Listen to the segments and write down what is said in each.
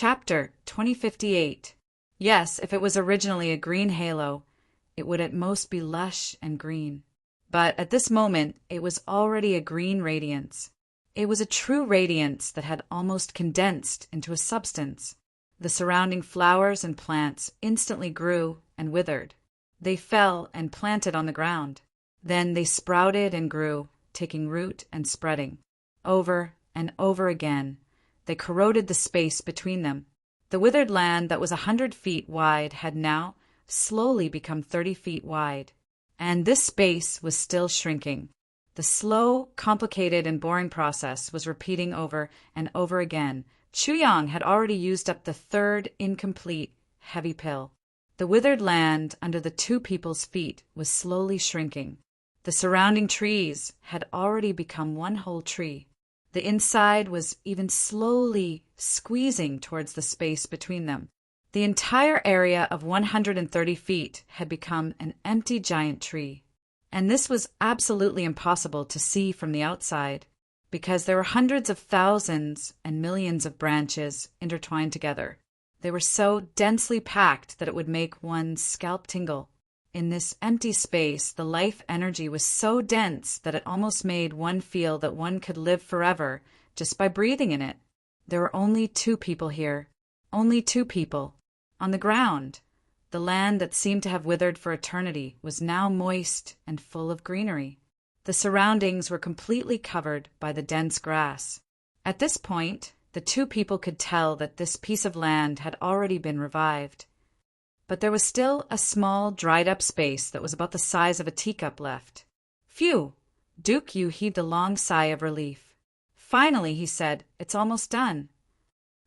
Chapter 2058. Yes, if it was originally a green halo, it would at most be lush and green. But at this moment, it was already a green radiance. It was a true radiance that had almost condensed into a substance. The surrounding flowers and plants instantly grew and withered. They fell and planted on the ground. Then they sprouted and grew, taking root and spreading. Over and over again, they corroded the space between them. The withered land that was 100 feet wide had now slowly become 30 feet wide. And this space was still shrinking. The slow, complicated, and boring process was repeating over and over again. Chuyang had already used up the third, incomplete, heavy pill. The withered land under the two people's feet was slowly shrinking. The surrounding trees had already become one whole tree. The inside was even slowly squeezing towards the space between them. The entire area of 130 feet had become an empty giant tree. And this was absolutely impossible to see from the outside, because there were hundreds of thousands and millions of branches intertwined together. They were so densely packed that it would make one's scalp tingle. In this empty space, the life energy was so dense that it almost made one feel that one could live forever just by breathing in it. There were only two people here. Only two people. On the ground, the land that seemed to have withered for eternity was now moist and full of greenery. The surroundings were completely covered by the dense grass. At this point, the two people could tell that this piece of land had already been revived. But there was still a small, dried-up space that was about the size of a teacup left. Phew! Duke Yu heaved a long sigh of relief. Finally, he said, it's almost done.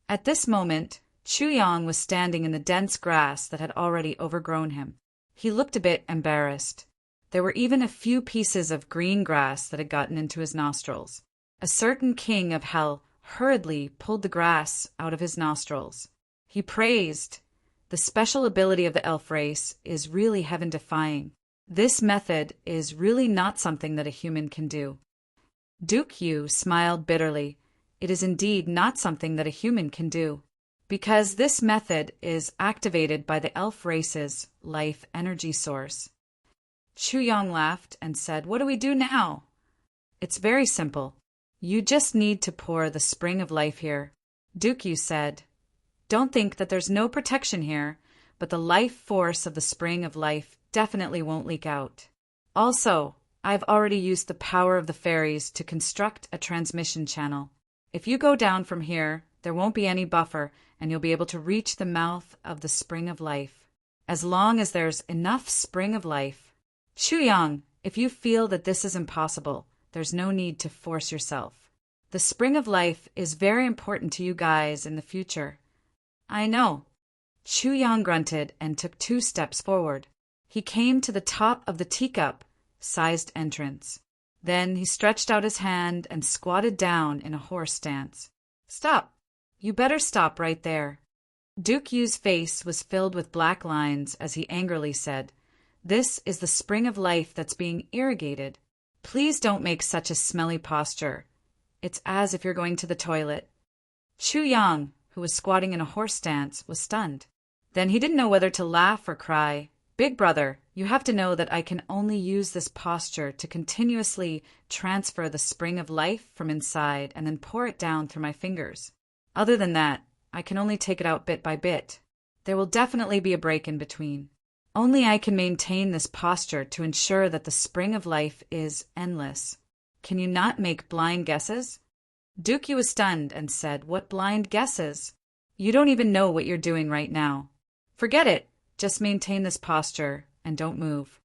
At this moment, Chuyang was standing in the dense grass that had already overgrown him. He looked a bit embarrassed. There were even a few pieces of green grass that had gotten into his nostrils. A certain king of hell hurriedly pulled the grass out of his nostrils. He praised, "The special ability of the elf race is really heaven-defying. This method is really not something that a human can do." Duke Yu smiled bitterly. It is indeed not something that a human can do, because this method is activated by the elf race's life energy source. Chuyang laughed and said, "What do we do now?" "It's very simple. You just need to pour the spring of life here." Duke Yu said, "Don't think that there's no protection here, but the life force of the spring of life definitely won't leak out. Also, I've already used the power of the fairies to construct a transmission channel. If you go down from here, there won't be any buffer, and you'll be able to reach the mouth of the spring of life. As long as there's enough spring of life. Chuyang, if you feel that this is impossible, there's no need to force yourself. The spring of life is very important to you guys in the future." "I know." Chuyang grunted and took 2 steps forward. He came to the top of the teacup-sized entrance. Then he stretched out his hand and squatted down in a horse stance. "Stop. You better stop right there." Duke Yu's face was filled with black lines as he angrily said, "This is the spring of life that's being irrigated. Please don't make such a smelly posture. It's as if you're going to the toilet." Chuyang, who was squatting in a horse stance, was stunned. Then he didn't know whether to laugh or cry. "Big brother, you have to know that I can only use this posture to continuously transfer the spring of life from inside and then pour it down through my fingers. Other than that, I can only take it out bit by bit. There will definitely be a break in between. Only I can maintain this posture to ensure that the spring of life is endless. Can you not make blind guesses?" Duke Yu was stunned and said, "What blind guesses? You don't even know what you're doing right now. Forget it. Just maintain this posture and don't move."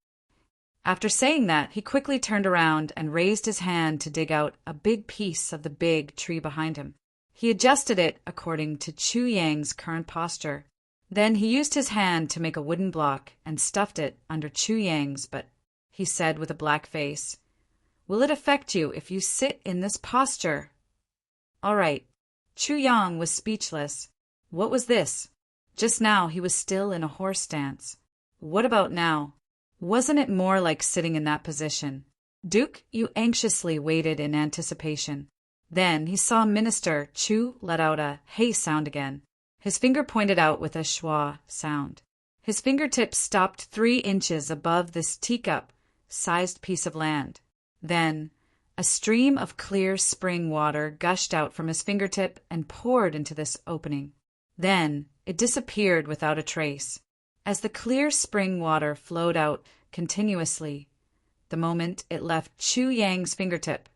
After saying that, he quickly turned around and raised his hand to dig out a big piece of the big tree behind him. He adjusted it according to Chuyang's current posture. Then he used his hand to make a wooden block and stuffed it under Chuyang's, but he said with a black face, "Will it affect you if you sit in this posture?" "All right." Chuyang was speechless. What was this? Just now he was still in a horse stance. What about now? Wasn't it more like sitting in that position? Duke Yu anxiously waited in anticipation. Then he saw Minister Chu let out a "hey" sound again. His finger pointed out with a schwa sound. His fingertips stopped 3 inches above this teacup-sized piece of land. Then, a stream of clear spring water gushed out from his fingertip and poured into this opening. Then, it disappeared without a trace. As the clear spring water flowed out continuously, the moment it left Chu Yang's fingertip,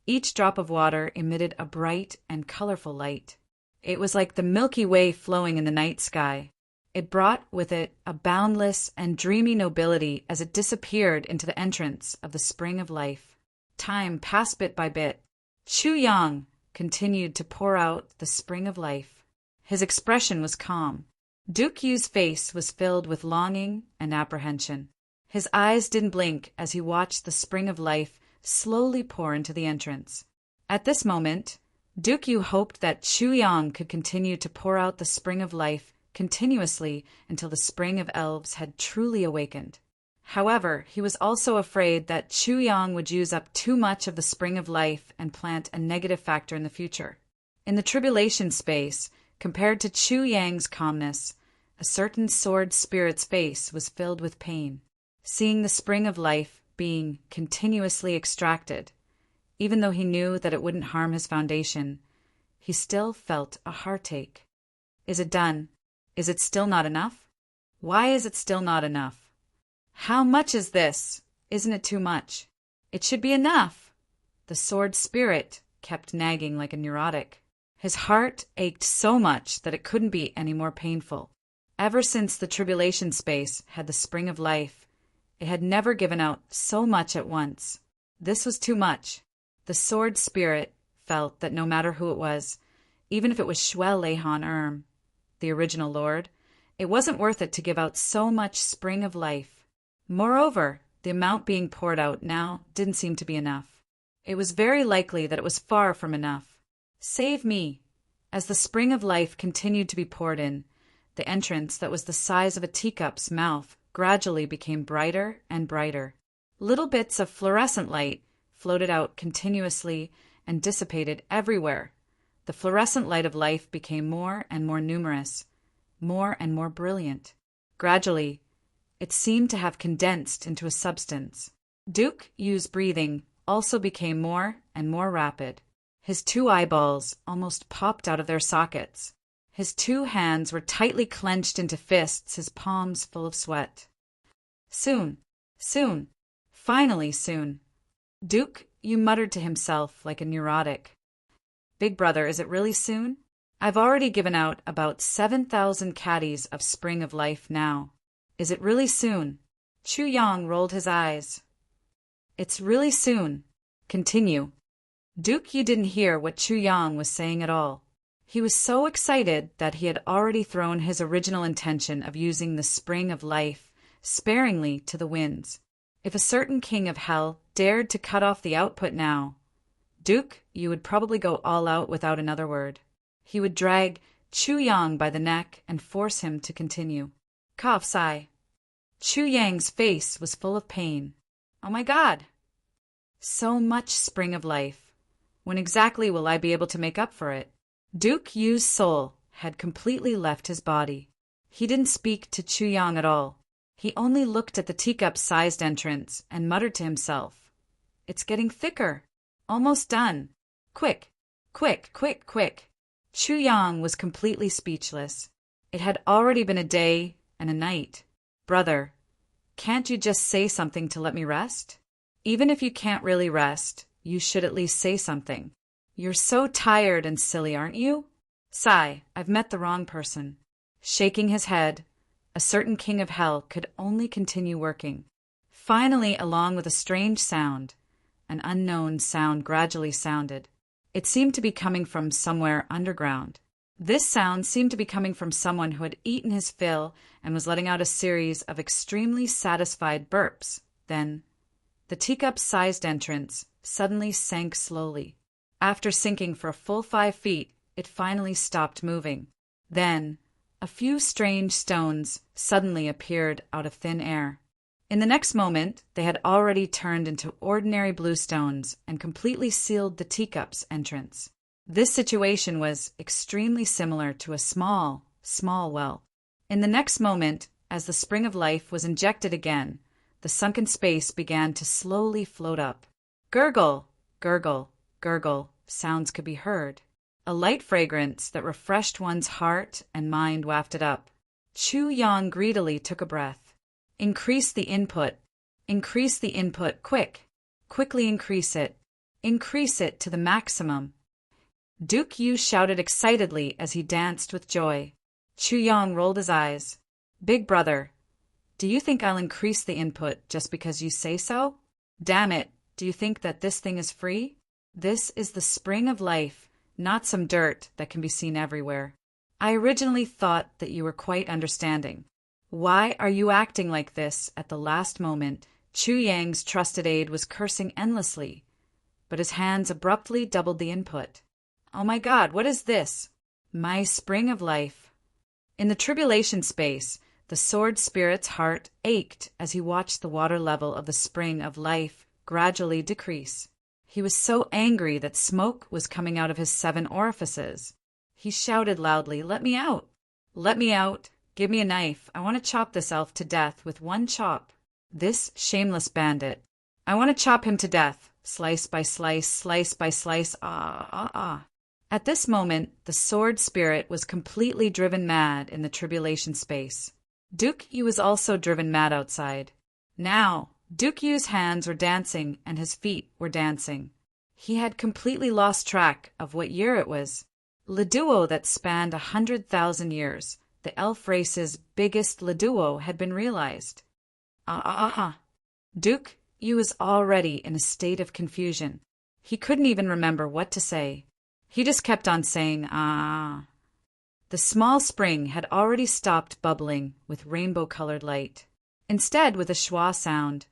each drop of water emitted a bright and colorful light. It was like the Milky Way flowing in the night sky. It brought with it a boundless and dreamy nobility as it disappeared into the entrance of the spring of life. Time passed bit by bit. Chu Yang continued to pour out the spring of life. His expression was calm. Duke Yu's face was filled with longing and apprehension. His eyes didn't blink as he watched the spring of life slowly pour into the entrance. At this moment, Duke Yu hoped that Chu Yang could continue to pour out the spring of life continuously until the spring of elves had truly awakened. However, he was also afraid that Chu Yang would use up too much of the spring of life and plant a negative factor in the future. In the tribulation space, compared to Chu Yang's calmness, a certain sword spirit's face was filled with pain. Seeing the spring of life being continuously extracted, even though he knew that it wouldn't harm his foundation, he still felt a heartache. Is it done? Is it still not enough? Why is it still not enough? How much is this? Isn't it too much? It should be enough. The sword spirit kept nagging like a neurotic. His heart ached so much that it couldn't be any more painful. Ever since the tribulation space had the spring of life, it had never given out so much at once. This was too much. The sword spirit felt that no matter who it was, even if it was Shuel Leihan Erm, the original lord, it wasn't worth it to give out so much spring of life. Moreover, the amount being poured out now didn't seem to be enough. It was very likely that it was far from enough. Save me! As the spring of life continued to be poured in, the entrance that was the size of a teacup's mouth gradually became brighter and brighter. Little bits of fluorescent light floated out continuously and dissipated everywhere. The fluorescent light of life became more and more numerous, more and more brilliant. Gradually, it seemed to have condensed into a substance. Duke Yu's breathing also became more and more rapid. His 2 eyeballs almost popped out of their sockets. His 2 hands were tightly clenched into fists, his palms full of sweat. Soon, soon, finally soon. Duke Yu muttered to himself like a neurotic. Big brother, is it really soon? I've already given out about 7,000 caddies of spring of life now. Is it really soon? Chu Yang rolled his eyes. It's really soon. Continue. Duke Yu didn't hear what Chu Yang was saying at all. He was so excited that he had already thrown his original intention of using the spring of life sparingly to the winds. If a certain king of hell dared to cut off the output now, Duke Yu would probably go all out without another word. He would drag Chu Yang by the neck and force him to continue. Cough, sigh. Chu Yang's face was full of pain. Oh my God! So much spring of life. When exactly will I be able to make up for it? Duke Yu's soul had completely left his body. He didn't speak to Chu Yang at all. He only looked at the teacup-sized entrance and muttered to himself, "It's getting thicker. Almost done. Quick, quick, quick, quick." Chu Yang was completely speechless. It had already been a day and a night. Brother, can't you just say something to let me rest? Even if you can't really rest, you should at least say something. You're so tired and silly, aren't you? Sigh, I've met the wrong person. Shaking his head, a certain king of hell could only continue working. Finally, along with a strange sound, an unknown sound gradually sounded. It seemed to be coming from somewhere underground. This sound seemed to be coming from someone who had eaten his fill and was letting out a series of extremely satisfied burps. Then, the teacup-sized entrance suddenly sank slowly. After sinking for a full 5 feet, it finally stopped moving. Then, a few strange stones suddenly appeared out of thin air. In the next moment, they had already turned into ordinary blue stones and completely sealed the teacup's entrance. This situation was extremely similar to a small, small well. In the next moment, as the spring of life was injected again, the sunken space began to slowly float up. Gurgle, gurgle, gurgle sounds could be heard. A light fragrance that refreshed one's heart and mind wafted up. Chu Yang greedily took a breath. Increase the input. Increase the input, quick. Quickly increase it. Increase it to the maximum. Duke Yu shouted excitedly as he danced with joy. Chu Yang rolled his eyes. Big brother, do you think I'll increase the input just because you say so? Damn it, do you think that this thing is free? This is the spring of life, not some dirt that can be seen everywhere. I originally thought that you were quite understanding. Why are you acting like this at the last moment? Chu Yang's trusted aide was cursing endlessly, but his hands abruptly doubled the input. Oh my God, what is this? My spring of life. In the tribulation space, the sword spirit's heart ached as he watched the water level of the spring of life gradually decrease. He was so angry that smoke was coming out of his 7 orifices. He shouted loudly, "Let me out! Let me out! Give me a knife. I want to chop this elf to death with one chop. This shameless bandit. I want to chop him to death, slice by slice, slice by slice, At this moment, the sword spirit was completely driven mad in the tribulation space. Duke Yu was also driven mad outside. Now, Duke Yu's hands were dancing and his feet were dancing. He had completely lost track of what year it was. Le Duo that spanned 100,000 years, the elf race's biggest Le Duo, had been realized. Duke Yu was already in a state of confusion. He couldn't even remember what to say. He just kept on saying, ah. The small spring had already stopped bubbling with rainbow-colored light. Instead, with a schwa sound,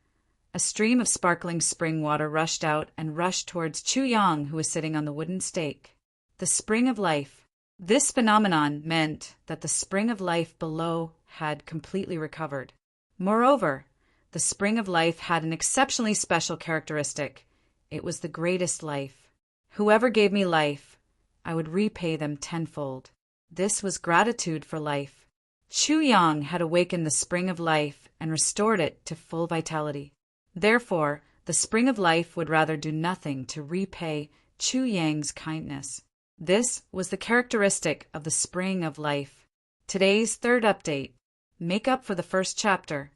a stream of sparkling spring water rushed out and rushed towards Chu Yang, who was sitting on the wooden stake. The spring of life. This phenomenon meant that the spring of life below had completely recovered. Moreover, the spring of life had an exceptionally special characteristic. It was the greatest life. Whoever gave me life, I would repay them tenfold. This was gratitude for life. Chu Yang had awakened the spring of life and restored it to full vitality. Therefore, the spring of life would rather do nothing to repay Chu Yang's kindness. This was the characteristic of the spring of life. Today's third update. Make up for the first chapter.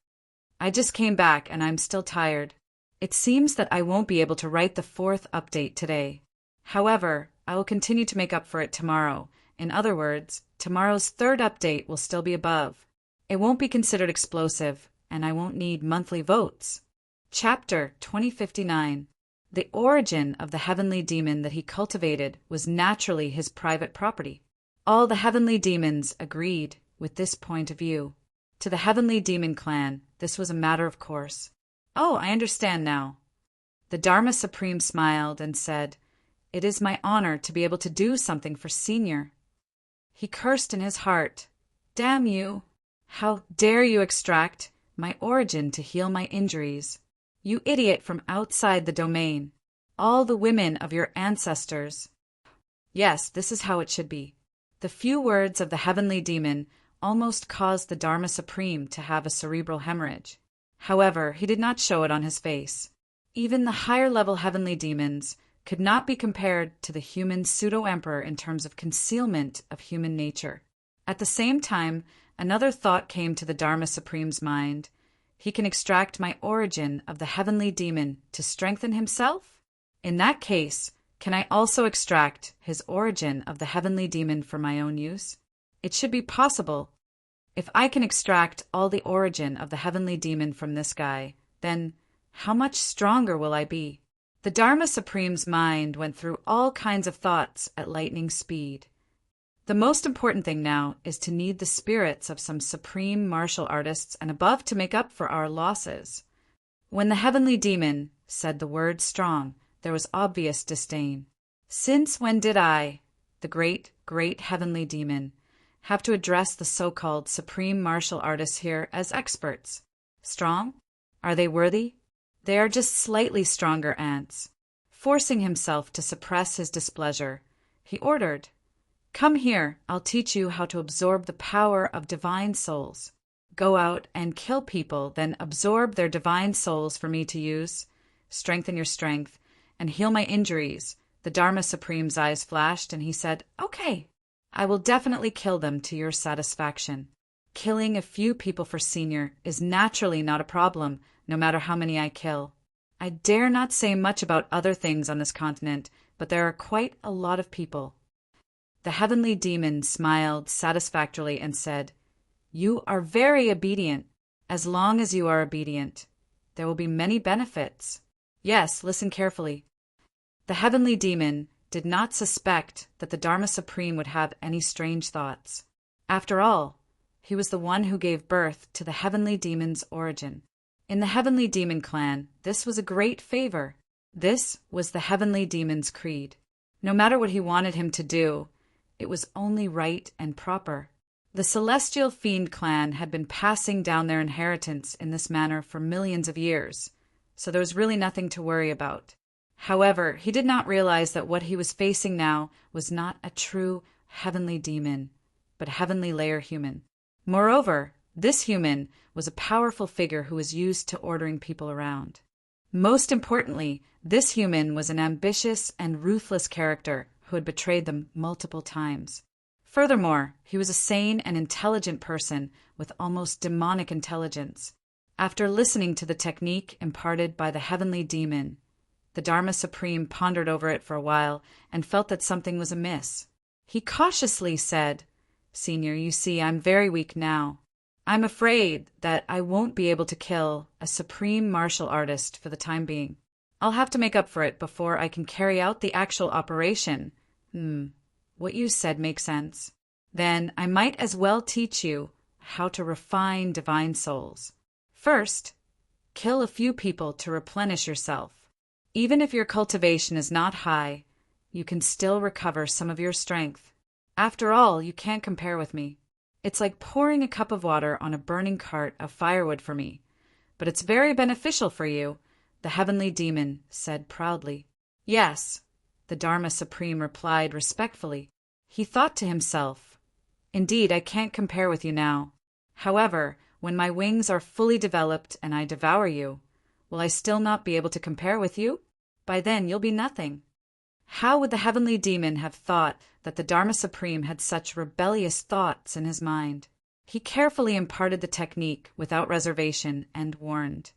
I just came back and I'm still tired. It seems that I won't be able to write the 4th update today. However, I will continue to make up for it tomorrow. In other words, tomorrow's 3rd update will still be above. It won't be considered explosive, and I won't need monthly votes. Chapter 2059. The origin of the heavenly demon that he cultivated was naturally his private property. All the heavenly demons agreed with this point of view. To the heavenly demon clan, this was a matter of course. Oh, I understand now. The Dharma Supreme smiled and said, "It is my honor to be able to do something for Senior." He cursed in his heart. Damn you! How dare you extract my origin to heal my injuries? You idiot from outside the domain. All the women of your ancestors. Yes, this is how it should be. The few words of the heavenly demon almost caused the Dharma Supreme to have a cerebral hemorrhage. However, he did not show it on his face. Even the higher-level heavenly demons could not be compared to the human pseudo-emperor in terms of concealment of human nature. At the same time, another thought came to the Dharma Supreme's mind. He can extract my origin of the heavenly demon to strengthen himself? In that case, can I also extract his origin of the heavenly demon for my own use? It should be possible. If I can extract all the origin of the heavenly demon from this guy, then how much stronger will I be? The Dharma Supreme's mind went through all kinds of thoughts at lightning speed. The most important thing now is to need the spirits of some supreme martial artists and above to make up for our losses. When the heavenly demon said the word strong, there was obvious disdain. Since when did I, the great, great heavenly demon, have to address the so-called supreme martial artists here as experts? Strong? Are they worthy? They are just slightly stronger ants. Forcing himself to suppress his displeasure, He ordered, "Come here, I'll teach you how to absorb the power of divine souls. Go out and kill people, then absorb their divine souls for me to use. Strengthen your strength and heal my injuries." The Dharma Supreme's eyes flashed and he said, "Okay, I will definitely kill them to your satisfaction. Killing a few people for Senior is naturally not a problem, no matter how many I kill. I dare not say much about other things on this continent, but there are quite a lot of people." The heavenly demon smiled satisfactorily and said, "You are very obedient. As long as you are obedient, there will be many benefits. Yes, listen carefully." The heavenly demon did not suspect that the Dharma Supreme would have any strange thoughts. After all, he was the one who gave birth to the heavenly demon's origin. In the heavenly demon clan, this was a great favor. This was the heavenly demon's creed. No matter what he wanted him to do, it was only right and proper. The celestial fiend clan had been passing down their inheritance in this manner for millions of years, so there was really nothing to worry about. However, he did not realize that what he was facing now was not a true heavenly demon, but heavenly layer human. Moreover, this human was a powerful figure who was used to ordering people around. Most importantly, this human was an ambitious and ruthless character who had betrayed them multiple times. Furthermore, he was a sane and intelligent person with almost demonic intelligence. After listening to the technique imparted by the heavenly demon, the Dharma Supreme pondered over it for a while and felt that something was amiss. He cautiously said, "Senior, you see, I'm very weak now. I'm afraid that I won't be able to kill a supreme martial artist for the time being. I'll have to make up for it before I can carry out the actual operation." What you said makes sense. Then I might as well teach you how to refine divine souls. First, kill a few people to replenish yourself. Even if your cultivation is not high, you can still recover some of your strength. After all, you can't compare with me. It's like pouring a cup of water on a burning cart of firewood for me. But it's very beneficial for you, the heavenly demon said proudly. "Yes," the Dharma Supreme replied respectfully. He thought to himself, "Indeed, I can't compare with you now. However, when my wings are fully developed and I devour you, will I still not be able to compare with you? By then you'll be nothing." How would the heavenly demon have thought that the Dharma Supreme had such rebellious thoughts in his mind? He carefully imparted the technique without reservation and warned,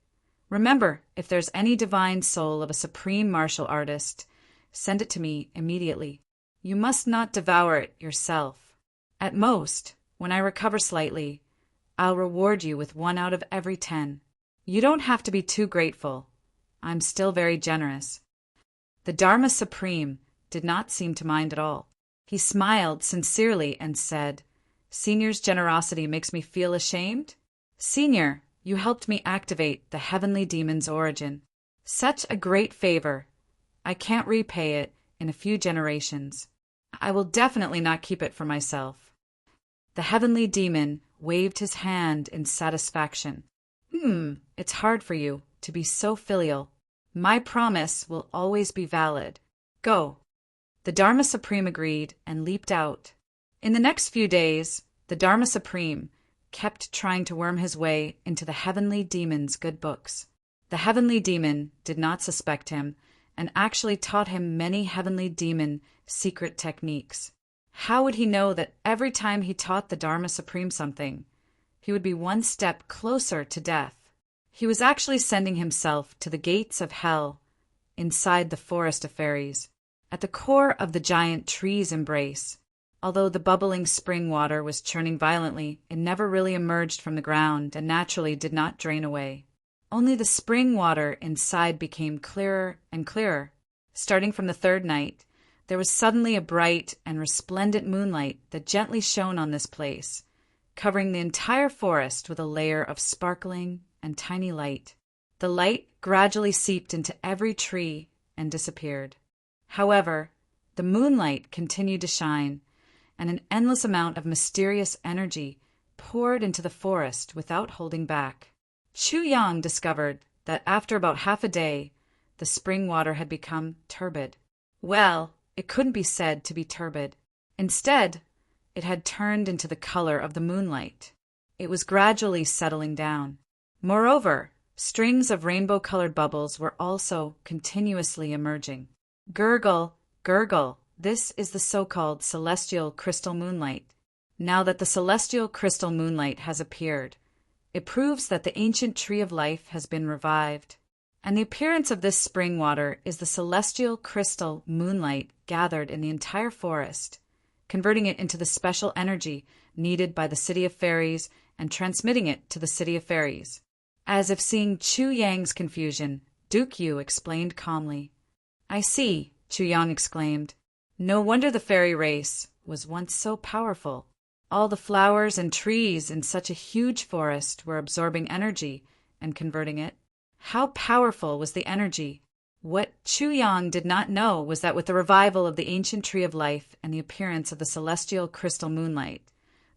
"Remember, if there's any divine soul of a supreme martial artist, send it to me immediately. You must not devour it yourself. At most, when I recover slightly, I'll reward you with 1 out of every 10. You don't have to be too grateful. I'm still very generous." The Dharma Supreme did not seem to mind at all. He smiled sincerely and said, "Senior's generosity makes me feel ashamed? Senior, you helped me activate the heavenly demon's origin. Such a great favor. I can't repay it in a few generations. I will definitely not keep it for myself." The heavenly demon waved his hand in satisfaction. It's hard for you to be so filial. My promise will always be valid. Go." The Dharma Supreme agreed and leaped out. In the next few days, the Dharma Supreme kept trying to worm his way into the heavenly demon's good books. The heavenly demon did not suspect him and actually taught him many heavenly demon secret techniques. How would he know that every time he taught the Dharma Supreme something, he would be one step closer to death? He was actually sending himself to the gates of hell, inside the forest of fairies, at the core of the giant tree's embrace. Although the bubbling spring water was churning violently, it never really emerged from the ground and naturally did not drain away. Only the spring water inside became clearer and clearer. Starting from the third night, there was suddenly a bright and resplendent moonlight that gently shone on this place, covering the entire forest with a layer of sparkling and tiny light. The light gradually seeped into every tree and disappeared. However, the moonlight continued to shine, and an endless amount of mysterious energy poured into the forest without holding back. Chu Yang discovered that after about half a day, the spring water had become turbid. "Well, it couldn't be said to be turbid. Instead, it had turned into the color of the moonlight. It was gradually settling down. Moreover, strings of rainbow-colored bubbles were also continuously emerging. Gurgle, gurgle, this is the so-called celestial crystal moonlight. Now that the celestial crystal moonlight has appeared, it proves that the ancient tree of life has been revived. And the appearance of this spring water is the celestial crystal moonlight gathered in the entire forest, converting it into the special energy needed by the city of fairies and transmitting it to the city of fairies. As if seeing Chu Yang's confusion, Duke Yu explained calmly. "I see," Chu Yang exclaimed. "No wonder the fairy race was once so powerful. All the flowers and trees in such a huge forest were absorbing energy and converting it. How powerful was the energy!" What Chu Yang did not know was that with the revival of the ancient tree of life and the appearance of the celestial crystal moonlight,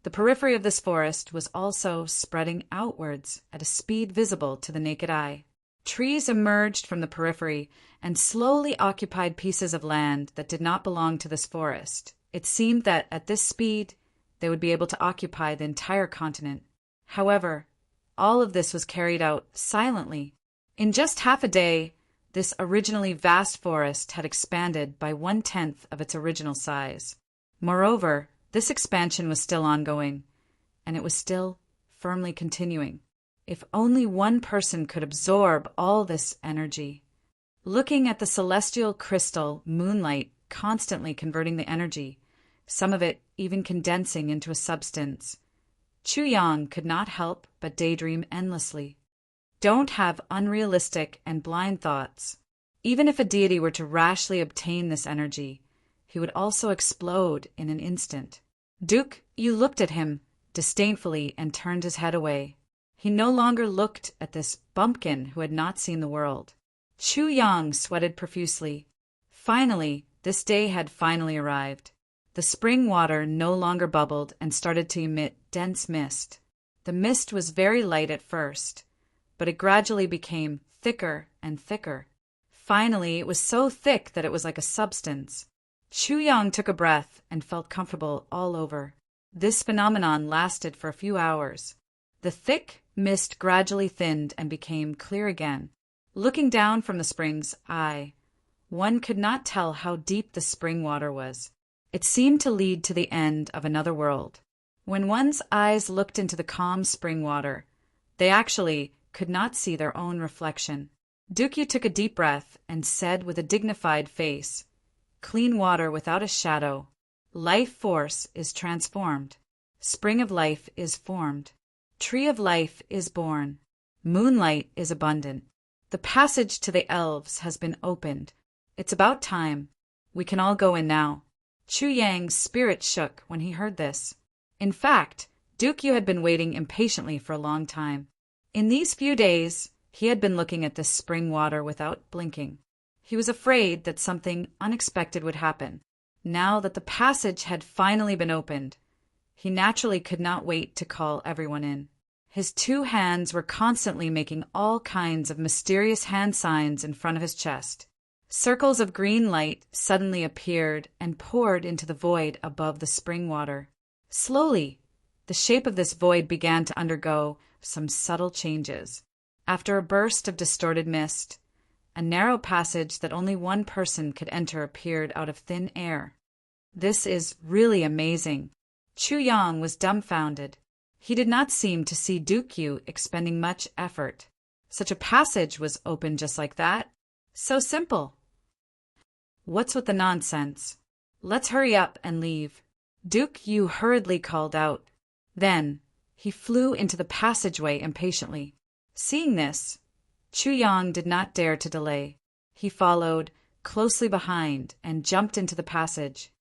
the periphery of this forest was also spreading outwards at a speed visible to the naked eye. Trees emerged from the periphery and slowly occupied pieces of land that did not belong to this forest. It seemed that at this speed, they would be able to occupy the entire continent. However, all of this was carried out silently. In just half a day, this originally vast forest had expanded by 1/10 of its original size. Moreover, this expansion was still ongoing, and it was still firmly continuing. If only one person could absorb all this energy. Looking at the celestial crystal moonlight constantly converting the energy, some of it even condensing into a substance, Chu Yang could not help but daydream endlessly. Don't have unrealistic and blind thoughts. Even if a deity were to rashly obtain this energy, he would also explode in an instant. Duke Yu looked at him disdainfully and turned his head away. He no longer looked at this bumpkin who had not seen the world. Chu Yang sweated profusely. Finally, this day had finally arrived. The spring water no longer bubbled and started to emit dense mist. The mist was very light at first, but it gradually became thicker and thicker. Finally, it was so thick that it was like a substance. Chu Yang took a breath and felt comfortable all over. This phenomenon lasted for a few hours. The thick mist gradually thinned and became clear again. Looking down from the spring's eye, one could not tell how deep the spring water was. It seemed to lead to the end of another world. When one's eyes looked into the calm spring water, they actually could not see their own reflection. Duke Yu took a deep breath and said with a dignified face, "Clean water without a shadow. Life force is transformed. Spring of life is formed. Tree of life is born. Moonlight is abundant. The passage to the elves has been opened. It's about time. We can all go in now." Chu Yang's spirit shook when he heard this. In fact, Duke Yu had been waiting impatiently for a long time. In these few days, he had been looking at this spring water without blinking. He was afraid that something unexpected would happen. Now that the passage had finally been opened, he naturally could not wait to call everyone in. His two hands were constantly making all kinds of mysterious hand signs in front of his chest. Circles of green light suddenly appeared and poured into the void above the spring water. Slowly, the shape of this void began to undergo some subtle changes. After a burst of distorted mist, a narrow passage that only one person could enter appeared out of thin air. This is really amazing. Chu Yang was dumbfounded. He did not seem to see Duke Yu expending much effort. Such a passage was open just like that. So simple. What's with the nonsense? Let's hurry up and leave. Duke Yu hurriedly called out. Then, he flew into the passageway impatiently. Seeing this, Chu Yang did not dare to delay. He followed closely behind and jumped into the passage.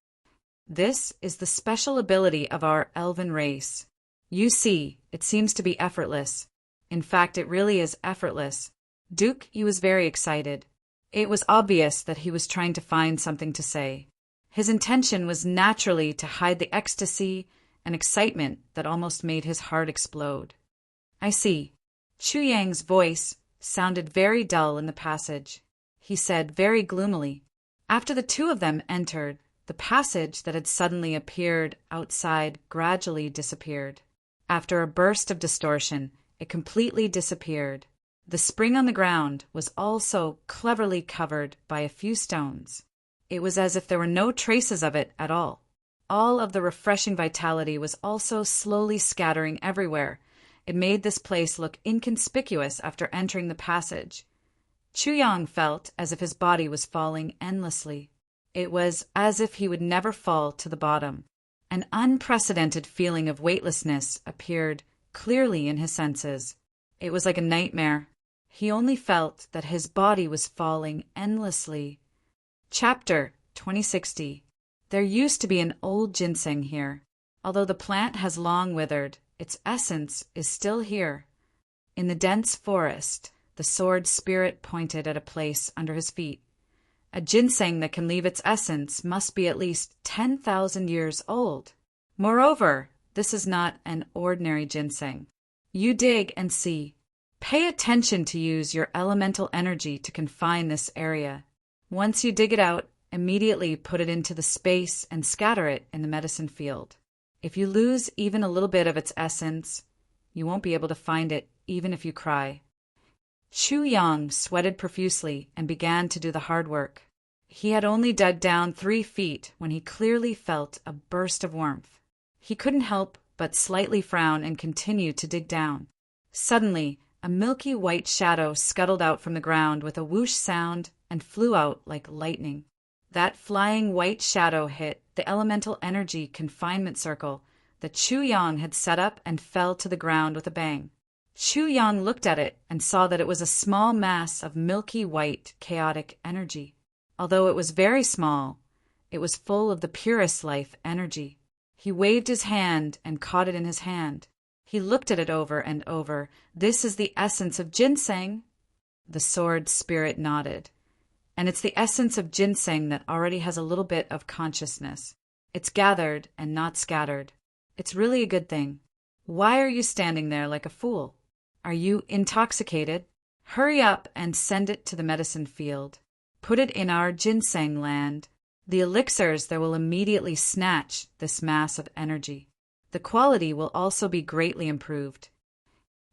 This is the special ability of our elven race. You see, it seems to be effortless. In fact, it really is effortless. Duke Yu was very excited. It was obvious that he was trying to find something to say. His intention was naturally to hide the ecstasy and excitement that almost made his heart explode. I see. Chu Yang's voice sounded very dull in the passage. He said very gloomily, After the two of them entered, the passage that had suddenly appeared outside gradually disappeared. After a burst of distortion, it completely disappeared. The spring on the ground was also cleverly covered by a few stones. It was as if there were no traces of it at all. All of the refreshing vitality was also slowly scattering everywhere. It made this place look inconspicuous after entering the passage. Chuyang felt as if his body was falling endlessly. It was as if he would never fall to the bottom. An unprecedented feeling of weightlessness appeared clearly in his senses. It was like a nightmare. He only felt that his body was falling endlessly. Chapter 2060. There used to be an old ginseng here. Although the plant has long withered, its essence is still here. In the dense forest, the sword spirit pointed at a place under his feet. A ginseng that can leave its essence must be at least 10,000 years old. Moreover, this is not an ordinary ginseng. You dig and see. Pay attention to use your elemental energy to confine this area. Once you dig it out, immediately put it into the space and scatter it in the medicine field. If you lose even a little bit of its essence, you won't be able to find it even if you cry. Chuyang sweated profusely and began to do the hard work. He had only dug down 3 feet when he clearly felt a burst of warmth. He couldn't help but slightly frown and continue to dig down. Suddenly, a milky white shadow scuttled out from the ground with a whoosh sound and flew out like lightning. That flying white shadow hit the elemental energy confinement circle that Chuyang had set up and fell to the ground with a bang. Chuyang looked at it and saw that it was a small mass of milky white chaotic energy. Although it was very small, it was full of the purest life energy. He waved his hand and caught it in his hand. He looked at it over and over. This is the essence of ginseng. The sword spirit nodded. And it's the essence of ginseng that already has a little bit of consciousness. It's gathered and not scattered. It's really a good thing. Why are you standing there like a fool? Are you intoxicated? Hurry up and send it to the medicine field. Put it in our ginseng land. The elixirs there will immediately snatch this mass of energy. The quality will also be greatly improved.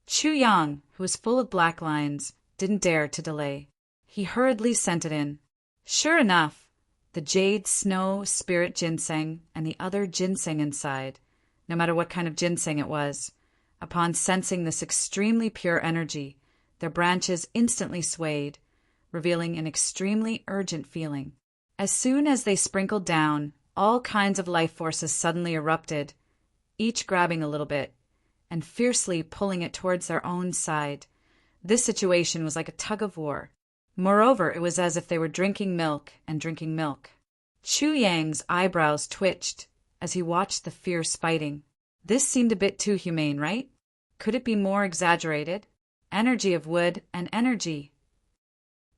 Chuyang, who was full of black lines, didn't dare to delay. He hurriedly sent it in. Sure enough, the jade snow spirit ginseng and the other ginseng inside, no matter what kind of ginseng it was, upon sensing this extremely pure energy, their branches instantly swayed, revealing an extremely urgent feeling. As soon as they sprinkled down, all kinds of life forces suddenly erupted, each grabbing a little bit, and fiercely pulling it towards their own side. This situation was like a tug of war. Moreover, it was as if they were drinking milk and drinking milk. Chuyang's eyebrows twitched as he watched the fierce fighting. This seemed a bit too humane, right? Could it be more exaggerated? Energy of wood and energy.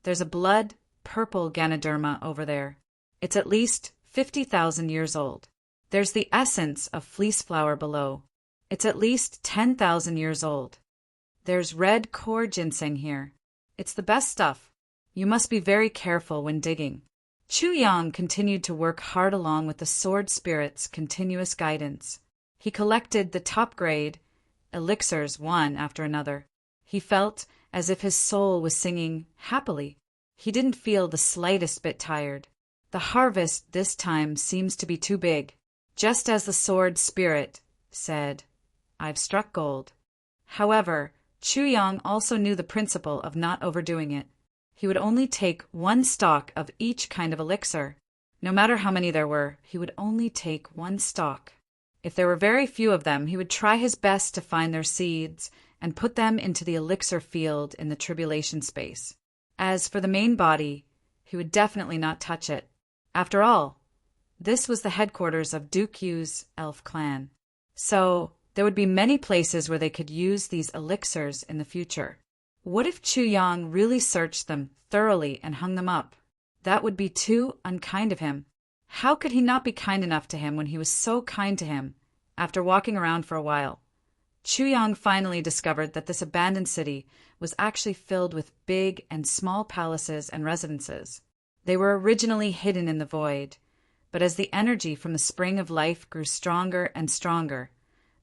There's a blood purple Ganoderma over there. It's at least 50,000 years old. There's the essence of fleece flower below. It's at least 10,000 years old. There's red core ginseng here. It's the best stuff. You must be very careful when digging. Chuyang continued to work hard along with the sword spirit's continuous guidance. He collected the top grade elixirs one after another. He felt as if his soul was singing happily. He didn't feel the slightest bit tired. The harvest this time seems to be too big. Just as the sword spirit said, I've struck gold. However, Chuyang also knew the principle of not overdoing it. He would only take 1 stalk of each kind of elixir. No matter how many there were, he would only take 1 stalk. If there were very few of them, he would try his best to find their seeds and put them into the elixir field in the tribulation space. As for the main body, he would definitely not touch it. After all, this was the headquarters of Duke Yu's elf clan. So there would be many places where they could use these elixirs in the future. What if Chuyang really searched them thoroughly and hung them up? That would be too unkind of him. How could he not be kind enough to him when he was so kind to him? After walking around for a while, Chuyang finally discovered that this abandoned city was actually filled with big and small palaces and residences. They were originally hidden in the void, but as the energy from the spring of life grew stronger and stronger,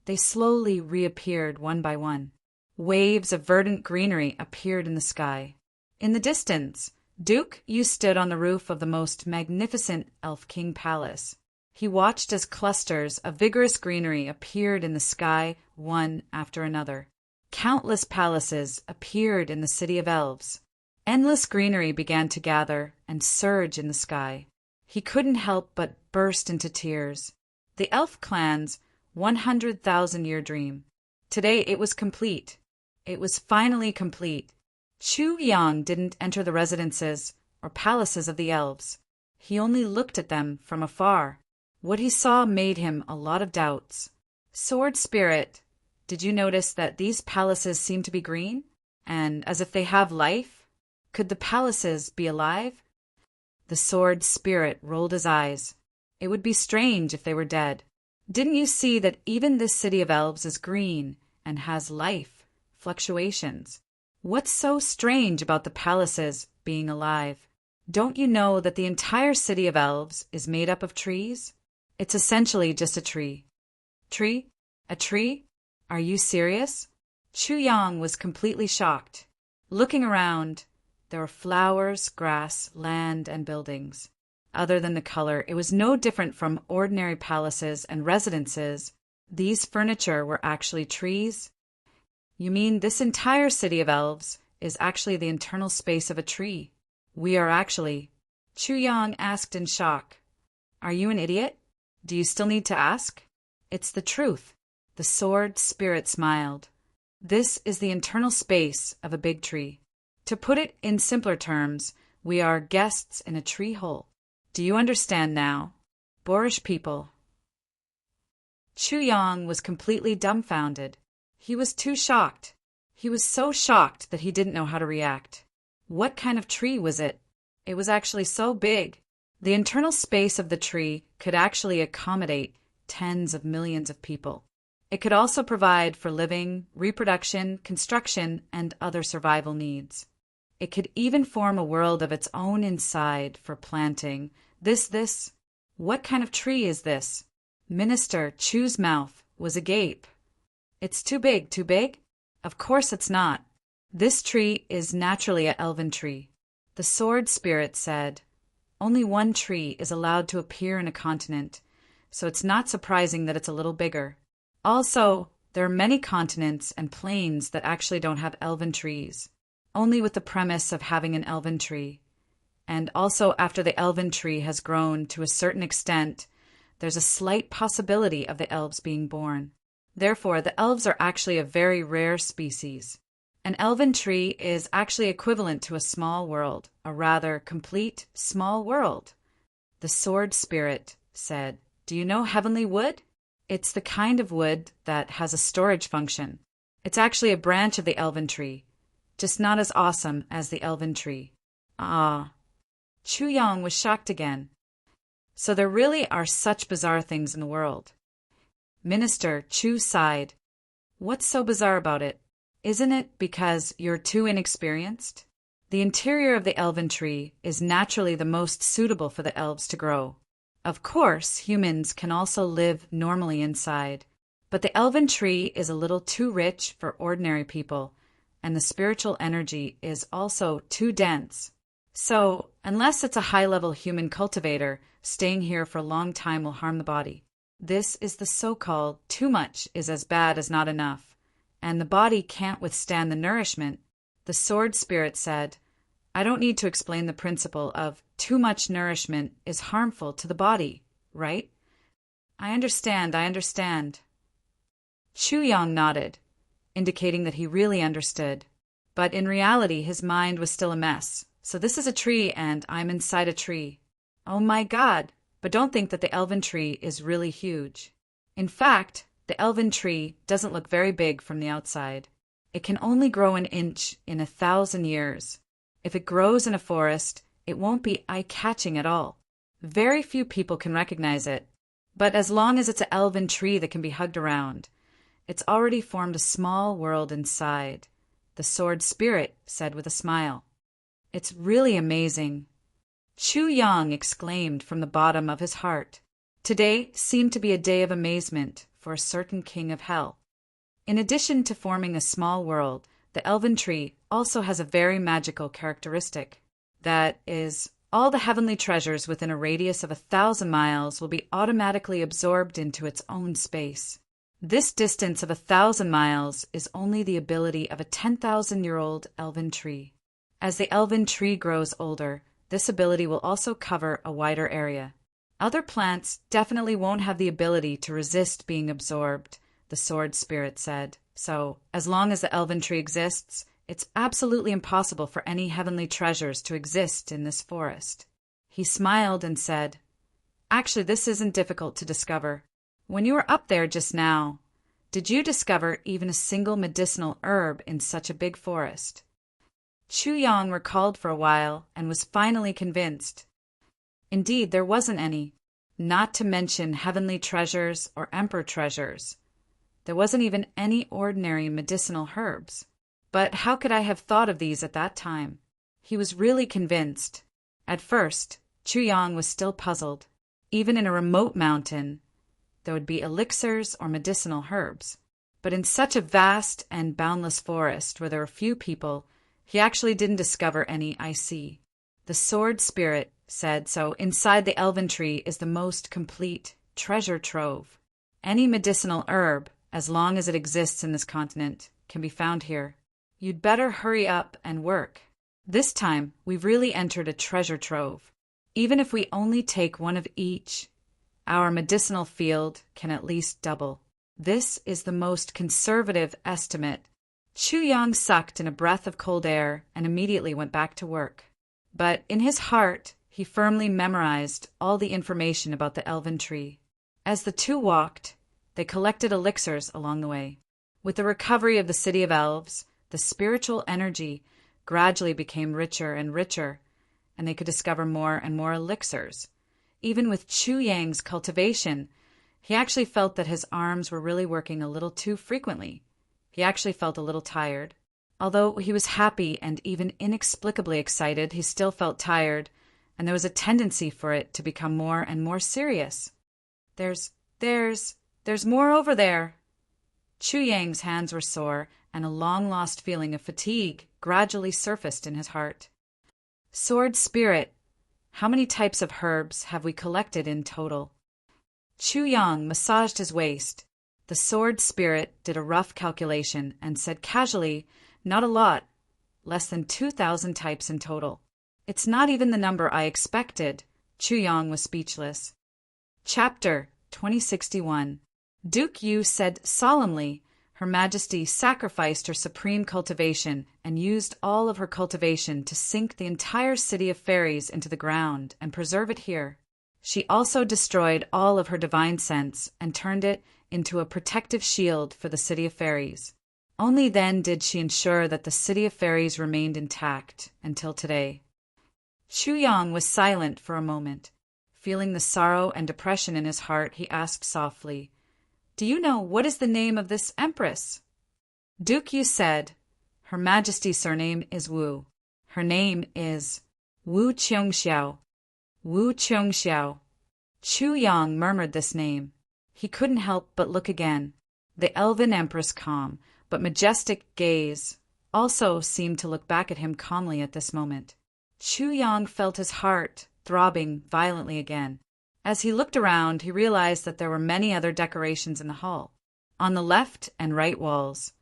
they slowly reappeared one by one. Waves of verdant greenery appeared in the sky. In the distance, Duke Yu stood on the roof of the most magnificent Elf King Palace. He watched as clusters of vigorous greenery appeared in the sky one after another. Countless palaces appeared in the city of elves. Endless greenery began to gather and surge in the sky. He couldn't help but burst into tears. The elf clan's 100,000-year dream. Today it was complete. It was finally complete. Chu Yang didn't enter the residences or palaces of the elves. He only looked at them from afar. What he saw made him a lot of doubts. Sword Spirit, did you notice that these palaces seem to be green? And as if they have life? Could the palaces be alive? The Sword Spirit rolled his eyes. It would be strange if they were dead. Didn't you see that even this city of elves is green and has life, fluctuations? What's so strange about the palaces being alive? Don't you know that the entire city of elves is made up of trees? It's essentially just a tree. Tree? A tree? Are you serious? Chu Yang was completely shocked. Looking around, there were flowers, grass, land, and buildings. Other than the color, it was no different from ordinary palaces and residences. These furniture were actually trees. You mean this entire city of elves is actually the internal space of a tree? We are actually... Chu Yang asked in shock. Are you an idiot? Do you still need to ask? It's the truth. The Sword Spirit smiled. This is the internal space of a big tree. To put it in simpler terms, we are guests in a tree hole. Do you understand now? Boorish people. Chu Yang was completely dumbfounded. He was too shocked. He was so shocked that he didn't know how to react. What kind of tree was it? It was actually so big. The internal space of the tree could actually accommodate tens of millions of people. It could also provide for living, reproduction, construction, and other survival needs. It could even form a world of its own inside for planting. What kind of tree is this? Minister Chu's mouth was agape. It's too big, too big? Of course it's not. This tree is naturally an elven tree. The Sword Spirit said, only one tree is allowed to appear in a continent, so it's not surprising that it's a little bigger. Also, there are many continents and plains that actually don't have elven trees, only with the premise of having an elven tree. And also after the elven tree has grown to a certain extent, there's a slight possibility of the elves being born. Therefore, the elves are actually a very rare species. An elven tree is actually equivalent to a small world, a rather complete small world. The Sword Spirit said, do you know heavenly wood? It's the kind of wood that has a storage function. It's actually a branch of the elven tree, just not as awesome as the elven tree. Ah. Chu Yang was shocked again. So there really are such bizarre things in the world. Minister Chu sighed. What's so bizarre about it? Isn't it because you're too inexperienced? The interior of the elven tree is naturally the most suitable for the elves to grow. Of course, humans can also live normally inside, but the elven tree is a little too rich for ordinary people, and the spiritual energy is also too dense. So, unless it's a high-level human cultivator, staying here for a long time will harm the body. This is the so-called too much is as bad as not enough, and the body can't withstand the nourishment. The Sword Spirit said, I don't need to explain the principle of too much nourishment is harmful to the body, right? I understand. Chu Yang nodded, indicating that he really understood. But in reality, his mind was still a mess. So this is a tree and I'm inside a tree. Oh my God, but don't think that the elven tree is really huge. In fact, the elven tree doesn't look very big from the outside. It can only grow an inch in 1,000 years. If it grows in a forest, it won't be eye-catching at all. Very few people can recognize it. But as long as it's an elven tree that can be hugged around, it's already formed a small world inside, the Sword Spirit said with a smile. It's really amazing. Chu Yang exclaimed from the bottom of his heart. Today seemed to be a day of amazement for a certain king of hell. In addition to forming a small world, the elven tree also has a very magical characteristic. That is, all the heavenly treasures within a radius of 1,000 miles will be automatically absorbed into its own space. This distance of 1,000 miles is only the ability of a 10,000-year-old elven tree. As the elven tree grows older, this ability will also cover a wider area. Other plants definitely won't have the ability to resist being absorbed, the sword spirit said. So, as long as the elven tree exists, it's absolutely impossible for any heavenly treasures to exist in this forest. He smiled and said, Actually, this isn't difficult to discover. When you were up there just now, did you discover even a single medicinal herb in such a big forest? Chu Yang recalled for a while and was finally convinced. Indeed, there wasn't any, not to mention heavenly treasures or emperor treasures. There wasn't even any ordinary medicinal herbs. But how could I have thought of these at that time? He was really convinced. At first, Chu Yang was still puzzled. Even in a remote mountain, there would be elixirs or medicinal herbs. But in such a vast and boundless forest where there were few people, he actually didn't discover any, I see. The sword spirit said, so inside the elven tree is the most complete treasure trove. Any medicinal herb, as long as it exists in this continent, can be found here. You'd better hurry up and work. This time, we've really entered a treasure trove. Even if we only take one of each, our medicinal field can at least double. This is the most conservative estimate. Chu Yang sucked in a breath of cold air and immediately went back to work. But in his heart, he firmly memorized all the information about the elven tree. As the two walked, they collected elixirs along the way. With the recovery of the city of elves, the spiritual energy gradually became richer and richer, and they could discover more and more elixirs. Even with Chu Yang's cultivation, he actually felt that his arms were really working a little too frequently. He actually felt a little tired. Although he was happy and even inexplicably excited, he still felt tired, and there was a tendency for it to become more and more serious. There's more over there. Chu Yang's hands were sore, and a long-lost feeling of fatigue gradually surfaced in his heart. Sword spirit, how many types of herbs have we collected in total? Chu Yang massaged his waist. The sword spirit did a rough calculation and said casually, not a lot, less than 2,000 types in total. It's not even the number I expected. Chu Yang was speechless. Chapter 2061. Duke Yu said solemnly, Her Majesty sacrificed her supreme cultivation and used all of her cultivation to sink the entire city of fairies into the ground and preserve it here. She also destroyed all of her divine sense and turned it into a protective shield for the city of fairies. Only then did she ensure that the city of fairies remained intact until today. Chu Yang was silent for a moment. Feeling the sorrow and depression in his heart, he asked softly, Do you know what is the name of this empress? Duke Yu said, Her Majesty's surname is Wu. Her name is Wu Qiongxiao. Wu Qiongxiao. Chu Yang murmured this name. He couldn't help but look again. The elven empress' calm but majestic gaze also seemed to look back at him calmly at this moment. Chu Yang felt his heart throbbing violently again. As he looked around, he realized that there were many other decorations in the hall. On the left and right walls,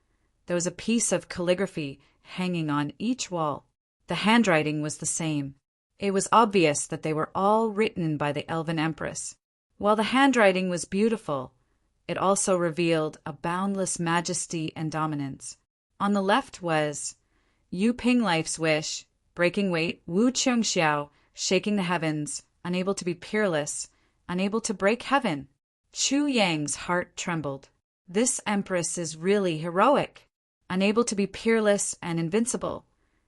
there was a piece of calligraphy hanging on each wall. The handwriting was the same. It was obvious that they were all written by the elven empress. While the handwriting was beautiful, it also revealed a boundless majesty and dominance. On the left was Yu Ping Life's wish, breaking weight, Wu Qiongxiao, shaking the heavens, unable to be peerless, unable to break heaven. Chu Yang's heart trembled. This empress is really heroic. Unable to be peerless and invincible,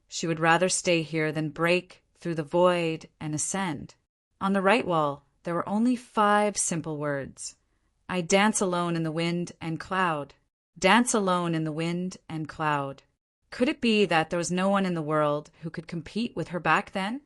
she would rather stay here than break through the void and ascend. On the right wall, there were only 5 simple words. I dance alone in the wind and cloud. Dance alone in the wind and cloud. Could it be that there was no one in the world who could compete with her back then?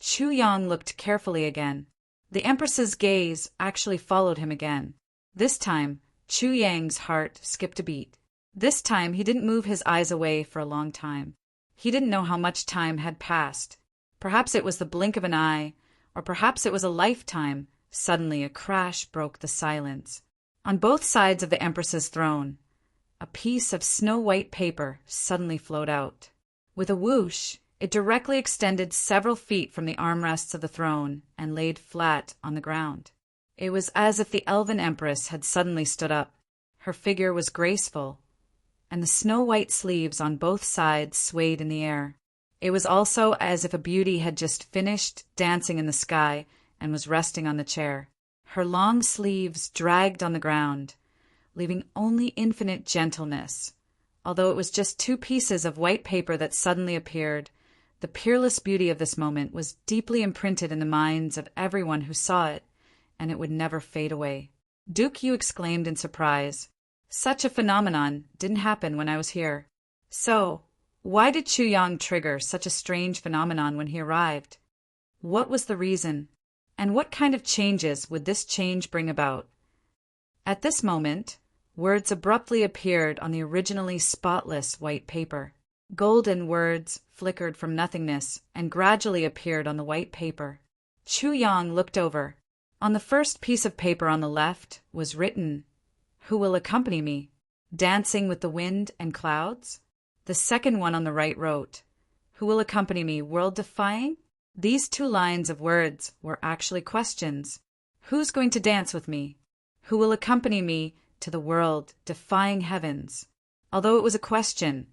Chu Yang looked carefully again. The Empress's gaze actually followed him again. This time, Chu Yang's heart skipped a beat. This time, he didn't move his eyes away for a long time. He didn't know how much time had passed. Perhaps it was the blink of an eye, or perhaps it was a lifetime. Suddenly, a crash broke the silence. On both sides of the Empress's throne, a piece of snow-white paper suddenly flowed out. With a whoosh, it directly extended several feet from the armrests of the throne and laid flat on the ground. It was as if the elven Empress had suddenly stood up. Her figure was graceful, and the snow-white sleeves on both sides swayed in the air. It was also as if a beauty had just finished dancing in the sky and was resting on the chair. Her long sleeves dragged on the ground, leaving only infinite gentleness. Although it was just two pieces of white paper that suddenly appeared, the peerless beauty of this moment was deeply imprinted in the minds of everyone who saw it, and it would never fade away. Duke Yu exclaimed in surprise. Such a phenomenon didn't happen when I was here. So, why did Chu Yang trigger such a strange phenomenon when he arrived? What was the reason? And what kind of changes would this change bring about? At this moment, words abruptly appeared on the originally spotless white paper. Golden words flickered from nothingness and gradually appeared on the white paper. Chu Yang looked over. On the first piece of paper on the left was written, "Who will accompany me? Dancing with the wind and clouds?" The second one on the right wrote, "Who will accompany me, world-defying?" These two lines of words were actually questions. Who's going to dance with me? Who will accompany me to the world-defying heavens? Although it was a question,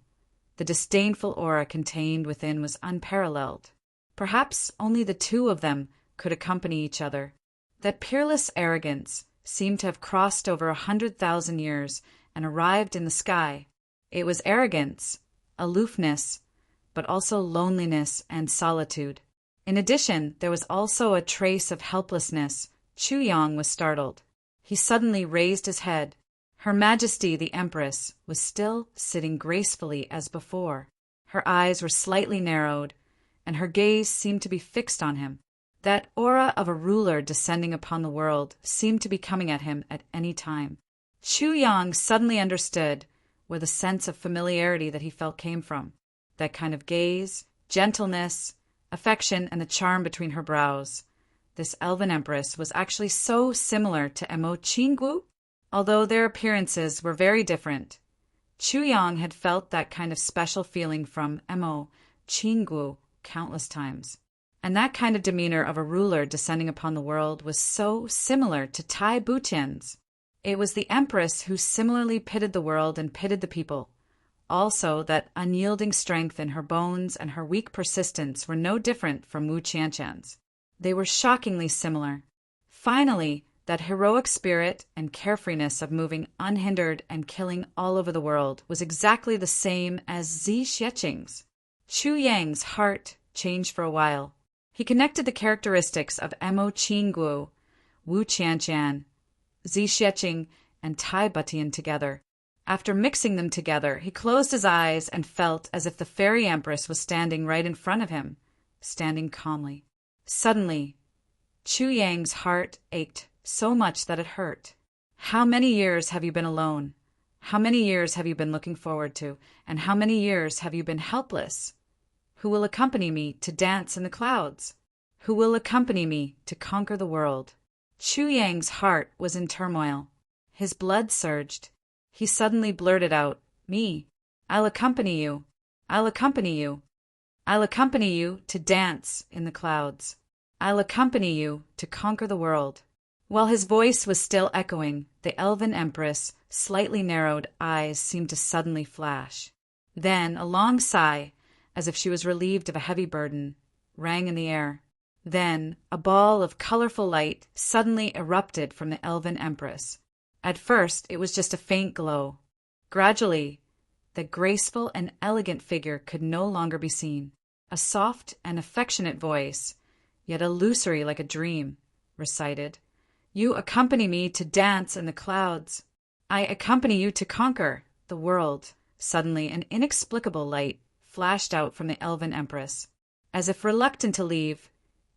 the disdainful aura contained within was unparalleled. Perhaps only the two of them could accompany each other. That peerless arrogance seemed to have crossed over 100,000 years and arrived in the sky. It was arrogance, aloofness, but also loneliness and solitude. In addition, there was also a trace of helplessness. Chu Yang was startled. He suddenly raised his head. Her Majesty the Empress was still sitting gracefully as before. Her eyes were slightly narrowed, and her gaze seemed to be fixed on him. That aura of a ruler descending upon the world seemed to be coming at him at any time. Chu Yang suddenly understood where the sense of familiarity that he felt came from. That kind of gaze, gentleness, affection, and the charm between her brows. This elven empress was actually so similar to Emo Qinggu. Although their appearances were very different, Chu Yang had felt that kind of special feeling from Emo Qinggu countless times. And that kind of demeanor of a ruler descending upon the world was so similar to Tai Butian's. It was the empress who similarly pitted the world and pitted the people. Also, that unyielding strength in her bones and her weak persistence were no different from Wu Qianshan's. They were shockingly similar. Finally, that heroic spirit and carefreeness of moving unhindered and killing all over the world was exactly the same as Zi Xieching's. Chu Yang's heart changed for a while. He connected the characteristics of Emo Qinggu, Wu Qianshan, Zi Xieching, and Tai Butian together. After mixing them together, he closed his eyes and felt as if the fairy empress was standing right in front of him, standing calmly. Suddenly, Chu Yang's heart ached so much that it hurt. How many years have you been alone? How many years have you been looking forward to? And how many years have you been helpless? Who will accompany me to dance in the clouds? Who will accompany me to conquer the world? Chu Yang's heart was in turmoil. His blood surged. He suddenly blurted out, "Me. I'll accompany you. I'll accompany you. I'll accompany you to dance in the clouds. I'll accompany you to conquer the world." While his voice was still echoing, the elven empress' slightly narrowed eyes seemed to suddenly flash. Then a long sigh, as if she was relieved of a heavy burden, rang in the air. Then a ball of colorful light suddenly erupted from the elven empress. At first, it was just a faint glow. Gradually, the graceful and elegant figure could no longer be seen. A soft and affectionate voice, yet illusory like a dream, recited, "You accompany me to dance in the clouds. I accompany you to conquer the world." Suddenly, an inexplicable light flashed out from the elven empress. As if reluctant to leave,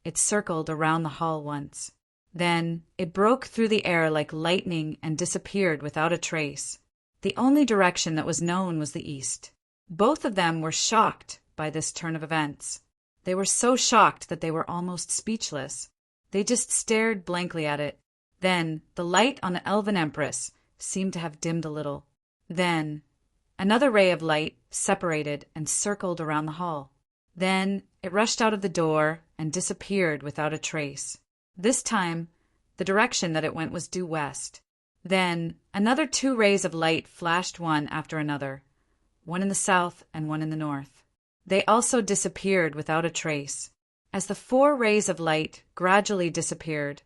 it circled around the hall once. Then it broke through the air like lightning and disappeared without a trace. The only direction that was known was the east. Both of them were shocked by this turn of events. They were so shocked that they were almost speechless. They just stared blankly at it. Then the light on the elven empress seemed to have dimmed a little. Then another ray of light separated and circled around the hall. Then it rushed out of the door and disappeared without a trace. This time, the direction that it went was due west. Then another 2 rays of light flashed one after another, one in the south and one in the north. They also disappeared without a trace. As the 4 rays of light gradually disappeared,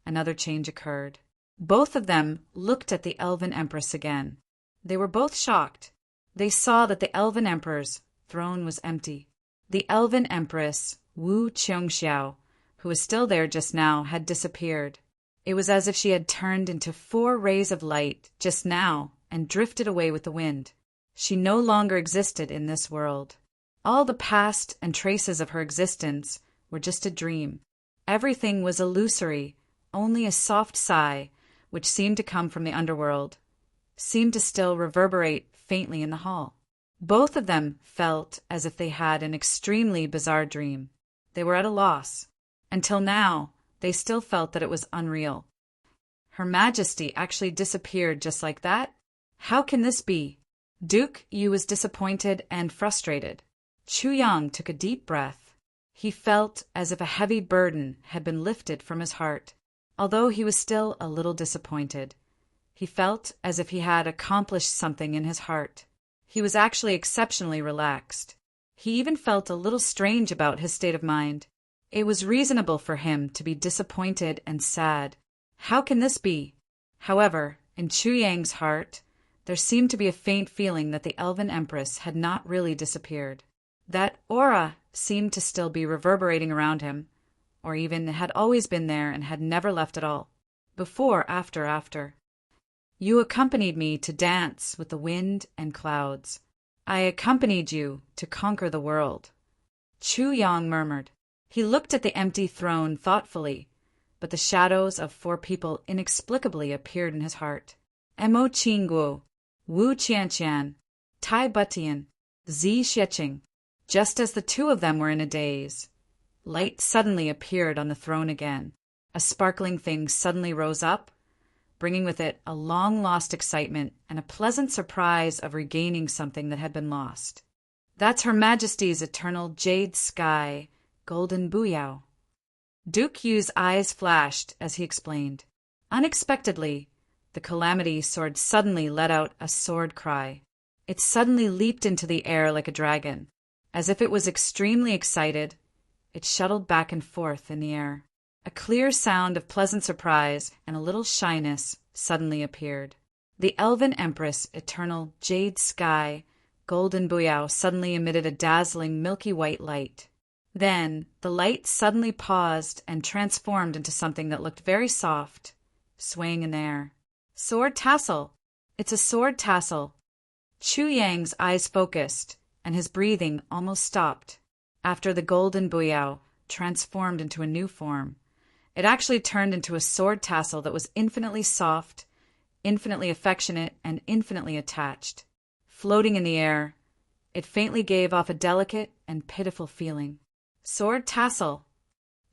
another change occurred. Both of them looked at the elven empress again. They were both shocked. They saw that the elven emperor's throne was empty. The elven empress, Wu Qiongxiao, who was still there just now, had disappeared. It was as if she had turned into 4 rays of light just now and drifted away with the wind. She no longer existed in this world. All the past and traces of her existence were just a dream. Everything was illusory. Only a soft sigh, which seemed to come from the underworld, seemed to still reverberate faintly in the hall. Both of them felt as if they had an extremely bizarre dream. They were at a loss. Until now, they still felt that it was unreal. Her Majesty actually disappeared just like that? How can this be? Duke Yu was disappointed and frustrated. Chu Yang took a deep breath. He felt as if a heavy burden had been lifted from his heart. Although he was still a little disappointed, he felt as if he had accomplished something in his heart. He was actually exceptionally relaxed. He even felt a little strange about his state of mind. It was reasonable for him to be disappointed and sad. How can this be? However, in Chu Yang's heart, there seemed to be a faint feeling that the elven empress had not really disappeared. That aura seemed to still be reverberating around him, or even had always been there and had never left at all. Before, after. You accompanied me to dance with the wind and clouds. I accompanied you to conquer the world. Chu Yang murmured. He looked at the empty throne thoughtfully, but the shadows of 4 people inexplicably appeared in his heart. Emo Qingguo, Wu Qianqian, Tai Butian, Zi Xieching. Just as the 2 of them were in a daze, light suddenly appeared on the throne again. A sparkling thing suddenly rose up, bringing with it a long-lost excitement and a pleasant surprise of regaining something that had been lost. That's Her Majesty's eternal jade sky, golden buyao. Duke Yu's eyes flashed as he explained. Unexpectedly, the Calamity sword suddenly let out a sword cry. It suddenly leaped into the air like a dragon. As if it was extremely excited, it shuttled back and forth in the air. A clear sound of pleasant surprise and a little shyness suddenly appeared. The elven empress, eternal jade sky, golden buyao suddenly emitted a dazzling milky white light. Then the light suddenly paused and transformed into something that looked very soft, swaying in the air. Sword tassel! It's a sword tassel! Chu Yang's eyes focused, and his breathing almost stopped. After the golden buyao transformed into a new form, it actually turned into a sword tassel that was infinitely soft, infinitely affectionate, and infinitely attached. Floating in the air, it faintly gave off a delicate and pitiful feeling. Sword tassel!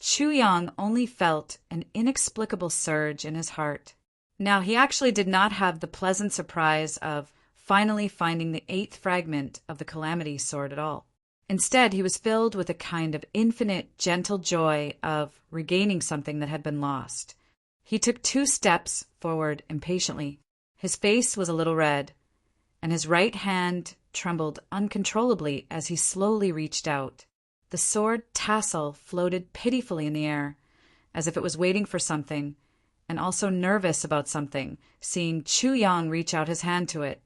Chu Yang only felt an inexplicable surge in his heart. Now, he actually did not have the pleasant surprise of finally finding the 8th fragment of the Calamity sword at all. Instead, he was filled with a kind of infinite, gentle joy of regaining something that had been lost. He took 2 steps forward impatiently. His face was a little red, and his right hand trembled uncontrollably as he slowly reached out. The sword tassel floated pitifully in the air, as if it was waiting for something, and also nervous about something. Seeing Chu Yang reach out his hand to it,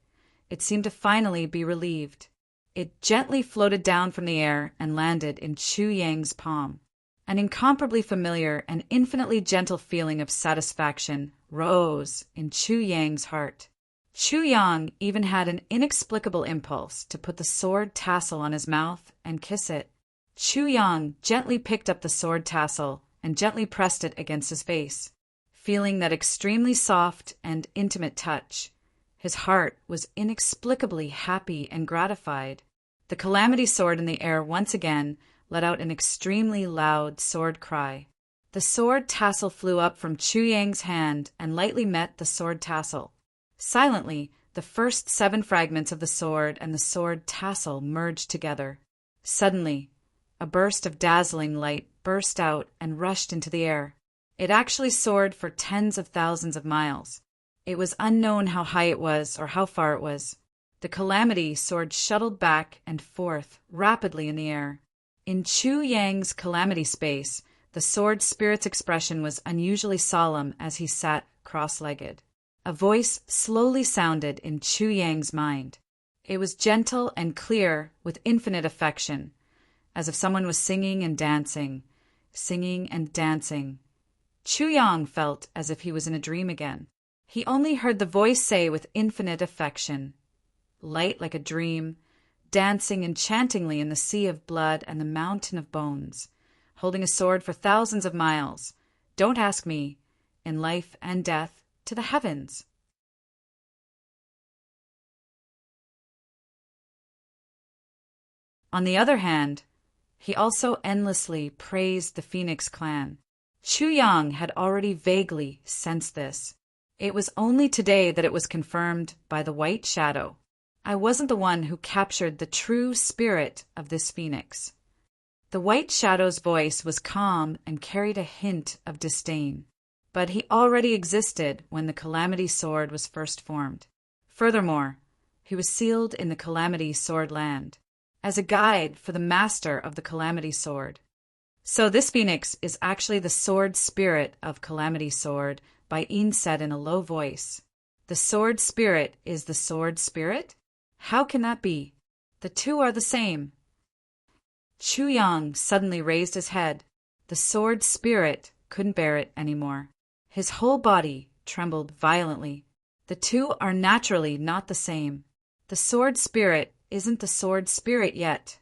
it seemed to finally be relieved. It gently floated down from the air and landed in Chu Yang's palm. An incomparably familiar and infinitely gentle feeling of satisfaction rose in Chu Yang's heart. Chu Yang even had an inexplicable impulse to put the sword tassel on his mouth and kiss it. Chu Yang gently picked up the sword tassel and gently pressed it against his face. Feeling that extremely soft and intimate touch, his heart was inexplicably happy and gratified. The Calamity Sword in the air once again let out an extremely loud sword cry. The sword tassel flew up from Chu Yang's hand and lightly met the sword tassel. Silently, the first 7 fragments of the sword and the sword tassel merged together. Suddenly, a burst of dazzling light burst out and rushed into the air. It actually soared for tens of thousands of miles. It was unknown how high it was or how far it was. The Calamity Sword shuttled back and forth rapidly in the air. In Chu Yang's Calamity space, the sword spirit's expression was unusually solemn as he sat cross-legged. A voice slowly sounded in Chu Yang's mind. It was gentle and clear with infinite affection, as if someone was singing and dancing, singing and dancing. Chu Yang felt as if he was in a dream again. He only heard the voice say with infinite affection, light like a dream, dancing enchantingly in the sea of blood and the mountain of bones, holding a sword for thousands of miles. Don't ask me, in life and death, to the heavens. On the other hand, he also endlessly praised the Phoenix clan. Chu Yang had already vaguely sensed this. It was only today that it was confirmed by the White Shadow. I wasn't the one who captured the true spirit of this phoenix. The White Shadow's voice was calm and carried a hint of disdain, but he already existed when the Calamity Sword was first formed. Furthermore, he was sealed in the Calamity Sword land, as a guide for the master of the Calamity Sword. So this phoenix is actually the sword spirit of Calamity Sword, Bai Yin said in a low voice. The sword spirit is the sword spirit? How can that be? The two are the same. Chu Yang suddenly raised his head. The sword spirit couldn't bear it anymore. His whole body trembled violently. The two are naturally not the same. The sword spirit isn't the sword spirit yet.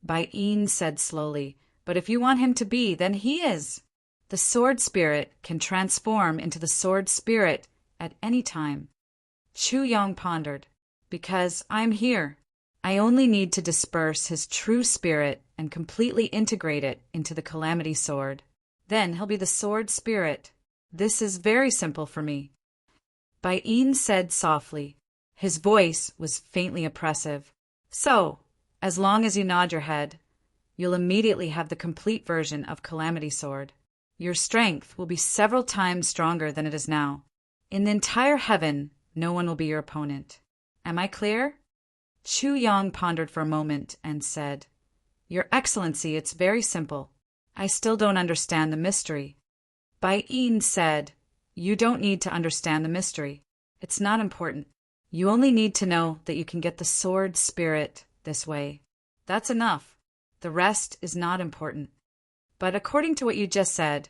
Bai Yin said slowly, but if you want him to be, then he is. The sword spirit can transform into the sword spirit at any time. Chu Yang pondered. Because I'm here. I only need to disperse his true spirit and completely integrate it into the Calamity Sword. Then he'll be the sword spirit. This is very simple for me. Bai Yin said softly. His voice was faintly oppressive. So, as long as you nod your head, you'll immediately have the complete version of Calamity Sword. Your strength will be several times stronger than it is now. In the entire heaven, no one will be your opponent. Am I clear? Chu Yang pondered for a moment and said, Your Excellency, it's very simple. I still don't understand the mystery. Bai Yin said, You don't need to understand the mystery. It's not important. You only need to know that you can get the sword spirit this way. That's enough. The rest is not important. But according to what you just said,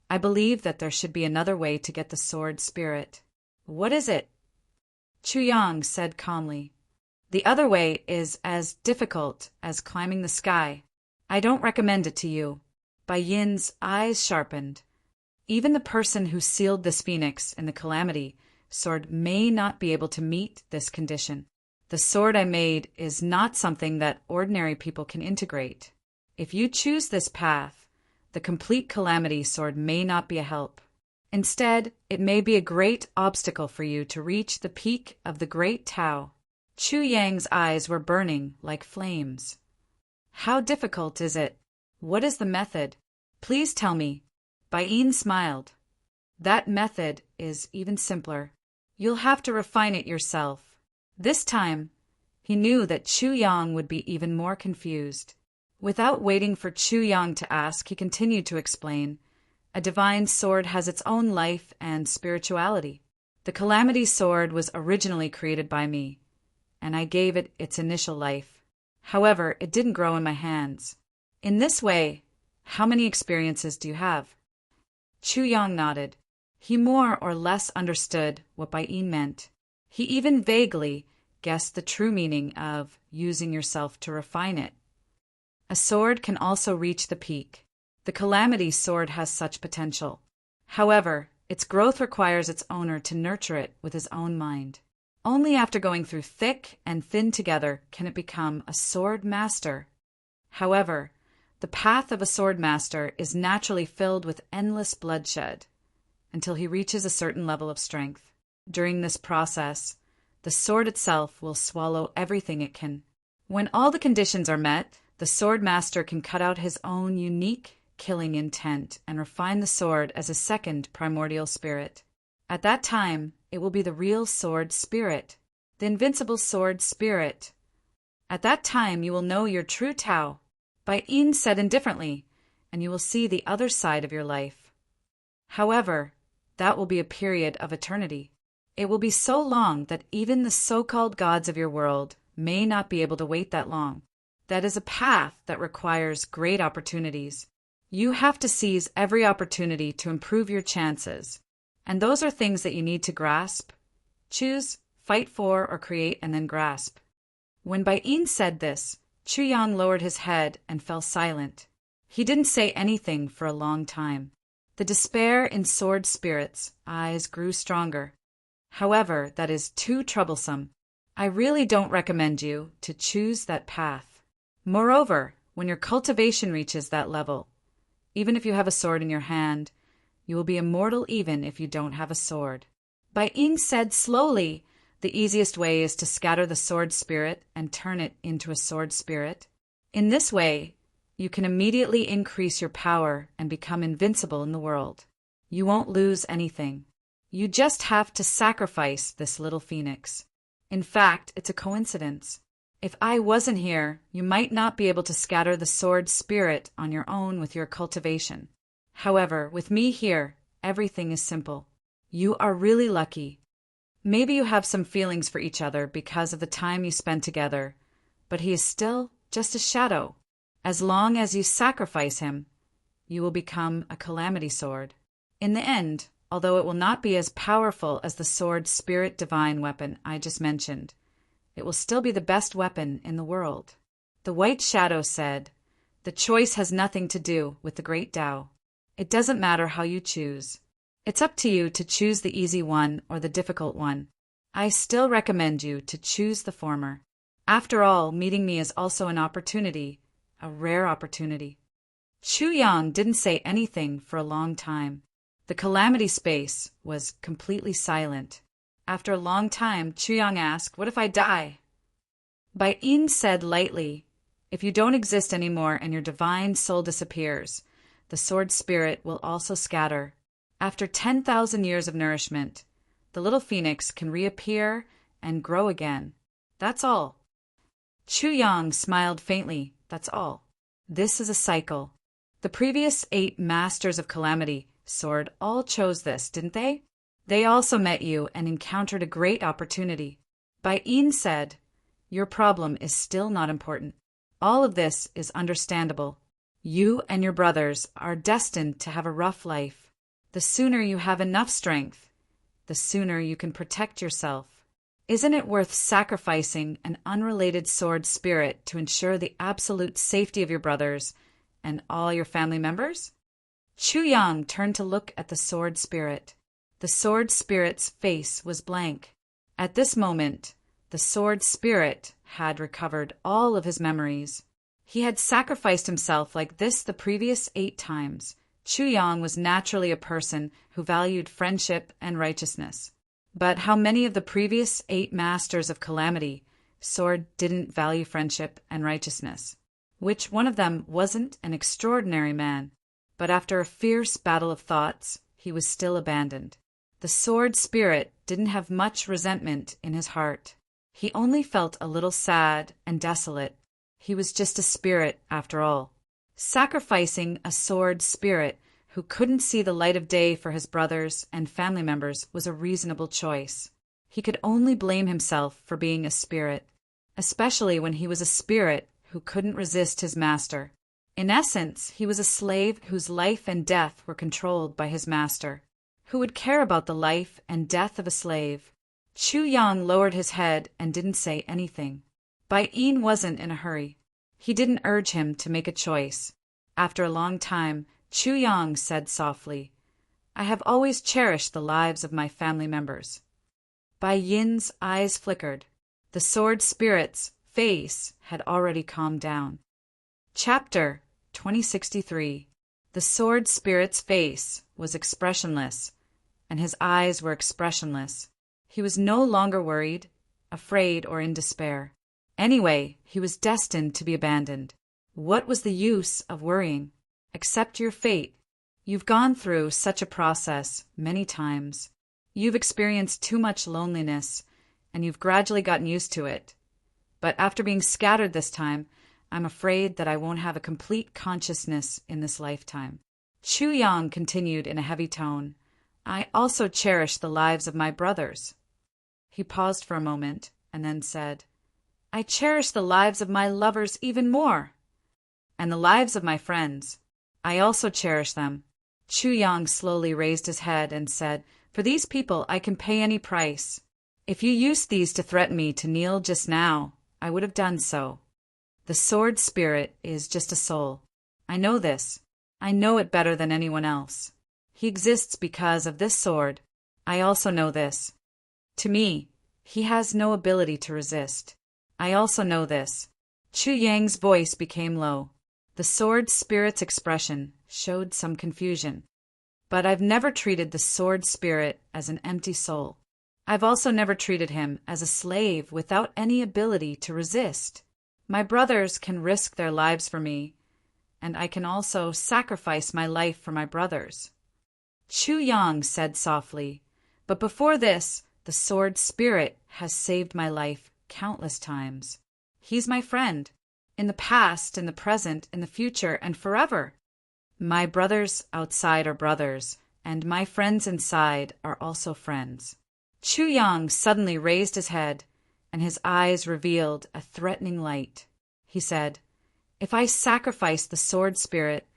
I believe that there should be another way to get the sword spirit. What is it? Chu Yang said calmly. The other way is as difficult as climbing the sky. I don't recommend it to you. Bai Yin's eyes sharpened. Even the person who sealed this phoenix in the Calamity Sword may not be able to meet this condition. The sword I made is not something that ordinary people can integrate. If you choose this path, the complete Calamity Sword may not be a help. Instead, it may be a great obstacle for you to reach the peak of the Great Tao. Chu Yang's eyes were burning like flames. How difficult is it? What is the method? Please tell me. Bai Yin smiled. That method is even simpler. You'll have to refine it yourself. This time, he knew that Chu Yang would be even more confused. Without waiting for Chu Yang to ask, he continued to explain. A divine sword has its own life and spirituality. The Calamity Sword was originally created by me, and I gave it its initial life. However, it didn't grow in my hands. In this way, how many experiences do you have? Chu Yang nodded. He more or less understood what Bai Yin meant. He even vaguely guessed the true meaning of using yourself to refine it. A sword can also reach the peak. The Calamity sword has such potential. However, its growth requires its owner to nurture it with his own mind. Only after going through thick and thin together can it become a sword master. However, the path of a sword master is naturally filled with endless bloodshed until he reaches a certain level of strength. During this process, the sword itself will swallow everything it can. When all the conditions are met, the sword master can cut out his own unique killing intent and refine the sword as a second primordial spirit. At that time, it will be the real sword spirit, the invincible sword spirit. At that time, you will know your true Tao, by Yin said indifferently, and you will see the other side of your life. However, that will be a period of eternity. It will be so long that even the so-called gods of your world may not be able to wait that long. That is a path that requires great opportunities. You have to seize every opportunity to improve your chances. And those are things that you need to grasp, choose, fight for, or create, and then grasp. When Bai Yin said this, Chu Yang lowered his head and fell silent. He didn't say anything for a long time. The despair in Sword Spirit's eyes grew stronger. However, that is too troublesome. I really don't recommend you to choose that path. Moreover, when your cultivation reaches that level, even if you have a sword in your hand, you will be immortal even if you don't have a sword. Bai Yin said slowly, the easiest way is to scatter the sword spirit and turn it into a sword spirit. In this way, you can immediately increase your power and become invincible in the world. You won't lose anything. You just have to sacrifice this little phoenix. In fact, it's a coincidence. If I wasn't here, you might not be able to scatter the sword spirit on your own with your cultivation. However, with me here, everything is simple. You are really lucky. Maybe you have some feelings for each other because of the time you spend together, but he is still just a shadow. As long as you sacrifice him, you will become a calamity sword. In the end, although it will not be as powerful as the sword spirit divine weapon I just mentioned, it will still be the best weapon in the world. The White Shadow said, "The choice has nothing to do with the great Tao. It doesn't matter how you choose. It's up to you to choose the easy one or the difficult one. I still recommend you to choose the former. After all, meeting me is also an opportunity, a rare opportunity." Chu Yang didn't say anything for a long time. The calamity space was completely silent. After a long time, Chu Yang asked, "What if I die?" Bai Yin said lightly, "If you don't exist anymore and your divine soul disappears, the sword spirit will also scatter. After 10,000 years of nourishment, the little phoenix can reappear and grow again. That's all." Chu Yang smiled faintly. That's all. This is a cycle. The previous 8 masters of calamity sword all chose this, didn't they? They also met you and encountered a great opportunity. Bai Yin said, "Your problem is still not important. All of this is understandable. You and your brothers are destined to have a rough life. The sooner you have enough strength, the sooner you can protect yourself. Isn't it worth sacrificing an unrelated sword spirit to ensure the absolute safety of your brothers and all your family members?" Chu Yang turned to look at the sword spirit. The sword spirit's face was blank. At this moment, the sword spirit had recovered all of his memories. He had sacrificed himself like this the previous 8 times. Chu Yang was naturally a person who valued friendship and righteousness. But how many of the previous 8 masters of calamity sword didn't value friendship and righteousness? Which one of them wasn't an extraordinary man? But after a fierce battle of thoughts, he was still abandoned. The sword spirit didn't have much resentment in his heart. He only felt a little sad and desolate. He was just a spirit after all. Sacrificing a sword spirit who couldn't see the light of day for his brothers and family members was a reasonable choice. He could only blame himself for being a spirit, especially when he was a spirit who couldn't resist his master. In essence, he was a slave whose life and death were controlled by his master. Who would care about the life and death of a slave? Chu Yang lowered his head and didn't say anything. Bai Yin wasn't in a hurry. He didn't urge him to make a choice. After a long time, Chu Yang said softly, "I have always cherished the lives of my family members." Bai Yin's eyes flickered. The sword spirit's face had already calmed down. Chapter 2063. The sword spirit's face was expressionless, and his eyes were expressionless. He was no longer worried, afraid, or in despair. Anyway, he was destined to be abandoned. What was the use of worrying? Accept your fate. You've gone through such a process many times. You've experienced too much loneliness, and you've gradually gotten used to it. But after being scattered this time, I'm afraid that I won't have a complete consciousness in this lifetime. Chu Yang continued in a heavy tone, "I also cherish the lives of my brothers." He paused for a moment, and then said, "I cherish the lives of my lovers even more. And the lives of my friends. I also cherish them." Chu Yang slowly raised his head and said, "For these people I can pay any price. If you used these to threaten me to kneel just now, I would have done so. The sword spirit is just a soul. I know this. I know it better than anyone else. He exists because of this sword. I also know this. To me, he has no ability to resist. I also know this." Chu Yang's voice became low. The sword spirit's expression showed some confusion. "But I've never treated the sword spirit as an empty soul. I've also never treated him as a slave without any ability to resist. My brothers can risk their lives for me, and I can also sacrifice my life for my brothers." Chu Yang said softly, "But before this, the sword spirit has saved my life countless times. He's my friend, in the past, in the present, in the future, and forever. My brothers outside are brothers, and my friends inside are also friends." Chu Yang suddenly raised his head, and his eyes revealed a threatening light. He said, "If I sacrifice the sword spirit,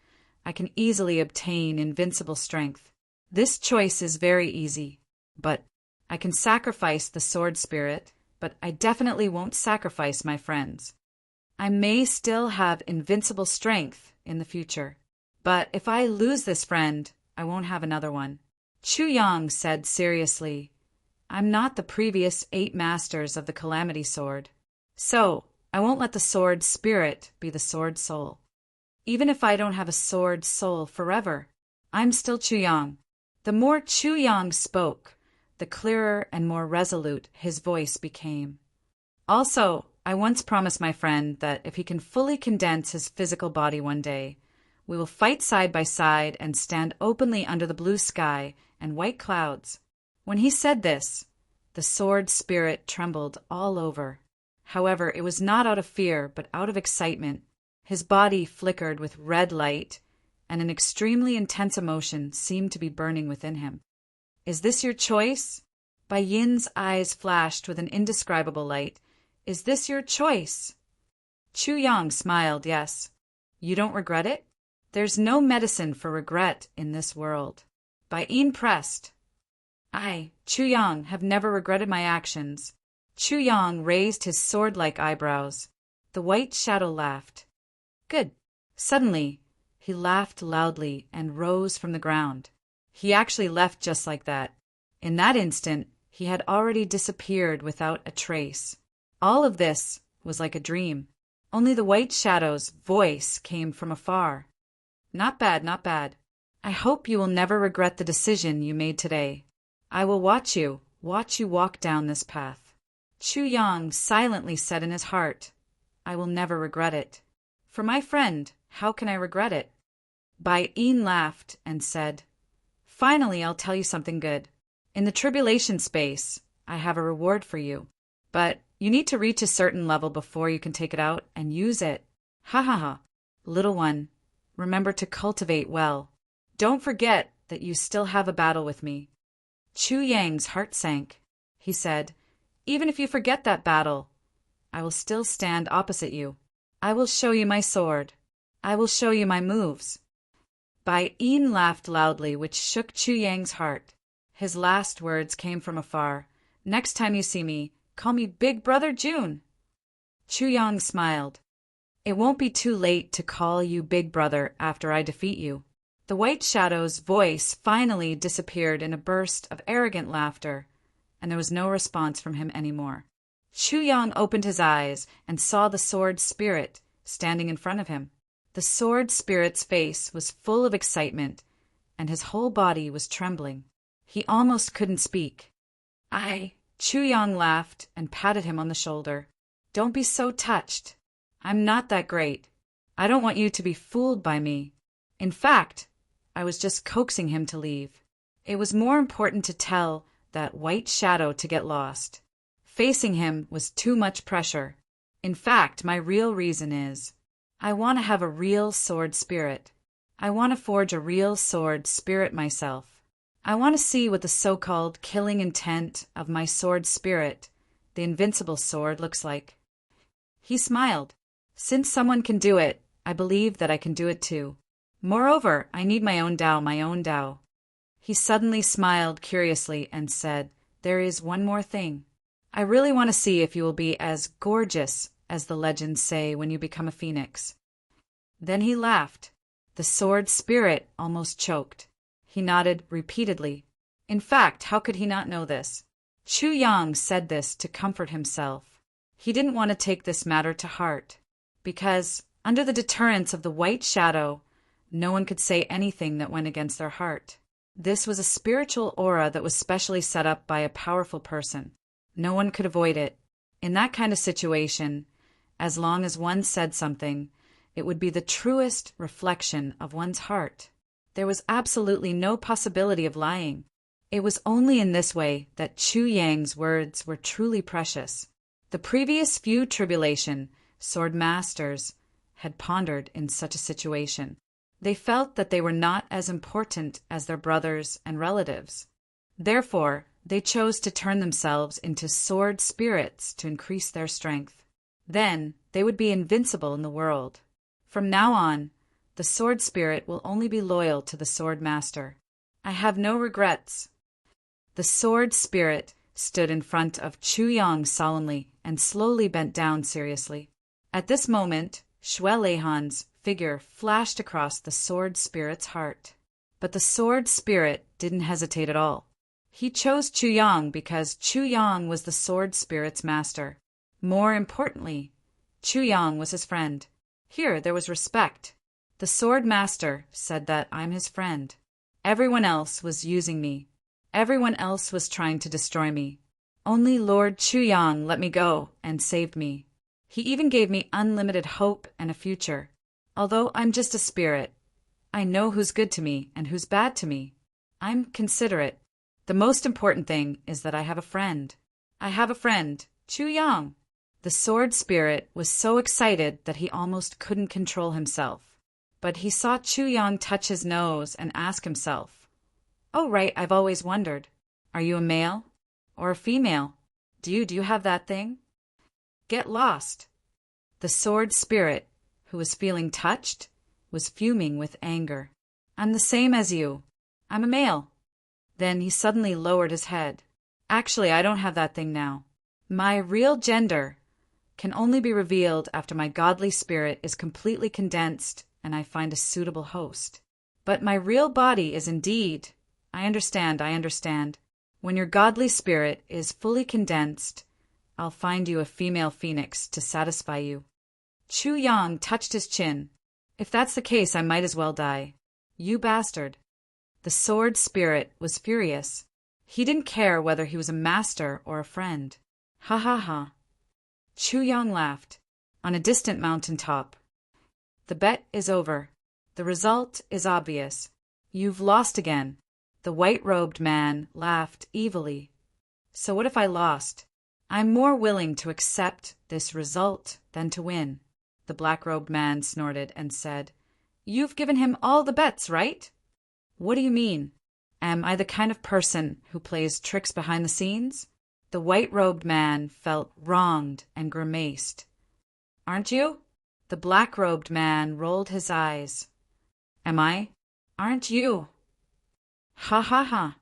I can easily obtain invincible strength. This choice is very easy, but I can sacrifice the sword spirit, but I definitely won't sacrifice my friends. I may still have invincible strength in the future, but if I lose this friend, I won't have another one." Chu Yang said seriously, "I'm not the previous 8 masters of the Calamity Sword, so I won't let the sword spirit be the sword soul. Even if I don't have a sword soul forever, I'm still Chu Yang." The more Chu Yang spoke, the clearer and more resolute his voice became. "Also, I once promised my friend that if he can fully condense his physical body one day, we will fight side by side and stand openly under the blue sky and white clouds." When he said this, the sword spirit trembled all over. However, it was not out of fear, but out of excitement. His body flickered with red light, and an extremely intense emotion seemed to be burning within him. "Is this your choice?" Bai Yin's eyes flashed with an indescribable light. "Is this your choice?" Chu Yang smiled, "Yes. You don't regret it?" "There's no medicine for regret in this world." Bai Yin pressed. "I, Chu Yang, have never regretted my actions." Chu Yang raised his sword-like eyebrows. The white shadow laughed. "Good." Suddenly, he laughed loudly and rose from the ground. He actually left just like that. In that instant, he had already disappeared without a trace. All of this was like a dream. Only the white shadow's voice came from afar. "Not bad, not bad. I hope you will never regret the decision you made today. I will watch you walk down this path." Chu Yang silently said in his heart, "I will never regret it. For my friend, how can I regret it?" Bai Yin laughed and said, "Finally, I'll tell you something good. In the tribulation space, I have a reward for you. But you need to reach a certain level before you can take it out and use it. Ha ha ha. Little one, remember to cultivate well. Don't forget that you still have a battle with me." Chu Yang's heart sank. He said, "Even if you forget that battle, I will still stand opposite you. I will show you my sword. I will show you my moves." Bai Yin laughed loudly, which shook Chu Yang's heart. His last words came from afar. "Next time you see me, call me Big Brother June." Chu Yang smiled. It won't be too late to call you Big Brother after I defeat you." The white shadow's voice finally disappeared in a burst of arrogant laughter, and there was no response from him anymore. Chu Yang opened his eyes and saw the sword spirit standing in front of him. The sword spirit's face was full of excitement, and his whole body was trembling. He almost couldn't speak. Chu Yang laughed and patted him on the shoulder. "Don't be so touched. I'm not that great. I don't want you to be fooled by me. In fact, I was just coaxing him to leave. It was more important to tell that white shadow to get lost. Facing him was too much pressure. In fact, my real reason is, I want to have a real sword spirit. I want to forge a real sword spirit myself. I want to see what the so-called killing intent of my sword spirit, the invincible sword, looks like." He smiled. "Since someone can do it, I believe that I can do it too. Moreover, I need my own Tao. He suddenly smiled curiously and said, "There is one more thing. I really want to see if you will be as gorgeous as the legends say when you become a phoenix." Then he laughed. The sword spirit almost choked. He nodded repeatedly. In fact, how could he not know this? Chu Yang said this to comfort himself. He didn't want to take this matter to heart, because, under the deterrence of the white shadow, no one could say anything that went against their heart. This was a spiritual aura that was specially set up by a powerful person. No one could avoid it. In that kind of situation, as long as one said something, it would be the truest reflection of one's heart. There was absolutely no possibility of lying. It was only in this way that Chu Yang's words were truly precious. The previous few tribulation sword masters had pondered in such a situation. They felt that they were not as important as their brothers and relatives. Therefore, they chose to turn themselves into sword spirits to increase their strength. Then, they would be invincible in the world. From now on, the sword spirit will only be loyal to the sword master. I have no regrets." The sword spirit stood in front of Chu Yang solemnly and slowly bent down seriously. At this moment, Xue Leihan's figure flashed across the sword spirit's heart. But the sword spirit didn't hesitate at all. He chose Chu Yang because Chu Yang was the sword spirit's master. More importantly, Chu Yang was his friend. Here there was respect. The sword master said that I'm his friend. Everyone else was using me. Everyone else was trying to destroy me. Only Lord Chu Yang let me go and saved me. He even gave me unlimited hope and a future. Although I'm just a spirit, I know who's good to me and who's bad to me. I'm considerate. The most important thing is that I have a friend. I have a friend, Chu Yang." The sword spirit was so excited that he almost couldn't control himself. But he saw Chu Yang touch his nose and ask himself, "Oh, right, I've always wondered. Are you a male or a female? Do you have that thing?" Get lost. The sword spirit, who was feeling touched, was fuming with anger. "I'm the same as you. I'm a male." Then he suddenly lowered his head. "Actually, I don't have that thing now. My real gender can only be revealed after my godly spirit is completely condensed and I find a suitable host. But my real body is indeed— I understand. When your godly spirit is fully condensed, I'll find you a female phoenix to satisfy you." Chu Yang touched his chin. "If that's the case, I might as well die. You bastard." The sword spirit was furious. He didn't care whether he was a master or a friend. "Ha ha ha." Chu Yang laughed. On a distant mountain top. "The bet is over. The result is obvious. You've lost again." The white-robed man laughed evilly. "So what if I lost? I'm more willing to accept this result than to win." The black-robed man snorted and said, "You've given him all the bets, right?" "What do you mean? Am I the kind of person who plays tricks behind the scenes?" The white-robed man felt wronged and grimaced. "Aren't you?" The black-robed man rolled his eyes. "Am I? Aren't you?" "Ha ha ha."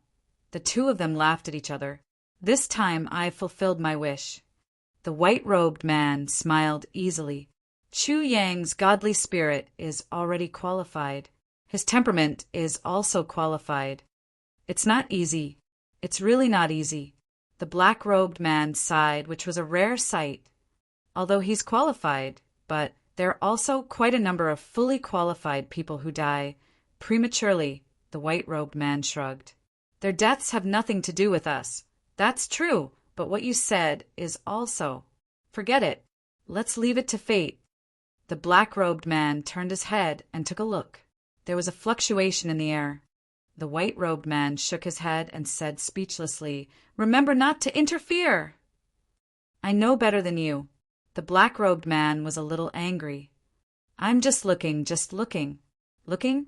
The two of them laughed at each other. "This time I've fulfilled my wish." The white-robed man smiled easily. Chu Yang's godly spirit is already qualified. His temperament is also qualified. It's not easy. It's really not easy. The black-robed man sighed, which was a rare sight. Although he's qualified, but there are also quite a number of fully qualified people who die prematurely, the white-robed man shrugged. Their deaths have nothing to do with us. That's true, but what you said is also. Forget it. Let's leave it to fate. The black-robed man turned his head and took a look. There was a fluctuation in the air. The white-robed man shook his head and said speechlessly, "Remember not to interfere!" "I know better than you." The black-robed man was a little angry. "I'm just looking, just looking." "Looking?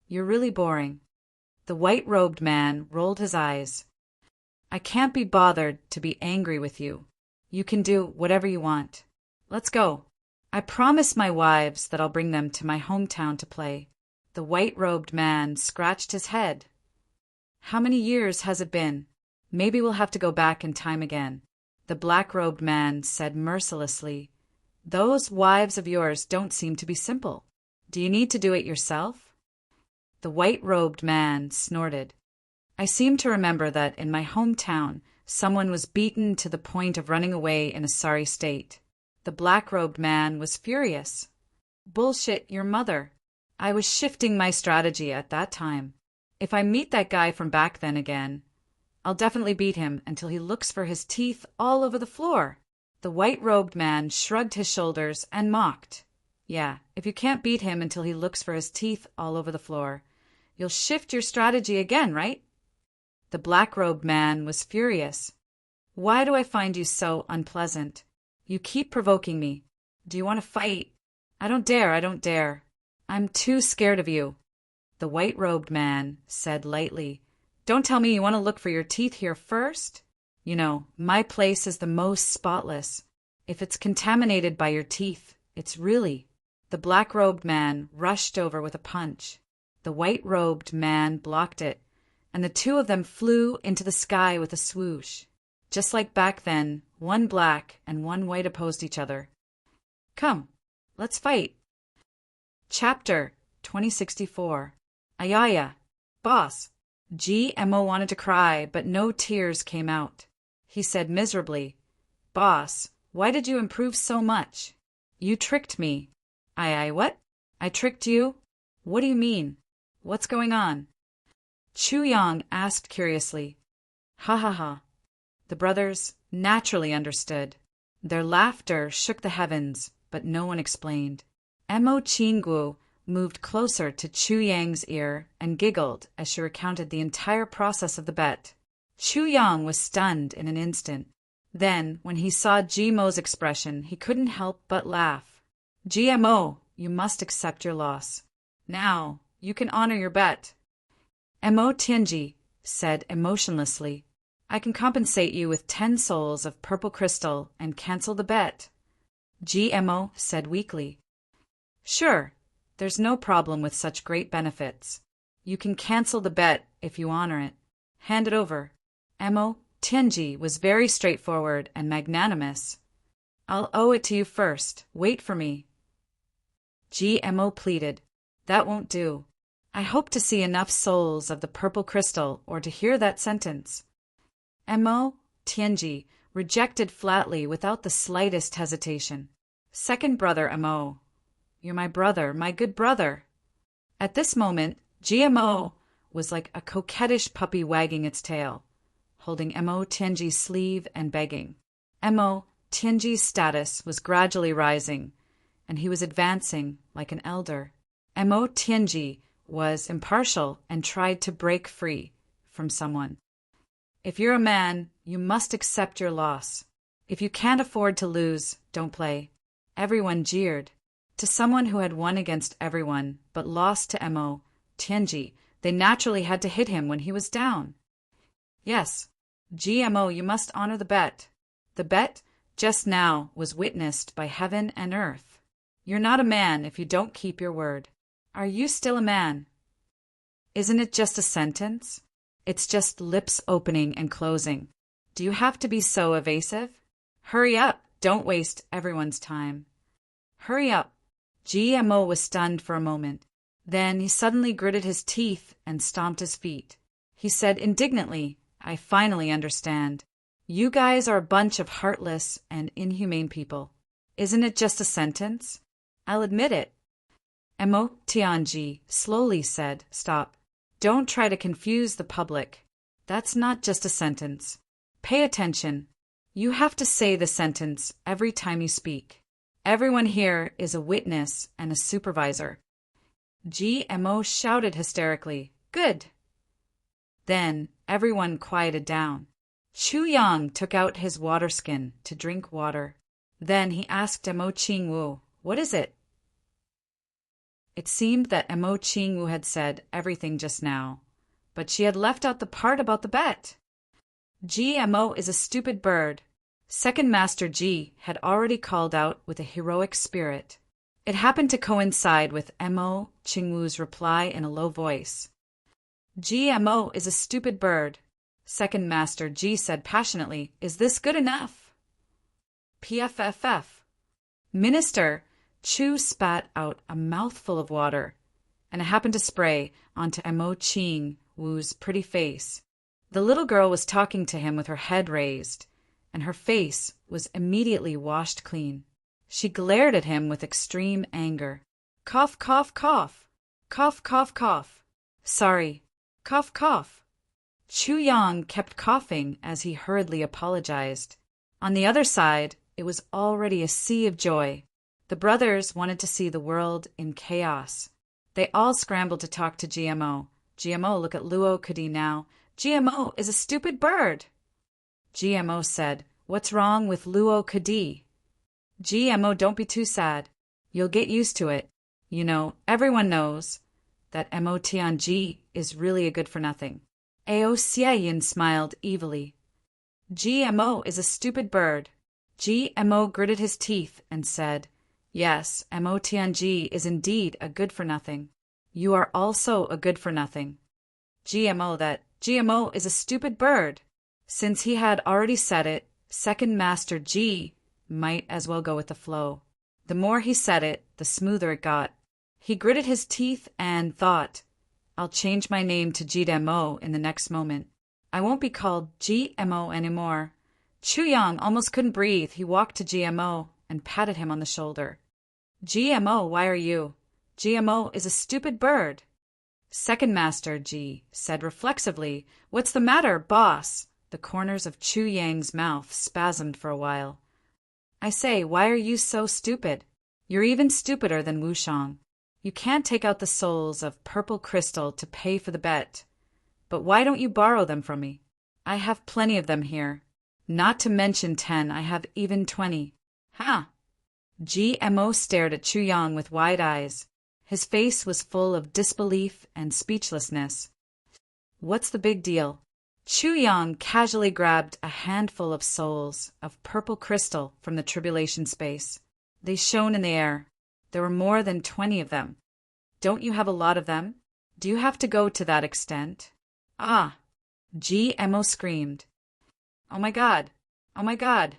You're really boring." The white-robed man rolled his eyes. "I can't be bothered to be angry with you. You can do whatever you want. Let's go. I promise my wives that I'll bring them to my hometown to play." The white-robed man scratched his head. "How many years has it been? Maybe we'll have to go back in time again." The black-robed man said mercilessly, "Those wives of yours don't seem to be simple. Do you need to do it yourself?" The white-robed man snorted. "I seem to remember that in my hometown someone was beaten to the point of running away in a sorry state." The black-robed man was furious. "Bullshit, your mother. I was shifting my strategy at that time. If I meet that guy from back then again, I'll definitely beat him until he looks for his teeth all over the floor." The white-robed man shrugged his shoulders and mocked. "Yeah, if you can't beat him until he looks for his teeth all over the floor, you'll shift your strategy again, right?" The black-robed man was furious. "Why do I find you so unpleasant? You keep provoking me. Do you want to fight?" I don't dare. I'm too scared of you." The white-robed man said lightly, "Don't tell me you want to look for your teeth here first. You know, my place is the most spotless. If it's contaminated by your teeth, it's really—" The black-robed man rushed over with a punch. The white-robed man blocked it, and the two of them flew into the sky with a swoosh. Just like back then, one black and one white opposed each other. "Come, let's fight." Chapter 2064. Ayaya, boss. GMO wanted to cry, but no tears came out. He said miserably, "Boss, why did you improve so much? You tricked me." "I what? I tricked you? What do you mean? What's going on?" Chu Yang asked curiously. "Ha ha ha." The brothers naturally understood. Their laughter shook the heavens, but no one explained. Mo Qingguo moved closer to Chu Yang's ear and giggled as she recounted the entire process of the bet. Chu Yang was stunned in an instant. Then, when he saw Gmo's expression, he couldn't help but laugh. "GMO, you must accept your loss. Now, you can honor your bet." Mo Tianji said emotionlessly, "I can compensate you with 10 souls of purple crystal and cancel the bet." GMO said weakly, "Sure, there's no problem with such great benefits. You can cancel the bet if you honor it. Hand it over." Mo Tianji was very straightforward and magnanimous. "I'll owe it to you first. Wait for me." GMO pleaded, "That won't do. I hope to see enough souls of the purple crystal or to hear that sentence." Mo Tianji rejected flatly without the slightest hesitation. "Second brother Mo. You're my brother, my good brother." At this moment, GMO was like a coquettish puppy wagging its tail, holding Mo Tianji's sleeve and begging. Mo Tianji's status was gradually rising, and he was advancing like an elder. Mo Tianji was impartial and tried to break free from someone. "If you're a man, you must accept your loss. If you can't afford to lose, don't play." Everyone jeered. To someone who had won against everyone but lost to Mo Tianji, they naturally had to hit him when he was down. "Yes, GMO, you must honor the bet. The bet just now was witnessed by heaven and earth. You're not a man if you don't keep your word. Are you still a man?" "Isn't it just a sentence? It's just lips opening and closing. Do you have to be so evasive? Hurry up, don't waste everyone's time." Hurry up. GMO was stunned for a moment. Then he suddenly gritted his teeth and stomped his feet. He said indignantly, I finally understand. You guys are a bunch of heartless and inhumane people. Isn't it just a sentence? I'll admit it. Mo Tianji slowly said, Stop. Don't try to confuse the public. That's not just a sentence. Pay attention. You have to say the sentence every time you speak. Everyone here is a witness and a supervisor. GMO shouted hysterically, Good. Then everyone quieted down. Chu Yang took out his water skin to drink water. Then he asked Mo Qingwu, What is it? It seemed that Mo Qingwu had said everything just now, but she had left out the part about the bet. GMO is a stupid bird. Second Master G had already called out with a heroic spirit. It happened to coincide with Mo Qingwu's reply in a low voice. GMO is a stupid bird. Second Master G said passionately, Is this good enough? PFFF. Minister, Chu spat out a mouthful of water, and it happened to spray onto Mo Qingwu's pretty face. The little girl was talking to him with her head raised, and her face was immediately washed clean. She glared at him with extreme anger. Cough, cough, cough. Cough, cough, cough. Sorry. Cough, cough. Chu Yang kept coughing as he hurriedly apologized. On the other side, it was already a sea of joy. The brothers wanted to see the world in chaos. They all scrambled to talk to GMO. GMO, look at Luo Kudi now. GMO is a stupid bird. GMO said, What's wrong with Luo Kudi? GMO, don't be too sad. You'll get used to it. You know, everyone knows that Mo Tianji is really a good-for-nothing. Ao Xieyin smiled evilly. GMO is a stupid bird. GMO gritted his teeth and said, Yes, Mo Tianji is indeed a good-for-nothing. You are also a good-for-nothing. GMO is a stupid bird. Since he had already said it, Second Master G might as well go with the flow. The more he said it, the smoother it got. He gritted his teeth and thought, I'll change my name to GMO in the next moment. I won't be called GMO anymore. Chu Yang almost couldn't breathe. He walked to GMO and patted him on the shoulder. GMO, why are you? GMO is a stupid bird. Second Master G said reflexively, What's the matter, boss? The corners of Chu Yang's mouth spasmed for a while. I say, why are you so stupid? You're even stupider than Wushang. You can't take out the souls of purple crystal to pay for the bet. But why don't you borrow them from me? I have plenty of them here. Not to mention 10, I have even 20. Ha! GMO stared at Chu Yang with wide eyes. His face was full of disbelief and speechlessness. What's the big deal? Chu Yang casually grabbed a handful of souls of purple crystal from the tribulation space. They shone in the air. There were more than 20 of them. Don't you have a lot of them? Do you have to go to that extent? Ah! GMO screamed. Oh my God! Oh my God!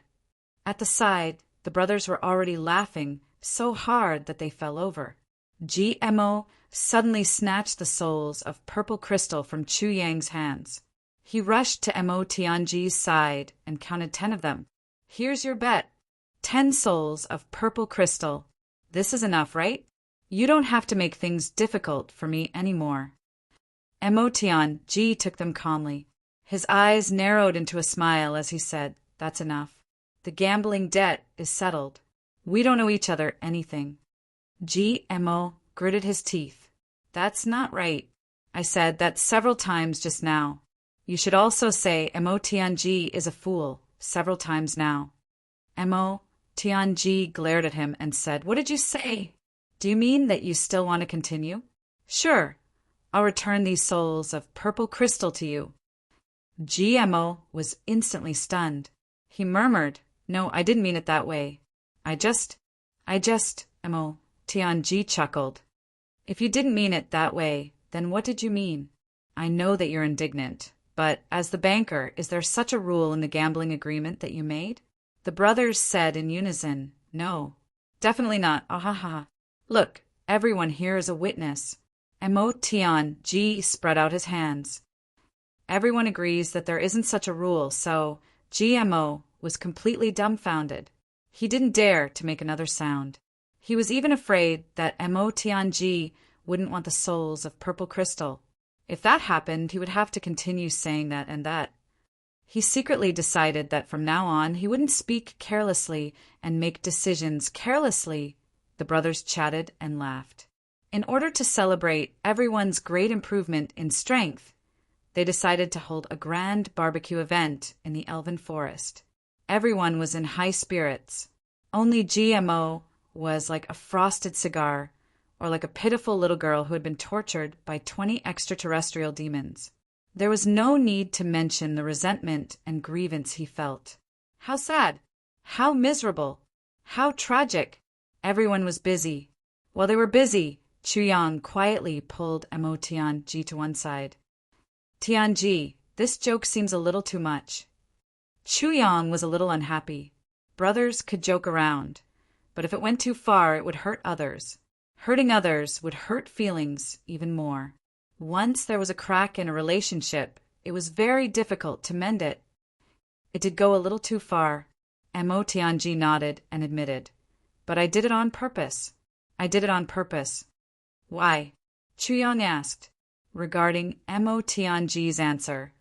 At the side, the brothers were already laughing so hard that they fell over. GMO suddenly snatched the souls of purple crystal from Chu Yang's hands. He rushed to Mo Tianji's side and counted 10 of them. Here's your bet. 10 souls of purple crystal. This is enough, right? You don't have to make things difficult for me anymore. Mo Tianji took them calmly. His eyes narrowed into a smile as he said, That's enough. The gambling debt is settled. We don't owe each other anything. GMO gritted his teeth. That's not right. I said that several times just now. You should also say Mo Tianji is a fool several times now. Mo Tianji glared at him and said, What did you say? Do you mean that you still want to continue? Sure. I'll return these souls of purple crystal to you. GMO was instantly stunned. He murmured, No, I didn't mean it that way. I just, Mo Tianji chuckled. If you didn't mean it that way, then what did you mean? I know that you're indignant, but as the banker, is there such a rule in the gambling agreement that you made? The brothers said in unison, No. Definitely not. Ahaha. Look, everyone here is a witness. Emotion spread out his hands. Everyone agrees that there isn't such a rule, so GMO was completely dumbfounded. He didn't dare to make another sound. He was even afraid that Emotion wouldn't want the souls of purple crystal. If that happened, he would have to continue saying that and that. He secretly decided that from now on he wouldn't speak carelessly and make decisions carelessly. The brothers chatted and laughed. In order to celebrate everyone's great improvement in strength, they decided to hold a grand barbecue event in the elven forest. Everyone was in high spirits. Only GMO was like a frosted cigar, or like a pitiful little girl who had been tortured by 20 extraterrestrial demons. There was no need to mention the resentment and grievance he felt. How sad! How miserable! How tragic! Everyone was busy. While they were busy, Chuyang quietly pulled Emotion to one side. Tianji, this joke seems a little too much. Chuyang was a little unhappy. Brothers could joke around, but if it went too far, it would hurt others. Hurting others would hurt feelings even more. Once there was a crack in a relationship, it was very difficult to mend it. It did go a little too far. Emotion nodded and admitted. But I did it on purpose. I did it on purpose. Why? Chuyang asked. Regarding Emotion's answer,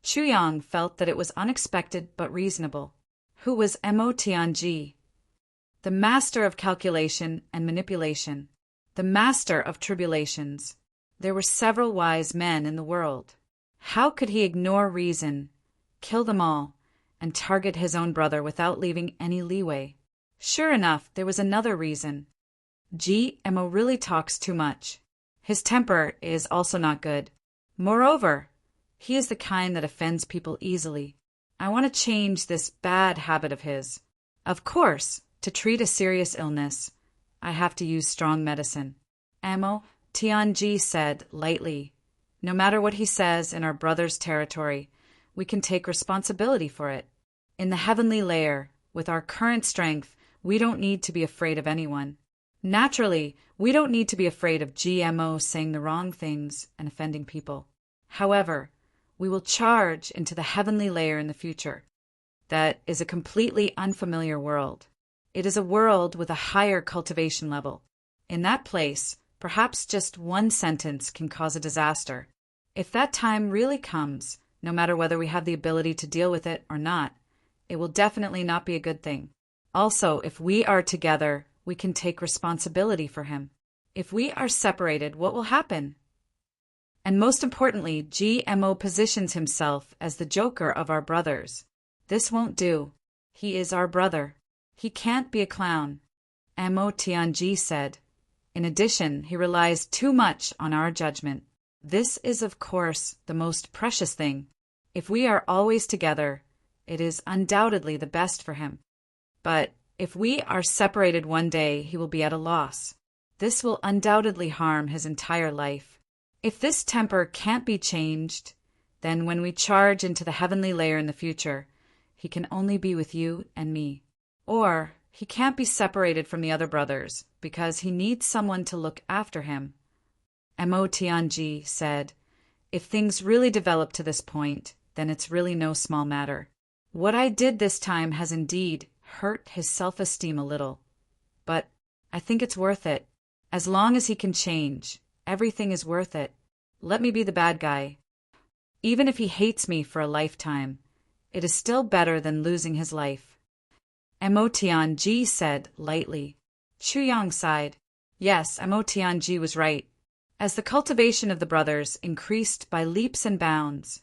Chuyang felt that it was unexpected but reasonable. Who was Emotion? The master of calculation and manipulation. The master of tribulations. There were several wise men in the world. How could he ignore reason, kill them all, and target his own brother without leaving any leeway? Sure enough, there was another reason. GMO really talks too much. His temper is also not good. Moreover, he is the kind that offends people easily. I want to change this bad habit of his. Of course, to treat a serious illness, I have to use strong medicine. Tianji said lightly. No matter what he says in our brother's territory, we can take responsibility for it. In the heavenly layer, with our current strength, we don't need to be afraid of anyone. Naturally, we don't need to be afraid of GMO saying the wrong things and offending people. However, we will charge into the heavenly layer in the future. That is a completely unfamiliar world. It is a world with a higher cultivation level. In that place, perhaps just one sentence can cause a disaster. If that time really comes, no matter whether we have the ability to deal with it or not, it will definitely not be a good thing. Also, if we are together, we can take responsibility for him. If we are separated, what will happen? And most importantly, GMO positions himself as the joker of our brothers. This won't do. He is our brother. He can't be a clown. Tianji said. In addition, he relies too much on our judgment. This is, of course, the most precious thing. If we are always together, it is undoubtedly the best for him. But if we are separated one day, he will be at a loss. This will undoubtedly harm his entire life. If this temper can't be changed, then when we charge into the heavenly layer in the future, he can only be with you and me. Or he can't be separated from the other brothers because he needs someone to look after him. Tianji said, if things really develop to this point, then it's really no small matter. What I did this time has indeed hurt his self-esteem a little. But I think it's worth it. As long as he can change, everything is worth it. Let me be the bad guy. Even if he hates me for a lifetime, it is still better than losing his life. Tianji said lightly. Chuyang sighed. Yes, Tianji was right. As the cultivation of the brothers increased by leaps and bounds,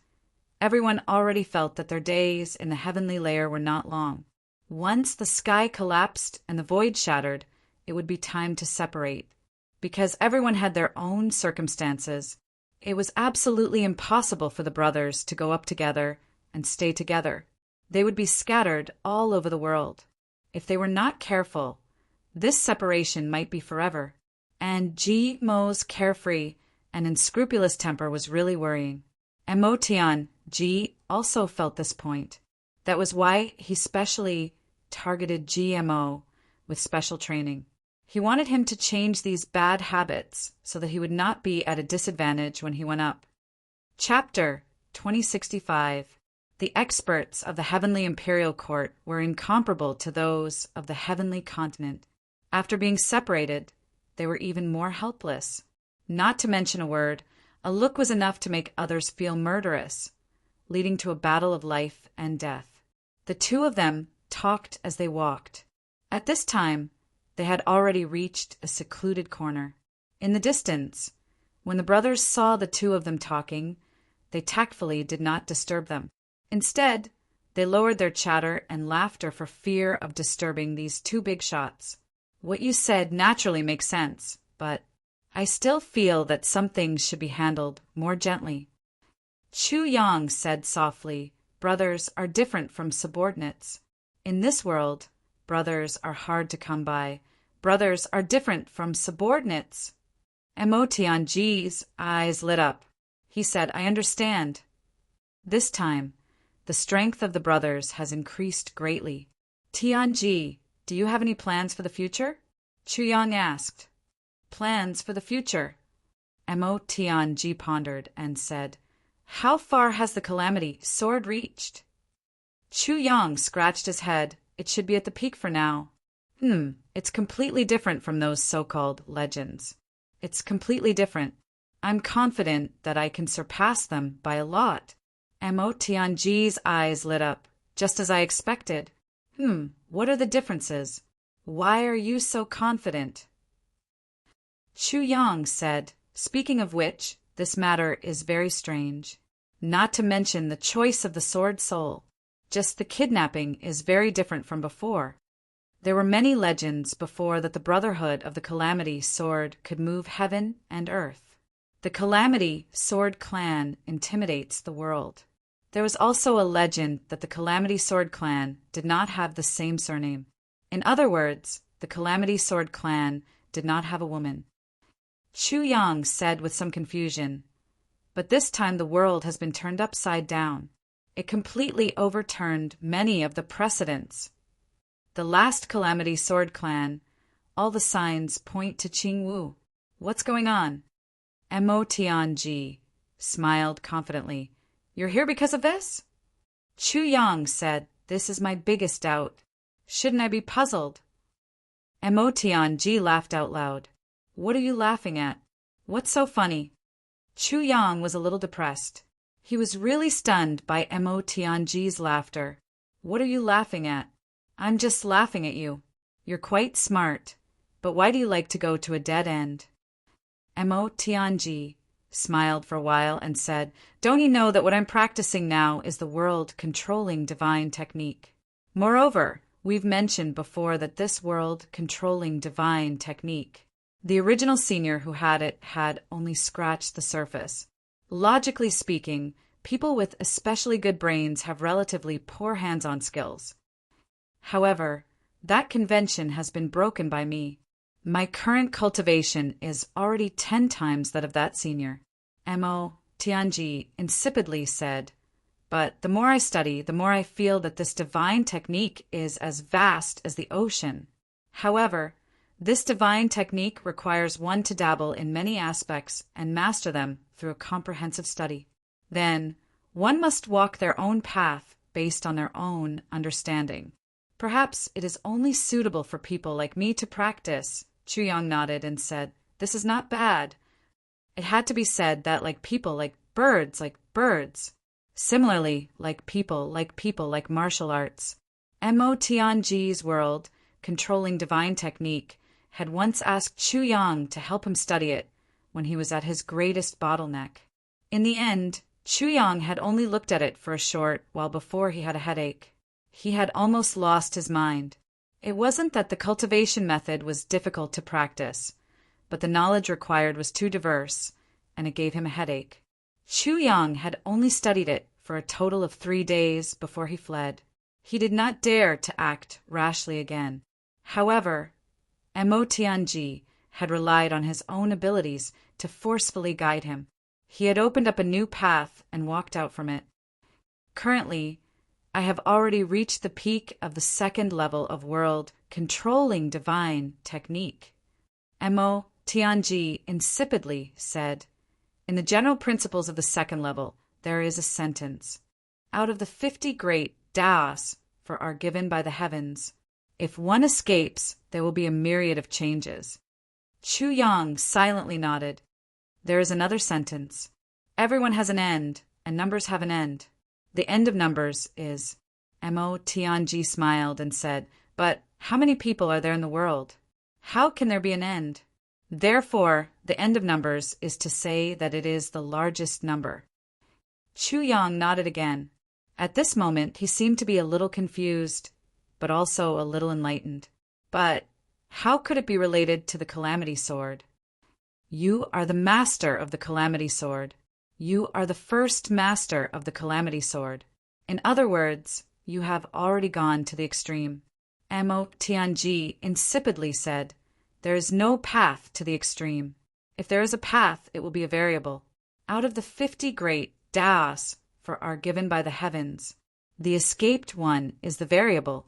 everyone already felt that their days in the heavenly layer were not long. Once the sky collapsed and the void shattered, it would be time to separate. Because everyone had their own circumstances, it was absolutely impossible for the brothers to go up together and stay together. They would be scattered all over the world. If they were not careful, this separation might be forever. And Mo's carefree and unscrupulous temper was really worrying. Emotion also felt this point. That was why he specially targeted GMO with special training. He wanted him to change these bad habits so that he would not be at a disadvantage when he went up. Chapter 2065. The experts of the Heavenly Imperial Court were incomparable to those of the Heavenly Continent. After being separated, they were even more helpless. Not to mention a word, a look was enough to make others feel murderous, leading to a battle of life and death. The two of them talked as they walked. At this time, they had already reached a secluded corner. In the distance, when the brothers saw the two of them talking, they tactfully did not disturb them. Instead, they lowered their chatter and laughter for fear of disturbing these two big shots. What you said naturally makes sense, but I still feel that some things should be handled more gently. Chu Yang said softly, brothers are different from subordinates. In this world, brothers are hard to come by. Brothers are different from subordinates. Mo Tianji's eyes lit up. He said, I understand. This time, the strength of the brothers has increased greatly. Tianji, do you have any plans for the future? Chu Yang asked. Plans for the future? Mo Tianji pondered and said, how far has the calamity sword reached? Chu Yang scratched his head. It should be at the peak for now. It's completely different from those so-called legends. It's completely different. I'm confident that I can surpass them by a lot. Mo Tianji's eyes lit up, just as I expected. What are the differences? Why are you so confident? Chu Yang said, speaking of which, this matter is very strange. Not to mention the choice of the sword soul. Just the kidnapping is very different from before. There were many legends before that the Brotherhood of the Calamity Sword could move heaven and earth. The Calamity Sword Clan intimidates the world. There was also a legend that the Calamity Sword Clan did not have the same surname. In other words, the Calamity Sword Clan did not have a woman. Chu Yang said with some confusion, but this time the world has been turned upside down. It completely overturned many of the precedents. The last Calamity Sword Clan, all the signs point to Qing Wu. What's going on? Mo Tianji smiled confidently. You're here because of this? Chu Yang said, this is my biggest doubt. Shouldn't I be puzzled? Mo Tianji laughed out loud. What are you laughing at? What's so funny? Chu Yang was a little depressed. He was really stunned by Mo Tianji's laughter. What are you laughing at? I'm just laughing at you. You're quite smart. But why do you like to go to a dead end? Mo Tianji smiled for a while and said, don't you know that what I'm practicing now is the world-controlling divine technique? Moreover, we've mentioned before that this world-controlling divine technique, the original senior who had it had only scratched the surface. Logically speaking, people with especially good brains have relatively poor hands-on skills. However, that convention has been broken by me. My current cultivation is already 10 times that of that senior. Mo Tianji insipidly said, but the more I study, the more I feel that this divine technique is as vast as the ocean. However, this divine technique requires one to dabble in many aspects and master them through a comprehensive study. Then, one must walk their own path based on their own understanding. Perhaps it is only suitable for people like me to practice. Chu Yang nodded and said, this is not bad. It had to be said that like people, like birds. Similarly, like people, like martial arts. Mo Tianji's world, controlling divine technique, had once asked Chu Yang to help him study it when he was at his greatest bottleneck. In the end, Chu Yang had only looked at it for a short while before he had a headache. He had almost lost his mind. It wasn't that the cultivation method was difficult to practice, but the knowledge required was too diverse, and it gave him a headache. Chu Yang had only studied it for a total of 3 days before he fled. He did not dare to act rashly again. However, Mo Tianji had relied on his own abilities to forcefully guide him. He had opened up a new path and walked out from it. Currently, I have already reached the peak of the second level of world controlling divine technique. Mo Tianji insipidly said, in the general principles of the second level, there is a sentence. Out of the 50 great Daos for are given by the heavens, if one escapes, there will be a myriad of changes. Chu Yang silently nodded. There is another sentence. Everyone has an end, and numbers have an end. The end of numbers is. Mo Tianji smiled and said, but how many people are there in the world? How can there be an end? Therefore, the end of numbers is to say that it is the largest number. Chu Yang nodded again. At this moment, he seemed to be a little confused, but also a little enlightened. But how could it be related to the Calamity Sword? You are the master of the Calamity Sword. You are the first master of the Calamity Sword. In other words, you have already gone to the extreme. Mo Tianji insipidly said, there is no path to the extreme. If there is a path, it will be a variable. Out of the 50 great Daos for are given by the heavens, the escaped one is the variable.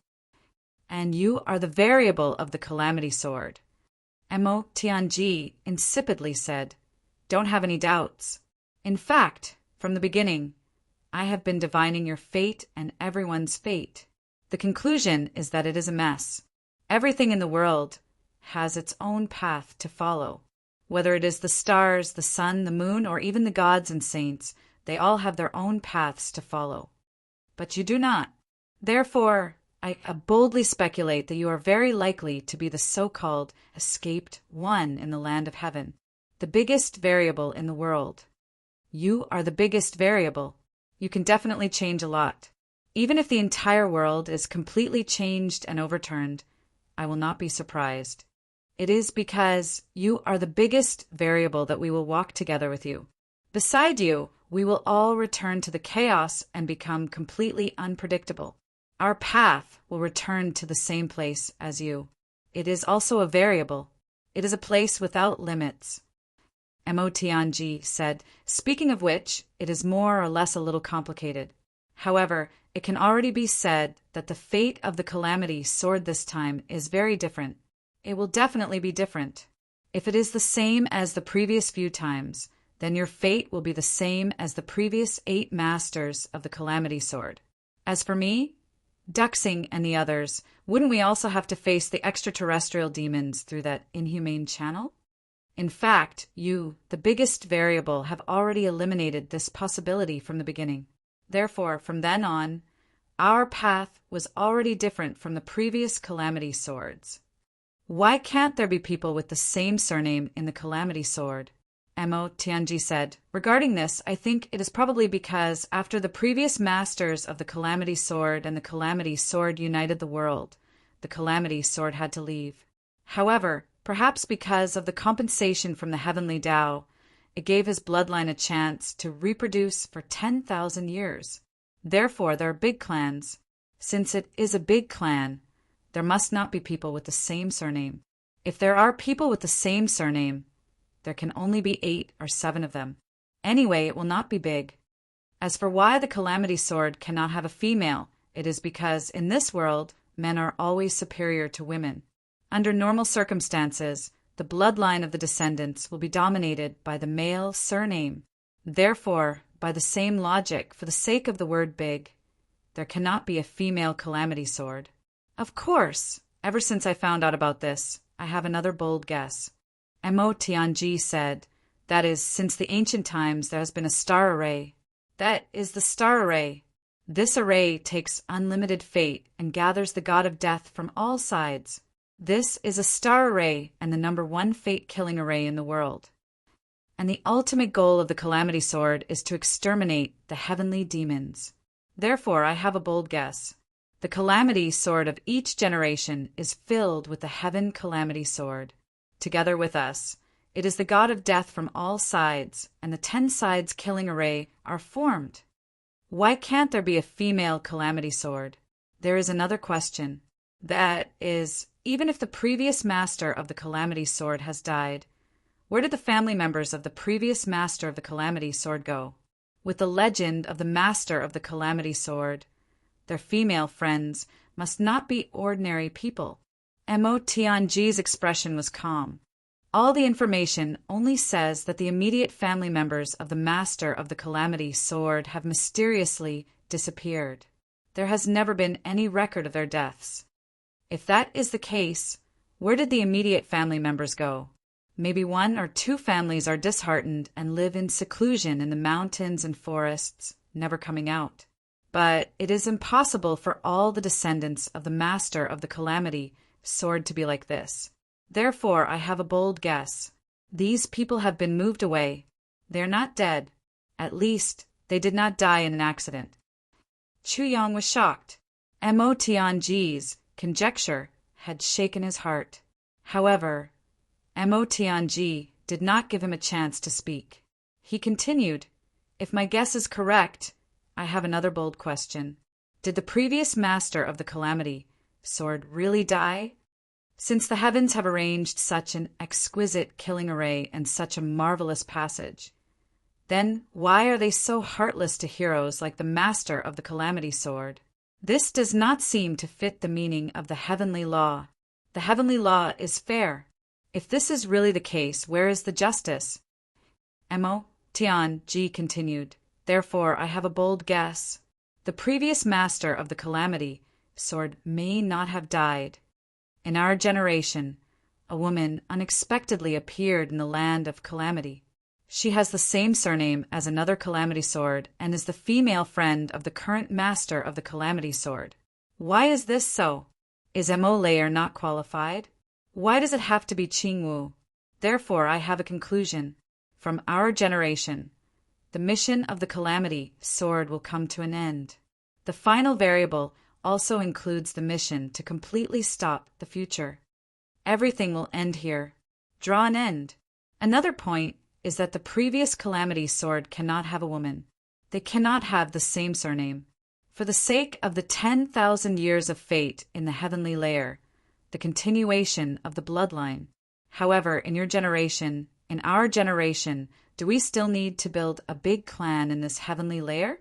And you are the variable of the Calamity Sword. Mo Tianji insipidly said, don't have any doubts. In fact, from the beginning, I have been divining your fate and everyone's fate. The conclusion is that it is a mess. Everything in the world has its own path to follow. Whether it is the stars, the sun, the moon, or even the gods and saints, they all have their own paths to follow. But you do not. Therefore, I boldly speculate that you are very likely to be the so-called escaped one in the land of heaven, the biggest variable in the world. You are the biggest variable. You can definitely change a lot. Even if the entire world is completely changed and overturned, I will not be surprised. It is because you are the biggest variable that we will walk together with you. Beside you, we will all return to the chaos and become completely unpredictable. Our path will return to the same place as you. It is also a variable. It is a place without limits. Mo Tianji said, speaking of which, it is more or less a little complicated. However, it can already be said that the fate of the Calamity Sword this time is very different. It will definitely be different. If it is the same as the previous few times, then your fate will be the same as the previous 8 masters of the Calamity Sword. As for me, Duxing and the others, wouldn't we also have to face the extraterrestrial demons through that inhumane channel? In fact, you, the biggest variable, have already eliminated this possibility from the beginning. Therefore, from then on, our path was already different from the previous Calamity Swords. Why can't there be people with the same surname in the Calamity Sword? Mo Tianji said, regarding this, I think it is probably because after the previous masters of the Calamity Sword and the Calamity Sword united the world, the Calamity Sword had to leave. However, perhaps because of the compensation from the Heavenly Tao, it gave his bloodline a chance to reproduce for 10,000 years. Therefore, there are big clans. Since it is a big clan, there must not be people with the same surname. If there are people with the same surname, there can only be 8 or 7 of them. Anyway, it will not be big. As for why the Calamity Sword cannot have a female, it is because in this world, men are always superior to women. Under normal circumstances, the bloodline of the descendants will be dominated by the male surname. Therefore, by the same logic, for the sake of the word big, there cannot be a female Calamity Sword. Of course, ever since I found out about this, I have another bold guess. Mo Tianji said, that is, since the ancient times there has been a star array. That is the star array. This array takes unlimited fate and gathers the god of death from all sides. This is a star array and the number 1 fate-killing array in the world. And the ultimate goal of the Calamity Sword is to exterminate the heavenly demons. Therefore, I have a bold guess. The Calamity Sword of each generation is filled with the Heaven Calamity Sword. Together with us, it is the god of death from all sides, and the 10 sides killing array are formed. Why can't there be a female Calamity Sword? There is another question. That is, even if the previous master of the Calamity Sword has died, where did the family members of the previous master of the Calamity Sword go? With the legend of the master of the Calamity Sword, their female friends, must not be ordinary people. Mo Tianji's expression was calm. All the information only says that the immediate family members of the Master of the Calamity Sword have mysteriously disappeared. There has never been any record of their deaths. If that is the case, where did the immediate family members go? Maybe 1 or 2 families are disheartened and live in seclusion in the mountains and forests, never coming out. But it is impossible for all the descendants of the Master of the Calamity Sword to be like this. Therefore, I have a bold guess. These people have been moved away. They are not dead. At least, they did not die in an accident. Chu Yang was shocked. Mo Tianji's conjecture had shaken his heart. However, Mo Tianji did not give him a chance to speak. He continued, "If my guess is correct, I have another bold question. Did the previous Master of the Calamity Sword really die? Since the heavens have arranged such an exquisite killing array and such a marvelous passage, then why are they so heartless to heroes like the Master of the Calamity Sword? This does not seem to fit the meaning of the heavenly law. The heavenly law is fair. If this is really the case, where is the justice?" Mo Tianji continued, "Therefore, I have a bold guess. The previous Master of the Calamity Sword may not have died. In our generation, a woman unexpectedly appeared in the land of Calamity. She has the same surname as another Calamity Sword and is the female friend of the current Master of the Calamity Sword. Why is this so? Is Mo Layer not qualified? Why does it have to be Qingwu? Therefore, I have a conclusion. From our generation, the mission of the Calamity Sword will come to an end. The final variable also includes the mission to completely stop the future. Everything will end here. Draw an end. Another point is that the previous Calamity Sword cannot have a woman. They cannot have the same surname. For the sake of the 10,000 years of fate in the heavenly layer, the continuation of the bloodline. However, in your generation, in our generation, do we still need to build a big clan in this heavenly layer?"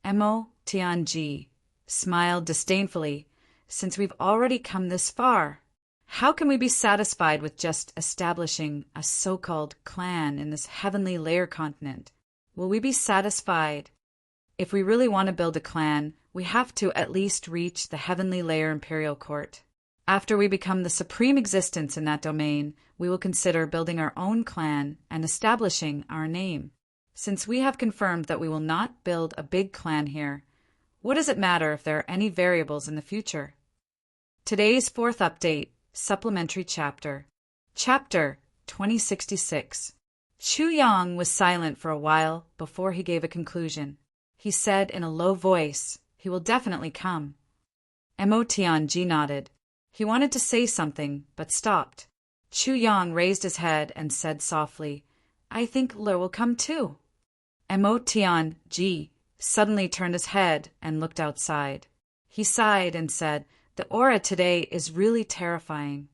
Mo Tianji smiled disdainfully. "Since we've already come this far, how can we be satisfied with just establishing a so-called clan in this heavenly layer continent? Will we be satisfied? If we really want to build a clan, we have to at least reach the heavenly layer imperial court. After we become the supreme existence in that domain, we will consider building our own clan and establishing our name. Since we have confirmed that we will not build a big clan here, what does it matter if there are any variables in the future?" Today's 4th update, supplementary chapter. Chapter 2066. Chu Yang was silent for a while before he gave a conclusion. He said in a low voice, "He will definitely come." Mo Tianji nodded. He wanted to say something, but stopped. Chu Yang raised his head and said softly, "I think Lur will come too." Mo Tianji suddenly turned his head and looked outside. He sighed and said, "The aura today is really terrifying."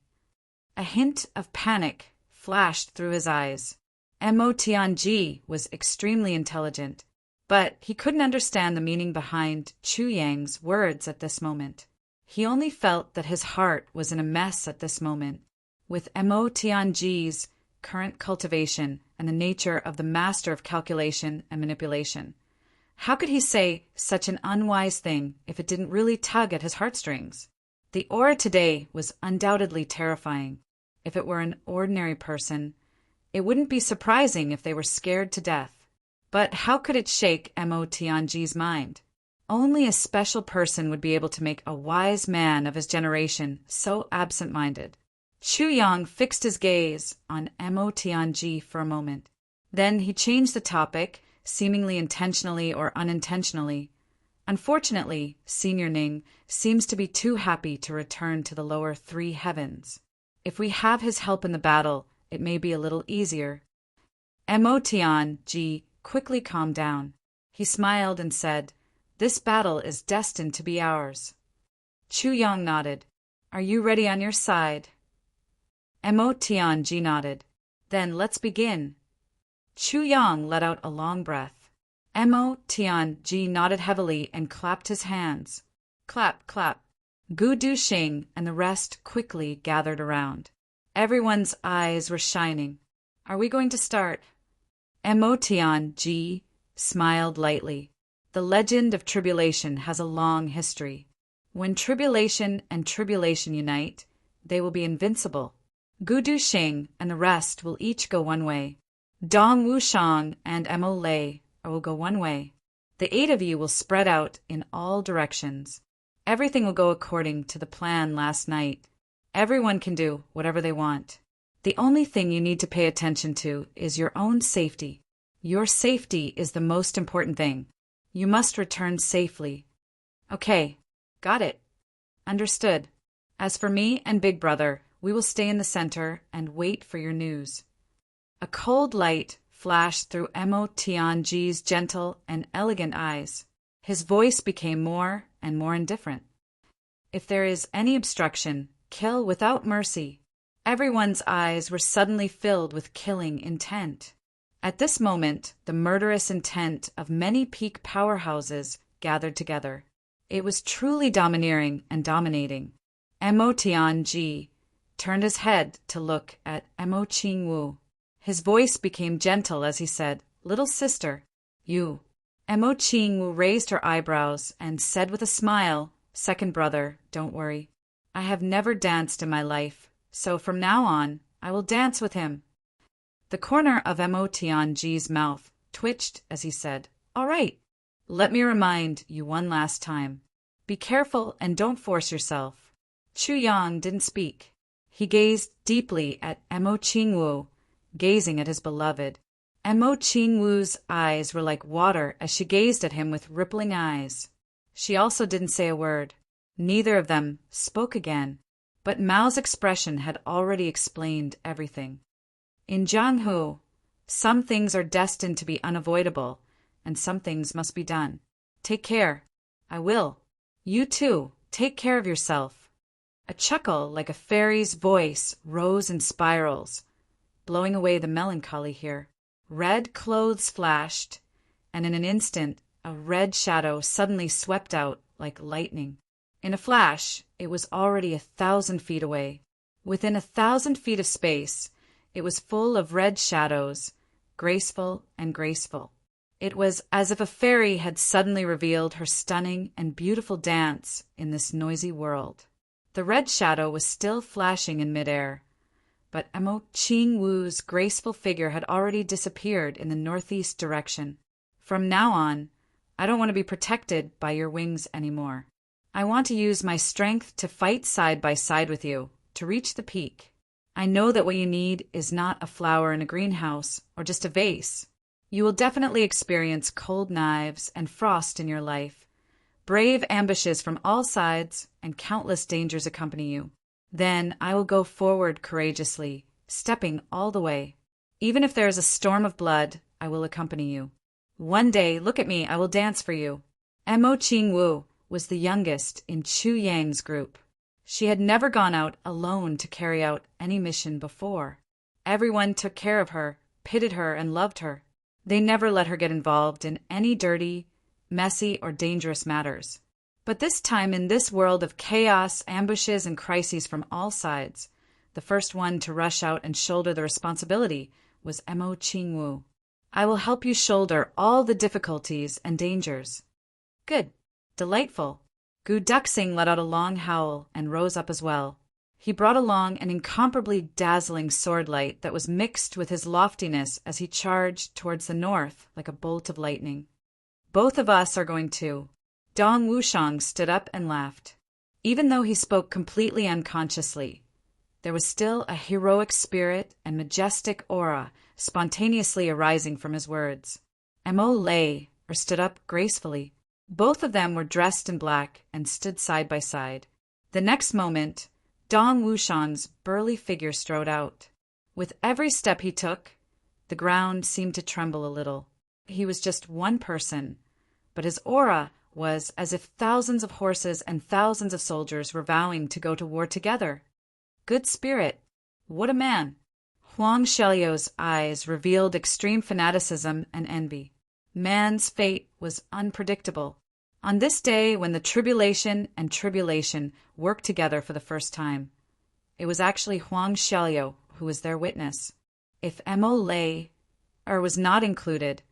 A hint of panic flashed through his eyes. Mo Tianji was extremely intelligent, but he couldn't understand the meaning behind Chu Yang's words at this moment. He only felt that his heart was in a mess at this moment. With Mo Tianji's current cultivation and the nature of the master of calculation and manipulation, how could he say such an unwise thing if it didn't really tug at his heartstrings? The aura today was undoubtedly terrifying. If it were an ordinary person, it wouldn't be surprising if they were scared to death. But how could it shake Mo Tianji's mind? Only a special person would be able to make a wise man of his generation so absent-minded. Chu Yang fixed his gaze on Mo Tianji for a moment. Then he changed the topic, seemingly intentionally or unintentionally. Unfortunately, Senior Ning seems to be too happy to return to the lower 3 heavens. If we have his help in the battle, it may be a little easier. Mo Tianji quickly calmed down. He smiled and said, "This battle is destined to be ours." Chu Yang nodded. "Are you ready on your side?" Mo Tianji nodded. "Then let's begin." Chu Yang let out a long breath. Mo Tianji nodded heavily and clapped his hands. Clap, clap. Gu Duxing and the rest quickly gathered around. Everyone's eyes were shining. Are we going to start? Mo Tianji smiled lightly. The legend of tribulation has a long history. When tribulation and tribulation unite, they will be invincible. Gu Duxing and the rest will each go one way. Dong Wushang and Mo Lei will go one way. The 8 of you will spread out in all directions. Everything will go according to the plan last night. Everyone can do whatever they want. The only thing you need to pay attention to is your own safety. Your safety is the most important thing. You must return safely. Okay, got it. Understood. As for me and Big Brother, we will stay in the center and wait for your news. A cold light flashed through Mo Tianji's gentle and elegant eyes. His voice became more and more indifferent. If there is any obstruction, kill without mercy. Everyone's eyes were suddenly filled with killing intent. At this moment, the murderous intent of many peak powerhouses gathered together. It was truly domineering and dominating. Mo Tianji turned his head to look at Mo Qingwu. His voice became gentle as he said, "Little sister, you." Mo Qingwu raised her eyebrows and said with a smile, "Second brother, don't worry. I have never danced in my life, so from now on, I will dance with him." The corner of Mo Tianji's mouth twitched as he said, "All right. Let me remind you one last time. Be careful and don't force yourself." Chu Yang didn't speak. He gazed deeply at Mo Qingwu, gazing at his beloved. Mo Qingwu's eyes were like water as she gazed at him with rippling eyes. She also didn't say a word. Neither of them spoke again. But Mao's expression had already explained everything. In Jianghu, some things are destined to be unavoidable, and some things must be done. Take care. I will. You too, take care of yourself. A chuckle like a fairy's voice rose in spirals, blowing away the melancholy here. Red clothes flashed, and in an instant a red shadow suddenly swept out like lightning. In a flash, it was already 1,000 feet away. Within 1,000 feet of space, it was full of red shadows, graceful and graceful. It was as if a fairy had suddenly revealed her stunning and beautiful dance in this noisy world. The red shadow was still flashing in midair, but Mo Qingwu's graceful figure had already disappeared in the northeast direction. From now on, I don't want to be protected by your wings anymore. I want to use my strength to fight side by side with you, to reach the peak. I know that what you need is not a flower in a greenhouse or just a vase. You will definitely experience cold knives and frost in your life. Brave ambushes from all sides and countless dangers accompany you. Then I will go forward courageously, stepping all the way. Even if there is a storm of blood, I will accompany you. One day, look at me, I will dance for you. Mo Qingwu was the youngest in Chu Yang's group. She had never gone out alone to carry out any mission before. Everyone took care of her, pitied her, and loved her. They never let her get involved in any dirty, messy, or dangerous matters. But this time, in this world of chaos, ambushes, and crises from all sides, the first one to rush out and shoulder the responsibility was Mo Qingwu. I will help you shoulder all the difficulties and dangers. Good. Delightful. Gu Duxing let out a long howl and rose up as well. He brought along an incomparably dazzling sword light that was mixed with his loftiness as he charged towards the north like a bolt of lightning. Both of us are going to. Dong Wushang stood up and laughed. Even though he spoke completely unconsciously, there was still a heroic spirit and majestic aura spontaneously arising from his words. Mo lay or stood up gracefully. Both of them were dressed in black and stood side by side. The next moment, Dong Wushang's burly figure strode out. With every step he took, the ground seemed to tremble a little. He was just one person, but his aura was as if thousands of horses and thousands of soldiers were vowing to go to war together. Good spirit. What a man. Huang Xiaoliu's eyes revealed extreme fanaticism and envy. Man's fate was unpredictable. On this day when the tribulation and tribulation worked together for the first time, it was actually Huang Xiaoliu who was their witness. If Mo lay, or was not included,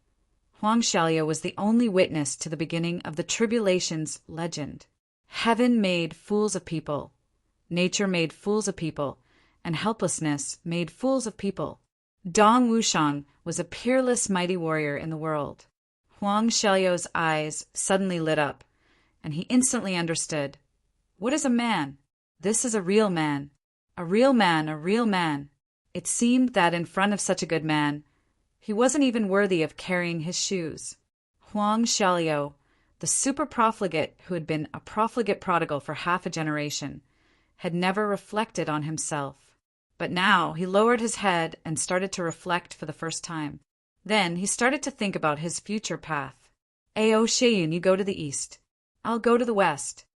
Huang Xiaoliu was the only witness to the beginning of the tribulation's legend. Heaven made fools of people, nature made fools of people, and helplessness made fools of people. Dong Wushang was a peerless mighty warrior in the world. Huang Xiaoliu's eyes suddenly lit up, and he instantly understood. What is a man? This is a real man. A real man, a real man. It seemed that in front of such a good man, he wasn't even worthy of carrying his shoes. Huang Xiaoliu, the super profligate who had been a profligate prodigal for half a generation, had never reflected on himself. But now he lowered his head and started to reflect for the first time. Then he started to think about his future path. Ao Sheiyun, you go to the east. I'll go to the west.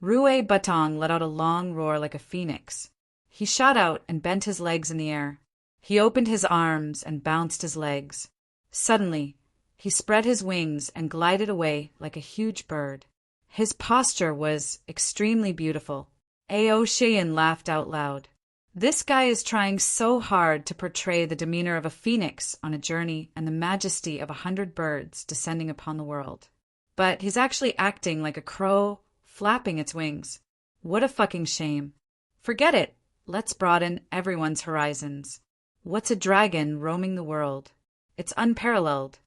Rue Batong let out a long roar like a phoenix. He shot out and bent his legs in the air. He opened his arms and bounced his legs. Suddenly, he spread his wings and glided away like a huge bird. His posture was extremely beautiful. Ao Sheiyun laughed out loud. This guy is trying so hard to portray the demeanor of a phoenix on a journey and the majesty of 100 birds descending upon the world. But he's actually acting like a crow flapping its wings. What a fucking shame. Forget it. Let's broaden everyone's horizons. What's a dragon roaming the world? It's unparalleled.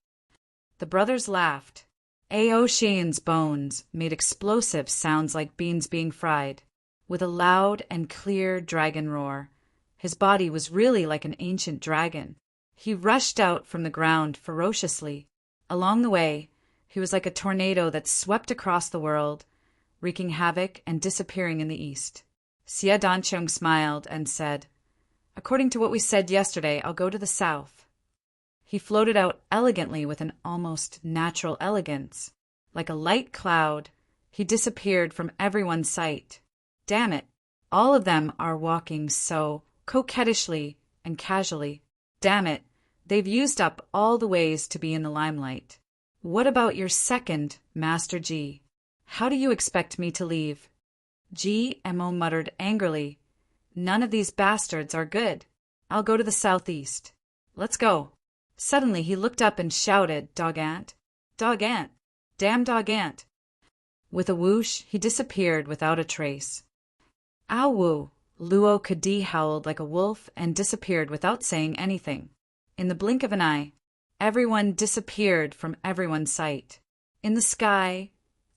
The brothers laughed. Ao Sheiyun's bones made explosive sounds like beans being fried. With a loud and clear dragon roar, his body was really like an ancient dragon. He rushed out from the ground ferociously. Along the way, he was like a tornado that swept across the world, wreaking havoc and disappearing in the east. Xie Danqiong smiled and said, "According to what we said yesterday, I'll go to the south." He floated out elegantly with an almost natural elegance. Like a light cloud, he disappeared from everyone's sight. Damn it, all of them are walking so coquettishly and casually. Damn it, they've used up all the ways to be in the limelight. What about your second, Master Ji? How do you expect me to leave? Mo muttered angrily. None of these bastards are good. I'll go to the southeast. Let's go. Suddenly he looked up and shouted, Dog Ant! Dog Ant! Damn Dog Ant! With a whoosh, he disappeared without a trace. Ow woo! Luo Kadi howled like a wolf and disappeared without saying anything. In the blink of an eye, everyone disappeared from everyone's sight. In the sky,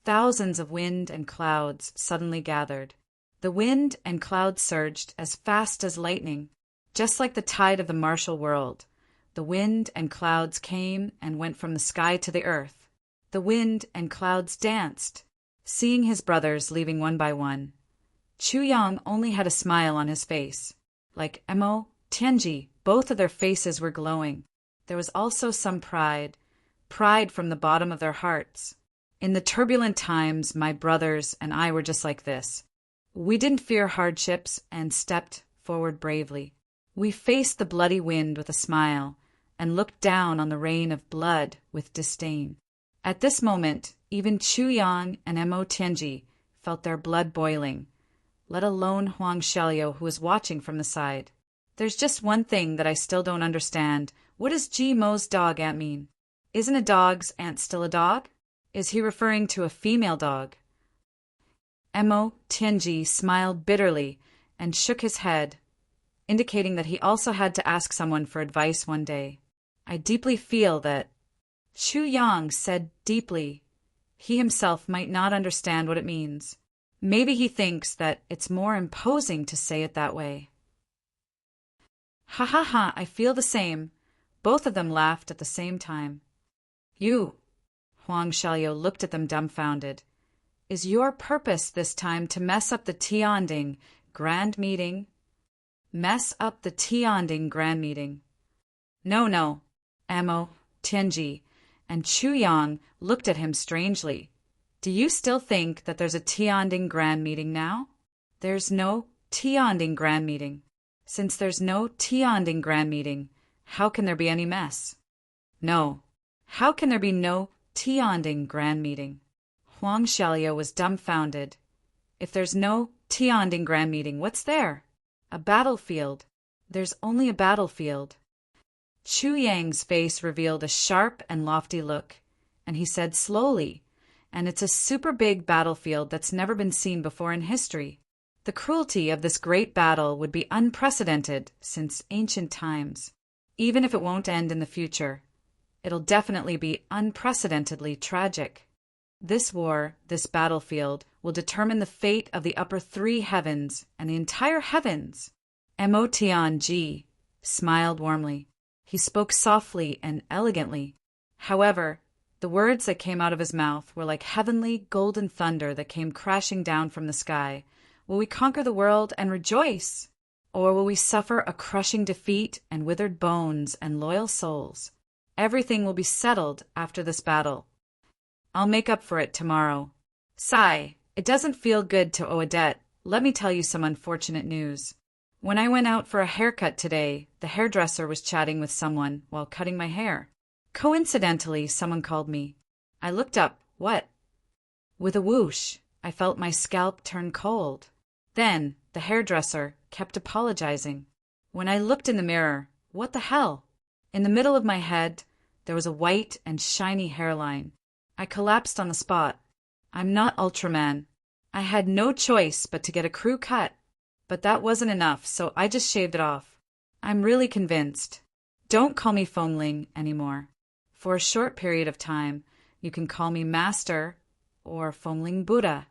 thousands of wind and clouds suddenly gathered. The wind and clouds surged as fast as lightning. Just like the tide of the martial world, the wind and clouds came and went from the sky to the earth. The wind and clouds danced, seeing his brothers leaving one by one. Chu Yang only had a smile on his face. Like Mo, Tianji, both of their faces were glowing. There was also some pride from the bottom of their hearts. In the turbulent times, my brothers and I were just like this. We didn't fear hardships and stepped forward bravely. We faced the bloody wind with a smile and looked down on the rain of blood with disdain. At this moment, even Chu Yang and Mo Tianji felt their blood boiling, let alone Huang Xiaoliu, who was watching from the side. There's just one thing that I still don't understand. What does G Mo's dog ant mean? Isn't a dog's ant still a dog? Is he referring to a female dog? Mo Tianji smiled bitterly and shook his head, indicating that he also had to ask someone for advice one day. I deeply feel that Chu Yang said deeply. He himself might not understand what it means. Maybe he thinks that it's more imposing to say it that way. Ha ha ha, I feel the same. Both of them laughed at the same time. You, Huang Xiaoliu looked at them dumbfounded. Is your purpose this time to mess up the Tianding grand meeting? Mess up the Tianding grand meeting. No, Mo, Tianji, and Chu Yang looked at him strangely. Do you still think that there's a Tianding grand meeting now? There's no Tianding grand meeting. Since there's no Tianding grand meeting, how can there be any mess? No. How can there be no Tianding grand meeting? Huang Xiaoliu was dumbfounded. If there's no Tianding grand meeting, what's there? A battlefield. There's only a battlefield. Chu Yang's face revealed a sharp and lofty look, and he said slowly, and it's a super big battlefield that's never been seen before in history. The cruelty of this great battle would be unprecedented since ancient times. Even if it won't end in the future, it'll definitely be unprecedentedly tragic. This war, this battlefield, will determine the fate of the upper three heavens and the entire heavens. Mo Tianji smiled warmly. He spoke softly and elegantly. However, the words that came out of his mouth were like heavenly golden thunder that came crashing down from the sky. Will we conquer the world and rejoice? Or will we suffer a crushing defeat and withered bones and loyal souls? Everything will be settled after this battle. I'll make up for it tomorrow. Sigh, it doesn't feel good to owe a debt. Let me tell you some unfortunate news. When I went out for a haircut today, the hairdresser was chatting with someone while cutting my hair. Coincidentally, someone called me. I looked up. What? With a whoosh, I felt my scalp turn cold. Then, the hairdresser kept apologizing. When I looked in the mirror, what the hell? In the middle of my head, there was a white and shiny hairline. I collapsed on the spot. I'm not Ultraman. I had no choice but to get a crew cut. But that wasn't enough, so I just shaved it off. I'm really convinced. Don't call me Fengling anymore. For a short period of time, you can call me Master or Fengling Buddha.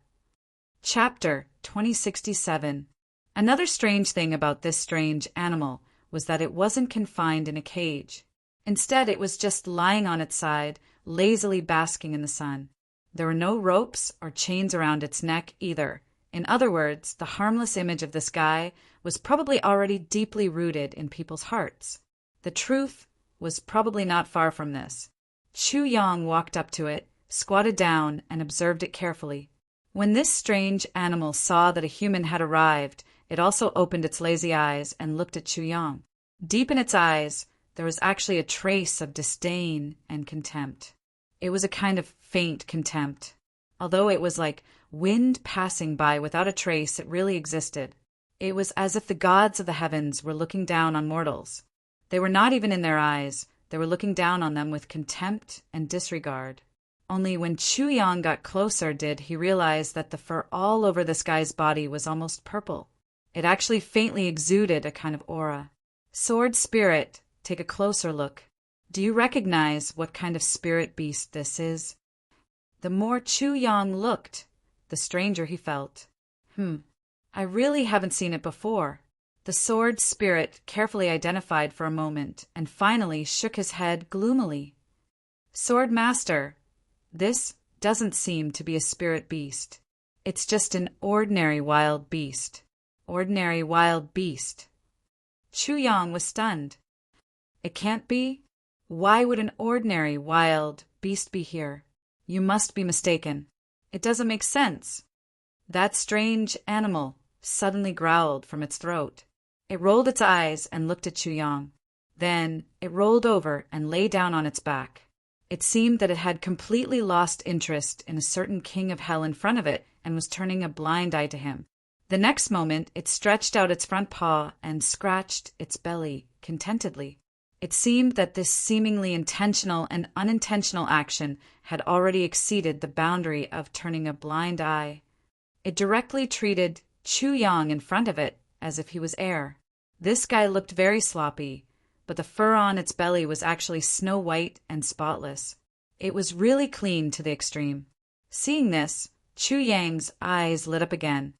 Chapter 2067. Another strange thing about this strange animal was that it wasn't confined in a cage. Instead, it was just lying on its side, lazily basking in the sun. There were no ropes or chains around its neck either. In other words, the harmless image of this guy was probably already deeply rooted in people's hearts. The truth was probably not far from this. Chu Yang walked up to it, squatted down, and observed it carefully. When this strange animal saw that a human had arrived, it also opened its lazy eyes and looked at Chu Yang. Deep in its eyes, there was actually a trace of disdain and contempt. It was a kind of faint contempt. Although it was like wind passing by without a trace, it really existed. It was as if the gods of the heavens were looking down on mortals. They were not even in their eyes. They were looking down on them with contempt and disregard. Only when Chu Yang got closer did he realize that the fur all over this guy's body was almost purple. It actually faintly exuded a kind of aura. Sword spirit, take a closer look. Do you recognize what kind of spirit beast this is? The more Chu Yang looked, the stranger he felt. I really haven't seen it before. The sword spirit carefully identified for a moment and finally shook his head gloomily. Sword Master, this doesn't seem to be a spirit beast. It's just an ordinary wild beast. Ordinary wild beast. Chu Yang was stunned. It can't be? Why would an ordinary wild beast be here? You must be mistaken. It doesn't make sense. That strange animal suddenly growled from its throat. It rolled its eyes and looked at Chu Yang. Then it rolled over and lay down on its back. It seemed that it had completely lost interest in a certain king of hell in front of it and was turning a blind eye to him. The next moment, it stretched out its front paw and scratched its belly contentedly. It seemed that this seemingly intentional and unintentional action had already exceeded the boundary of turning a blind eye. It directly treated Chu Yang in front of it as if he was air. This guy looked very sloppy, but the fur on its belly was actually snow white and spotless. It was really clean to the extreme. Seeing this, Chu Yang's eyes lit up again.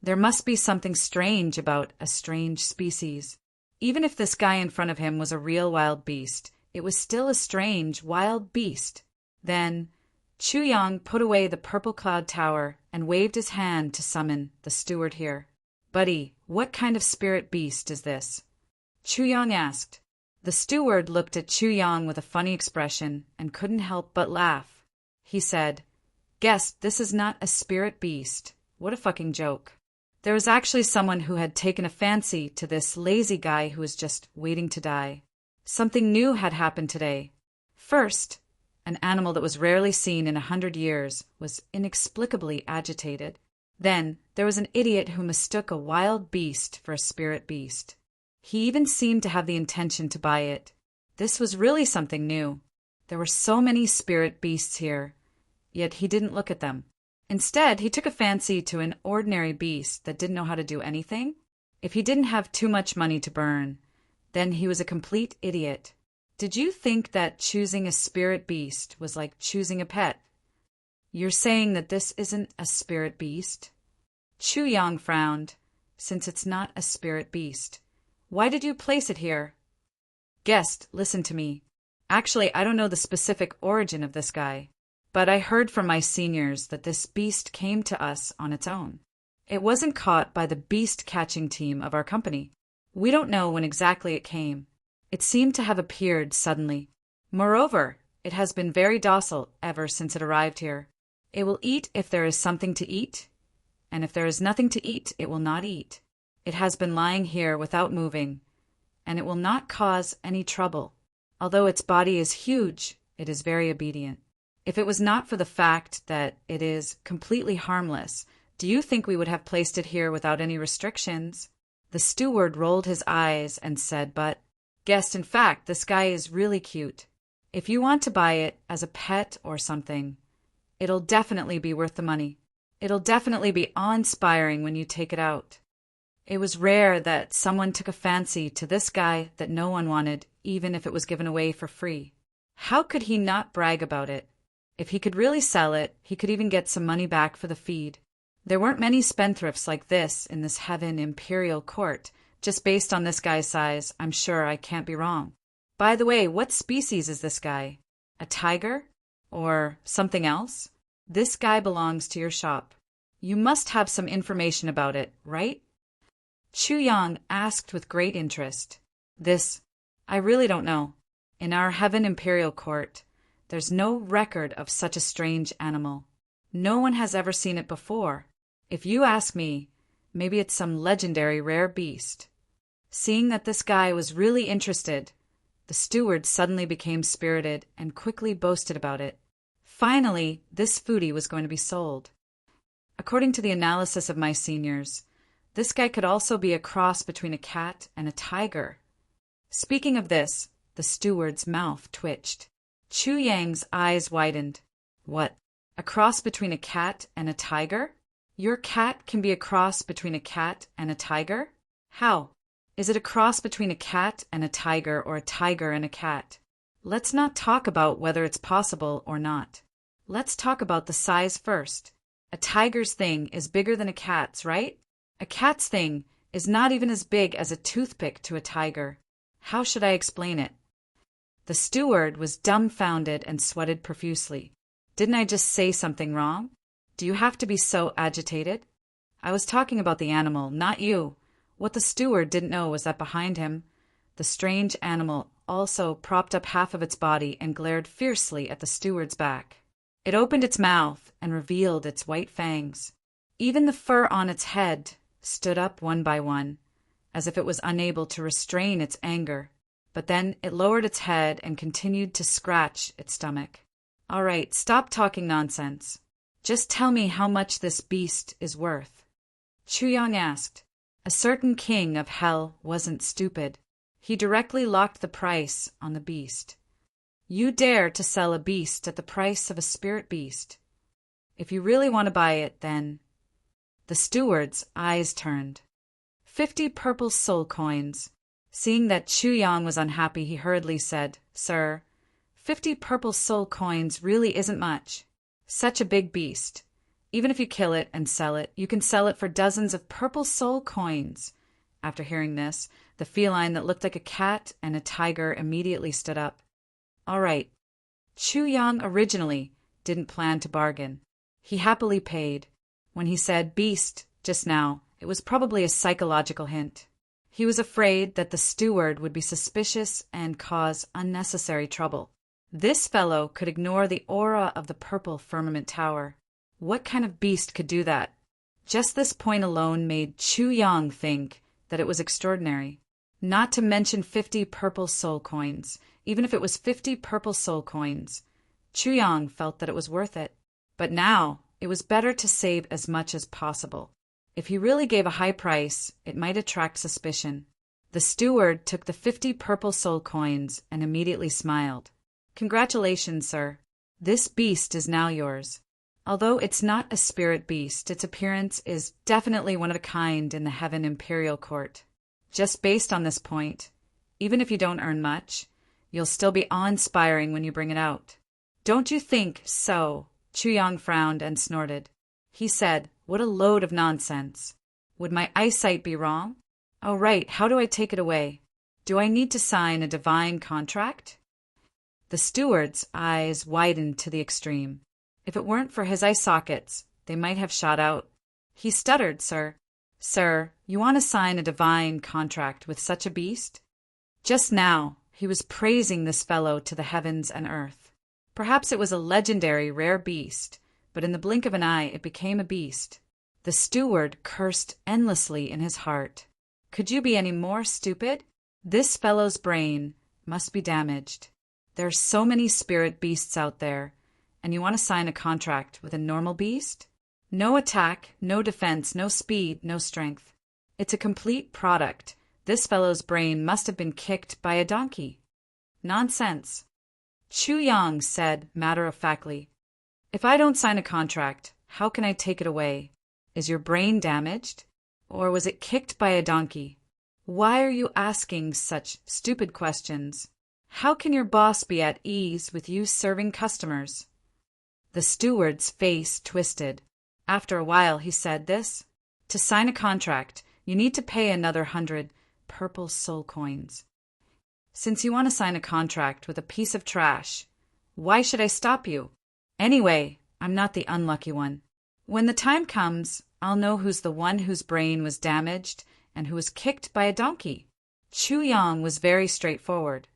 There must be something strange about a strange species. Even if this guy in front of him was a real wild beast, it was still a strange wild beast. Then Chu Yang put away the purple cloud tower and waved his hand to summon the steward here. Buddy, what kind of spirit beast is this? Chu Yang asked. The steward looked at Chu Yang with a funny expression and couldn't help but laugh. He said, Guess this is not a spirit beast. What a fucking joke. There was actually someone who had taken a fancy to this lazy guy who was just waiting to die. Something new had happened today. First, an animal that was rarely seen in 100 years, was inexplicably agitated. Then there was an idiot who mistook a wild beast for a spirit beast. He even seemed to have the intention to buy it. This was really something new. There were so many spirit beasts here, yet he didn't look at them. Instead, he took a fancy to an ordinary beast that didn't know how to do anything. If he didn't have too much money to burn, then he was a complete idiot. Did you think that choosing a spirit beast was like choosing a pet? You're saying that this isn't a spirit beast? Chu Yang frowned. Since it's not a spirit beast, why did you place it here? Guest, listen to me. Actually, I don't know the specific origin of this guy, but I heard from my seniors that this beast came to us on its own. It wasn't caught by the beast-catching team of our company. We don't know when exactly it came. It seemed to have appeared suddenly. Moreover, it has been very docile ever since it arrived here. It will eat if there is something to eat, and if there is nothing to eat, it will not eat. It has been lying here without moving, and it will not cause any trouble. Although its body is huge, it is very obedient. If it was not for the fact that it is completely harmless, do you think we would have placed it here without any restrictions? The steward rolled his eyes and said, but, guest, in fact, this guy is really cute. If you want to buy it as a pet or something, it'll definitely be worth the money. It'll definitely be awe-inspiring when you take it out. It was rare that someone took a fancy to this guy that no one wanted, even if it was given away for free. How could he not brag about it? If he could really sell it, he could even get some money back for the feed. There weren't many spendthrifts like this in this heaven imperial court. Just based on this guy's size, I'm sure I can't be wrong. By the way, what species is this guy? A tiger? Or something else? This guy belongs to your shop. You must have some information about it, right? Chu Yang asked with great interest. I really don't know. In our heaven imperial court, there's no record of such a strange animal. No one has ever seen it before. If you ask me, maybe it's some legendary rare beast. Seeing that this guy was really interested, the steward suddenly became spirited and quickly boasted about it. Finally, this foodie was going to be sold. According to the analysis of my seniors, this guy could also be a cross between a cat and a tiger. Speaking of this, the steward's mouth twitched. Chu Yang's eyes widened. What? A cross between a cat and a tiger? Your cat can be a cross between a cat and a tiger? How? Is it a cross between a cat and a tiger or a tiger and a cat? Let's not talk about whether it's possible or not. Let's talk about the size first. A tiger's thing is bigger than a cat's, right? A cat's thing is not even as big as a toothpick to a tiger. How should I explain it? The steward was dumbfounded and sweated profusely. Didn't I just say something wrong? Do you have to be so agitated? I was talking about the animal, not you. What the steward didn't know was that behind him, the strange animal also propped up half of its body and glared fiercely at the steward's back. It opened its mouth and revealed its white fangs. Even the fur on its head stood up one by one, as if it was unable to restrain its anger. But then it lowered its head and continued to scratch its stomach. All right, stop talking nonsense. Just tell me how much this beast is worth. Chu Yang asked. A certain king of hell wasn't stupid. He directly locked the price on the beast. You dare to sell a beast at the price of a spirit beast. If you really want to buy it, then... The steward's eyes turned. 50 purple soul coins. Seeing that Chu Yang was unhappy, he hurriedly said, Sir, 50 purple soul coins really isn't much. Such a big beast. Even if you kill it and sell it, you can sell it for dozens of purple soul coins. After hearing this, the feline that looked like a cat and a tiger immediately stood up. All right. Chu Yang originally didn't plan to bargain. He happily paid. When he said beast just now, it was probably a psychological hint. He was afraid that the steward would be suspicious and cause unnecessary trouble. This fellow could ignore the aura of the purple firmament tower. What kind of beast could do that? Just this point alone made Chu Yang think that it was extraordinary. Not to mention 50 purple soul coins. Even if it was 50 purple soul coins, Chuyang felt that it was worth it. But now, it was better to save as much as possible. If he really gave a high price, it might attract suspicion. The steward took the 50 purple soul coins and immediately smiled. "Congratulations, sir. This beast is now yours. Although it's not a spirit beast, its appearance is definitely one of a kind in the Heaven Imperial Court. Just based on this point, even if you don't earn much, you'll still be awe-inspiring when you bring it out." "Don't you think so?" Chuyang frowned and snorted. He said, "What a load of nonsense. Would my eyesight be wrong? Oh, right, how do I take it away? Do I need to sign a divine contract?" The steward's eyes widened to the extreme. If it weren't for his eye sockets, they might have shot out. He stuttered, "Sir, you want to sign a divine contract with such a beast?" Just now, he was praising this fellow to the heavens and earth. Perhaps it was a legendary rare beast, but in the blink of an eye it became a beast. The steward cursed endlessly in his heart. Could you be any more stupid? This fellow's brain must be damaged. There are so many spirit beasts out there, and you want to sign a contract with a normal beast? No attack, no defense, no speed, no strength. It's a complete product. This fellow's brain must have been kicked by a donkey. Nonsense. Chuyang said matter-of-factly, "If I don't sign a contract, how can I take it away? Is your brain damaged? Or was it kicked by a donkey? Why are you asking such stupid questions? How can your boss be at ease with you serving customers?" The steward's face twisted. After a while he said this: "To sign a contract, you need to pay another 100 purple soul coins. Since you want to sign a contract with a piece of trash, why should I stop you? Anyway, I'm not the unlucky one. When the time comes, I'll know who's the one whose brain was damaged and who was kicked by a donkey." Chuyang was very straightforward.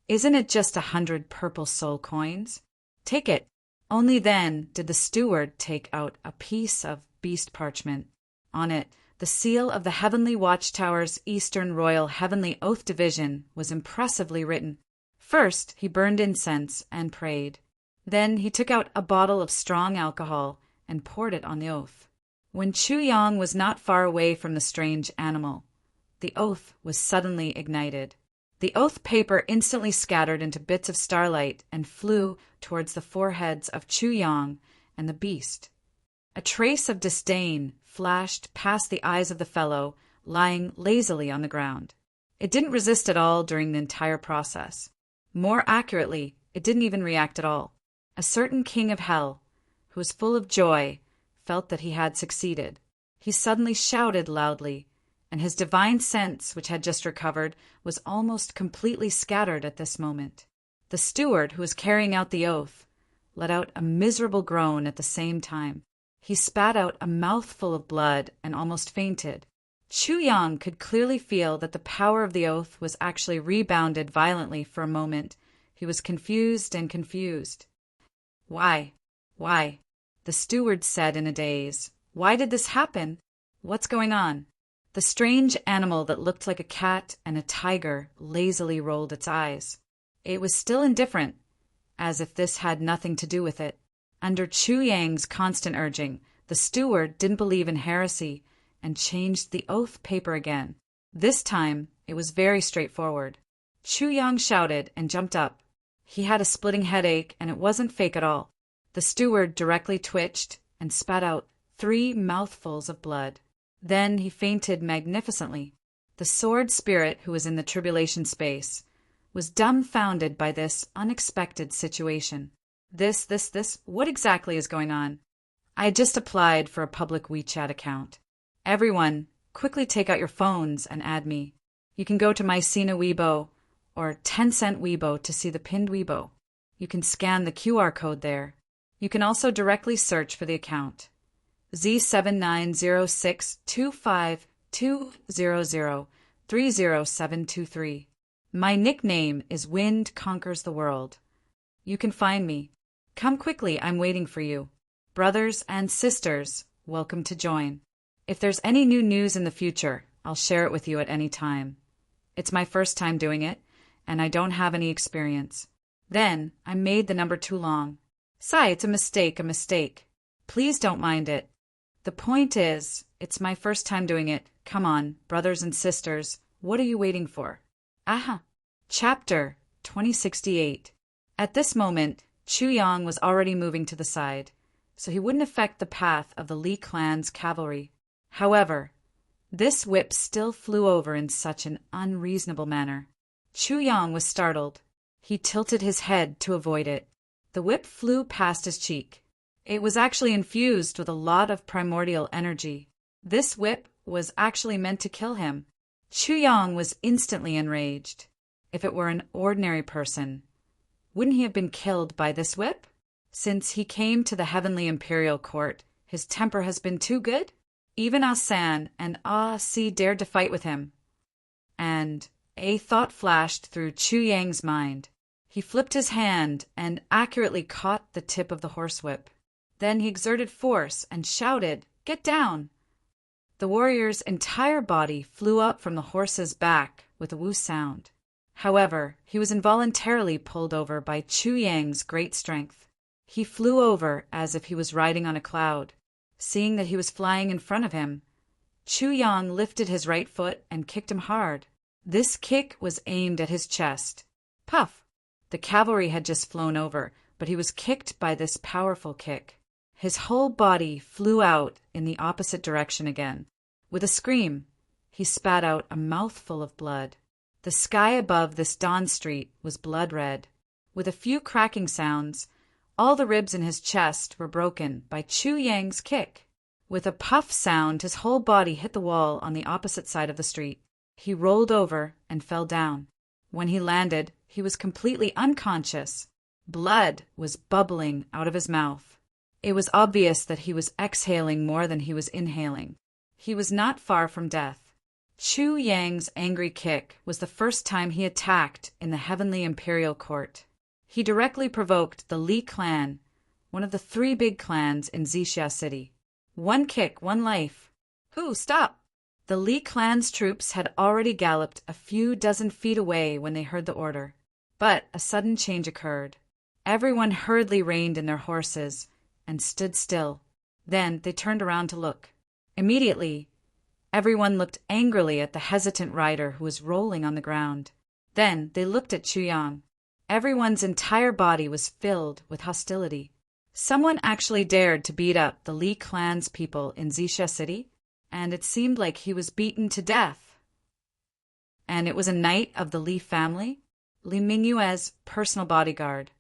"Isn't it just 100 purple soul coins? Take it." Only then did the steward take out a piece of beast parchment. On it, the seal of the Heavenly Watchtower's Eastern Royal Heavenly Oath Division was impressively written. First, he burned incense and prayed. Then he took out a bottle of strong alcohol and poured it on the oath. When Chuyang was not far away from the strange animal, the oath was suddenly ignited. The oath paper instantly scattered into bits of starlight and flew towards the foreheads of Chuyang and the beast. A trace of disdain flashed past the eyes of the fellow lying lazily on the ground. It didn't resist at all during the entire process. More accurately, it didn't even react at all. A certain king of hell, who was full of joy, felt that he had succeeded. He suddenly shouted loudly, and his divine sense, which had just recovered, was almost completely scattered at this moment. The steward, who was carrying out the oath, let out a miserable groan at the same time. He spat out a mouthful of blood and almost fainted. Chuyang could clearly feel that the power of the oath was actually rebounded violently for a moment. He was confused and confused. Why? The steward said in a daze. "Why did this happen? What's going on?" The strange animal that looked like a cat and a tiger lazily rolled its eyes. It was still indifferent, as if this had nothing to do with it. Under Chuyang's constant urging, the steward didn't believe in heresy and changed the oath paper again. This time, it was very straightforward. Chuyang shouted and jumped up. He had a splitting headache, and it wasn't fake at all. The steward directly twitched and spat out 3 mouthfuls of blood. Then he fainted magnificently. The sword spirit, who was in the tribulation space, was dumbfounded by this unexpected situation. This, what exactly is going on? I had just applied for a public WeChat account. Everyone, quickly take out your phones and add me. You can go to my Sina Weibo or 10-cent Weibo to see the pinned Weibo. You can scan the QR code there. You can also directly search for the account. Z790625200300723. My nickname is Wind Conquers the World. You can find me. Come quickly, I'm waiting for you. Brothers and sisters, welcome to join. If there's any new news in the future, I'll share it with you at any time. It's my first time doing it, and I don't have any experience. Then, I made the number too long. Sigh, it's a mistake, a mistake. Please don't mind it. The point is, it's my first time doing it. Come on, brothers and sisters, what are you waiting for? Aha! Chapter 2068. At this moment, Chu Yang was already moving to the side, so he wouldn't affect the path of the Li clan's cavalry. However, this whip still flew over in such an unreasonable manner. Chu Yang was startled. He tilted his head to avoid it. The whip flew past his cheek. It was actually infused with a lot of primordial energy. This whip was actually meant to kill him. Chu Yang was instantly enraged. If it were an ordinary person, wouldn't he have been killed by this whip? Since he came to the heavenly imperial court, his temper has been too good? Even Ah-San and Ah-Si dared to fight with him. And a thought flashed through Chu Yang's mind. He flipped his hand and accurately caught the tip of the horsewhip. Then he exerted force and shouted, "Get down!" The warrior's entire body flew up from the horse's back with a whoosh sound. However, he was involuntarily pulled over by Chu Yang's great strength. He flew over as if he was riding on a cloud. Seeing that he was flying in front of him, Chu Yang lifted his right foot and kicked him hard. This kick was aimed at his chest. Puff! The cavalry had just flown over, but he was kicked by this powerful kick. His whole body flew out in the opposite direction again. With a scream, he spat out a mouthful of blood. The sky above this dawn street was blood-red. With a few cracking sounds, all the ribs in his chest were broken by Chu Yang's kick. With a puff sound, his whole body hit the wall on the opposite side of the street. He rolled over and fell down. When he landed, he was completely unconscious. Blood was bubbling out of his mouth. It was obvious that he was exhaling more than he was inhaling. He was not far from death. Chu Yang's angry kick was the first time he attacked in the heavenly imperial court. He directly provoked the Li clan, one of the 3 big clans in Xixia City. One kick, one life. Who? Stop! The Li clan's troops had already galloped a few dozen feet away when they heard the order. But a sudden change occurred. Everyone hurriedly reined in their horses and stood still. Then they turned around to look. Immediately, everyone looked angrily at the hesitant rider who was rolling on the ground. Then they looked at Chu Yang. Everyone's entire body was filled with hostility. Someone actually dared to beat up the Li clan's people in Xixia City, and it seemed like he was beaten to death. And it was a knight of the Li family, Li Mingyue's personal bodyguard.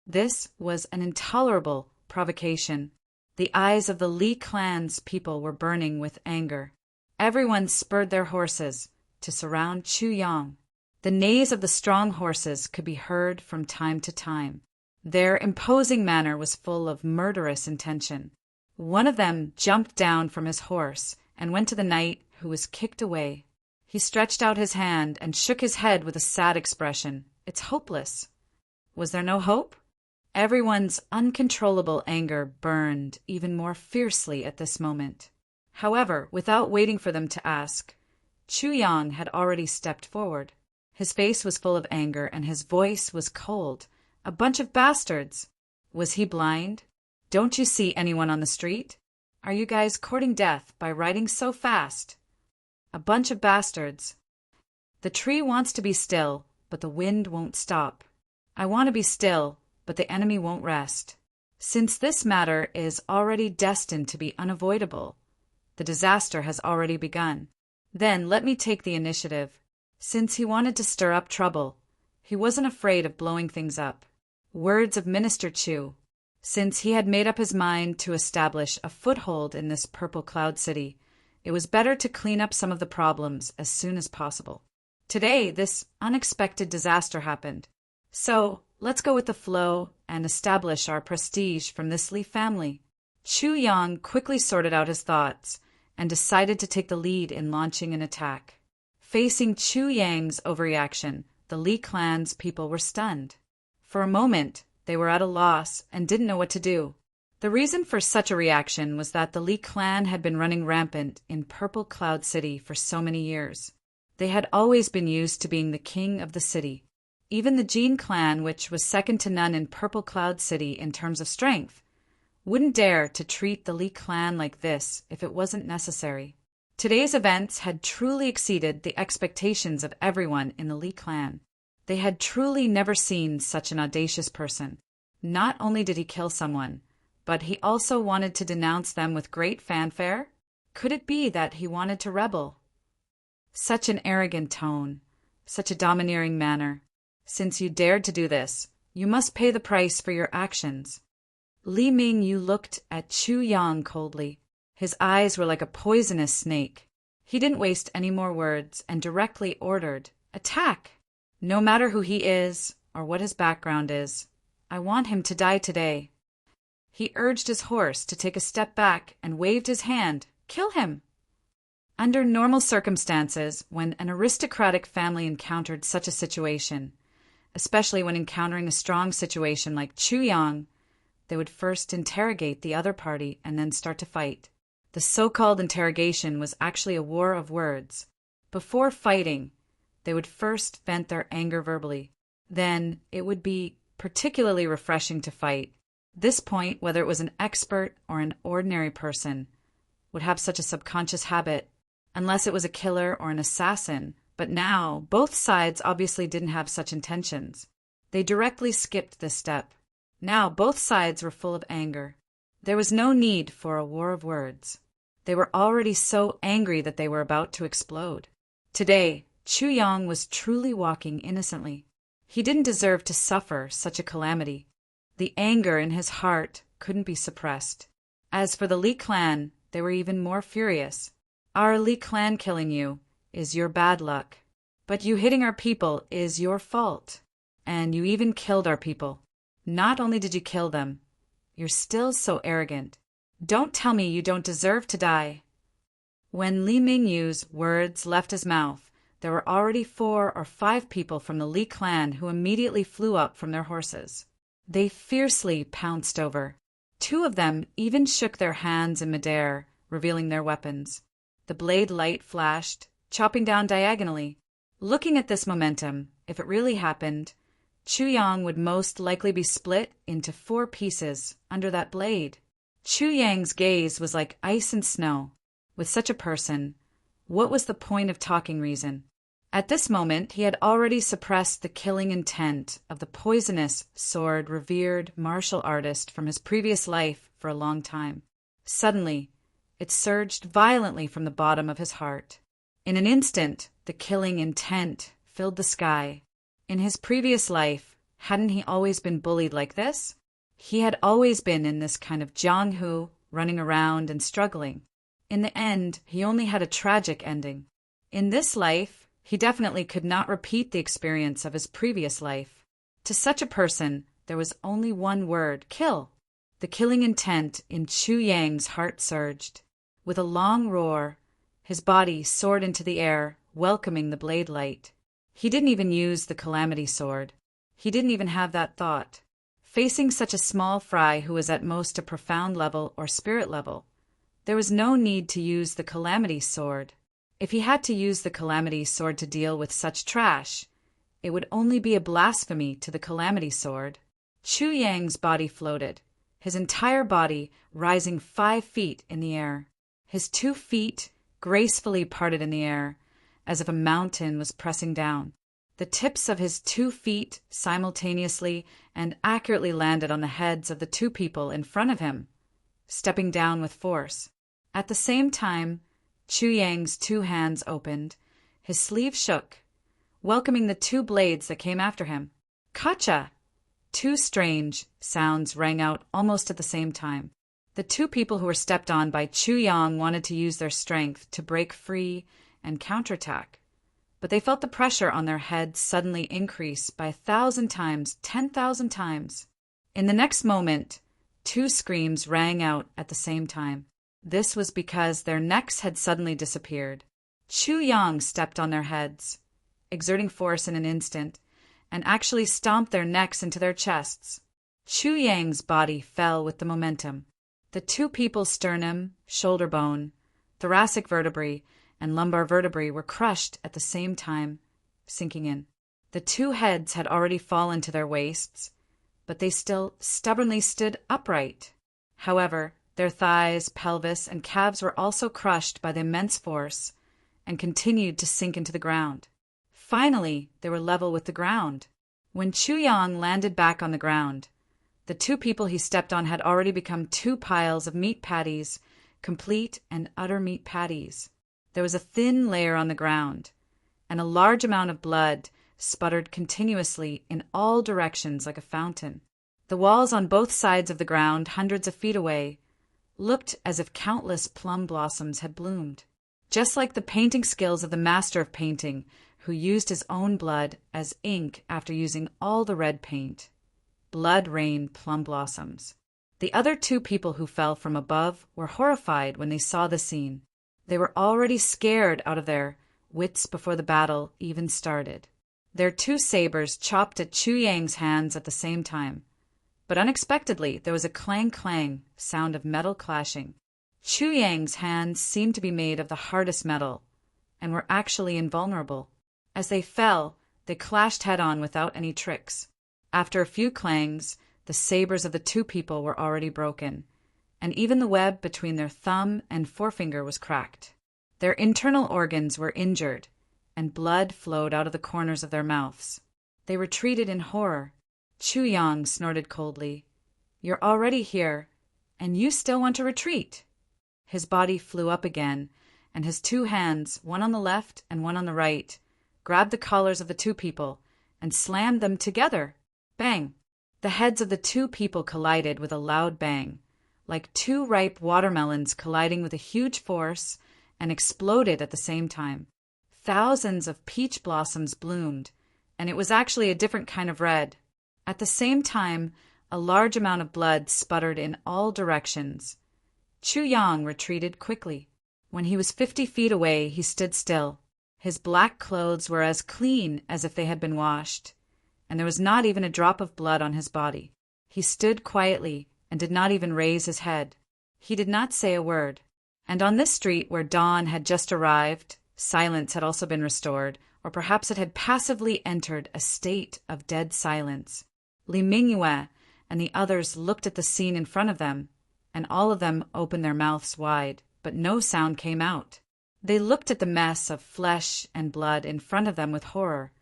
This was an intolerable provocation. The eyes of the Li clan's people were burning with anger. Everyone spurred their horses to surround Chu Yang. The neighs of the strong horses could be heard from time to time. Their imposing manner was full of murderous intention. One of them jumped down from his horse and went to the knight, who was kicked away. He stretched out his hand and shook his head with a sad expression. It's hopeless. Was there no hope? Everyone's uncontrollable anger burned even more fiercely at this moment. However, without waiting for them to ask, Chu Yang had already stepped forward. His face was full of anger and his voice was cold. A bunch of bastards! Was he blind? Don't you see anyone on the street? Are you guys courting death by riding so fast? A bunch of bastards. The tree wants to be still, but the wind won't stop. I want to be still, but the enemy won't rest. Since this matter is already destined to be unavoidable, the disaster has already begun. Then let me take the initiative. Since he wanted to stir up trouble, he wasn't afraid of blowing things up. Words of Minister Chu. Since he had made up his mind to establish a foothold in this purple cloud city, it was better to clean up some of the problems as soon as possible. Today, this unexpected disaster happened. So, let's go with the flow and establish our prestige from this Li family. Chu Yang quickly sorted out his thoughts and decided to take the lead in launching an attack. Facing Chu Yang's overreaction, the Li clan's people were stunned. For a moment, they were at a loss and didn't know what to do. The reason for such a reaction was that the Li clan had been running rampant in Purple Cloud City for so many years. They had always been used to being the king of the city. Even the Jean clan, which was second to none in Purple Cloud City in terms of strength, wouldn't dare to treat the Lee clan like this if it wasn't necessary. Today's events had truly exceeded the expectations of everyone in the Lee clan. They had truly never seen such an audacious person. Not only did he kill someone, but he also wanted to denounce them with great fanfare? Could it be that he wanted to rebel? Such an arrogant tone, such a domineering manner. Since you dared to do this, you must pay the price for your actions. Li Mingyu looked at Chu Yang coldly. His eyes were like a poisonous snake. He didn't waste any more words and directly ordered, "Attack! No matter who he is or what his background is, I want him to die today." He urged his horse to take a step back and waved his hand. "Kill him!" Under normal circumstances, when an aristocratic family encountered such a situation, especially when encountering a strong situation like Chu Yang, they would first interrogate the other party and then start to fight. The so-called interrogation was actually a war of words. Before fighting, they would first vent their anger verbally. Then it would be particularly refreshing to fight. This point, whether it was an expert or an ordinary person, would have such a subconscious habit, unless it was a killer or an assassin. But now, both sides obviously didn't have such intentions. They directly skipped this step. Now both sides were full of anger. There was no need for a war of words. They were already so angry that they were about to explode. Today, Chu Yang was truly walking innocently. He didn't deserve to suffer such a calamity. The anger in his heart couldn't be suppressed. As for the Li clan, they were even more furious. "Our Li clan killing you is your bad luck. But you hitting our people is your fault. And you even killed our people. Not only did you kill them, you're still so arrogant. Don't tell me you don't deserve to die." When Li Mingyu's words left his mouth, there were already 4 or 5 people from the Li clan who immediately flew up from their horses. They fiercely pounced over. 2 of them even shook their hands in midair, revealing their weapons. The blade light flashed, chopping down diagonally. Looking at this momentum, if it really happened, Chu Yang would most likely be split into 4 pieces under that blade. Chu Yang's gaze was like ice and snow. With such a person, what was the point of talking reason? At this moment, he had already suppressed the killing intent of the poisonous, sword-revered martial artist from his previous life for a long time. Suddenly, it surged violently from the bottom of his heart. In an instant, the killing intent filled the sky. In his previous life, hadn't he always been bullied like this? He had always been in this kind of Jianghu, running around and struggling. In the end, he only had a tragic ending. In this life, he definitely could not repeat the experience of his previous life. To such a person, there was only one word: kill. The killing intent in Chu Yang's heart surged. With a long roar, his body soared into the air, welcoming the blade light. He didn't even use the calamity sword. He didn't even have that thought. Facing such a small fry who was at most a profound level or spirit level, there was no need to use the calamity sword. If he had to use the calamity sword to deal with such trash, it would only be a blasphemy to the calamity sword. Chu Yang's body floated, his entire body rising 5 feet in the air. His 2 feet gracefully parted in the air, as if a mountain was pressing down. The tips of his 2 feet simultaneously and accurately landed on the heads of the 2 people in front of him, stepping down with force. At the same time, Chu Yang's 2 hands opened, his sleeve shook, welcoming the 2 blades that came after him. "Kacha!" 2 strange sounds rang out almost at the same time. The 2 people who were stepped on by Chu Yang wanted to use their strength to break free and counterattack, but they felt the pressure on their heads suddenly increase by 1,000 times, 10,000 times. In the next moment, 2 screams rang out at the same time. This was because their necks had suddenly disappeared. Chu Yang stepped on their heads, exerting force in an instant, and actually stomped their necks into their chests. Chu Yang's body fell with the momentum. The 2 people's sternum, shoulder bone, thoracic vertebrae, and lumbar vertebrae were crushed at the same time, sinking in. The two heads had already fallen to their waists, but they still stubbornly stood upright. However, their thighs, pelvis, and calves were also crushed by the immense force and continued to sink into the ground. Finally, they were level with the ground. When Chu Yang landed back on the ground, the two people he stepped on had already become two piles of meat patties, complete and utter meat patties. There was a thin layer on the ground, and a large amount of blood sputtered continuously in all directions like a fountain. The walls on both sides of the ground, hundreds of feet away, looked as if countless plum blossoms had bloomed. Just like the painting skills of the master of painting, who used his own blood as ink after using all the red paint. Blood rained plum blossoms. The other two people who fell from above were horrified when they saw the scene. They were already scared out of their wits before the battle even started. Their two sabers chopped at Chu Yang's hands at the same time. But unexpectedly, there was a clang-clang sound of metal clashing. Chu Yang's hands seemed to be made of the hardest metal, and were actually invulnerable. As they fell, they clashed head-on without any tricks. After a few clangs, the sabers of the two people were already broken, and even the web between their thumb and forefinger was cracked. Their internal organs were injured, and blood flowed out of the corners of their mouths. They retreated in horror. Chu Yang snorted coldly. "You're already here, and you still want to retreat?" His body flew up again, and his two hands, one on the left and one on the right, grabbed the collars of the two people and slammed them together. Bang! The heads of the two people collided with a loud bang, like two ripe watermelons colliding with a huge force, and exploded at the same time. Thousands of peach blossoms bloomed, and it was actually a different kind of red. At the same time, a large amount of blood sputtered in all directions. Chu Yang retreated quickly. When he was 50 feet away, he stood still. His black clothes were as clean as if they had been washed, and there was not even a drop of blood on his body. He stood quietly and did not even raise his head. He did not say a word. And on this street where dawn had just arrived, silence had also been restored, or perhaps it had passively entered a state of dead silence. Li Mingyue and the others looked at the scene in front of them, and all of them opened their mouths wide, but no sound came out. They looked at the mess of flesh and blood in front of them with horror,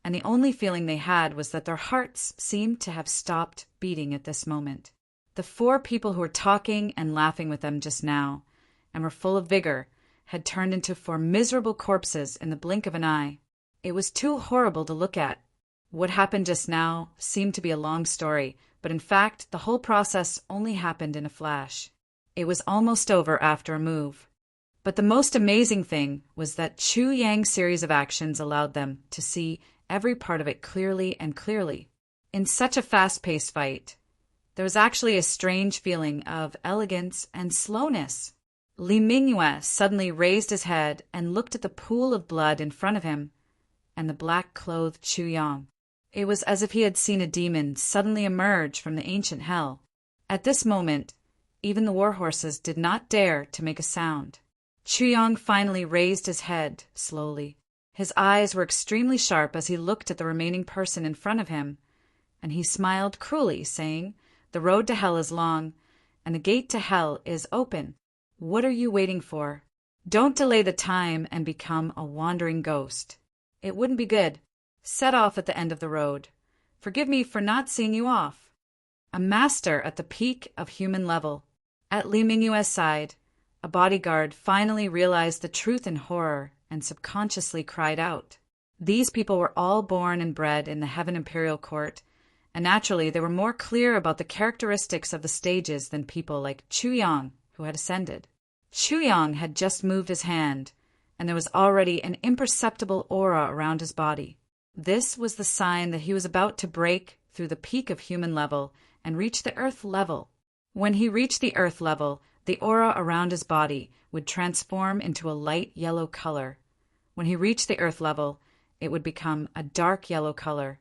and the only feeling they had was that their hearts seemed to have stopped beating at this moment. The four people who were talking and laughing with them just now, and were full of vigor, had turned into four miserable corpses in the blink of an eye. It was too horrible to look at. What happened just now seemed to be a long story, but in fact the whole process only happened in a flash. It was almost over after a move. But the most amazing thing was that Chu Yang's series of actions allowed them to see every part of it clearly and clearly. In such a fast-paced fight, there was actually a strange feeling of elegance and slowness. Li Mingyue suddenly raised his head and looked at the pool of blood in front of him and the black-clothed Chu Yang. It was as if he had seen a demon suddenly emerge from the ancient hell. At this moment, even the war horses did not dare to make a sound. Chu Yang finally raised his head slowly. His eyes were extremely sharp as he looked at the remaining person in front of him, and he smiled cruelly, saying, "The road to hell is long, and the gate to hell is open. What are you waiting for? Don't delay the time and become a wandering ghost. It wouldn't be good. Set off at the end of the road. Forgive me for not seeing you off." A master at the peak of human level. At Li Mingyue's side, a bodyguard finally realized the truth in horror and subconsciously cried out. These people were all born and bred in the Heaven Imperial Court, and naturally they were more clear about the characteristics of the stages than people like Chu Yang, who had ascended. Chu Yang had just moved his hand, and there was already an imperceptible aura around his body. This was the sign that he was about to break through the peak of human level and reach the earth level. When he reached the earth level, the aura around his body would transform into a light yellow color. When he reached the earth level, it would become a dark yellow color.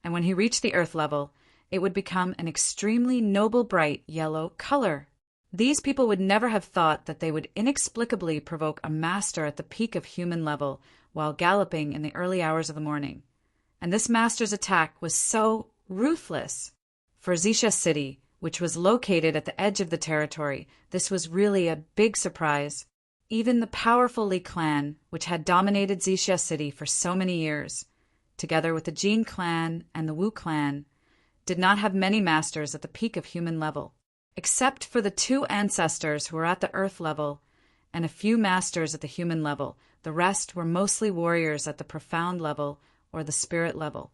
And when he reached the earth level, it would become an extremely noble bright yellow color. These people would never have thought that they would inexplicably provoke a master at the peak of human level while galloping in the early hours of the morning. and this master's attack was so ruthless. For Xisha City, which was located at the edge of the territory, this was really a big surprise. Even the powerful Li clan, which had dominated Xisha City for so many years, together with the Jin clan and the Wu clan, did not have many masters at the peak of human level. Except for the two ancestors who were at the earth level and a few masters at the human level, the rest were mostly warriors at the profound level or the spirit level.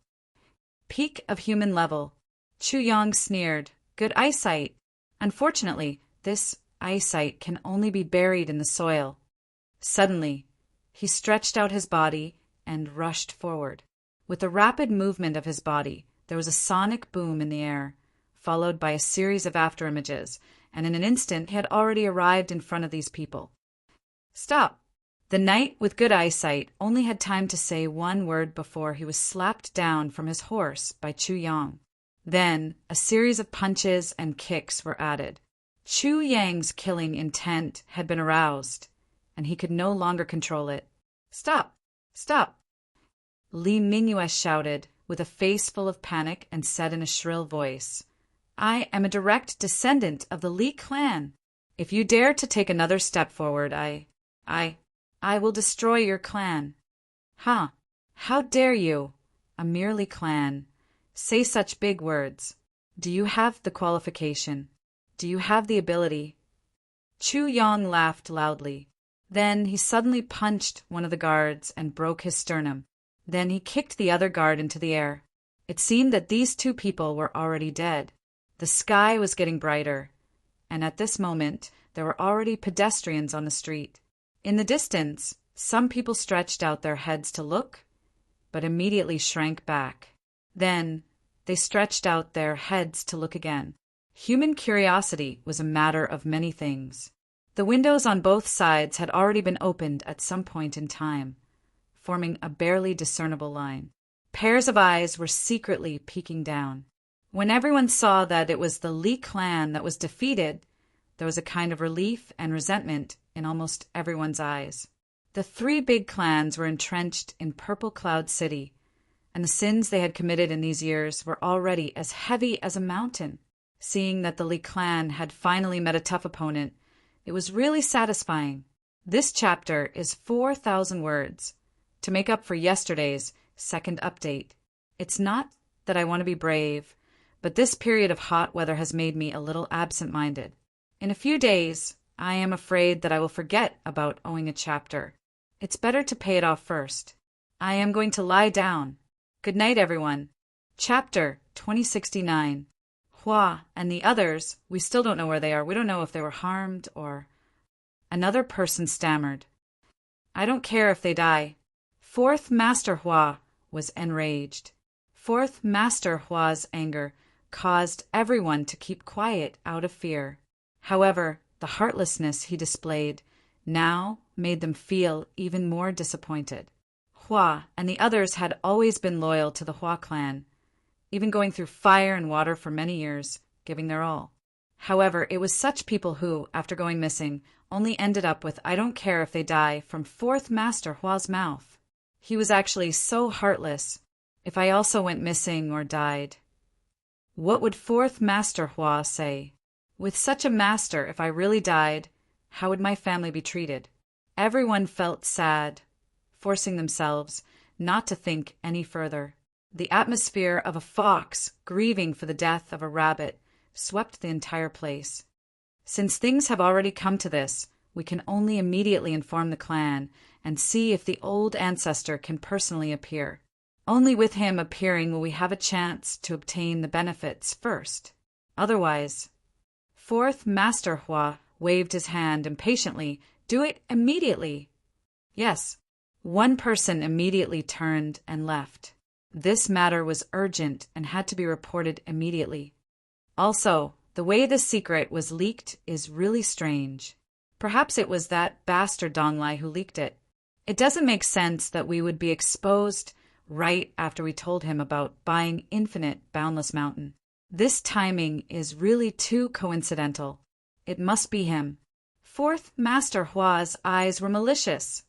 Peak of human level. Chu Yang sneered. Good eyesight. Unfortunately, this eyesight can only be buried in the soil. Suddenly, he stretched out his body and rushed forward. With a rapid movement of his body, there was a sonic boom in the air, followed by a series of afterimages, and in an instant he had already arrived in front of these people. Stop! The knight with good eyesight only had time to say one word before he was slapped down from his horse by Chu Yang. Then a series of punches and kicks were added. Chu Yang's killing intent had been aroused, and he could no longer control it. Stop! Stop! Li Mingyue shouted, with a face full of panic, and said in a shrill voice, I am a direct descendant of the Li clan. If you dare to take another step forward, I will destroy your clan. Huh? How dare you, a mere Li clan, say such big words? Do you have the qualification? Do you have the ability? Chu Yang laughed loudly. Then he suddenly punched one of the guards and broke his sternum. Then he kicked the other guard into the air. It seemed that these two people were already dead. The sky was getting brighter, and at this moment there were already pedestrians on the street. In the distance, some people stretched out their heads to look, but immediately shrank back. Then they stretched out their heads to look again. Human curiosity was a matter of many things. The windows on both sides had already been opened at some point in time, forming a barely discernible line. Pairs of eyes were secretly peeking down. When everyone saw that it was the Li clan that was defeated, there was a kind of relief and resentment in almost everyone's eyes. The three big clans were entrenched in Purple Cloud City, and the sins they had committed in these years were already as heavy as a mountain. Seeing that the Li clan had finally met a tough opponent, it was really satisfying. This chapter is 4,000 words, to make up for yesterday's second update. It's not that I want to be brave, but this period of hot weather has made me a little absent-minded. In a few days, I am afraid that I will forget about owing a chapter. It's better to pay it off first. I am going to lie down. Good night, everyone. Chapter 2069. Hua and the others, we still don't know where they are. We don't know if they were harmed or... Another person stammered. I don't care if they die. Fourth Master Hua was enraged. Fourth Master Hua's anger caused everyone to keep quiet out of fear. However, the heartlessness he displayed now made them feel even more disappointed. Hua and the others had always been loyal to the Hua clan, even going through fire and water for many years, giving their all. However, it was such people who, after going missing, only ended up with I don't care if they die from Fourth Master Hua's mouth. He was actually so heartless. If I also went missing or died, what would Fourth Master Hua say? With such a master, if I really died, how would my family be treated? Everyone felt sad, forcing themselves not to think any further. The atmosphere of a fox grieving for the death of a rabbit swept the entire place. Since things have already come to this, we can only immediately inform the clan and see if the old ancestor can personally appear. Only with him appearing will we have a chance to obtain the benefits first. Otherwise... Fourth Master Hua waved his hand impatiently. Do it immediately. Yes. One person immediately turned and left. This matter was urgent and had to be reported immediately. Also, the way the secret was leaked is really strange. Perhaps it was that bastard Donglai who leaked it. It doesn't make sense that we would be exposed right after we told him about buying Infinite Boundless Mountain. This timing is really too coincidental. It must be him. Fourth Master Hua's eyes were malicious.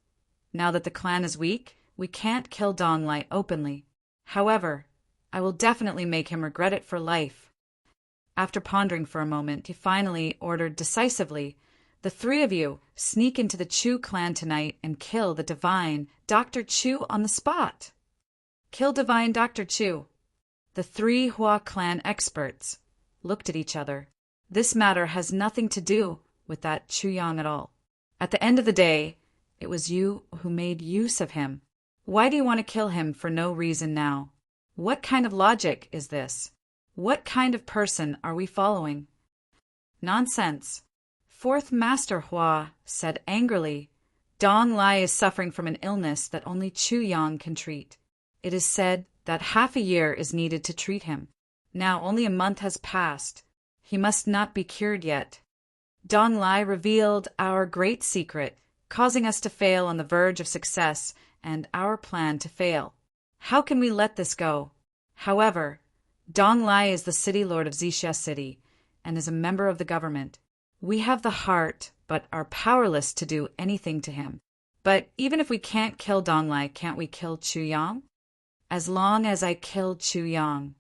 Now that the clan is weak, we can't kill Donglai openly. However, I will definitely make him regret it for life. After pondering for a moment, he finally ordered decisively, "The three of you sneak into the Chu clan tonight and kill the divine Dr. Chu on the spot." Kill divine Dr. Chu. The three Hua clan experts looked at each other. This matter has nothing to do with that Chu Yang at all. At the end of the day, it was you who made use of him. Why do you want to kill him for no reason now? What kind of logic is this? What kind of person are we following? Nonsense. Fourth Master Hua said angrily, "Dong Lai is suffering from an illness that only Chu Yang can treat. It is said that half a year is needed to treat him. Now only a month has passed. He must not be cured yet. Dong Lai revealed our great secret, causing us to fail on the verge of success and our plan to fail. How can we let this go? However, Dong Lai is the city lord of Xixia City and is a member of the government. We have the heart, but are powerless to do anything to him. But even if we can't kill Dong Lai, can't we kill Chu Yang? As long as I kill Chu Yang,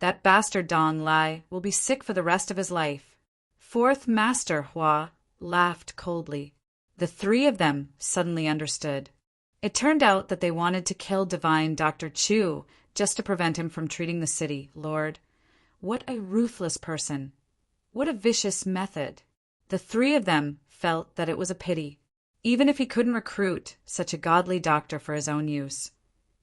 that bastard Dong Lai will be sick for the rest of his life." Fourth Master Hua laughed coldly. The three of them suddenly understood. It turned out that they wanted to kill divine Dr. Chu just to prevent him from treating the city lord. What a ruthless person. What a vicious method. The three of them felt that it was a pity. Even if he couldn't recruit such a godly doctor for his own use,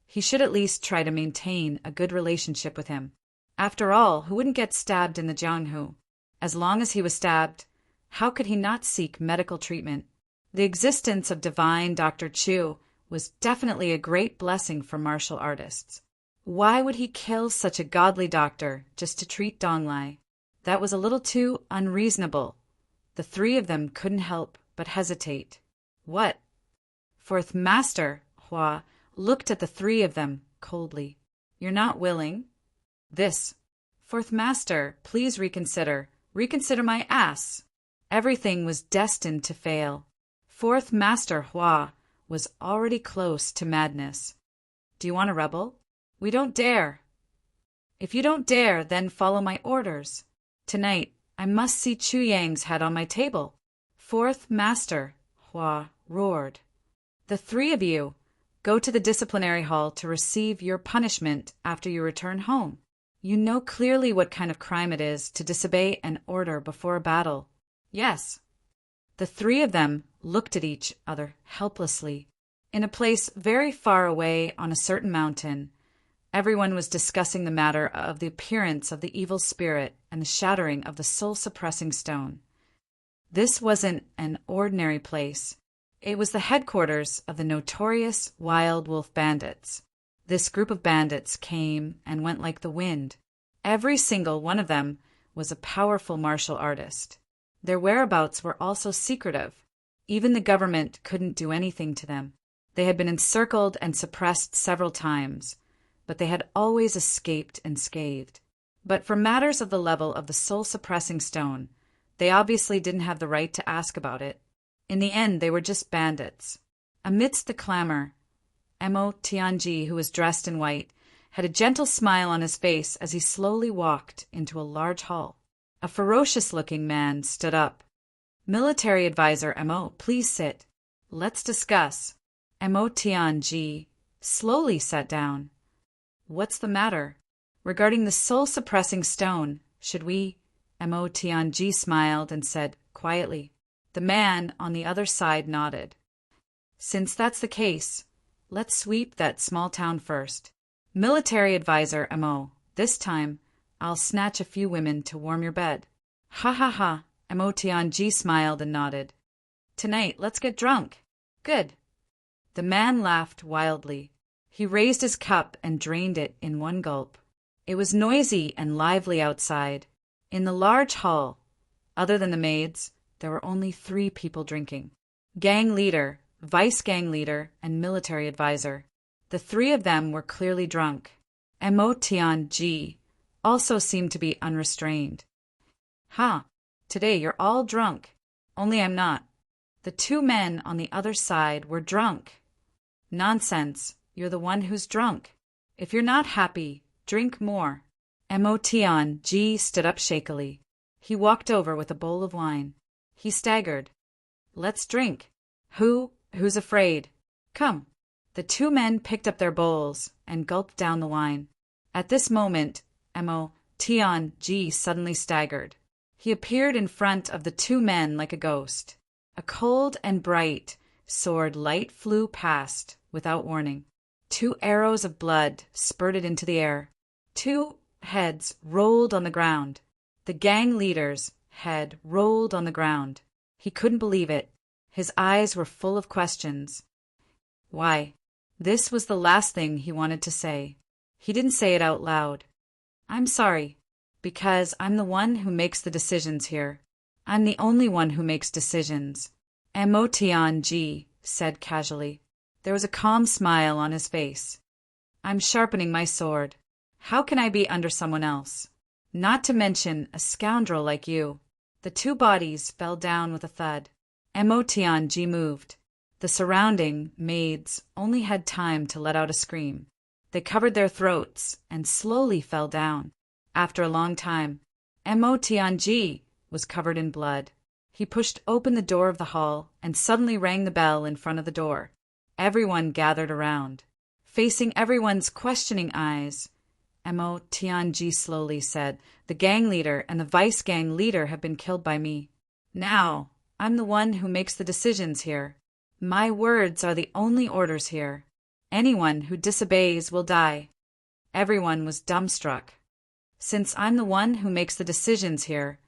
he should at least try to maintain a good relationship with him. After all, who wouldn't get stabbed in the Jianghu? As long as he was stabbed, how could he not seek medical treatment? The existence of divine Dr. Chu was definitely a great blessing for martial artists. Why would he kill such a godly doctor just to treat Dong Lai? That was a little too unreasonable. The three of them couldn't help but hesitate. What? Fourth Master Hua looked at the three of them coldly. "You're not willing?" "This. Fourth Master, please reconsider. Reconsider my ass." Everything was destined to fail. Fourth Master Hua was already close to madness. "Do you want a rebel?" "We don't dare." "If you don't dare, then follow my orders. Tonight, I must see Chu Yang's head on my table." Fourth Master Hua roared. "The three of you go to the disciplinary hall to receive your punishment after you return home. You know clearly what kind of crime it is to disobey an order before a battle." "Yes." The three of them looked at each other helplessly. In a place very far away on a certain mountain, everyone was discussing the matter of the appearance of the evil spirit and the shattering of the soul-suppressing stone. This wasn't an ordinary place. It was the headquarters of the notorious Wild Wolf Bandits. This group of bandits came and went like the wind. Every single one of them was a powerful martial artist. Their whereabouts were also secretive. Even the government couldn't do anything to them. They had been encircled and suppressed several times, but they had always escaped unscathed. But for matters of the level of the soul-suppressing stone, they obviously didn't have the right to ask about it. In the end, they were just bandits. Amidst the clamor, Mo Tianji, who was dressed in white, had a gentle smile on his face as he slowly walked into a large hall. A ferocious-looking man stood up. "Military advisor Mo, please sit. Let's discuss." Mo Tianji slowly sat down. "What's the matter?" "Regarding the soul-suppressing stone, should we?" Mo Tianji smiled and said quietly. The man on the other side nodded. "Since that's the case, let's sweep that small town first. Military advisor Mo, this time I'll snatch a few women to warm your bed." "Ha ha ha," Mo Tianji smiled and nodded. "Tonight, let's get drunk." "Good." The man laughed wildly. He raised his cup and drained it in one gulp. It was noisy and lively outside. In the large hall, other than the maids, there were only 3 people drinking. Gang leader, vice gang leader, and military advisor. The 3 of them were clearly drunk. Mo Tianji also seemed to be unrestrained. "Ha, today you're all drunk. Only I'm not." The 2 men on the other side were drunk. "Nonsense, you're the one who's drunk." If you're not happy, drink more. Motion stood up shakily. He walked over with a bowl of wine. He staggered. Let's drink. Who's afraid? Come. The two men picked up their bowls and gulped down the wine. At this moment, Motion suddenly staggered. He appeared in front of the two men like a ghost. A cold and bright sword light flew past without warning. 2 arrows of blood spurted into the air. 2 heads rolled on the ground. The gang leader's head rolled on the ground. He couldn't believe it. His eyes were full of questions. Why? This was the last thing he wanted to say. He didn't say it out loud. I'm sorry, because I'm the one who makes the decisions here. I'm the only one who makes decisions. Motion said casually. There was a calm smile on his face. I'm sharpening my sword. How can I be under someone else? Not to mention a scoundrel like you. The 2 bodies fell down with a thud. Motion moved. The surrounding maids only had time to let out a scream. They covered their throats and slowly fell down. After a long time, Motion was covered in blood. He pushed open the door of the hall and suddenly rang the bell in front of the door. Everyone gathered around. Facing everyone's questioning eyes, Motion slowly said, the gang leader and the vice gang leader have been killed by me. Now, I'm the one who makes the decisions here. My words are the only orders here. Anyone who disobeys will die. Everyone was dumbstruck. Since I'm the one who makes the decisions here,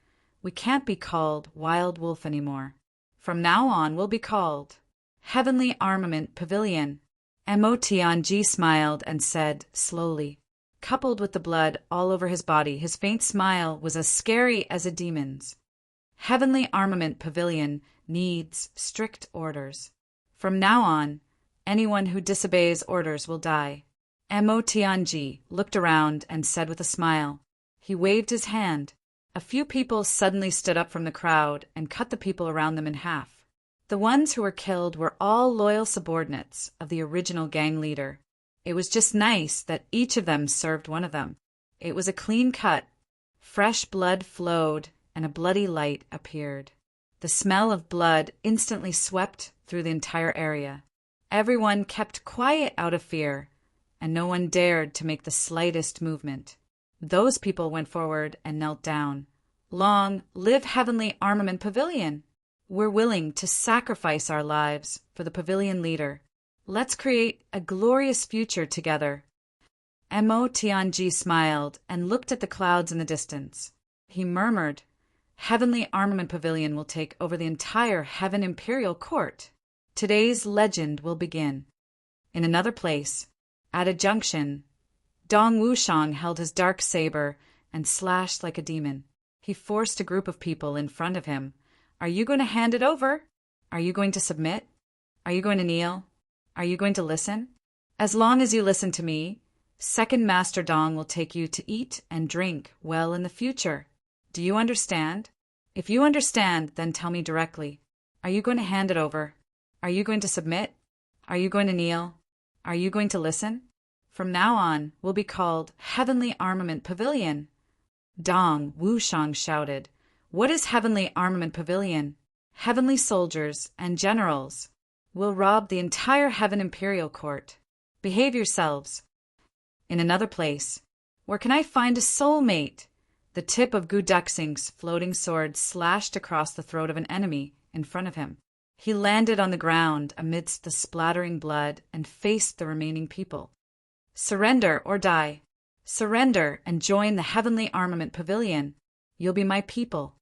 we can't be called Wild Wolf anymore. From now on, we'll be called Heavenly Armament Pavilion. Motion smiled and said slowly, coupled with the blood all over his body, his faint smile was as scary as a demon's. Heavenly Armament Pavilion needs strict orders. From now on, anyone who disobeys orders will die. Motion looked around and said with a smile. He waved his hand. A few people suddenly stood up from the crowd and cut the people around them in half. The ones who were killed were all loyal subordinates of the original gang leader. It was just nice that each of them served one of them. It was a clean cut. Fresh blood flowed and a bloody light appeared. The smell of blood instantly swept through the entire area. Everyone kept quiet out of fear, and no one dared to make the slightest movement. Those people went forward and knelt down. Long live Heavenly Armament Pavilion! We're willing to sacrifice our lives for the pavilion leader. Let's create a glorious future together. Motion smiled and looked at the clouds in the distance. He murmured, Heavenly Armament Pavilion will take over the entire Heaven Imperial Court. Today's legend will begin. In another place, at a junction, Dong Wushang held his dark saber and slashed like a demon. He forced a group of people in front of him. Are you going to hand it over? Are you going to submit? Are you going to kneel? Are you going to listen? As long as you listen to me, Second Master Dong will take you to eat and drink well in the future. Do you understand? If you understand, then tell me directly. Are you going to hand it over? Are you going to submit? Are you going to kneel? Are you going to listen? From now on, we'll be called Heavenly Armament Pavilion. Dong Wushang shouted. What is Heavenly Armament Pavilion? Heavenly soldiers and generals will rob the entire Heaven Imperial Court. Behave yourselves. In another place, where can I find a soulmate? The tip of Gu Duxing's floating sword slashed across the throat of an enemy in front of him. He landed on the ground amidst the splattering blood and faced the remaining people. Surrender or die. Surrender and join the Heavenly Armament Pavilion. You'll be my people.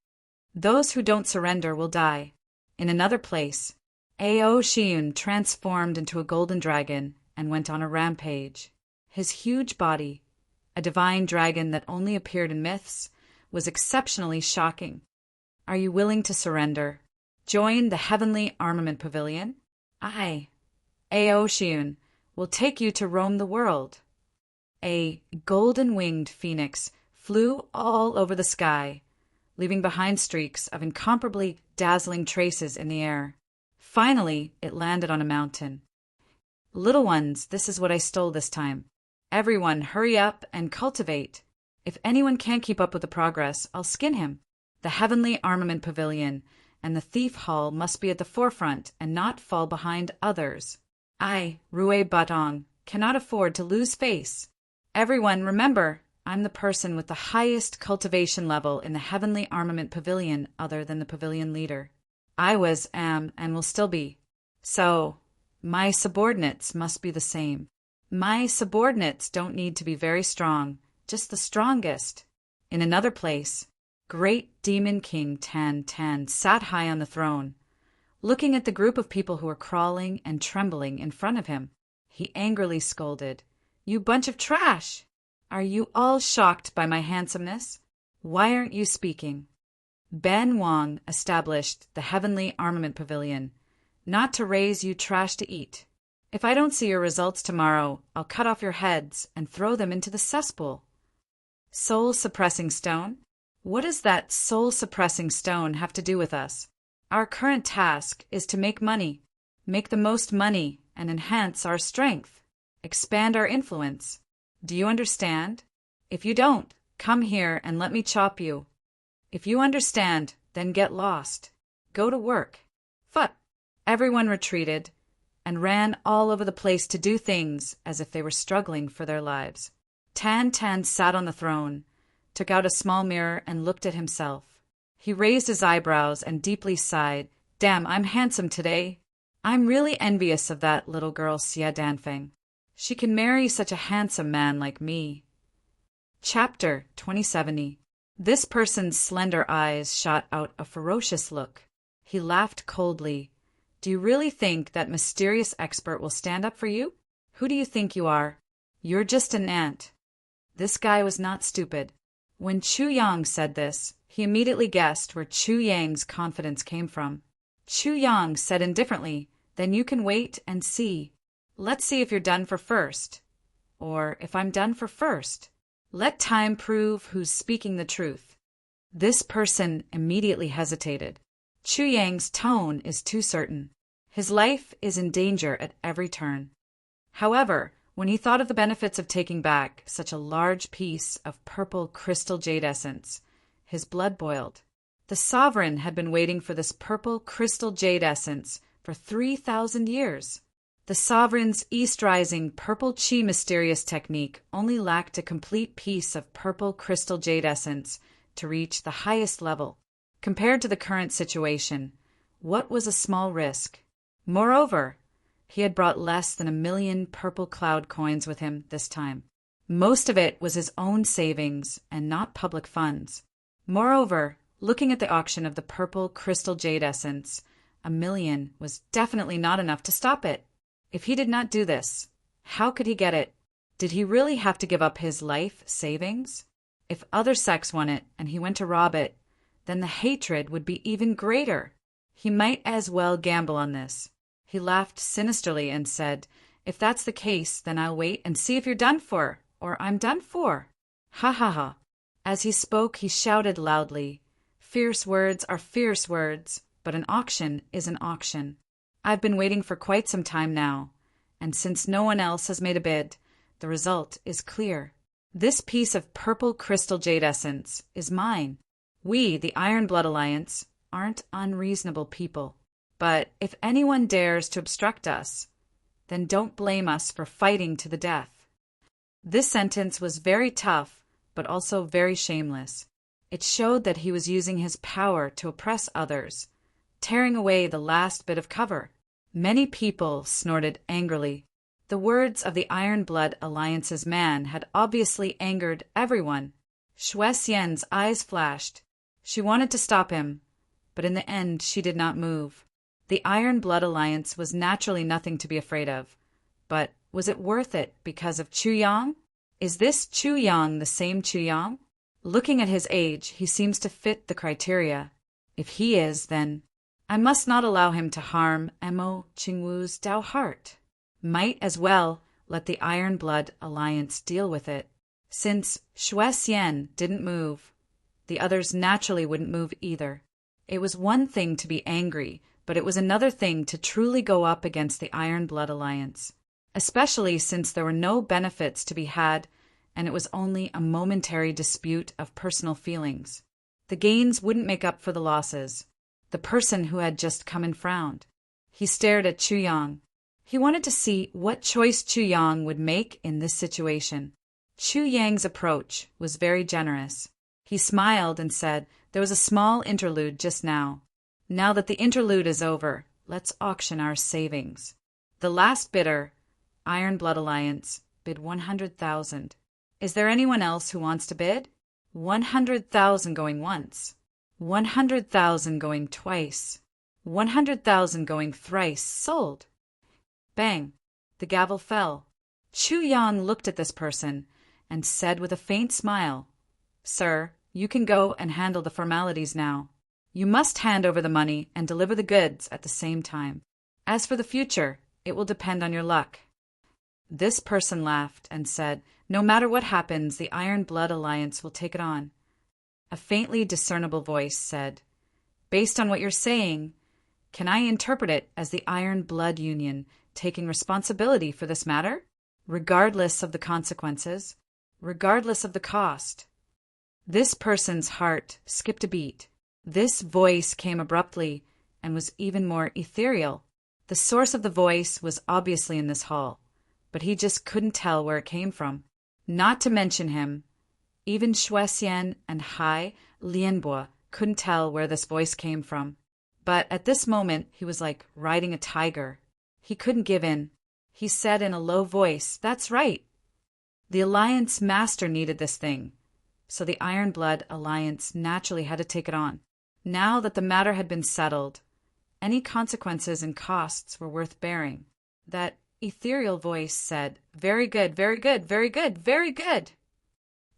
Those who don't surrender will die. In another place, Ao Shiun transformed into a golden dragon and went on a rampage. His huge body, a divine dragon that only appeared in myths, was exceptionally shocking. Are you willing to surrender? Join the Heavenly Armament Pavilion? I, Ao Shiun, will take you to roam the world. A golden-winged phoenix flew all over the sky, leaving behind streaks of incomparably dazzling traces in the air. Finally, it landed on a mountain. Little ones, this is what I stole this time. Everyone hurry up and cultivate. If anyone can't keep up with the progress, I'll skin him. The Heavenly Armament Pavilion and the Thief Hall must be at the forefront and not fall behind others. I, Rue Batong, cannot afford to lose face. Everyone, remember, I'm the person with the highest cultivation level in the Heavenly Armament Pavilion other than the pavilion leader. I was, am, and will still be. So, my subordinates must be the same. My subordinates don't need to be very strong, just the strongest. In another place, Great Demon King Tan Tan sat high on the throne, looking at the group of people who were crawling and trembling in front of him. He angrily scolded, "You bunch of trash! Are you all shocked by my handsomeness? Why aren't you speaking?" Ben Wong established the Heavenly Armament Pavilion, not to raise you trash to eat. If I don't see your results tomorrow, I'll cut off your heads and throw them into the cesspool. Soul-suppressing stone? What does that soul-suppressing stone have to do with us? Our current task is to make money, make the most money, and enhance our strength, expand our influence. Do you understand? If you don't, come here and let me chop you. If you understand, then get lost. Go to work. Phut! Everyone retreated and ran all over the place to do things as if they were struggling for their lives. Tan Tan sat on the throne, took out a small mirror and looked at himself. He raised his eyebrows and deeply sighed. Damn, I'm handsome today. I'm really envious of that little girl Xia Danfeng. She can marry such a handsome man like me. Chapter 2070. This person's slender eyes shot out a ferocious look. He laughed coldly. Do you really think that mysterious expert will stand up for you? Who do you think you are? You're just an ant. This guy was not stupid. When Chu Yang said this, he immediately guessed where Chu Yang's confidence came from. Chu Yang said indifferently, "Then you can wait and see. Let's see if you're done for first. Or if I'm done for first. Let time prove who's speaking the truth." This person immediately hesitated. Chu Yang's tone is too certain. His life is in danger at every turn. However, when he thought of the benefits of taking back such a large piece of purple crystal jade essence, his blood boiled. The sovereign had been waiting for this purple crystal jade essence for 3,000 years. The sovereign's East-rising purple chi mysterious technique only lacked a complete piece of purple crystal jade essence to reach the highest level. Compared to the current situation, what was a small risk? Moreover, he had brought less than 1,000,000 purple cloud coins with him this time. Most of it was his own savings and not public funds. Moreover, looking at the auction of the purple crystal jade essence, 1,000,000 was definitely not enough to stop it. If he did not do this, how could he get it? Did he really have to give up his life savings? If other sects won it and he went to rob it, then the hatred would be even greater. He might as well gamble on this. He laughed sinisterly and said, "If that's the case, then I'll wait and see if you're done for, or I'm done for. Ha ha ha." As he spoke, he shouted loudly, "Fierce words are fierce words, but an auction is an auction. I've been waiting for quite some time now, and since no one else has made a bid, the result is clear. This piece of purple crystal jade essence is mine. We, the Iron Blood Alliance, aren't unreasonable people. But if anyone dares to obstruct us, then don't blame us for fighting to the death." This sentence was very tough, but also very shameless. It showed that he was using his power to oppress others, tearing away the last bit of cover. Many people snorted angrily. The words of the Iron Blood Alliance's man had obviously angered everyone. Xue Xian's eyes flashed. She wanted to stop him, but in the end she did not move. The Iron Blood Alliance was naturally nothing to be afraid of, but was it worth it because of Chu Yang? Is this Chu Yang the same Chu Yang? Looking at his age, he seems to fit the criteria. If he is, then I must not allow him to harm Mo Qingwu's Dao heart. Might as well let the Iron Blood Alliance deal with it. Since Xue Xian didn't move, the others naturally wouldn't move either. It was one thing to be angry, but it was another thing to truly go up against the Iron Blood Alliance. especially since there were no benefits to be had and it was only a momentary dispute of personal feelings. The gains wouldn't make up for the losses. The person who had just come in frowned. He stared at Chu Yang. He wanted to see what choice Chu Yang would make in this situation. Chu Yang's approach was very generous. He smiled and said, "There was a small interlude just now. Now that the interlude is over, let's auction our savings." The last bidder, Iron Blood Alliance, bid 100,000. Is there anyone else who wants to bid? 100,000 going once. 100,000 going twice. 100,000 going thrice. Sold. Bang. The gavel fell. Chu Yang looked at this person and said with a faint smile, "Sir, you can go and handle the formalities now. You must hand over the money and deliver the goods at the same time. As for the future, it will depend on your luck." This person laughed and said, "No matter what happens, the Iron Blood Alliance will take it on." A faintly discernible voice said, "Based on what you're saying, can I interpret it as the Iron Blood Union taking responsibility for this matter, regardless of the consequences, regardless of the cost?" This person's heart skipped a beat. This voice came abruptly and was even more ethereal. The source of the voice was obviously in this hall, but he just couldn't tell where it came from. Not to mention him, even Shuexian and Hai Lianbo couldn't tell where this voice came from. But at this moment, he was like riding a tiger. He couldn't give in. He said in a low voice, "That's right. The Alliance Master needed this thing, so the Iron Blood Alliance naturally had to take it on. Now that the matter had been settled, any consequences and costs were worth bearing." That ethereal voice said, "Very good, very good, very good, very good."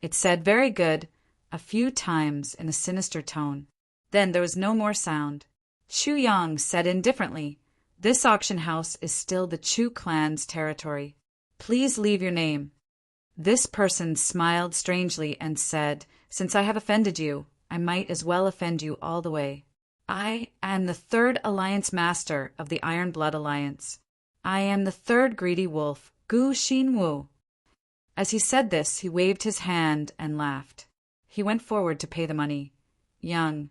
It said "very good" a few times in a sinister tone. Then there was no more sound. Chu Yang said indifferently, "This auction house is still the Chu clan's territory. Please leave your name." This person smiled strangely and said, "Since I have offended you, I might as well offend you all the way. I am the third Alliance Master of the Iron Blood Alliance. I am the third greedy wolf, Gu Xinwu." As he said this, he waved his hand and laughed. He went forward to pay the money. "Young,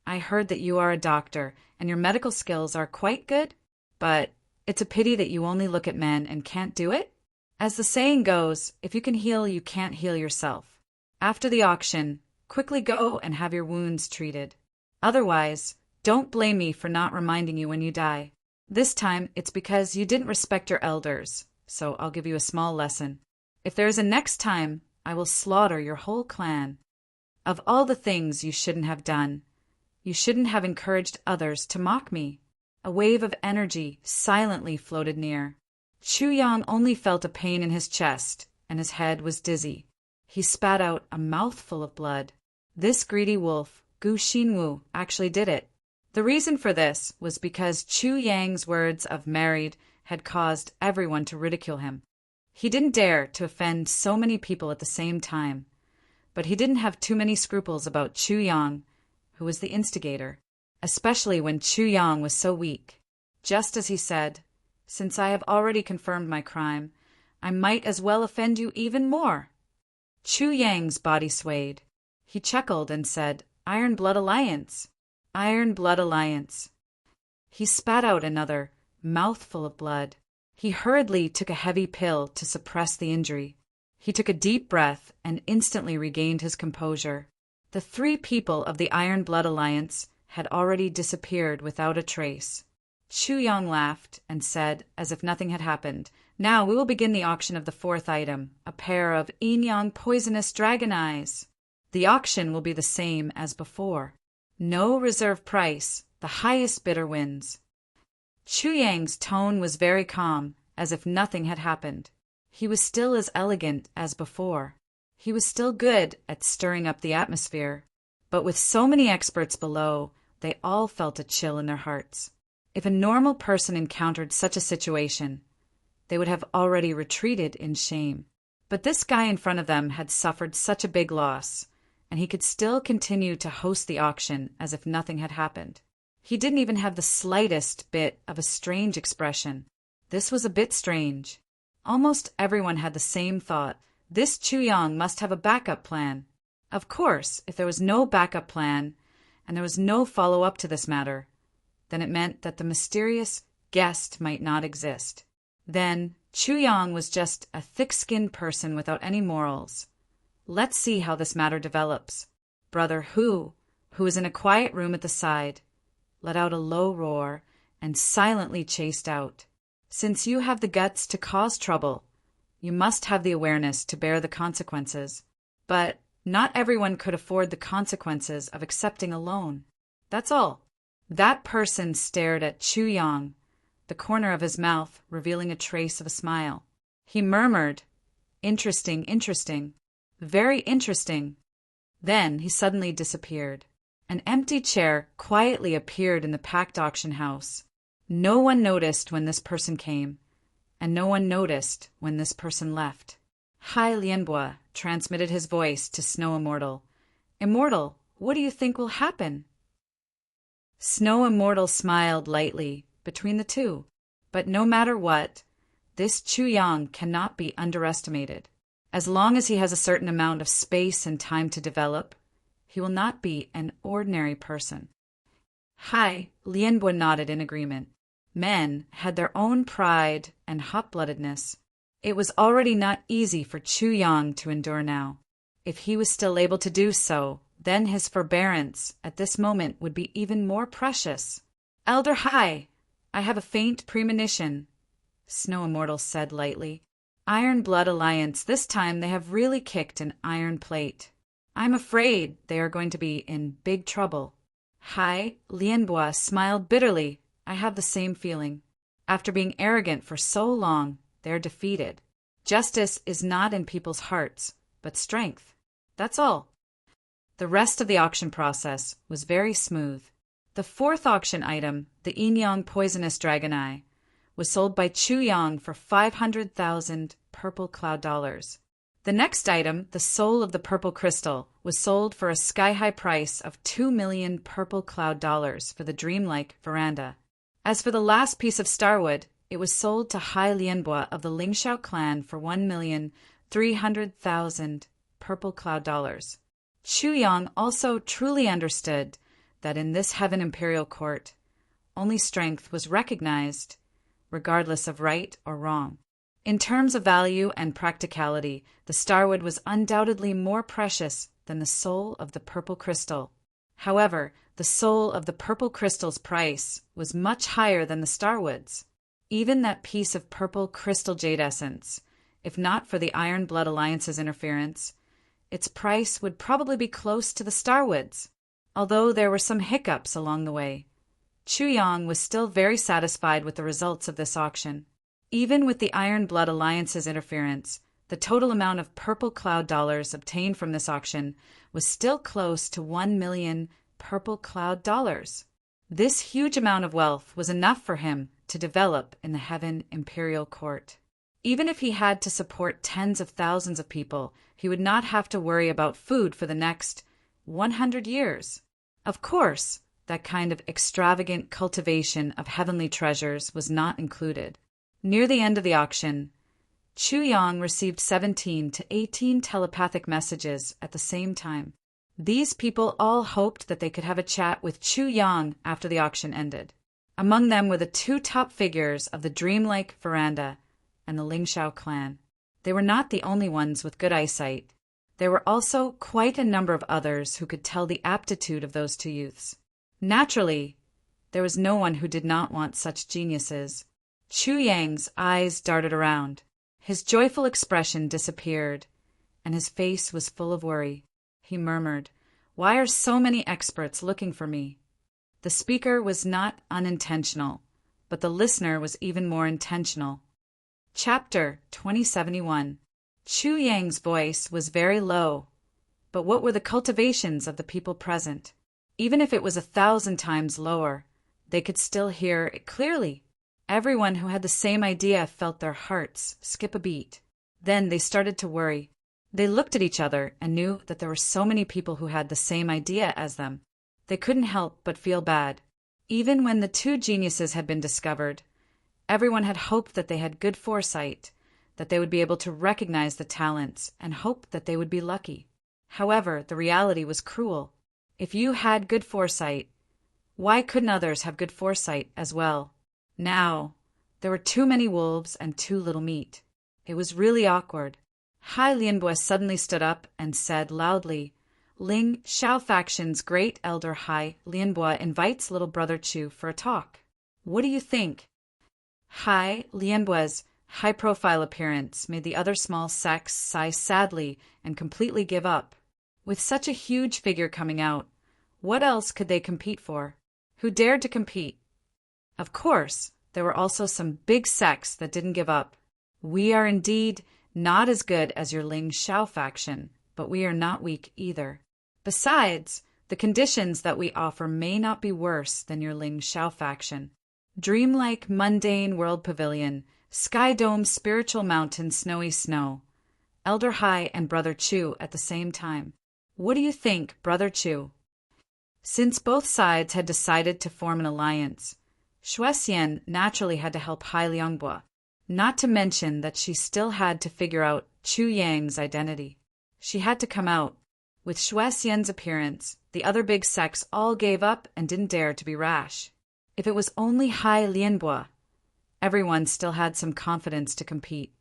I heard that you are a doctor, and your medical skills are quite good, but it's a pity that you only look at men and can't do it. As the saying goes, if you can heal, you can't heal yourself. After the auction, quickly go and have your wounds treated. Otherwise, don't blame me for not reminding you when you die. This time, it's because you didn't respect your elders, so I'll give you a small lesson. If there is a next time, I will slaughter your whole clan. Of all the things you shouldn't have done, you shouldn't have encouraged others to mock me." A wave of energy silently floated near. Chu Yang only felt a pain in his chest, and his head was dizzy. He spat out a mouthful of blood. This greedy wolf, Gu Xinwu, actually did it. The reason for this was because Chu Yang's words of married had caused everyone to ridicule him. He didn't dare to offend so many people at the same time, but he didn't have too many scruples about Chu Yang, who was the instigator, especially when Chu Yang was so weak. Just as he said, "Since I have already confirmed my crime, I might as well offend you even more." Chu Yang's body swayed. He chuckled and said, "Iron Blood Alliance. Iron Blood Alliance." He spat out another mouthful of blood. He hurriedly took a heavy pill to suppress the injury. He took a deep breath and instantly regained his composure. The three people of the Iron Blood Alliance had already disappeared without a trace. Chu Yang laughed and said, as if nothing had happened, "Now we will begin the auction of the fourth item, a pair of yin-yang poisonous dragon eyes. The auction will be the same as before. No reserve price, the highest bidder wins." Chu Yang's tone was very calm, as if nothing had happened. He was still as elegant as before. He was still good at stirring up the atmosphere. But with so many experts below, they all felt a chill in their hearts. If a normal person encountered such a situation, they would have already retreated in shame. But this guy in front of them had suffered such a big loss, and he could still continue to host the auction as if nothing had happened. He didn't even have the slightest bit of a strange expression. This was a bit strange. Almost everyone had the same thought. This Chu Yang must have a backup plan. Of course, if there was no backup plan, and there was no follow-up to this matter, then it meant that the mysterious guest might not exist. Then, Chu Yang was just a thick-skinned person without any morals. Let's see how this matter develops. Brother Hu was in a quiet room at the side, let out a low roar and silently chased out. Since you have the guts to cause trouble, you must have the awareness to bear the consequences. But not everyone could afford the consequences of accepting a loan. That's all. That person stared at Chu Yang, the corner of his mouth revealing a trace of a smile. He murmured, "Interesting, interesting. Very interesting." Then he suddenly disappeared. An empty chair quietly appeared in the packed auction house. No one noticed when this person came, and no one noticed when this person left. Hai Lianbo transmitted his voice to Snow Immortal. "Immortal, what do you think will happen?" Snow Immortal smiled lightly between the two, but no matter what, this Chu Yang cannot be underestimated. As long as he has a certain amount of space and time to develop, he will not be an ordinary person. Hai Lianbo nodded in agreement. Men had their own pride and hot-bloodedness. It was already not easy for Chu Yang to endure now. If he was still able to do so, then his forbearance at this moment would be even more precious. "Elder Hai, I have a faint premonition," Snow Immortal said lightly. "Iron Blood Alliance, this time they have really kicked an iron plate. I'm afraid they are going to be in big trouble." Hai Lianbo smiled bitterly. "I have the same feeling. After being arrogant for so long, they're defeated. Justice is not in people's hearts, but strength. That's all." The rest of the auction process was very smooth. The fourth auction item, the Yin-Yang Poisonous Dragon Eye, was sold by Chu Yang for 500,000 purple cloud dollars. The next item, the Soul of the Purple Crystal, was sold for a sky-high price of 2 million purple cloud dollars for the dreamlike veranda. As for the last piece of starwood, it was sold to Hai Lianbo of the Lingxiao clan for 1,300,000 purple cloud dollars. Chu Yang also truly understood that in this Heaven Imperial Court, only strength was recognized, regardless of right or wrong. In terms of value and practicality, the starwood was undoubtedly more precious than the soul of the purple crystal. However, the soul of the purple crystal's price was much higher than the starwood's. Even that piece of purple crystal jade essence, if not for the Iron Blood Alliance's interference, its price would probably be close to the starwood's. Although there were some hiccups along the way, Chu Yang was still very satisfied with the results of this auction. Even with the Iron Blood Alliance's interference, the total amount of purple cloud dollars obtained from this auction was still close to 1 million purple cloud dollars. This huge amount of wealth was enough for him to develop in the Heaven Imperial Court. Even if he had to support tens of thousands of people, he would not have to worry about food for the next 100 years. Of course, that kind of extravagant cultivation of heavenly treasures was not included. Near the end of the auction, Chu Yang received 17 to 18 telepathic messages at the same time. These people all hoped that they could have a chat with Chu Yang after the auction ended. Among them were the two top figures of the dreamlike veranda and the Lingxiao clan. They were not the only ones with good eyesight. There were also quite a number of others who could tell the aptitude of those two youths. Naturally, there was no one who did not want such geniuses. Chu Yang's eyes darted around. His joyful expression disappeared, and his face was full of worry. He murmured, "Why are so many experts looking for me?" The speaker was not unintentional, but the listener was even more intentional. Chapter 2071. Chu Yang's voice was very low, but what were the cultivations of the people present? Even if it was 1,000 times lower, they could still hear it clearly. Everyone who had the same idea felt their hearts skip a beat. Then they started to worry. They looked at each other and knew that there were so many people who had the same idea as them. They couldn't help but feel bad. Even when the two geniuses had been discovered, everyone had hoped that they had good foresight, that they would be able to recognize the talents and hope that they would be lucky. However, the reality was cruel. If you had good foresight, why couldn't others have good foresight as well? Now, there were too many wolves and too little meat. It was really awkward. Hai Lianbo suddenly stood up and said loudly, Ling Xiao faction's great elder Hai Lianbo invites little brother Chu for a talk. What do you think? Hai Lianbo's high-profile appearance made the other small sects sigh sadly and completely give up. With such a huge figure coming out, what else could they compete for? Who dared to compete? Of course, there were also some big sects that didn't give up. We are indeed not as good as your Ling Xiao faction, but we are not weak either. Besides, the conditions that we offer may not be worse than your Ling Xiao faction. Dreamlike mundane world pavilion, sky dome spiritual mountain snowy snow. Elder Hai and Brother Chu at the same time. What do you think, Brother Chu? Since both sides had decided to form an alliance, Shuexian naturally had to help Hai Liangbo, not to mention that she still had to figure out Chu Yang's identity. She had to come out. With Shuexian's appearance, the other big sects all gave up and didn't dare to be rash. If it was only Hai Lianbo, everyone still had some confidence to compete.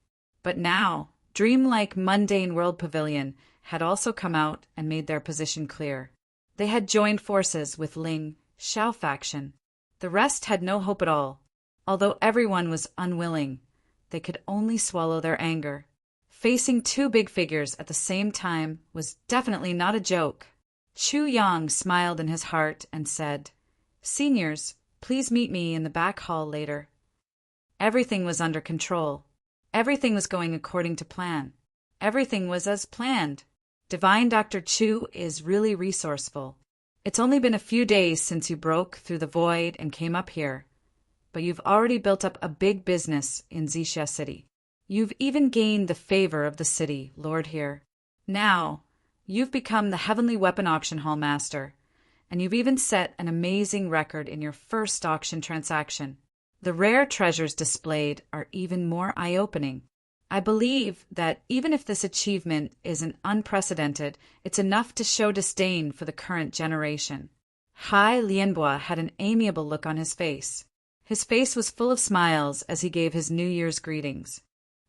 But now, dreamlike mundane world pavilion had also come out and made their position clear. They had joined forces with Ling Xiao faction. The rest had no hope at all. Although everyone was unwilling, they could only swallow their anger. Facing two big figures at the same time was definitely not a joke. Chu Yang smiled in his heart and said, Seniors, please meet me in the back hall later. Everything was under control. Everything was going according to plan. Everything was as planned. Divine Dr. Chu is really resourceful. It's only been a few days since you broke through the void and came up here, but you've already built up a big business in Xixia City. You've even gained the favor of the city, Lord here. Now, you've become the Heavenly Weapon Auction Hall Master, and you've even set an amazing record in your first auction transaction. The rare treasures displayed are even more eye-opening. I believe that even if this achievement isn't unprecedented, it's enough to show disdain for the current generation. Hai Lianbo had an amiable look on his face. His face was full of smiles as he gave his New Year's greetings.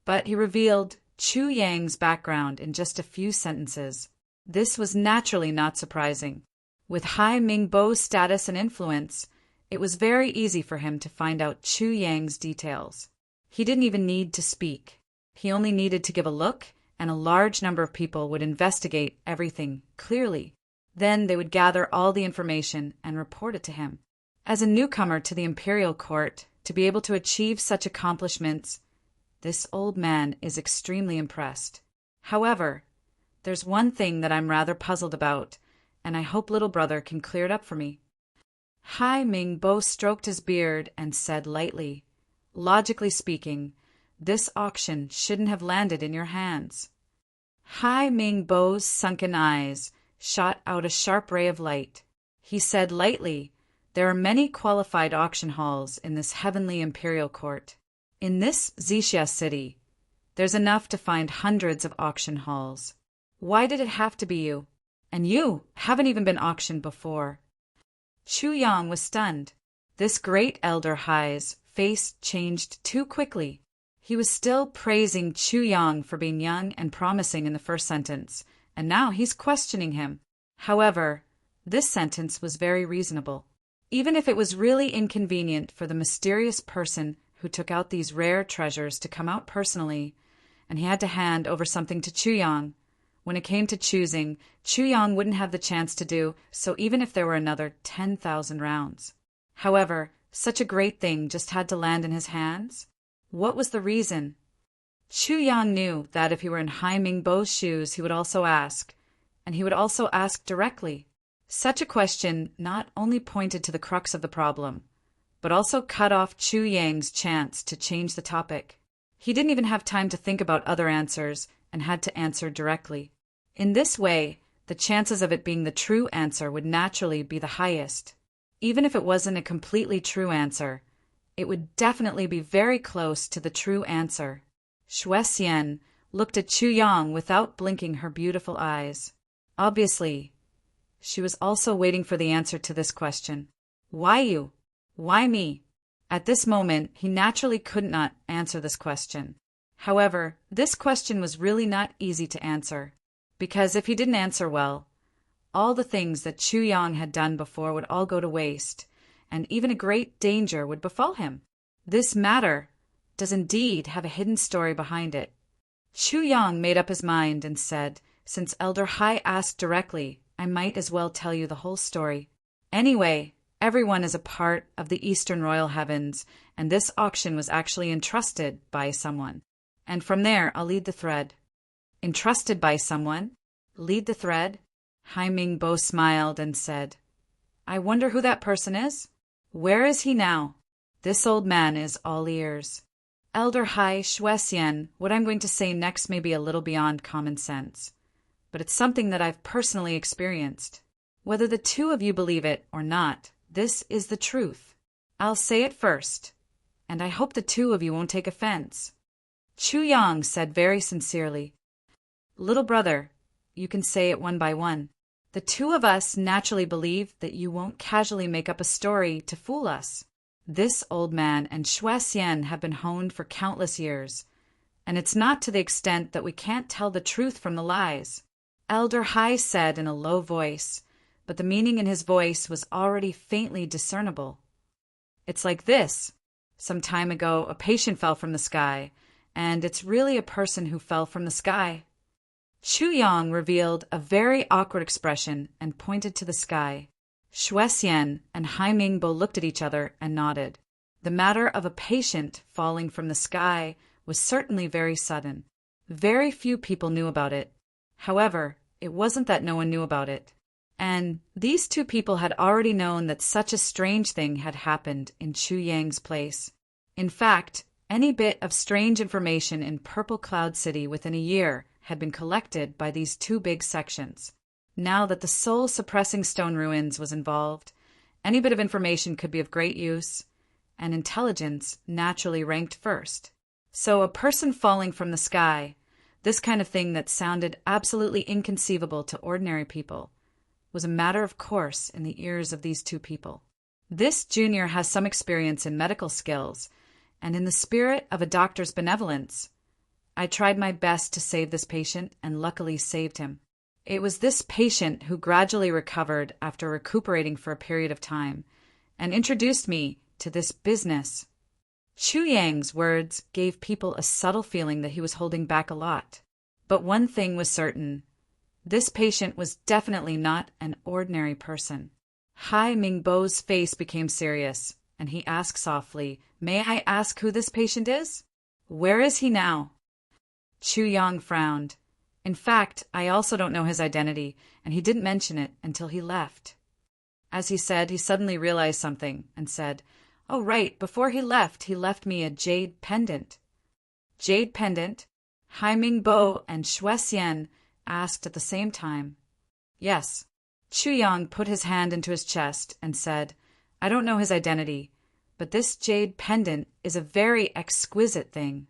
But he revealed Chu Yang's background in just a few sentences. This was naturally not surprising. With Hai Mingbo's status and influence, it was very easy for him to find out Chu Yang's details. He didn't even need to speak. He only needed to give a look, and a large number of people would investigate everything clearly. Then they would gather all the information and report it to him. As a newcomer to the imperial court, to be able to achieve such accomplishments, this old man is extremely impressed. However, there's one thing that I'm rather puzzled about, and I hope little brother can clear it up for me. Hai Mingbo stroked his beard and said lightly, Logically speaking, this auction shouldn't have landed in your hands. Hai Mingbo's sunken eyes shot out a sharp ray of light. He said lightly, There are many qualified auction halls in this heavenly imperial court. In this Xixia city, there's enough to find hundreds of auction halls. Why did it have to be you? And you haven't even been auctioned before. Chu Yang was stunned. This great elder Hai's face changed too quickly. He was still praising Chu Yang for being young and promising in the first sentence, and now he's questioning him. However, this sentence was very reasonable. Even if it was really inconvenient for the mysterious person who took out these rare treasures to come out personally, and he had to hand over something to Chu Yang, when it came to choosing, Chu Yang wouldn't have the chance to do so even if there were another 10,000 rounds. However, such a great thing just had to land in his hands. What was the reason? Chu Yang knew that if he were in Hai Mingbo's shoes, he would also ask, and he would also ask directly. Such a question not only pointed to the crux of the problem, but also cut off Chu Yang's chance to change the topic. He didn't even have time to think about other answers and had to answer directly. In this way, the chances of it being the true answer would naturally be the highest. Even if it wasn't a completely true answer, it would definitely be very close to the true answer. Shuexian looked at Chu Yang without blinking her beautiful eyes. Obviously, she was also waiting for the answer to this question. Why you? Why me? At this moment, he naturally could not answer this question. However, this question was really not easy to answer, because if he didn't answer well, all the things that Chu Yang had done before would all go to waste, and even a great danger would befall him. This matter does indeed have a hidden story behind it. Chu Yang made up his mind and said, since Elder Hai asked directly, I might as well tell you the whole story. Anyway, everyone is a part of the Eastern Royal Heavens, and this auction was actually entrusted by someone. And from there, I'll lead the thread. Entrusted by someone? Lead the thread? Hai Mingbo smiled and said, I wonder who that person is? Where is he now? This old man is all ears. Elder Hai Shuexian, what I'm going to say next may be a little beyond common sense, but it's something that I've personally experienced. Whether the two of you believe it or not, this is the truth. I'll say it first, and I hope the two of you won't take offense. Chu Yang said very sincerely, Little brother, you can say it one by one. The two of us naturally believe that you won't casually make up a story to fool us. This old man and Shuexian have been honed for countless years, and it's not to the extent that we can't tell the truth from the lies. Elder Hai said in a low voice, but the meaning in his voice was already faintly discernible. It's like this. Some time ago, a patient fell from the sky, and it's really a person who fell from the sky. Chu Yang revealed a very awkward expression and pointed to the sky. Shuexian and Hai Mingbo looked at each other and nodded. The matter of a patient falling from the sky was certainly very sudden. Very few people knew about it. However, it wasn't that no one knew about it. And these two people had already known that such a strange thing had happened in Chu Yang's place. In fact, any bit of strange information in Purple Cloud City within a year had been collected by these two big sections. Now that the soul-suppressing stone ruins was involved, any bit of information could be of great use, and intelligence naturally ranked first. So a person falling from the sky, this kind of thing that sounded absolutely inconceivable to ordinary people, was a matter of course in the ears of these two people. This junior has some experience in medical skills, and in the spirit of a doctor's benevolence, I tried my best to save this patient and luckily saved him. It was this patient who gradually recovered after recuperating for a period of time and introduced me to this business. Chu Yang's words gave people a subtle feeling that he was holding back a lot. But one thing was certain. This patient was definitely not an ordinary person. Hai Mingbo's face became serious, and he asked softly, May I ask who this patient is? Where is he now? Chu Yang frowned. In fact, I also don't know his identity, and he didn't mention it until he left. As he said, he suddenly realized something and said, Oh, right, before he left me a jade pendant. Jade pendant? Hai Mingbo and Shuexian asked at the same time. Yes. Chu Yang put his hand into his chest and said, I don't know his identity, but this jade pendant is a very exquisite thing.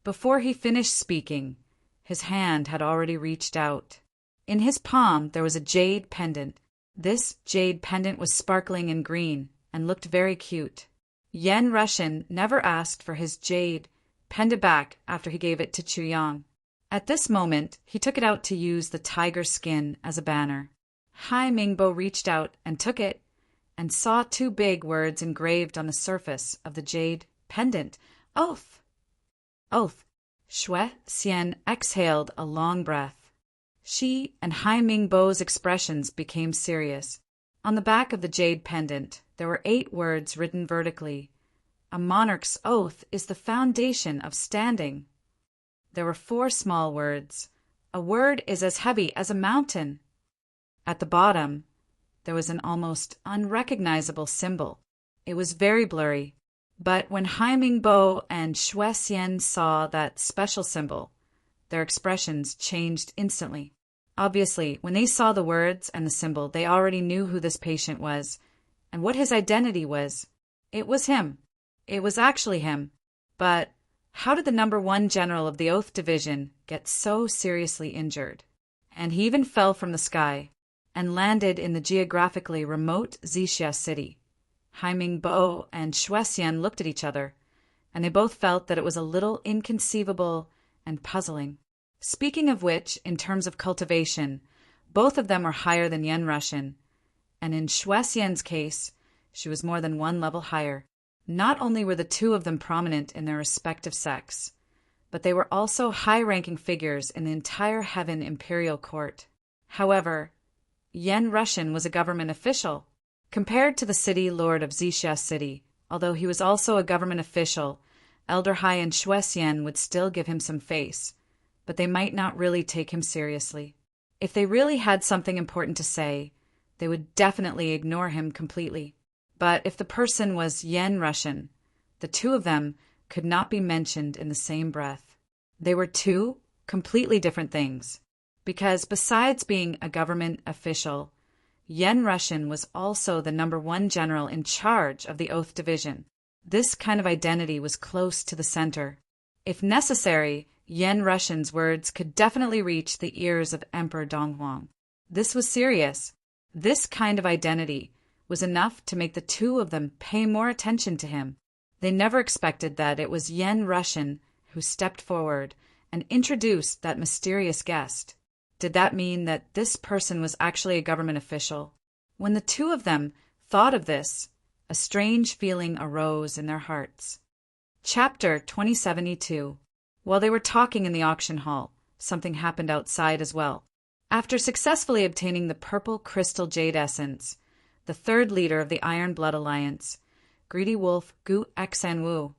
Before he finished speaking, his hand had already reached out. In his palm there was a jade pendant. This jade pendant was sparkling in green and looked very cute. Yen Russian never asked for his jade pendant back after he gave it to Chu Yang. At this moment, he took it out to use the tiger skin as a banner. Hai Mingbo reached out and took it and saw two big words engraved on the surface of the jade pendant. Oath! Oath! Shuexian exhaled a long breath. She and Hai Mingbo's expressions became serious. On the back of the jade pendant, there were 8 words written vertically. A monarch's oath is the foundation of standing. There were 4 small words. A word is as heavy as a mountain. At the bottom, there was an almost unrecognizable symbol. It was very blurry, but when Hai Mingbo and Shuexian saw that special symbol, their expressions changed instantly. Obviously, when they saw the words and the symbol, they already knew who this patient was and what his identity was. It was him. It was actually him. But How did the #1 general of the Oath Division get so seriously injured? And he even fell from the sky and landed in the geographically remote Xixia city. Haiming Bo and Shuexian looked at each other, and they both felt that it was a little inconceivable and puzzling. Speaking of which, in terms of cultivation, both of them were higher than Yen Russian, and in Shuexian's case, she was more than one level higher. Not only were the two of them prominent in their respective sects, but they were also high-ranking figures in the entire Heaven Imperial Court. However, Yen Russian was a government official. Compared to the city lord of Xixia City, although he was also a government official, Elder Hai and Shuexian would still give him some face, but they might not really take him seriously. If they really had something important to say, they would definitely ignore him completely. But if the person was Yen Russian, the two of them could not be mentioned in the same breath. They were two completely different things, because besides being a government official, Yen Russian was also the #1 general in charge of the Oath Division. This kind of identity was close to the center. If necessary, Yen Russian's words could definitely reach the ears of Emperor Donghuang. This was serious. This kind of identity was enough to make the two of them pay more attention to him. They never expected that it was Yen Russian who stepped forward and introduced that mysterious guest. Did that mean that this person was actually a government official? When the two of them thought of this, a strange feeling arose in their hearts. Chapter 2072. While they were talking in the auction hall, something happened outside as well. After successfully obtaining the purple crystal jade essence, the third leader of the Iron Blood Alliance, greedy wolf Gu Xanwu,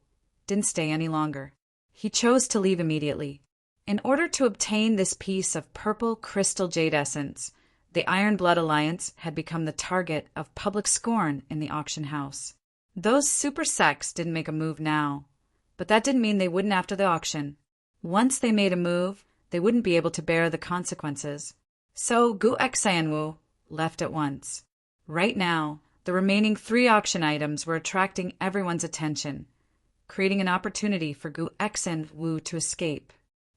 didn't stay any longer. He chose to leave immediately. In order to obtain this piece of purple crystal jade essence, the Iron Blood Alliance had become the target of public scorn in the auction house. Those super sects didn't make a move now, but that didn't mean they wouldn't after the auction. Once they made a move, they wouldn't be able to bear the consequences. So Gu Xanwu left at once. Right now, the remaining 3 auction items were attracting everyone's attention, creating an opportunity for Gu Xanwu to escape.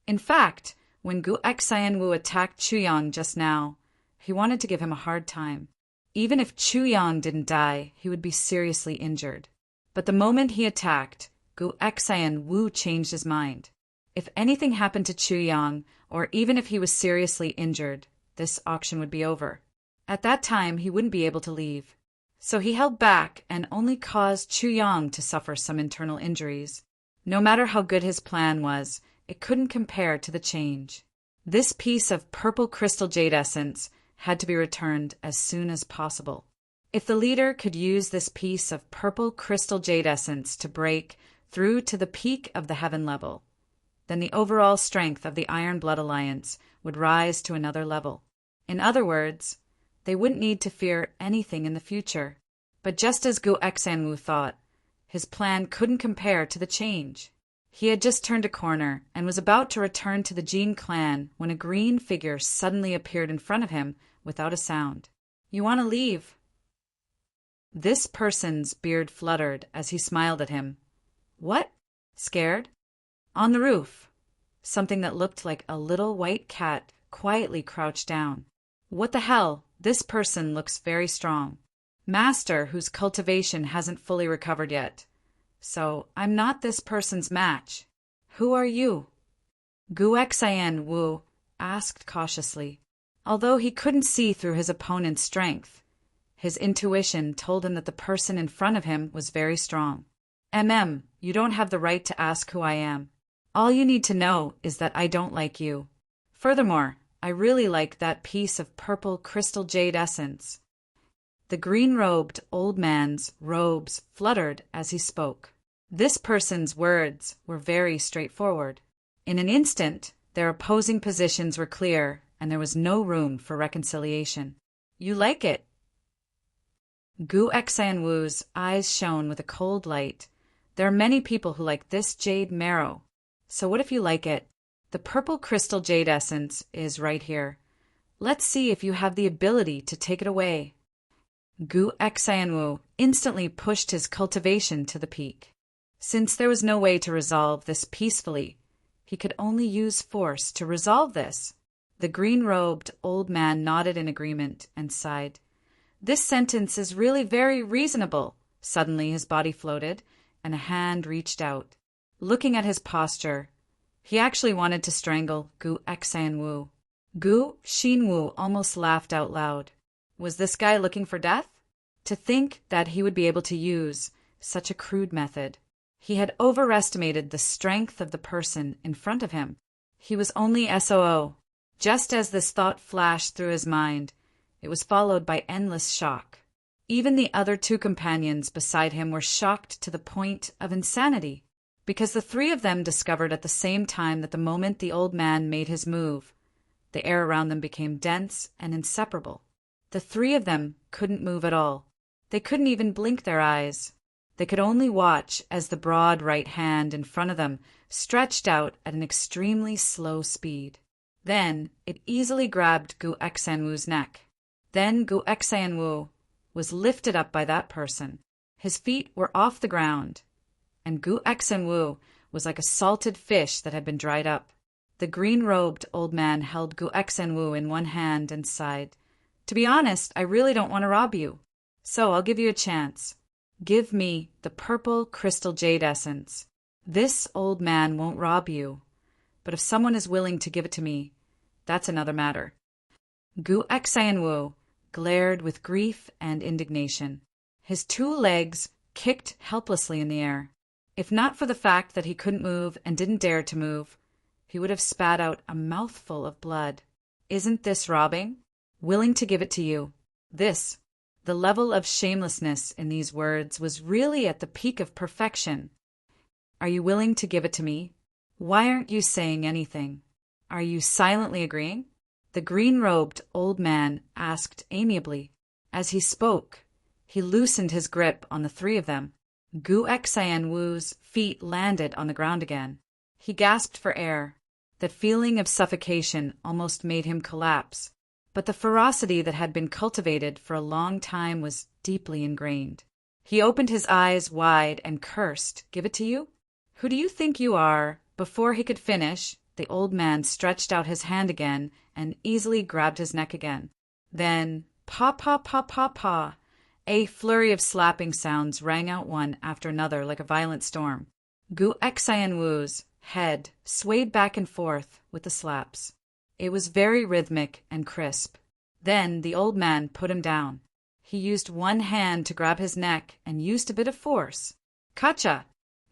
In fact, when Gu Xanwu attacked Chuyang just now, he wanted to give him a hard time. Even if Chuyang didn't die, he would be seriously injured. But the moment he attacked, Gu Xanwu changed his mind. If anything happened to Chuyang, or even if he was seriously injured, this auction would be over. At that time, he wouldn't be able to leave. So he held back and only caused Chuyang to suffer some internal injuries. No matter how good his plan was, it couldn't compare to the change. This piece of purple crystal jade essence had to be returned as soon as possible. If the leader could use this piece of purple crystal jade essence to break through to the peak of the heaven level, then the overall strength of the Iron Blood Alliance would rise to another level. In other words, they wouldn't need to fear anything in the future. But just as Gu Xanwu thought, his plan couldn't compare to the change. He had just turned a corner and was about to return to the Jin clan when a green figure suddenly appeared in front of him without a sound. "You want to leave?" This person's beard fluttered as he smiled at him. "What? Scared?" On the roof, something that looked like a little white cat quietly crouched down. "What the hell? This person looks very strong. Master, whose cultivation hasn't fully recovered yet. So I'm not this person's match. Who are you?" Gu Xanwu asked cautiously. Although he couldn't see through his opponent's strength, his intuition told him that the person in front of him was very strong. You don't have the right to ask who I am. All you need to know is that I don't like you. Furthermore, I really like that piece of purple crystal jade essence." The green-robed old man's robes fluttered as he spoke. This person's words were very straightforward. In an instant, their opposing positions were clear, and there was no room for reconciliation. "You like it?" Gu Xanwu's eyes shone with a cold light. "There are many people who like this jade marrow. So what if you like it? The purple crystal jade essence is right here. Let's see if you have the ability to take it away." Gu Xanwu instantly pushed his cultivation to the peak. Since there was no way to resolve this peacefully, he could only use force to resolve this. The green-robed old man nodded in agreement and sighed. This sentence is really very reasonable. Suddenly his body floated, and a hand reached out. Looking at his posture, he actually wanted to strangle Gu Xanwu. Gu Xinwu almost laughed out loud. Was this guy looking for death? To think that he would be able to use such a crude method. He had overestimated the strength of the person in front of him. He was only SOO. Just as this thought flashed through his mind, it was followed by endless shock. Even the other two companions beside him were shocked to the point of insanity, because the three of them discovered at the same time that the moment the old man made his move, the air around them became dense and inseparable. The three of them couldn't move at all. They couldn't even blink their eyes. They could only watch as the broad right hand in front of them stretched out at an extremely slow speed. Then it easily grabbed Gu Xanwu's neck. Then Gu Xanwu was lifted up by that person. His feet were off the ground, and Gu Xanwu was like a salted fish that had been dried up. The green-robed old man held Gu Xanwu in one hand and sighed. To be honest, I really don't want to rob you, so I'll give you a chance. Give me the purple crystal jade essence. This old man won't rob you, but if someone is willing to give it to me, that's another matter. Gu Xanwu glared with grief and indignation. His two legs kicked helplessly in the air. If not for the fact that he couldn't move and didn't dare to move, he would have spat out a mouthful of blood. Isn't this robbing? Willing to give it to you. The level of shamelessness in these words was really at the peak of perfection. Are you willing to give it to me? Why aren't you saying anything? Are you silently agreeing? The green-robed old man asked amiably. As he spoke, he loosened his grip on the three of them. Gu Xanwu's feet landed on the ground again. He gasped for air. That feeling of suffocation almost made him collapse. But the ferocity that had been cultivated for a long time was deeply ingrained. He opened his eyes wide and cursed. Give it to you? Who do you think you are? Before he could finish, the old man stretched out his hand again and easily grabbed his neck again. Then, paw, paw, paw, paw, paw. A flurry of slapping sounds rang out one after another like a violent storm. Gu Xanwu's head swayed back and forth with the slaps. It was very rhythmic and crisp. Then the old man put him down. He used one hand to grab his neck and used a bit of force. Kacha!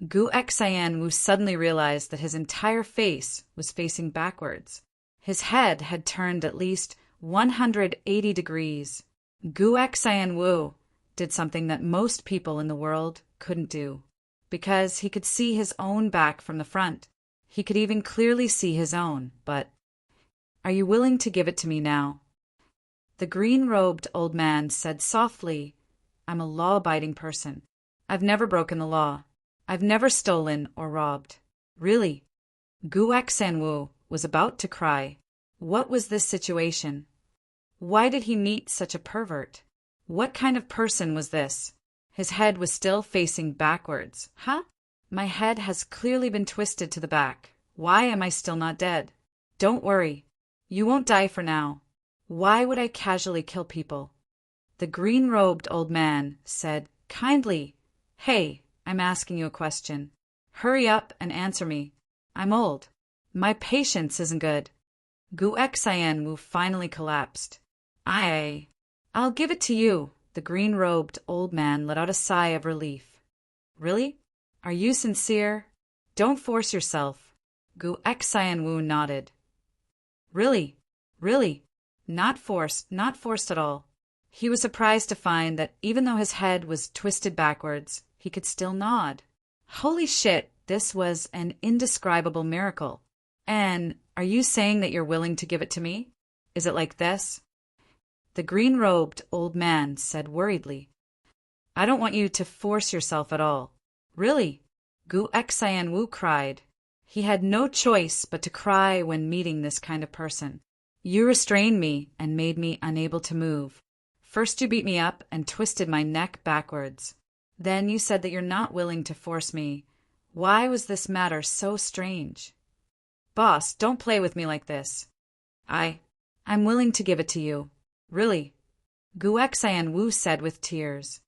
Gu Xanwu suddenly realized that his entire face was facing backwards. His head had turned at least 180 degrees. Gu Xanwu did something that most people in the world couldn't do, because he could see his own back from the front. He could even clearly see his own, but... Are you willing to give it to me now? The green-robed old man said softly, I'm a law-abiding person. I've never broken the law. I've never stolen or robbed. Really? Gu Xanwu was about to cry. What was this situation? Why did he meet such a pervert? What kind of person was this? His head was still facing backwards. Huh? My head has clearly been twisted to the back. Why am I still not dead? Don't worry. You won't die for now. Why would I casually kill people? The green-robed old man said kindly, Hey, I'm asking you a question. Hurry up and answer me. I'm old. My patience isn't good. Gu Xanwu finally collapsed. I'll give it to you. The green-robed old man let out a sigh of relief. Really? Are you sincere? Don't force yourself. Gu Xanwu nodded. Really? Not forced at all. He was surprised to find that even though his head was twisted backwards, he could still nod. Holy shit, this was an indescribable miracle. And are you saying that you're willing to give it to me? Is it like this? The green-robed old man said worriedly. I don't want you to force yourself at all. Really? Gu Xanwu cried. He had no choice but to cry when meeting this kind of person. You restrained me and made me unable to move. First you beat me up and twisted my neck backwards. Then you said that you're not willing to force me, Why was this matter so strange? Boss, don't play with me like this. I'm willing to give it to you. Really? Guexan Wu said with tears.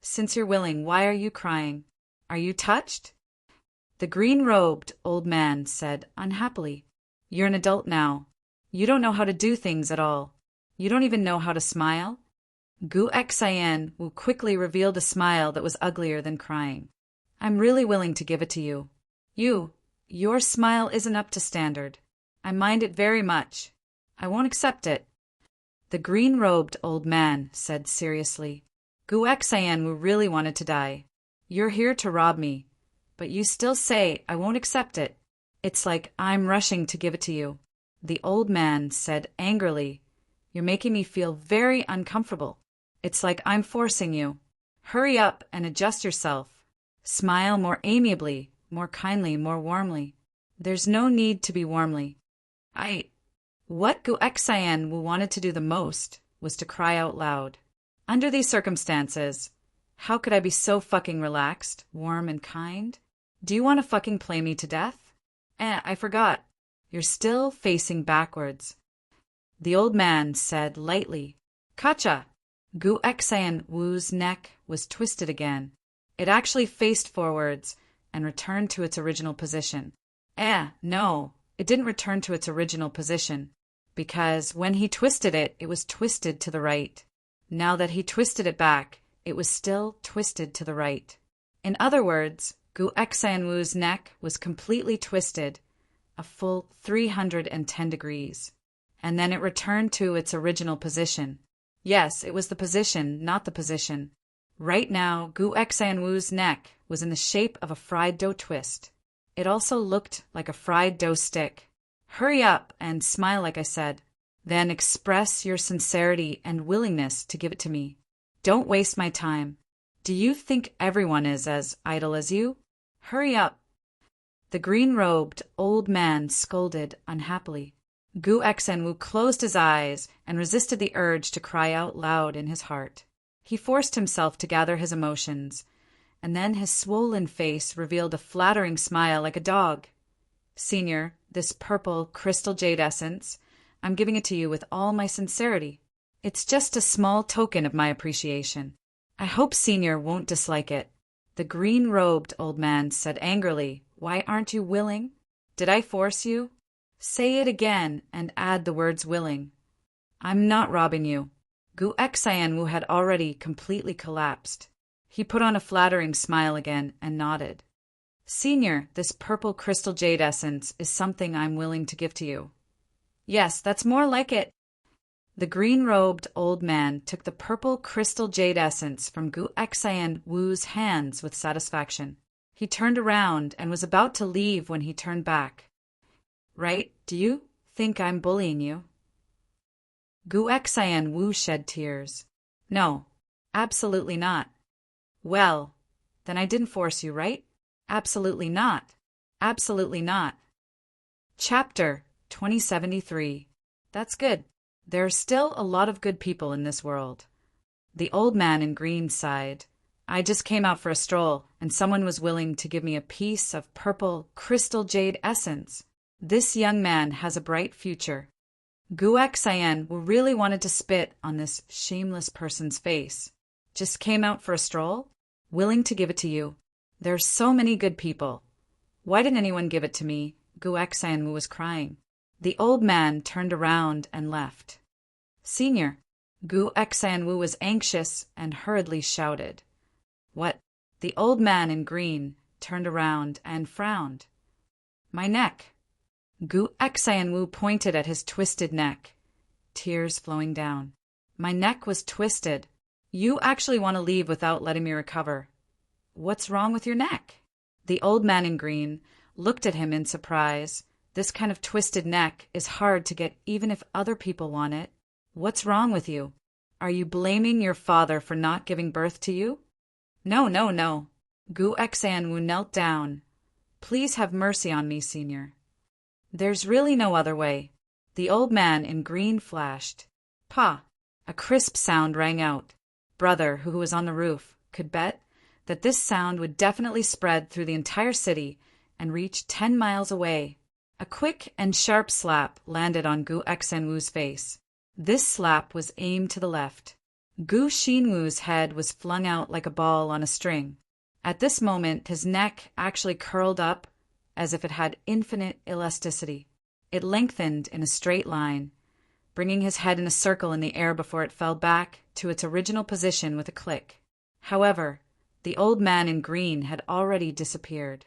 Since you're willing, why are you crying? Are you touched? The green-robed old man said unhappily. You're an adult now. You don't know how to do things at all. You don't even know how to smile? Guexan Wu quickly revealed a smile that was uglier than crying. I'm really willing to give it to you. Your smile isn't up to standard. I mind it very much. I won't accept it. The green-robed old man said seriously. Guexan Wu really wanted to die. You're here to rob me, but you still say I won't accept it. It's like I'm rushing to give it to you. The old man said angrily. You're making me feel very uncomfortable. It's like I'm forcing you. Hurry up and adjust yourself. Smile more amiably, more kindly, more warmly. There's no need to be warmly. What Guexan Wu wanted to do the most was to cry out loud. Under these circumstances, how could I be so fucking relaxed, warm, and kind? Do you want to fucking play me to death? I forgot. You're still facing backwards. The old man said lightly. Kacha! Guexan Wu's neck was twisted again. It actually faced forwards and returned to its original position. No, it didn't return to its original position, because when he twisted it, it was twisted to the right. Now that he twisted it back, it was still twisted to the right. In other words, Guexan Wu's neck was completely twisted, a full 310 degrees. And then it returned to its original position. Yes, it was the position, not the position. Right now, Guexan Wu's neck was in the shape of a fried dough twist. It also looked like a fried dough stick. Hurry up and smile like I said. Then express your sincerity and willingness to give it to me. Don't waste my time. Do you think everyone is as idle as you? Hurry up. The green-robed old man scolded unhappily. Guexan Wu closed his eyes and resisted the urge to cry out loud in his heart. He forced himself to gather his emotions, and then his swollen face revealed a flattering smile like a dog. Senior, this purple crystal jade essence, I'm giving it to you with all my sincerity. It's just a small token of my appreciation. I hope Senior won't dislike it. The green-robed old man said angrily, Why aren't you willing? Did I force you? Say it again and add the words willing. I'm not robbing you. Guexan Wu had already completely collapsed. He put on a flattering smile again and nodded. Senior, this purple crystal jade essence is something I'm willing to give to you. Yes, that's more like it. The green-robed old man took the purple crystal jade essence from Guexan Wu's hands with satisfaction. He turned around and was about to leave when he turned back. Right? Do you think I'm bullying you? Guexan Wu shed tears. No, absolutely not. Well, then I didn't force you, right? Absolutely not. Absolutely not. Chapter 2073. That's good. There are still a lot of good people in this world. The old man in green sighed. I just came out for a stroll, and someone was willing to give me a piece of purple crystal jade essence. This young man has a bright future. Guexan really wanted to spit on this shameless person's face. Just came out for a stroll? Willing to give it to you. There's so many good people. Why didn't anyone give it to me? Guexan was crying. The old man turned around and left. Senior. Guexan was anxious and hurriedly shouted. What? The old man in green turned around and frowned. My neck. Guexan pointed at his twisted neck, tears flowing down. My neck was twisted. You actually want to leave without letting me recover. What's wrong with your neck? The old man in green looked at him in surprise. This kind of twisted neck is hard to get even if other people want it. What's wrong with you? Are you blaming your father for not giving birth to you? No. Guexan knelt down. Please have mercy on me, Senior. There's really no other way. The old man in green flashed. Pa! A crisp sound rang out. Brother, who was on the roof, could bet that this sound would definitely spread through the entire city and reach 10 miles away. A quick and sharp slap landed on Gu Xenwu's face. This slap was aimed to the left. Gu Xinwu's head was flung out like a ball on a string. At this moment, his neck actually curled up as if it had infinite elasticity. It lengthened in a straight line, bringing his head in a circle in the air before it fell back to its original position with a click. However, the old man in green had already disappeared.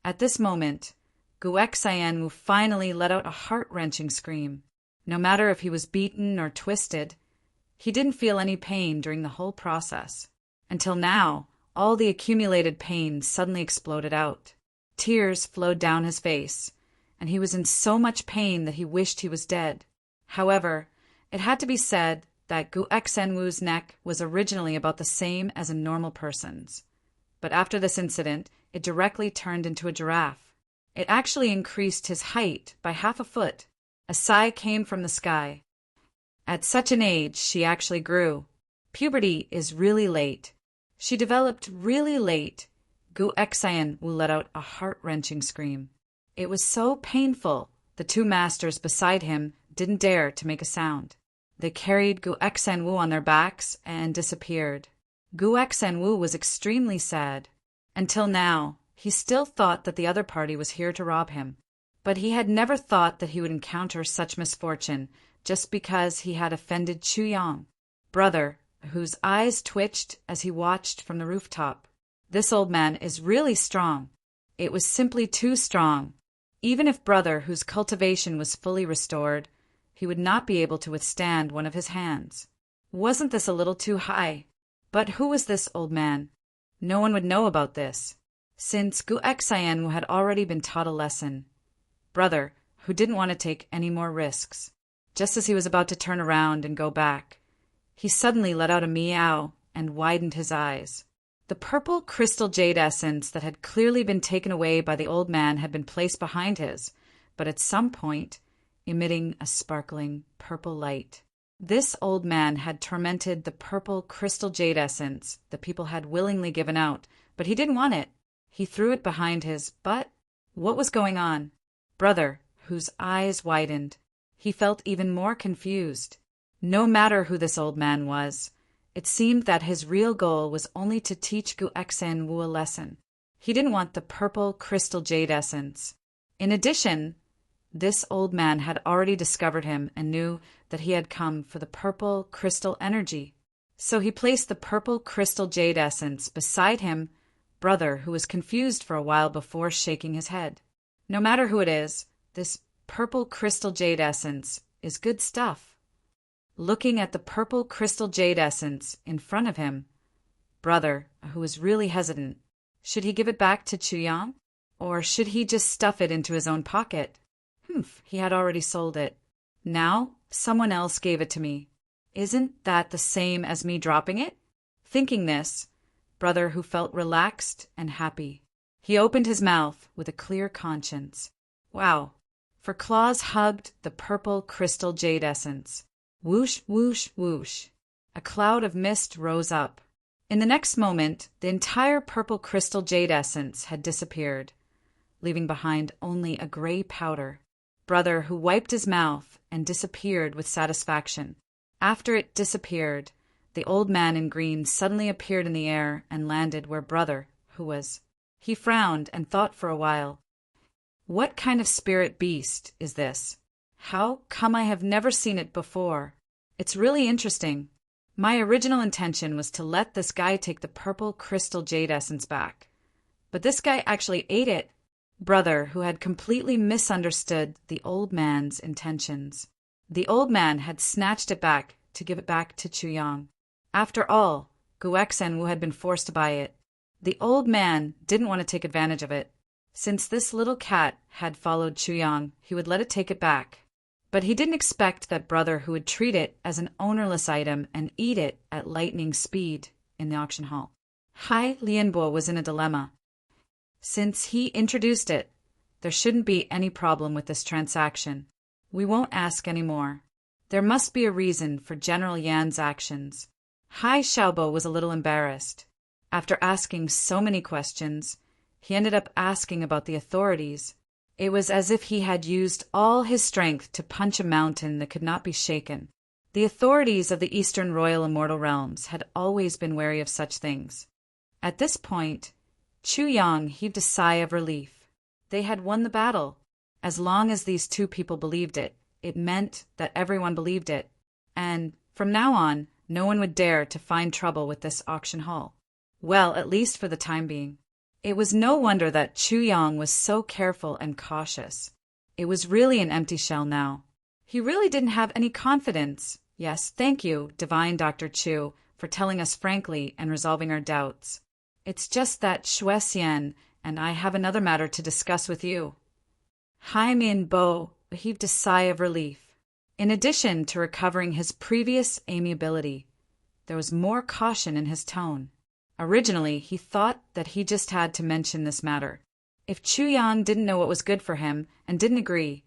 At this moment, Gu Xinwu finally let out a heart-wrenching scream. No matter if he was beaten or twisted, he didn't feel any pain during the whole process. Until now, all the accumulated pain suddenly exploded out. Tears flowed down his face, and he was in so much pain that he wished he was dead. However, it had to be said that Gu Xenwu's neck was originally about the same as a normal person's. But after this incident, it directly turned into a giraffe. It actually increased his height by half a foot. A sigh came from the sky. At such an age, she actually grew. Puberty is really late. She developed really late. Gu Xinwu let out a heart-wrenching scream. It was so painful, the two masters beside him didn't dare to make a sound. They carried Gu Xinwu on their backs and disappeared. Gu Xinwu was extremely sad. Until now, he still thought that the other party was here to rob him. But he had never thought that he would encounter such misfortune just because he had offended Chuyang, brother, whose eyes twitched as he watched from the rooftop. This old man is really strong. It was simply too strong. Even if brother, whose cultivation was fully restored, he would not be able to withstand one of his hands. Wasn't this a little too high? But who was this old man? No one would know about this, since Gu Xinwu had already been taught a lesson. Brother, who didn't want to take any more risks. Just as he was about to turn around and go back, he suddenly let out a meow and widened his eyes. The purple crystal jade essence that had clearly been taken away by the old man had been placed behind his, but at some point, emitting a sparkling purple light. This old man had tormented the purple crystal jade essence that people had willingly given out, but he didn't want it. He threw it behind his butt. What was going on? Brother, whose eyes widened, he felt even more confused. No matter who this old man was, it seemed that his real goal was only to teach Gu Xinwu a lesson. He didn't want the purple crystal jade essence. In addition, this old man had already discovered him and knew that he had come for the purple crystal energy. So he placed the purple crystal jade essence beside him, brother, who was confused for a while before shaking his head. No matter who it is, this purple crystal jade essence is good stuff. Looking at the purple crystal jade essence in front of him, brother, who was really hesitant, should he give it back to Chuyang? Or should he just stuff it into his own pocket? He had already sold it. Now, someone else gave it to me. Isn't that the same as me dropping it? Thinking this, brother, who felt relaxed and happy, he opened his mouth with a clear conscience. Wow! For claws hugged the purple crystal jade essence. Whoosh, whoosh, whoosh. A cloud of mist rose up. In the next moment, the entire purple crystal jade essence had disappeared, leaving behind only a gray powder. Brother, who wiped his mouth and disappeared with satisfaction. After it disappeared, the old man in green suddenly appeared in the air and landed where brother, who was. He frowned and thought for a while. What kind of spirit beast is this? How come I have never seen it before? It's really interesting. My original intention was to let this guy take the purple crystal jade essence back. But this guy actually ate it. Brother, who had completely misunderstood the old man's intentions. The old man had snatched it back to give it back to Chuyang. After all, Gu Xinwu had been forced to buy it. The old man didn't want to take advantage of it. Since this little cat had followed Chuyang, he would let it take it back. But he didn't expect that brother who would treat it as an ownerless item and eat it at lightning speed in the auction hall. Hai Lianbo was in a dilemma. Since he introduced it, there shouldn't be any problem with this transaction. We won't ask any more. There must be a reason for General Yan's actions. Hai Xiaobo was a little embarrassed. After asking so many questions, he ended up asking about the authorities. It was as if he had used all his strength to punch a mountain that could not be shaken. The authorities of the Eastern Royal Immortal Realms had always been wary of such things. At this point, Chu Yang heaved a sigh of relief. They had won the battle. As long as these two people believed it, it meant that everyone believed it, and from now on, no one would dare to find trouble with this auction hall. Well, at least for the time being. It was no wonder that Chu Yang was so careful and cautious. It was really an empty shell now. He really didn't have any confidence. Yes, thank you, Divine Dr. Chu, for telling us frankly and resolving our doubts. It's just that Xue Xian and I have another matter to discuss with you. Hai Min Bo heaved a sigh of relief. In addition to recovering his previous amiability, there was more caution in his tone. Originally, he thought that he just had to mention this matter. If Chu Yang didn't know what was good for him and didn't agree,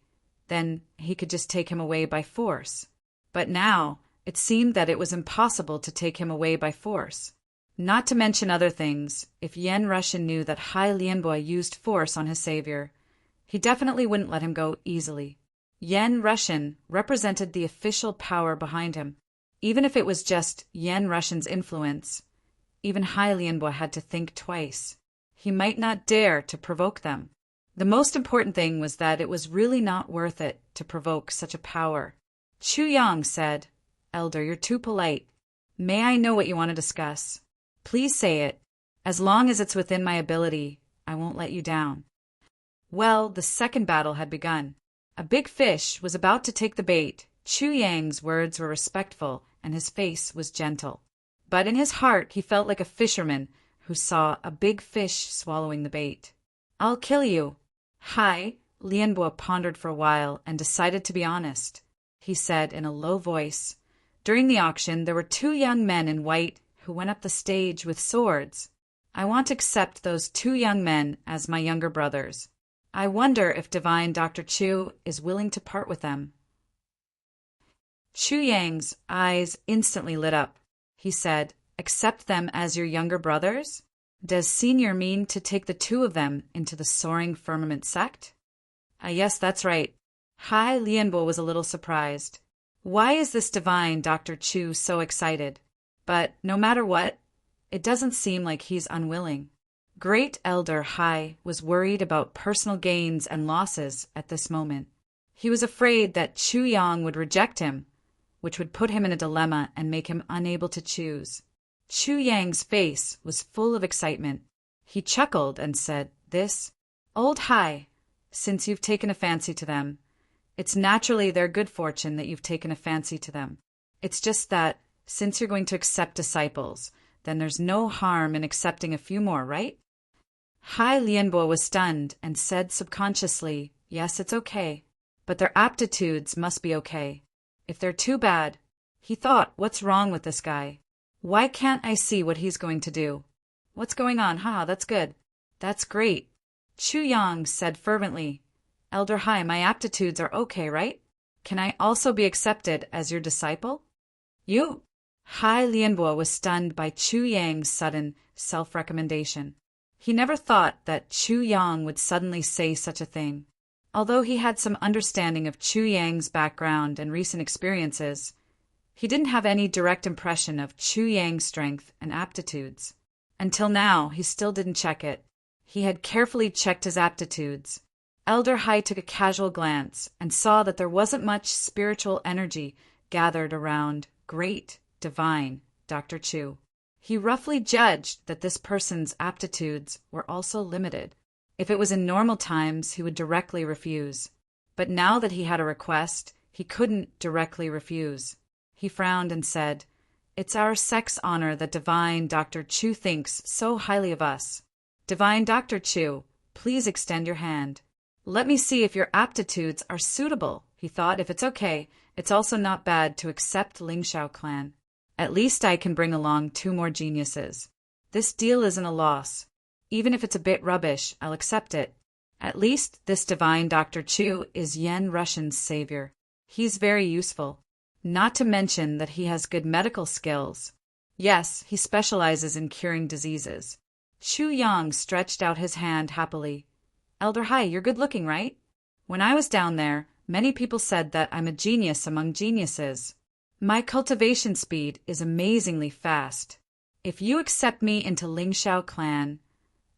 then he could just take him away by force. But now, it seemed that it was impossible to take him away by force. Not to mention other things, if Yen Rushin knew that Hai Lianbo used force on his savior, he definitely wouldn't let him go easily. Yen Rushin represented the official power behind him. Even if it was just Yen Rushin's influence, even Hai Lianbo had to think twice. He might not dare to provoke them. The most important thing was that it was really not worth it to provoke such a power. Chu Yang said, "Elder, you're too polite. May I know what you want to discuss? Please say it. As long as it's within my ability, I won't let you down." Well, the second battle had begun. A big fish was about to take the bait. Chu Yang's words were respectful, and his face was gentle. But in his heart, he felt like a fisherman who saw a big fish swallowing the bait. "I'll kill you." Hai Lianbo pondered for a while and decided to be honest. He said in a low voice, "During the auction, there were two young men in white who went up the stage with swords. I want to accept those two young men as my younger brothers. I wonder if Divine Dr. Chu is willing to part with them." Chu Yang's eyes instantly lit up. He said, "Accept them as your younger brothers? Does Senior mean to take the two of them into the Soaring Firmament sect?" Yes, that's right." Hai Lianbo was a little surprised. Why is this Divine Dr. Chu so excited? But no matter what, it doesn't seem like he's unwilling. Great Elder Hai was worried about personal gains and losses at this moment. He was afraid that Chu Yang would reject him, which would put him in a dilemma and make him unable to choose. Chu Yang's face was full of excitement. He chuckled and said, "This, old Hai, since you've taken a fancy to them, it's naturally their good fortune that you've taken a fancy to them. It's just that, since you're going to accept disciples, then there's no harm in accepting a few more, right?" Hai Lianbo was stunned and said subconsciously, "Yes, it's okay, but their aptitudes must be okay. If they're too bad," he thought, "what's wrong with this guy? Why can't I see what he's going to do? What's going on? That's good. That's great." Chu Yang said fervently, "Elder Hai, my aptitudes are okay, right? Can I also be accepted as your disciple?" "You?" Hai Lianbo was stunned by Chu Yang's sudden self-recommendation. He never thought that Chu Yang would suddenly say such a thing. Although he had some understanding of Chu Yang's background and recent experiences, he didn't have any direct impression of Chu Yang's strength and aptitudes. Until now, he still didn't check it. He had carefully checked his aptitudes. Elder Hai took a casual glance and saw that there wasn't much spiritual energy gathered around Great Divine Dr. Chu. He roughly judged that this person's aptitudes were also limited. If it was in normal times, he would directly refuse. But now that he had a request, he couldn't directly refuse. He frowned and said, "It's our sect's honor that Divine Dr. Chu thinks so highly of us. Divine Dr. Chu, please extend your hand. Let me see if your aptitudes are suitable." He thought, if it's okay, it's also not bad to accept Lingshao clan. At least I can bring along two more geniuses. This deal isn't a loss. Even if it's a bit rubbish, I'll accept it. At least this Divine Dr. Chu is Yen Rushin's savior. He's very useful. Not to mention that he has good medical skills. Yes, he specializes in curing diseases. Chu Yang stretched out his hand happily. Elder Hai, you're good looking, right? When I was down there, many people said that I'm a genius among geniuses. My cultivation speed is amazingly fast. If you accept me into Lingxiao clan,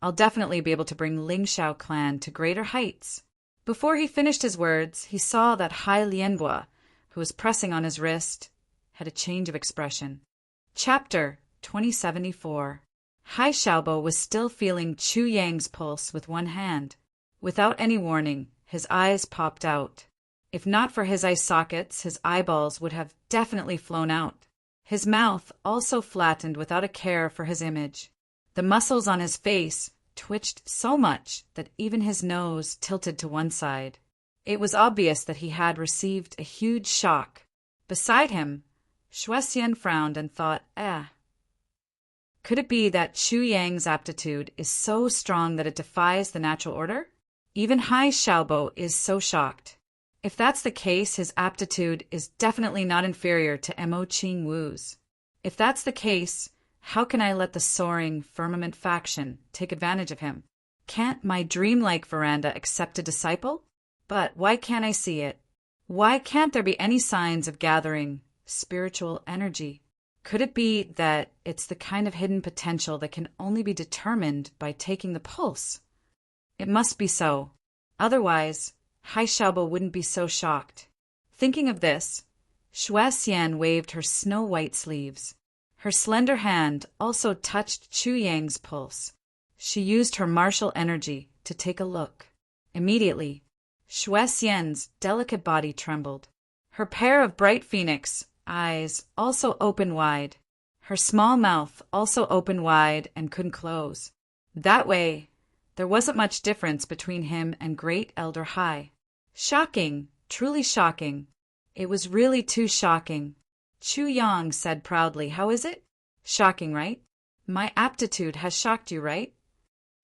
I'll definitely be able to bring Lingxiao clan to greater heights. Before he finished his words, he saw that Hai Lianhua, who was pressing on his wrist, had a change of expression. Chapter 2074. Hai Xiaobo was still feeling Chu Yang's pulse with one hand. Without any warning, his eyes popped out. If not for his eye sockets, his eyeballs would have definitely flown out. His mouth also flattened without a care for his image. The muscles on his face twitched so much that even his nose tilted to one side. It was obvious that he had received a huge shock. Beside him, Shuexian frowned and thought, Could it be that Chu Yang's aptitude is so strong that it defies the natural order? Even Hai Xiaobo is so shocked. If that's the case, his aptitude is definitely not inferior to Mo Qing Wu's. If that's the case, how can I let the soaring firmament faction take advantage of him? Can't my dreamlike veranda accept a disciple? But why can't I see it? Why can't there be any signs of gathering spiritual energy? Could it be that it's the kind of hidden potential that can only be determined by taking the pulse? It must be so. Otherwise, Hai Xiaobo wouldn't be so shocked. Thinking of this, Shuexian waved her snow-white sleeves. Her slender hand also touched Chu Yang's pulse. She used her martial energy to take a look. Immediately, Shuexian's delicate body trembled. Her pair of bright phoenix eyes also opened wide. Her small mouth also opened wide and couldn't close. That way, there wasn't much difference between him and Great Elder Hai. Shocking, truly shocking. It was really too shocking. Chu Yang said proudly, "How is it? Shocking, right? My aptitude has shocked you, right?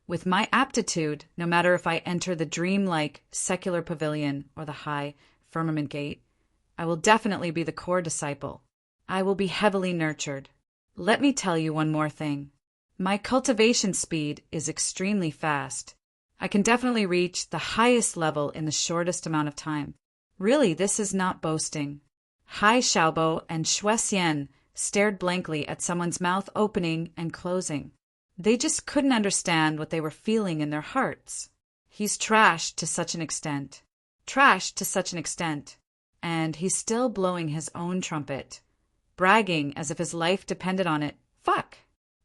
With my aptitude, no matter if I enter the dreamlike secular pavilion or the high firmament gate, I will definitely be the core disciple. I will be heavily nurtured. Let me tell you one more thing. My cultivation speed is extremely fast. I can definitely reach the highest level in the shortest amount of time. Really, this is not boasting." Hai Xiaobo and Shuexian stared blankly at someone's mouth opening and closing. They just couldn't understand what they were feeling in their hearts. He's trashed to such an extent. Trashed to such an extent. And he's still blowing his own trumpet, bragging as if his life depended on it. Fuck!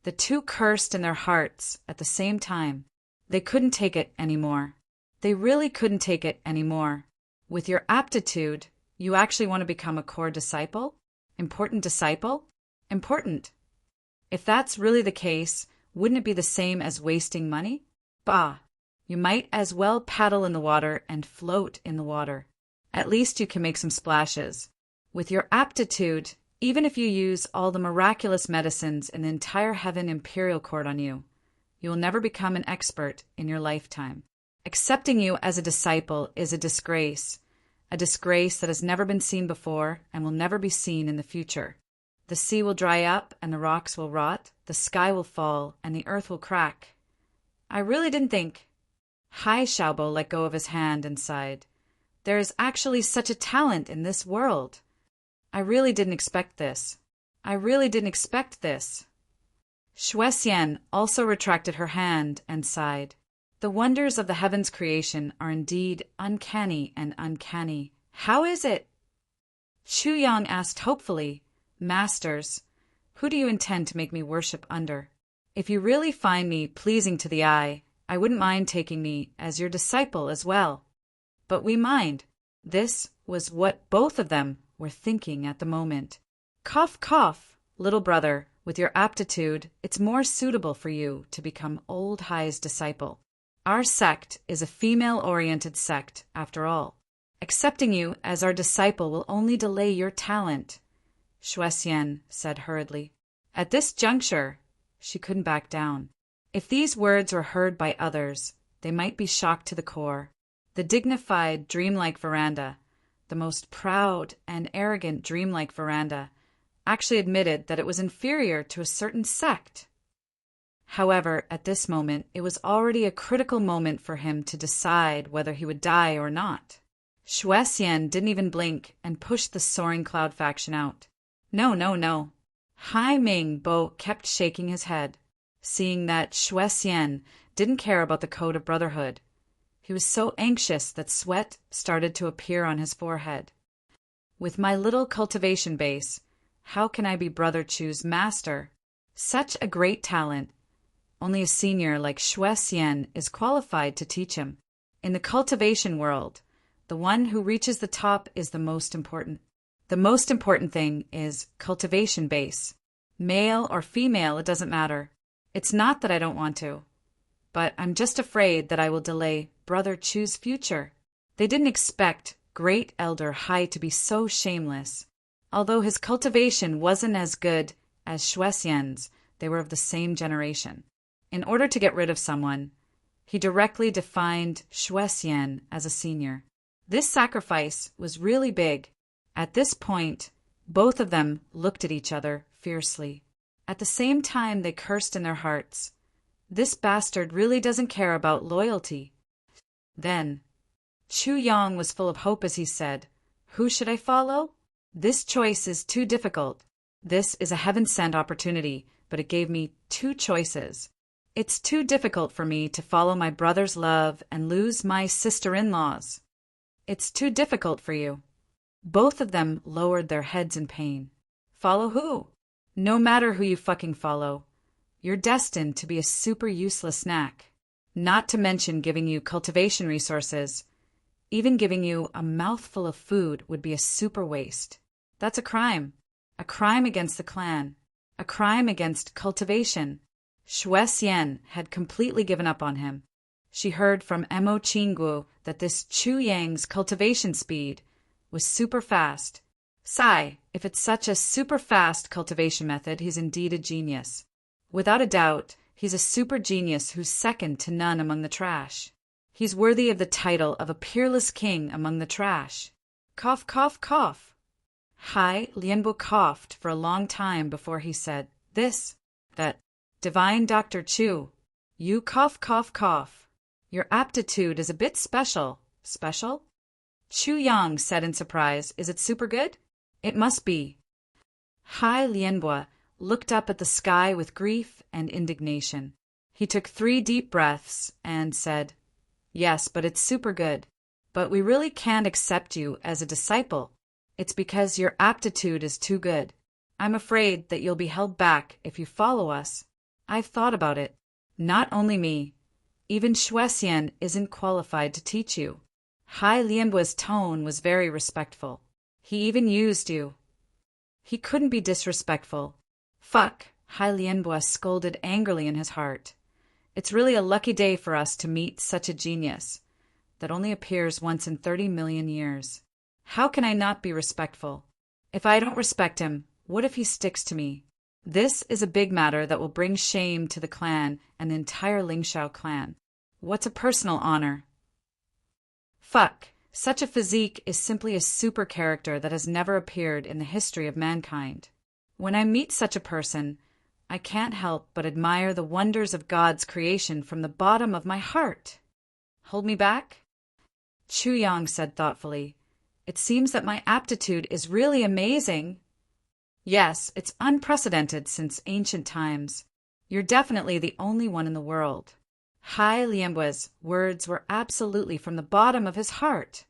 The two cursed in their hearts at the same time. They couldn't take it anymore. They really couldn't take it anymore. With your aptitude, you actually want to become a core disciple? Important disciple? Important. If that's really the case, wouldn't it be the same as wasting money? Bah! You might as well paddle in the water and float in the water. At least you can make some splashes. With your aptitude, even if you use all the miraculous medicines in the entire Heaven Imperial Court on you, you will never become an expert in your lifetime. Accepting you as a disciple is a disgrace that has never been seen before and will never be seen in the future. The sea will dry up and the rocks will rot, the sky will fall and the earth will crack. I really didn't think. Hai Xiaobo let go of his hand and sighed. There is actually such a talent in this world. I really didn't expect this. I really didn't expect this. Shuexian also retracted her hand and sighed. The wonders of the heavens' creation are indeed uncanny and uncanny. How is it? Chu Yang asked hopefully, Masters, who do you intend to make me worship under? If you really find me pleasing to the eye, I wouldn't mind taking me as your disciple as well. But we mind. This was what both of them were thinking at the moment. Cough, cough, little brother, with your aptitude, it's more suitable for you to become Old Hai's disciple. Our sect is a female-oriented sect, after all. Accepting you as our disciple will only delay your talent, Shuexian said hurriedly. At this juncture, she couldn't back down. If these words were heard by others, they might be shocked to the core. The dignified, dreamlike veranda, the most proud and arrogant dreamlike veranda, actually admitted that it was inferior to a certain sect. However, at this moment, it was already a critical moment for him to decide whether he would die or not. Xue Xian didn't even blink and pushed the soaring cloud faction out. No, no, no. Hai Ming Bo kept shaking his head, seeing that Xue Xian didn't care about the code of brotherhood. He was so anxious that sweat started to appear on his forehead. With my little cultivation base, how can I be Brother Chu's master? Such a great talent. Only a senior like Xue Xian is qualified to teach him. In the cultivation world, the one who reaches the top is the most important. The most important thing is cultivation base. Male or female, it doesn't matter. It's not that I don't want to, but I'm just afraid that I will delay Brother Chu's future. They didn't expect Great Elder Hai to be so shameless. Although his cultivation wasn't as good as Xue Xian's, they were of the same generation. In order to get rid of someone, he directly defined Xue Xian as a senior. This sacrifice was really big. At this point, both of them looked at each other fiercely. At the same time, they cursed in their hearts. This bastard really doesn't care about loyalty. Then, Chu Yang was full of hope as he said, "Who should I follow? This choice is too difficult. This is a heaven-sent opportunity, but it gave me two choices. It's too difficult for me to follow my brother's love and lose my sister-in-laws. It's too difficult for you." Both of them lowered their heads in pain. Follow who? No matter who you fucking follow, you're destined to be a super useless snack. Not to mention giving you cultivation resources. Even giving you a mouthful of food would be a super waste. That's a crime. A crime against the clan. A crime against cultivation. Xue Xian had completely given up on him. She heard from Mo Qingguo that this Chu Yang's cultivation speed was super fast. Sigh, if it's such a super fast cultivation method, he's indeed a genius. Without a doubt, he's a super genius who's second to none among the trash. He's worthy of the title of a peerless king among the trash. Cough, cough, cough. Hai Lianbo coughed for a long time before he said, that, Divine Dr. Chu, you cough, cough, cough. Your aptitude is a bit special. Special? Chu Yang said in surprise, is it super good? It must be. Hai Lianbo looked up at the sky with grief and indignation. He took 3 deep breaths and said, yes, but it's super good. But we really can't accept you as a disciple. It's because your aptitude is too good. I'm afraid that you'll be held back if you follow us. I've thought about it. Not only me. Even Xue Xian isn't qualified to teach you. Hai Lianbo's tone was very respectful. He even used you. He couldn't be disrespectful. Fuck, Hai Lianbo scolded angrily in his heart. It's really a lucky day for us to meet such a genius that only appears once in 30 million years. How can I not be respectful? If I don't respect him, what if he sticks to me? This is a big matter that will bring shame to the clan and the entire Lingxiao clan. What's a personal honor? Fuck, such a physique is simply a super character that has never appeared in the history of mankind. When I meet such a person, I can't help but admire the wonders of God's creation from the bottom of my heart. Hold me back? Chu Yang said thoughtfully, it seems that my aptitude is really amazing. Yes, it's unprecedented since ancient times. You're definitely the only one in the world. Hai Lianbo's words were absolutely from the bottom of his heart.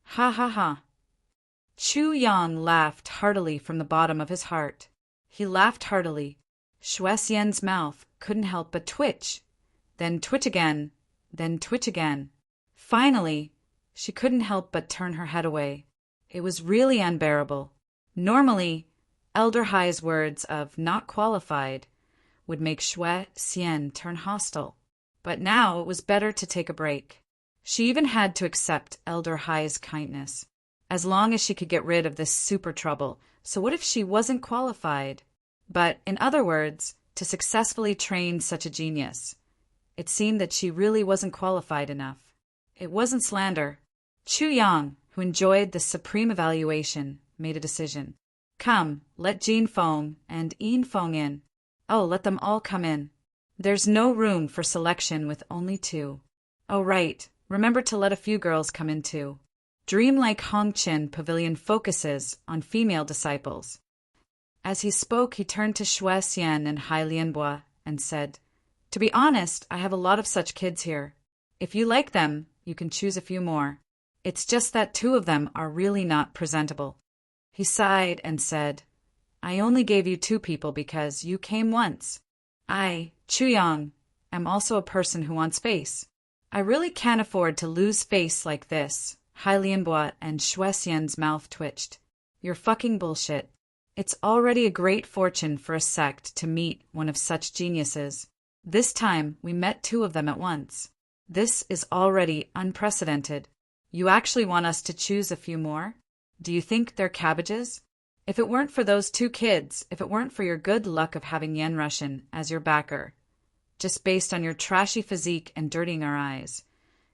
Ha ha ha. Chu Yang laughed heartily from the bottom of his heart. He laughed heartily. Xue Xian's mouth couldn't help but twitch, then twitch again, then twitch again. Finally, she couldn't help but turn her head away. It was really unbearable. Normally, Elder Hai's words of not qualified would make Xue Xian turn hostile. But now it was better to take a break. She even had to accept Elder Hai's kindness, as long as she could get rid of this super trouble. So what if she wasn't qualified? But, in other words, to successfully train such a genius, it seemed that she really wasn't qualified enough. It wasn't slander. Chu Yang, who enjoyed the supreme evaluation, made a decision. Come, let Jean Fong and Ian Fong in. Oh, let them all come in. There's no room for selection with only 2. Oh, right, remember to let a few girls come in too. Dreamlike Hongqin Pavilion focuses on female disciples. As he spoke, he turned to Xue Xian and Hai Lianbo and said, To be honest, I have a lot of such kids here. If you like them, you can choose a few more. It's just that 2 of them are really not presentable. He sighed and said, I only gave you 2 people because you came once. I, Chuyang, am also a person who wants face. I really can't afford to lose face like this. Hai Lianbo and Xue Xian's mouth twitched. You're fucking bullshit. It's already a great fortune for a sect to meet one of such geniuses. This time, we met 2 of them at once. This is already unprecedented. You actually want us to choose a few more? Do you think they're cabbages? If it weren't for those 2 kids, if it weren't for your good luck of having Yen Russian as your backer, just based on your trashy physique and dirtying our eyes,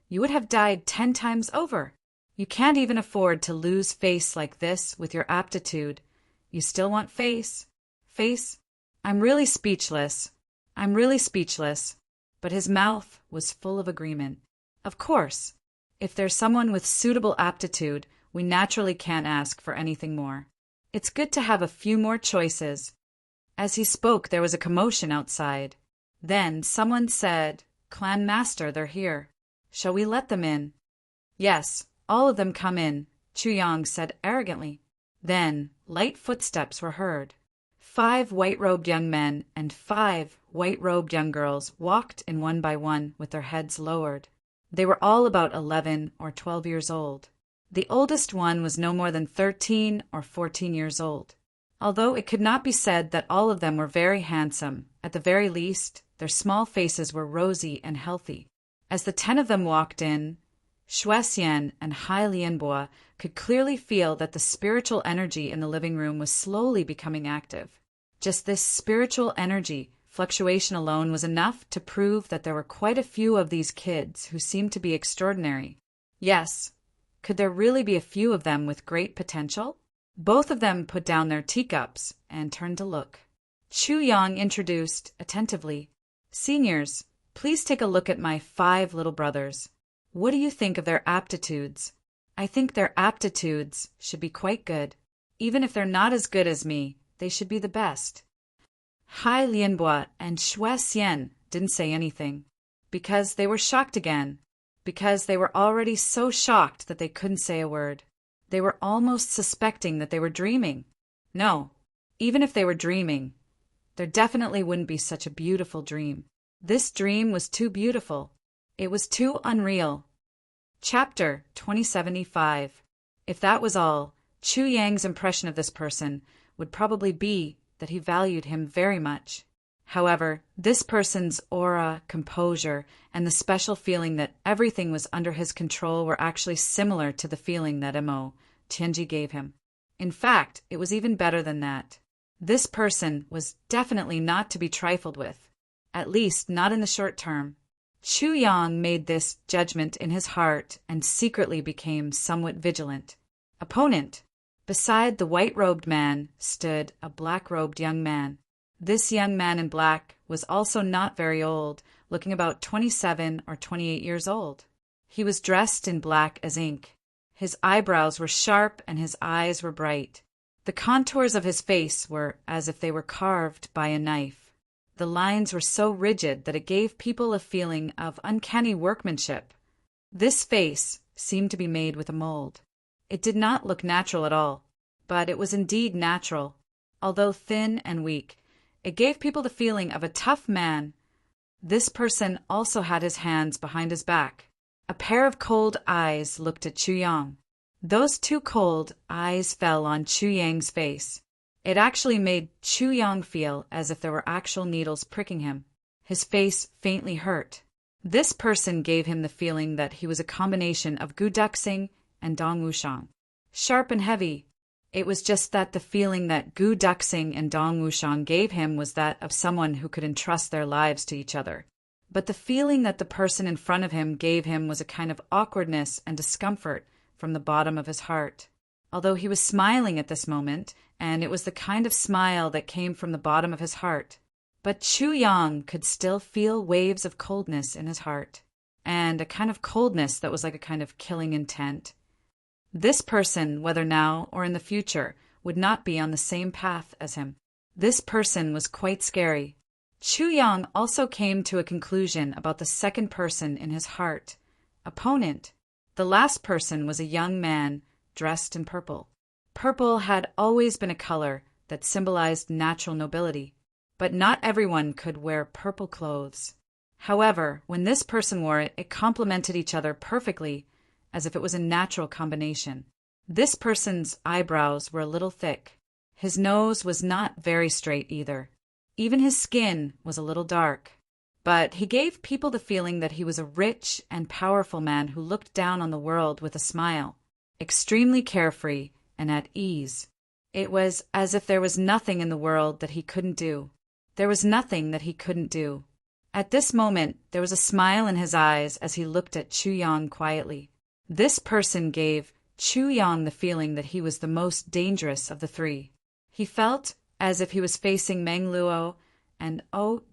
you would have died 10 times over. You can't even afford to lose face like this with your aptitude. You still want face? Face? I'm really speechless. But his mouth was full of agreement. Of course. If there's someone with suitable aptitude, we naturally can't ask for anything more. It's good to have a few more choices. As he spoke, there was a commotion outside. Then someone said, Clan Master, they're here. Shall we let them in? Yes, all of them come in, Chuyang said arrogantly. Then light footsteps were heard. 5 white-robed young men and 5 white-robed young girls walked in one by one with their heads lowered. They were all about 11 or 12 years old. The oldest one was no more than 13 or 14 years old. Although it could not be said that all of them were very handsome, at the very least, their small faces were rosy and healthy. As the 10 of them walked in, Xue Xian and Hai Lianbo could clearly feel that the spiritual energy in the living room was slowly becoming active. Just this spiritual energy fluctuation alone was enough to prove that there were quite a few of these kids who seemed to be extraordinary. Yes, could there really be a few of them with great potential? Both of them put down their teacups and turned to look. Chuyang introduced attentively, Seniors, please take a look at my 5 little brothers. What do you think of their aptitudes? I think their aptitudes should be quite good. Even if they're not as good as me, they should be the best. Hai Lianbo and Xue Xian didn't say anything, because they were shocked again, because they were already so shocked that they couldn't say a word. They were almost suspecting that they were dreaming. No, even if they were dreaming, there definitely wouldn't be such a beautiful dream. This dream was too beautiful. It was too unreal. Chapter 2075. If that was all, Chuyang's impression of this person would probably be that he valued him very much. However, this person's aura, composure, and the special feeling that everything was under his control were actually similar to the feeling that Mo Tianji gave him. In fact, it was even better than that. This person was definitely not to be trifled with, at least not in the short term. Chuyang made this judgment in his heart and secretly became somewhat vigilant. Opponent. Beside the white-robed man stood a black-robed young man. This young man in black was also not very old, looking about 27 or 28 years old. He was dressed in black as ink. His eyebrows were sharp and his eyes were bright. The contours of his face were as if they were carved by a knife. The lines were so rigid that it gave people a feeling of uncanny workmanship. This face seemed to be made with a mold. It did not look natural at all, but it was indeed natural. Although thin and weak, it gave people the feeling of a tough man. This person also had his hands behind his back. A pair of cold eyes looked at Chuyang. Those 2 cold eyes fell on Chuyang's face. It actually made Chuyang feel as if there were actual needles pricking him. His face faintly hurt. This person gave him the feeling that he was a combination of Gu Duxing and Dong Wushang. Sharp and heavy. It was just that the feeling that Gu Duxing and Dong Wushang gave him was that of someone who could entrust their lives to each other. But the feeling that the person in front of him gave him was a kind of awkwardness and discomfort from the bottom of his heart. Although he was smiling at this moment and it was the kind of smile that came from the bottom of his heart. But Chu Yang could still feel waves of coldness in his heart, and a kind of coldness that was like a kind of killing intent. This person, whether now or in the future, would not be on the same path as him. This person was quite scary. Chu Yang also came to a conclusion about the second person in his heart, opponent. The last person was a young man dressed in purple. Purple had always been a color that symbolized natural nobility, but not everyone could wear purple clothes. However, when this person wore it, it complemented each other perfectly, as if it was a natural combination. This person's eyebrows were a little thick. His nose was not very straight either. Even his skin was a little dark. But he gave people the feeling that he was a rich and powerful man who looked down on the world with a smile, extremely carefree and at ease. It was as if there was nothing in the world that he couldn't do. There was nothing that he couldn't do. At this moment, there was a smile in his eyes as he looked at Chu Yang quietly. This person gave Chu Yang the feeling that he was the most dangerous of the three. He felt as if he was facing Meng Luo and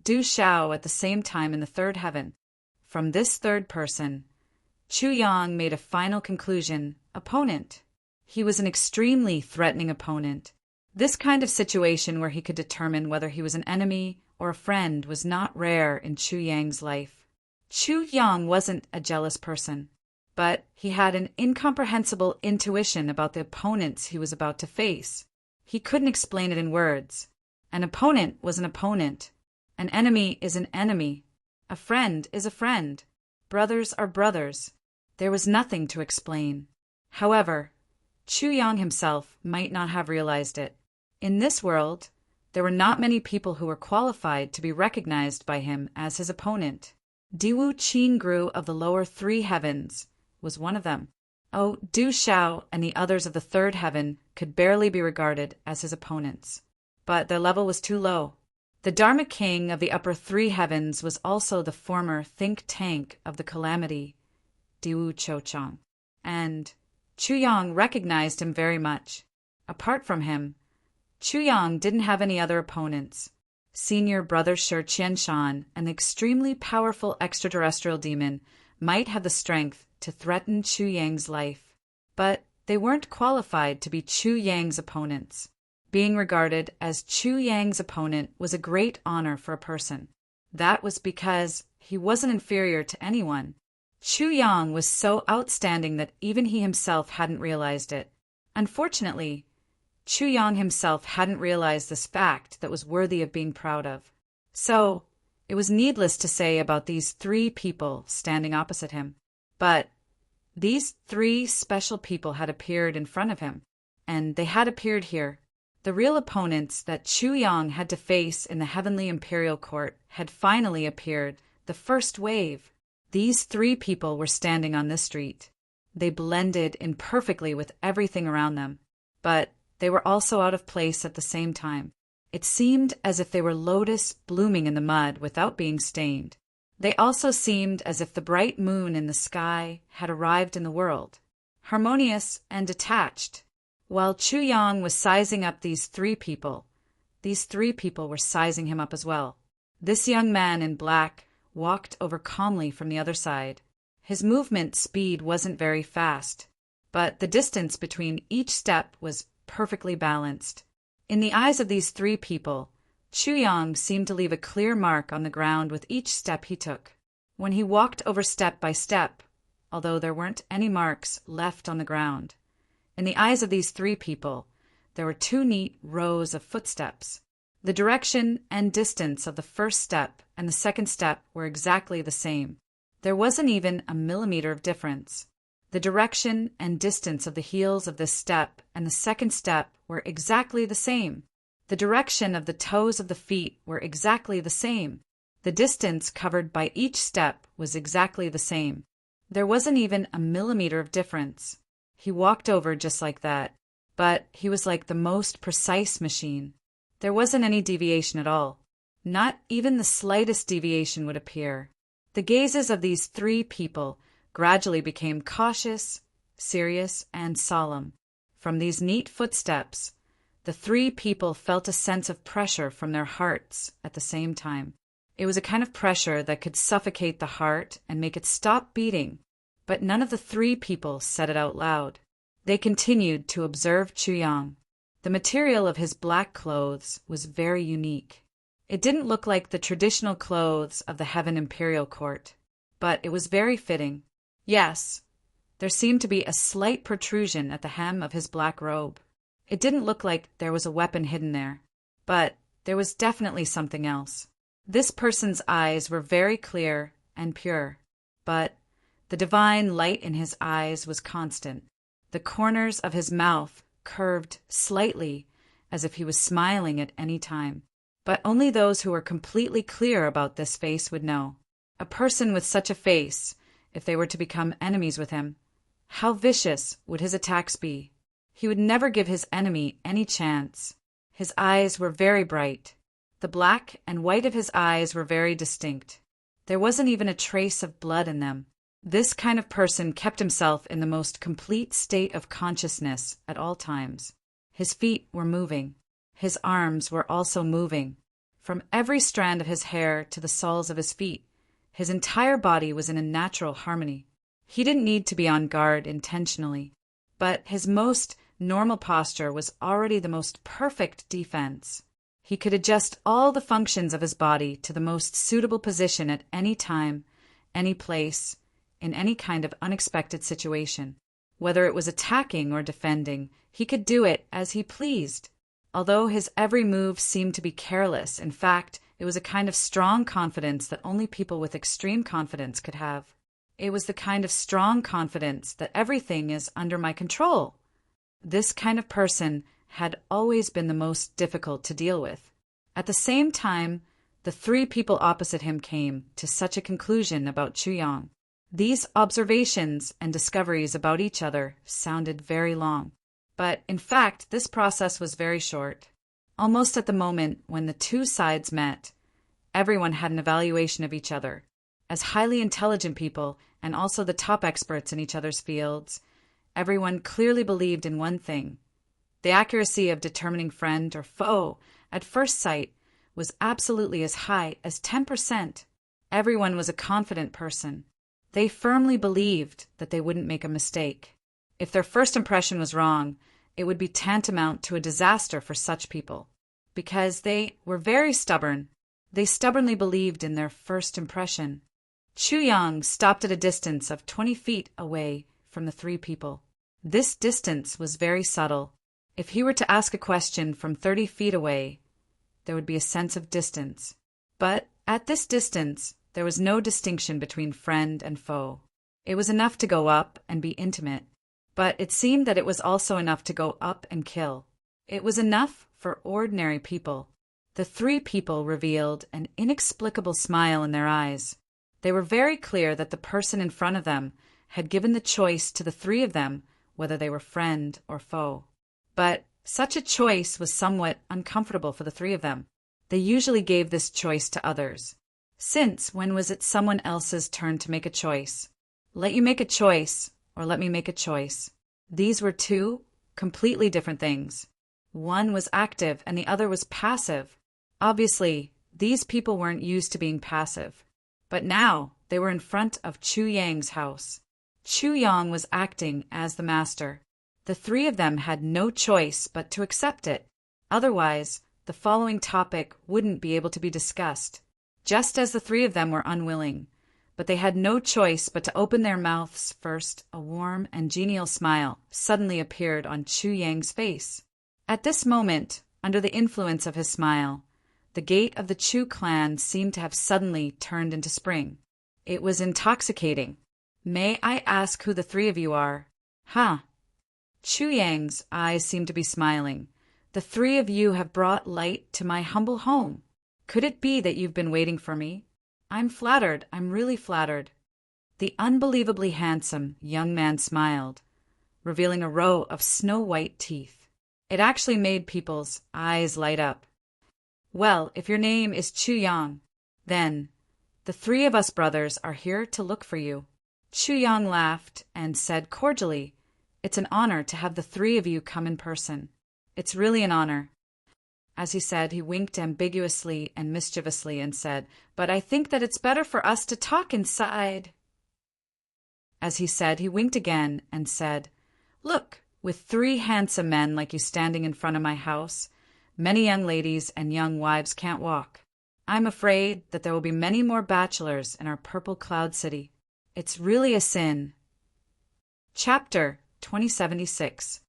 Du Xiao at the same time in the third heaven. From this third person, Chu Yang made a final conclusion: opponent. He was an extremely threatening opponent. This kind of situation where he could determine whether he was an enemy or a friend was not rare in Chu Yang's life. Chu Yang wasn't a jealous person, but he had an incomprehensible intuition about the opponents he was about to face. He couldn't explain it in words. An opponent was an opponent. An enemy is an enemy. A friend is a friend. Brothers are brothers. There was nothing to explain. However, Chu Yang himself might not have realized it. In this world, there were not many people who were qualified to be recognized by him as his opponent. Diwu Qingru of the lower three heavens was one of them. Du Xiao and the others of the third heaven could barely be regarded as his opponents, but their level was too low. The Dharma King of the upper three heavens was also the former think tank of the calamity, Diwu Chouchang, and Chu Yang recognized him very much. Apart from him, Chu Yang didn't have any other opponents. Senior Brother Shi Qianshan, an extremely powerful extraterrestrial demon, might have the strength to threaten Chu Yang's life, but they weren't qualified to be Chu Yang's opponents. Being regarded as Chu Yang's opponent was a great honor for a person. That was because he wasn't inferior to anyone. Chu Yang was so outstanding that even he himself hadn't realized it. Unfortunately, Chu Yang himself hadn't realized this fact that was worthy of being proud of. So, it was needless to say about these three people standing opposite him. But these three special people had appeared in front of him, and they had appeared here. The real opponents that Chu Yang had to face in the Heavenly Imperial Court had finally appeared, the first wave. These three people were standing on this street. They blended in perfectly with everything around them, but they were also out of place at the same time. It seemed as if they were lotus blooming in the mud without being stained. They also seemed as if the bright moon in the sky had arrived in the world, harmonious and detached. While Chu Yang was sizing up these three people were sizing him up as well. This young man in black walked over calmly from the other side. His movement speed wasn't very fast, but the distance between each step was perfectly balanced. In the eyes of these three people, Chu Yang seemed to leave a clear mark on the ground with each step he took. When he walked over step by step, although there weren't any marks left on the ground, in the eyes of these three people, there were two neat rows of footsteps. The direction and distance of the first step and the second step were exactly the same. There wasn't even a millimeter of difference. The direction and distance of the heels of this step and the second step were exactly the same. The direction of the toes of the feet were exactly the same. The distance covered by each step was exactly the same. There wasn't even a millimeter of difference. He walked over just like that, but he was like the most precise machine. There wasn't any deviation at all. Not even the slightest deviation would appear. The gazes of these three people gradually became cautious, serious, and solemn. From these neat footsteps, The three people felt a sense of pressure from their hearts at the same time. It was a kind of pressure that could suffocate the heart and make it stop beating, but none of the three people said it out loud. They continued to observe Chuyang. The material of his black clothes was very unique. It didn't look like the traditional clothes of the Heaven Imperial Court, but it was very fitting. Yes, there seemed to be a slight protrusion at the hem of his black robe. It didn't look like there was a weapon hidden there, but there was definitely something else. This person's eyes were very clear and pure, but the divine light in his eyes was constant. The corners of his mouth curved slightly as if he was smiling at any time. But only those who were completely clear about this face would know. A person with such a face, if they were to become enemies with him, how vicious would his attacks be? He would never give his enemy any chance. His eyes were very bright. The black and white of his eyes were very distinct. There wasn't even a trace of blood in them. This kind of person kept himself in the most complete state of consciousness at all times. His feet were moving. His arms were also moving. From every strand of his hair to the soles of his feet, his entire body was in a natural harmony. He didn't need to be on guard intentionally, but his most normal posture was already the most perfect defense. He could adjust all the functions of his body to the most suitable position at any time, any place, in any kind of unexpected situation. Whether it was attacking or defending, he could do it as he pleased. Although his every move seemed to be careless, in fact, it was a kind of strong confidence that only people with extreme confidence could have. It was the kind of strong confidence that everything is under my control. This kind of person had always been the most difficult to deal with. At the same time, the three people opposite him came to such a conclusion about Chuyang. These observations and discoveries about each other sounded very long. But, in fact, this process was very short. Almost at the moment when the two sides met, everyone had an evaluation of each other. As highly intelligent people, and also the top experts in each other's fields, everyone clearly believed in one thing. The accuracy of determining friend or foe at first sight was absolutely as high as 10%. Everyone was a confident person. They firmly believed that they wouldn't make a mistake. If their first impression was wrong, it would be tantamount to a disaster for such people. Because they were very stubborn, they stubbornly believed in their first impression. Chuyang stopped at a distance of 20 feet away from the three people. This distance was very subtle. If he were to ask a question from 30 feet away, there would be a sense of distance. But at this distance, there was no distinction between friend and foe. It was enough to go up and be intimate. But it seemed that it was also enough to go up and kill. It was enough for ordinary people. The three people revealed an inexplicable smile in their eyes. They were very clear that the person in front of them had given the choice to the three of them whether they were friend or foe. But such a choice was somewhat uncomfortable for the three of them. They usually gave this choice to others. Since when was it someone else's turn to make a choice? Let you make a choice, or let me make a choice. These were two completely different things. One was active and the other was passive. Obviously, these people weren't used to being passive. But now they were in front of Chuyang's house. Chuyang was acting as the master. The three of them had no choice but to accept it. Otherwise, the following topic wouldn't be able to be discussed. Just as the three of them were unwilling, but they had no choice but to open their mouths first, a warm and genial smile suddenly appeared on Chuyang's face. At this moment, under the influence of his smile, the gate of the Chu clan seemed to have suddenly turned into spring. It was intoxicating. May I ask who the three of you are? Huh? Chuyang's eyes seemed to be smiling. The three of you have brought light to my humble home. Could it be that you've been waiting for me? I'm flattered. I'm really flattered. The unbelievably handsome young man smiled, revealing a row of snow-white teeth. It actually made people's eyes light up. Well, if your name is Chuyang, then the three of us brothers are here to look for you. Chuyang laughed and said cordially, "It's an honor to have the three of you come in person." It's really an honor. As he said, he winked ambiguously and mischievously and said, "But I think that it's better for us to talk inside." As he said, he winked again and said, "Look, with 3 handsome men like you standing in front of my house, many young ladies and young wives can't walk. I'm afraid that there will be many more bachelors in our purple cloud city. It's really a sin." Chapter 2076.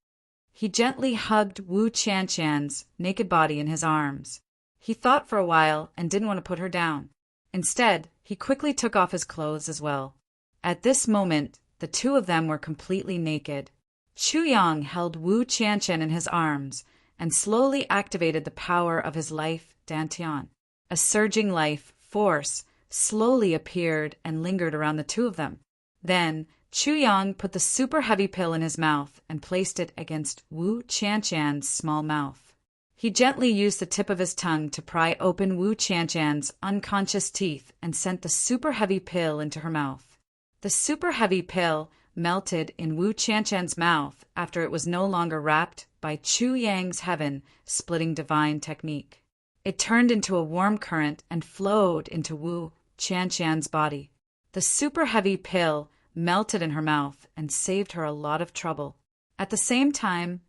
He gently hugged Wu Qianshan's naked body in his arms. He thought for a while and didn't want to put her down. Instead, he quickly took off his clothes as well. At this moment, the 2 of them were completely naked. Chu Yang held Wu Qianshan in his arms and slowly activated the power of his life dantian. A surging life force slowly appeared and lingered around the 2 of them. Then, Chu Yang put the super heavy pill in his mouth and placed it against Wu Qianshan's small mouth. He gently used the tip of his tongue to pry open Wu Qianshan's unconscious teeth and sent the super heavy pill into her mouth. The super heavy pill melted in Wu Qianshan's mouth after it was no longer wrapped by Chu Yang's heaven-splitting divine technique. It turned into a warm current and flowed into Wu Qianshan's body. The super heavy pill melted in her mouth and saved her a lot of trouble. At the same time,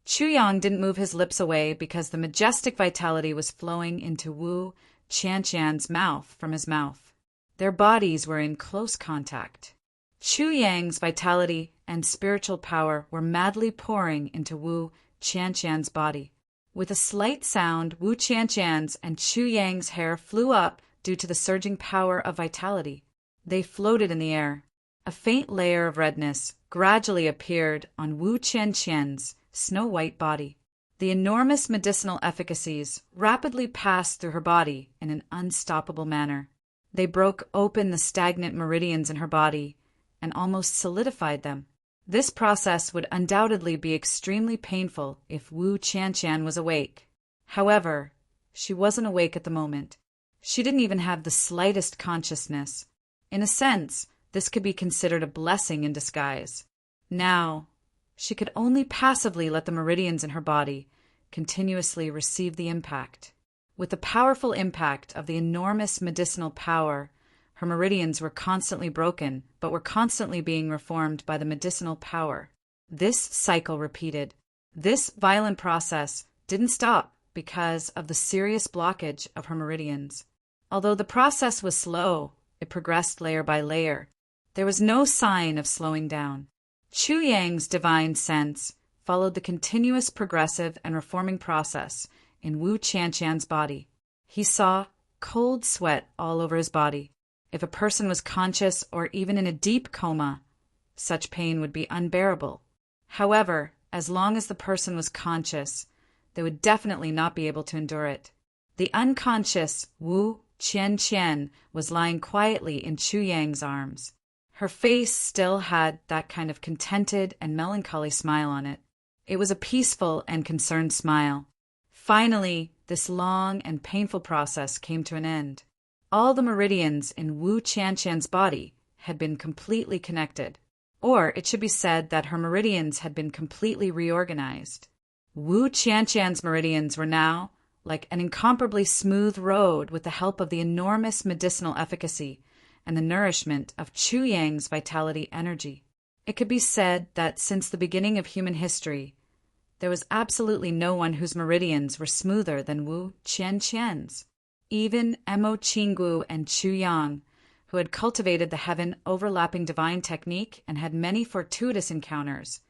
Chu Yang didn't move his lips away because the majestic vitality was flowing into Wu Qianshan's mouth from his mouth. Their bodies were in close contact. Chu Yang's vitality and spiritual power were madly pouring into Wu Qianshan's body. With a slight sound, Wu Qianshan's and Chu Yang's hair flew up due to the surging power of vitality. They floated in the air. A faint layer of redness gradually appeared on Wu Qianshan's snow-white body. The enormous medicinal efficacies rapidly passed through her body in an unstoppable manner. They broke open the stagnant meridians in her body and almost solidified them. This process would undoubtedly be extremely painful if Wu Qianshan was awake. However, she wasn't awake at the moment. She didn't even have the slightest consciousness. In a sense, this could be considered a blessing in disguise. Now, she could only passively let the meridians in her body continuously receive the impact. With the powerful impact of the enormous medicinal power, her meridians were constantly broken, but were constantly being reformed by the medicinal power. This cycle repeated. This violent process didn't stop because of the serious blockage of her meridians. Although the process was slow, it progressed layer by layer. There was no sign of slowing down. Chu Yang's divine sense followed the continuous progressive and reforming process in Wu Qianshan's body. He saw cold sweat all over his body. If a person was conscious or even in a deep coma, such pain would be unbearable. However, as long as the person was conscious, they would definitely not be able to endure it. The unconscious Wu Qianshan was lying quietly in Chu Yang's arms. Her face still had that kind of contented and melancholy smile on it. It was a peaceful and concerned smile. Finally, this long and painful process came to an end. All the meridians in Wu Qianshan's body had been completely connected, or it should be said that her meridians had been completely reorganized. Wu Qianshan's meridians were now like an incomparably smooth road with the help of the enormous medicinal efficacy and the nourishment of Chu Yang's vitality energy. It could be said that since the beginning of human history, there was absolutely no one whose meridians were smoother than Wu Qianshan's. Even Mo Qinggu and Chu Yang, who had cultivated the heaven-overlapping divine technique and had many fortuitous encounters,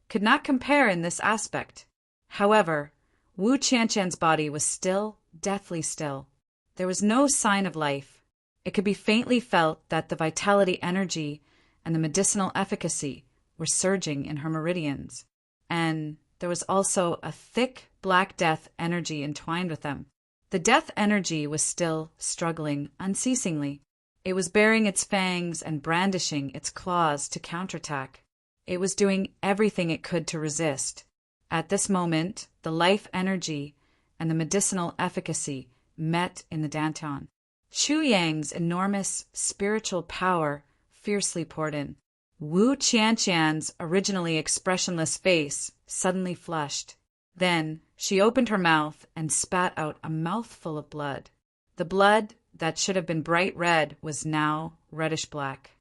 could not compare in this aspect. However, Wu Qianshan's body was still deathly still. There was no sign of life. It could be faintly felt that the vitality energy and the medicinal efficacy were surging in her meridians, and there was also a thick black death energy entwined with them. The death energy was still struggling unceasingly. It was baring its fangs and brandishing its claws to counterattack. It was doing everything it could to resist. At this moment, the life energy and the medicinal efficacy met in the dantian. Chu Yang's enormous spiritual power fiercely poured in. Wu Qianshan's originally expressionless face suddenly flushed. Then she opened her mouth and spat out a mouthful of blood. The blood that should have been bright red was now reddish-black.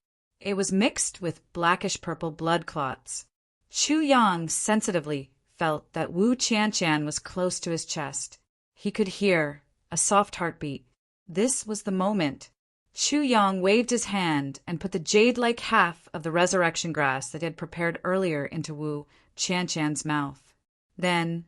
It was mixed with blackish-purple blood clots. Chu Yang sensitively felt that Wu Qianqian was close to his chest. He could hear a soft heartbeat. This was the moment. Chu Yang waved his hand and put the jade-like half of the resurrection grass that he had prepared earlier into Wu Qianqian's mouth. Then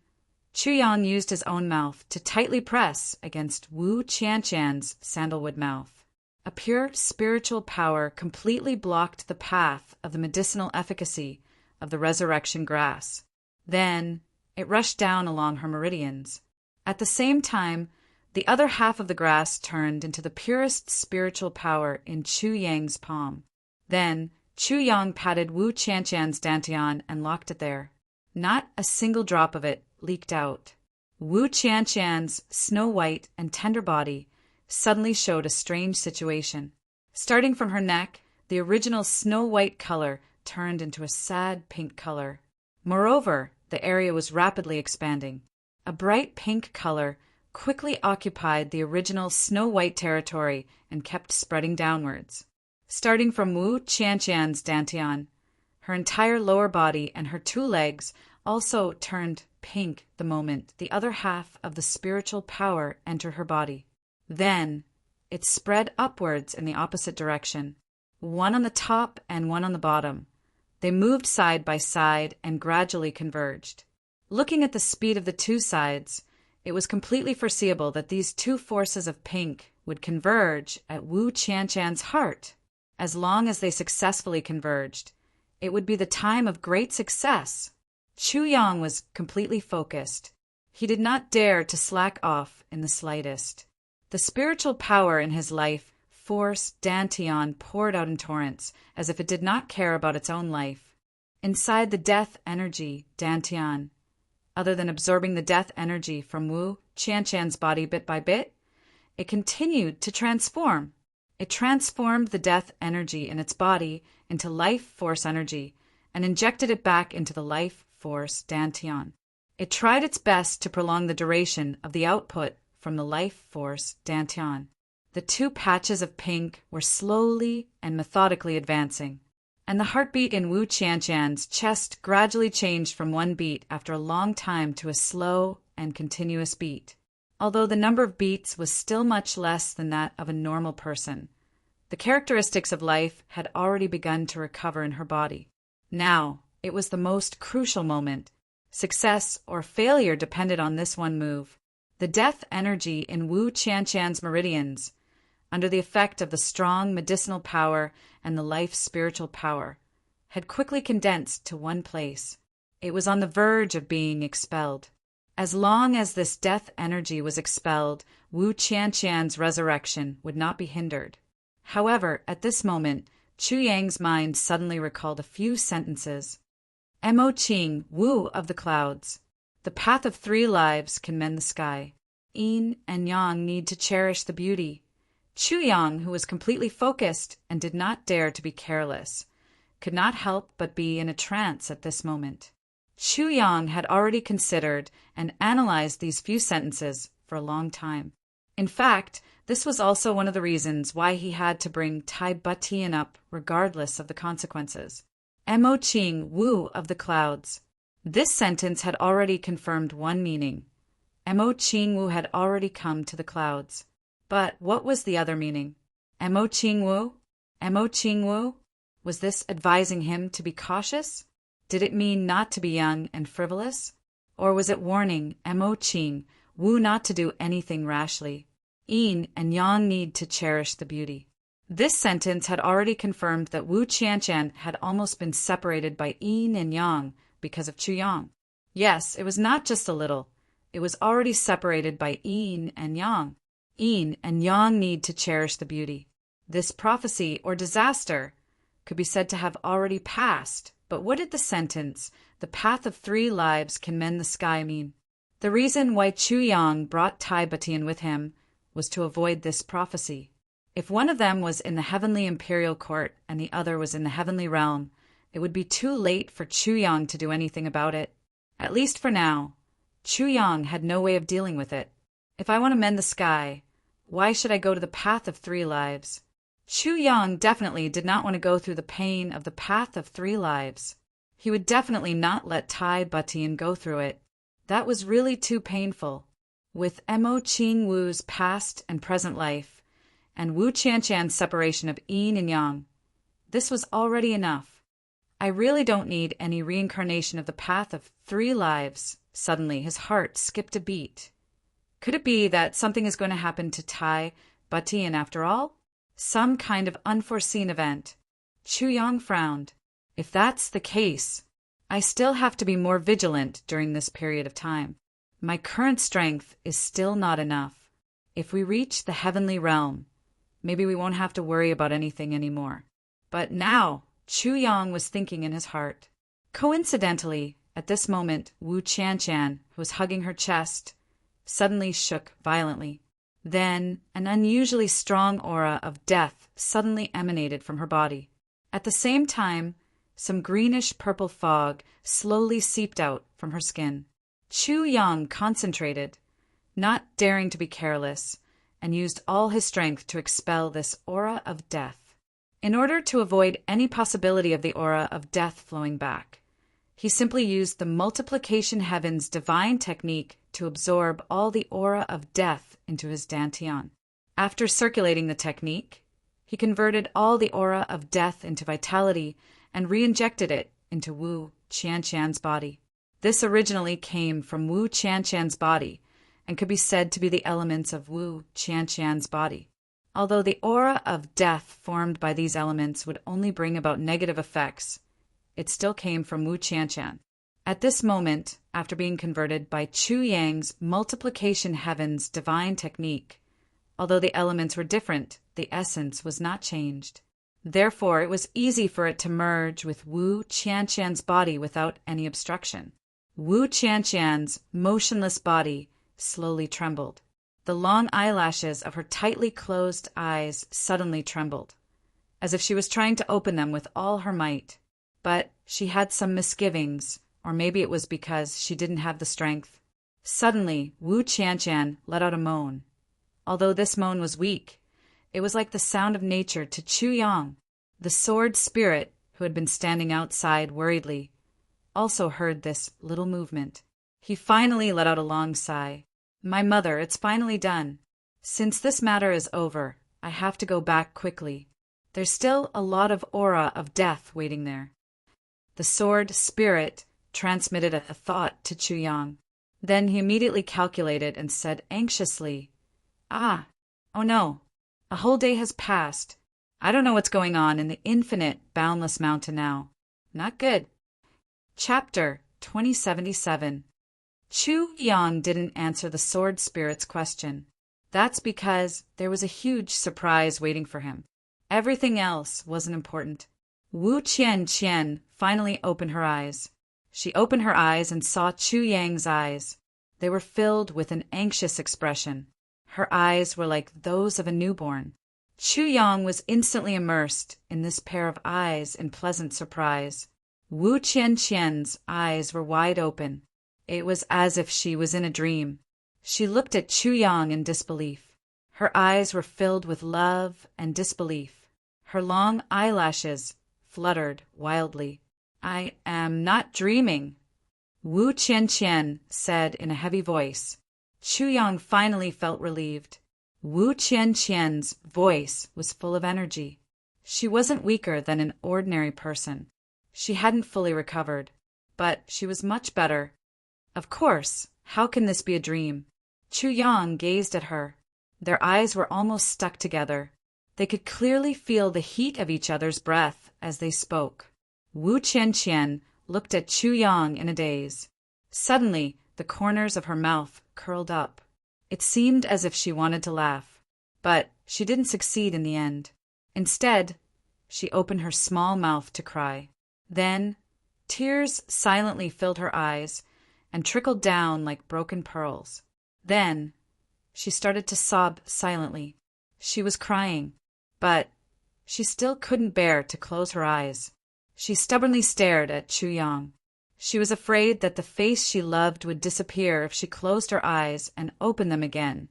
Chu Yang used his own mouth to tightly press against Wu Qianqian's sandalwood mouth. A pure spiritual power completely blocked the path of the medicinal efficacy of the resurrection grass. Then it rushed down along her meridians. At the same time, the other half of the grass turned into the purest spiritual power in Chu Yang's palm. Then Chu Yang patted Wu Qianqian's dantian and locked it there. Not a single drop of it leaked out. Wu Qianqian's snow-white and tender body suddenly showed a strange situation. Starting from her neck, the original snow-white color turned into a sad pink color. Moreover, the area was rapidly expanding. A bright pink color quickly occupied the original snow-white territory and kept spreading downwards. Starting from Wu Qianqian's dantian, her entire lower body and her 2 legs also turned pink the moment the other half of the spiritual power entered her body. Then it spread upwards in the opposite direction, one on the top and one on the bottom. They moved side by side and gradually converged. Looking at the speed of the 2 sides, it was completely foreseeable that these 2 forces of pink would converge at Wu Qianqian's heart. As long as they successfully converged, it would be the time of great success. Chu Yang was completely focused. He did not dare to slack off in the slightest. The spiritual power in his life force dantian poured out in torrents, as if it did not care about its own life. Inside the death energy dantian, other than absorbing the death energy from Wu Qianqian's body bit by bit, it continued to transform. It transformed the death energy in its body into life force energy and injected it back into the life force dantian. It tried its best to prolong the duration of the output from the life force dantian. The 2 patches of pink were slowly and methodically advancing, and the heartbeat in Wu Qianqian's chest gradually changed from 1 beat after a long time to a slow and continuous beat. Although the number of beats was still much less than that of a normal person, the characteristics of life had already begun to recover in her body. Now, it was the most crucial moment. Success or failure depended on this one move. The death energy in Wu Qianqian's meridians, under the effect of the strong medicinal power and the life spiritual power, had quickly condensed to one place. It was on the verge of being expelled. As long as this death energy was expelled, Wu Qianqian's resurrection would not be hindered. However, at this moment, Chu Yang's mind suddenly recalled a few sentences. Mo Qing, Wu of the clouds. The path of 3 lives can mend the sky. Yin and Yang need to cherish the beauty. Chu Yang, who was completely focused and did not dare to be careless, could not help but be in a trance at this moment. Chu Yang had already considered and analyzed these few sentences for a long time. In fact, this was also one of the reasons why he had to bring Tai Batian up regardless of the consequences. Mo Qing, Wu of the clouds. This sentence had already confirmed one meaning. Mo Qing Wu had already come to the clouds. But what was the other meaning? Mo Qing Wu? Mo Qing Wu? Was this advising him to be cautious? Did it mean not to be young and frivolous? Or was it warning Mo Qing Wu not to do anything rashly? Yin and Yang need to cherish the beauty. This sentence had already confirmed that Wu Qianqian had almost been separated by Yin and Yang because of Chu Yang. Yes, it was not just a little. It was already separated by Yin and Yang. Yin and Yang need to cherish the beauty. This prophecy or disaster could be said to have already passed. But what did the sentence, "The path of 3 lives can mend the sky," mean? The reason why Chu Yang brought Tai Batian with him was to avoid this prophecy. If one of them was in the heavenly imperial court and the other was in the heavenly realm, it would be too late for Chu Yang to do anything about it. At least for now, Chu Yang had no way of dealing with it. If I want to mend the sky, why should I go to the path of 3 lives? Chu Yang definitely did not want to go through the pain of the path of 3 lives. He would definitely not let Tai Butian go through it. That was really too painful. With Mo Qing Wu's past and present life, and Wu Qianshan's separation of yin and yang, this was already enough. I really don't need any reincarnation of the path of 3 lives. Suddenly, his heart skipped a beat. Could it be that something is going to happen to Tai Butian after all? Some kind of unforeseen event. Chu Yang frowned. If that's the case, I still have to be more vigilant during this period of time. My current strength is still not enough. If we reach the heavenly realm, maybe we won't have to worry about anything anymore. But now, Chu Yang was thinking in his heart. Coincidentally, at this moment, Wu Qianshan, who was hugging her chest, suddenly shook violently. Then, an unusually strong aura of death suddenly emanated from her body. At the same time, some greenish-purple fog slowly seeped out from her skin. Chu Yang concentrated, not daring to be careless, and used all his strength to expel this aura of death. In order to avoid any possibility of the aura of death flowing back, he simply used the multiplication heaven's divine technique to absorb all the aura of death into his dantian. After circulating the technique, he converted all the aura of death into vitality and re-injected it into Wu Qianshan's body. This originally came from Wu Qianshan's body and could be said to be the elements of Wu Qianshan's body. Although the aura of death formed by these elements would only bring about negative effects, it still came from Wu Qianshan. At this moment, after being converted by Chu Yang's multiplication heaven's divine technique, although the elements were different, the essence was not changed. Therefore, it was easy for it to merge with Wu Qianshan's body without any obstruction. Wu Qianshan's motionless body slowly trembled. The long eyelashes of her tightly closed eyes suddenly trembled, as if she was trying to open them with all her might. But she had some misgivings, or maybe it was because she didn't have the strength. Suddenly, Wu Qianshan let out a moan. Although this moan was weak, it was like the sound of nature to Chu Yang. The sword spirit, who had been standing outside worriedly, also heard this little movement. He finally let out a long sigh. My mother, it's finally done. Since this matter is over, I have to go back quickly. There's still a lot of aura of death waiting there. The sword spirit transmitted a thought to Chu Yang. Then he immediately calculated and said anxiously, oh no, a whole day has passed. I don't know what's going on in the infinite, boundless mountain now. Not good. Chapter 2077. Chu Yang didn't answer the sword spirit's question. That's because there was a huge surprise waiting for him. Everything else wasn't important. Wu Qianshan finally opened her eyes. She opened her eyes and saw Chu Yang's eyes. They were filled with an anxious expression. Her eyes were like those of a newborn. Chu Yang was instantly immersed in this pair of eyes in pleasant surprise. Wu Qianshan's eyes were wide open. It was as if she was in a dream. She looked at Chu Yang in disbelief. Her eyes were filled with love and disbelief. Her long eyelashes fluttered wildly. I am not dreaming, Wu Qianshan said in a heavy voice. Chu Yang finally felt relieved. Wu Qianshan's voice was full of energy. She wasn't weaker than an ordinary person. She hadn't fully recovered, but she was much better. Of course, how can this be a dream? Chu Yang gazed at her. Their eyes were almost stuck together. They could clearly feel the heat of each other's breath as they spoke. Wu Qianshan looked at Chu Yang in a daze. Suddenly, the corners of her mouth curled up. It seemed as if she wanted to laugh, but she didn't succeed in the end. Instead, she opened her small mouth to cry. Then, tears silently filled her eyes and trickled down like broken pearls. Then, she started to sob silently. She was crying, but she still couldn't bear to close her eyes. She stubbornly stared at Chu Yang. She was afraid that the face she loved would disappear if she closed her eyes and opened them again.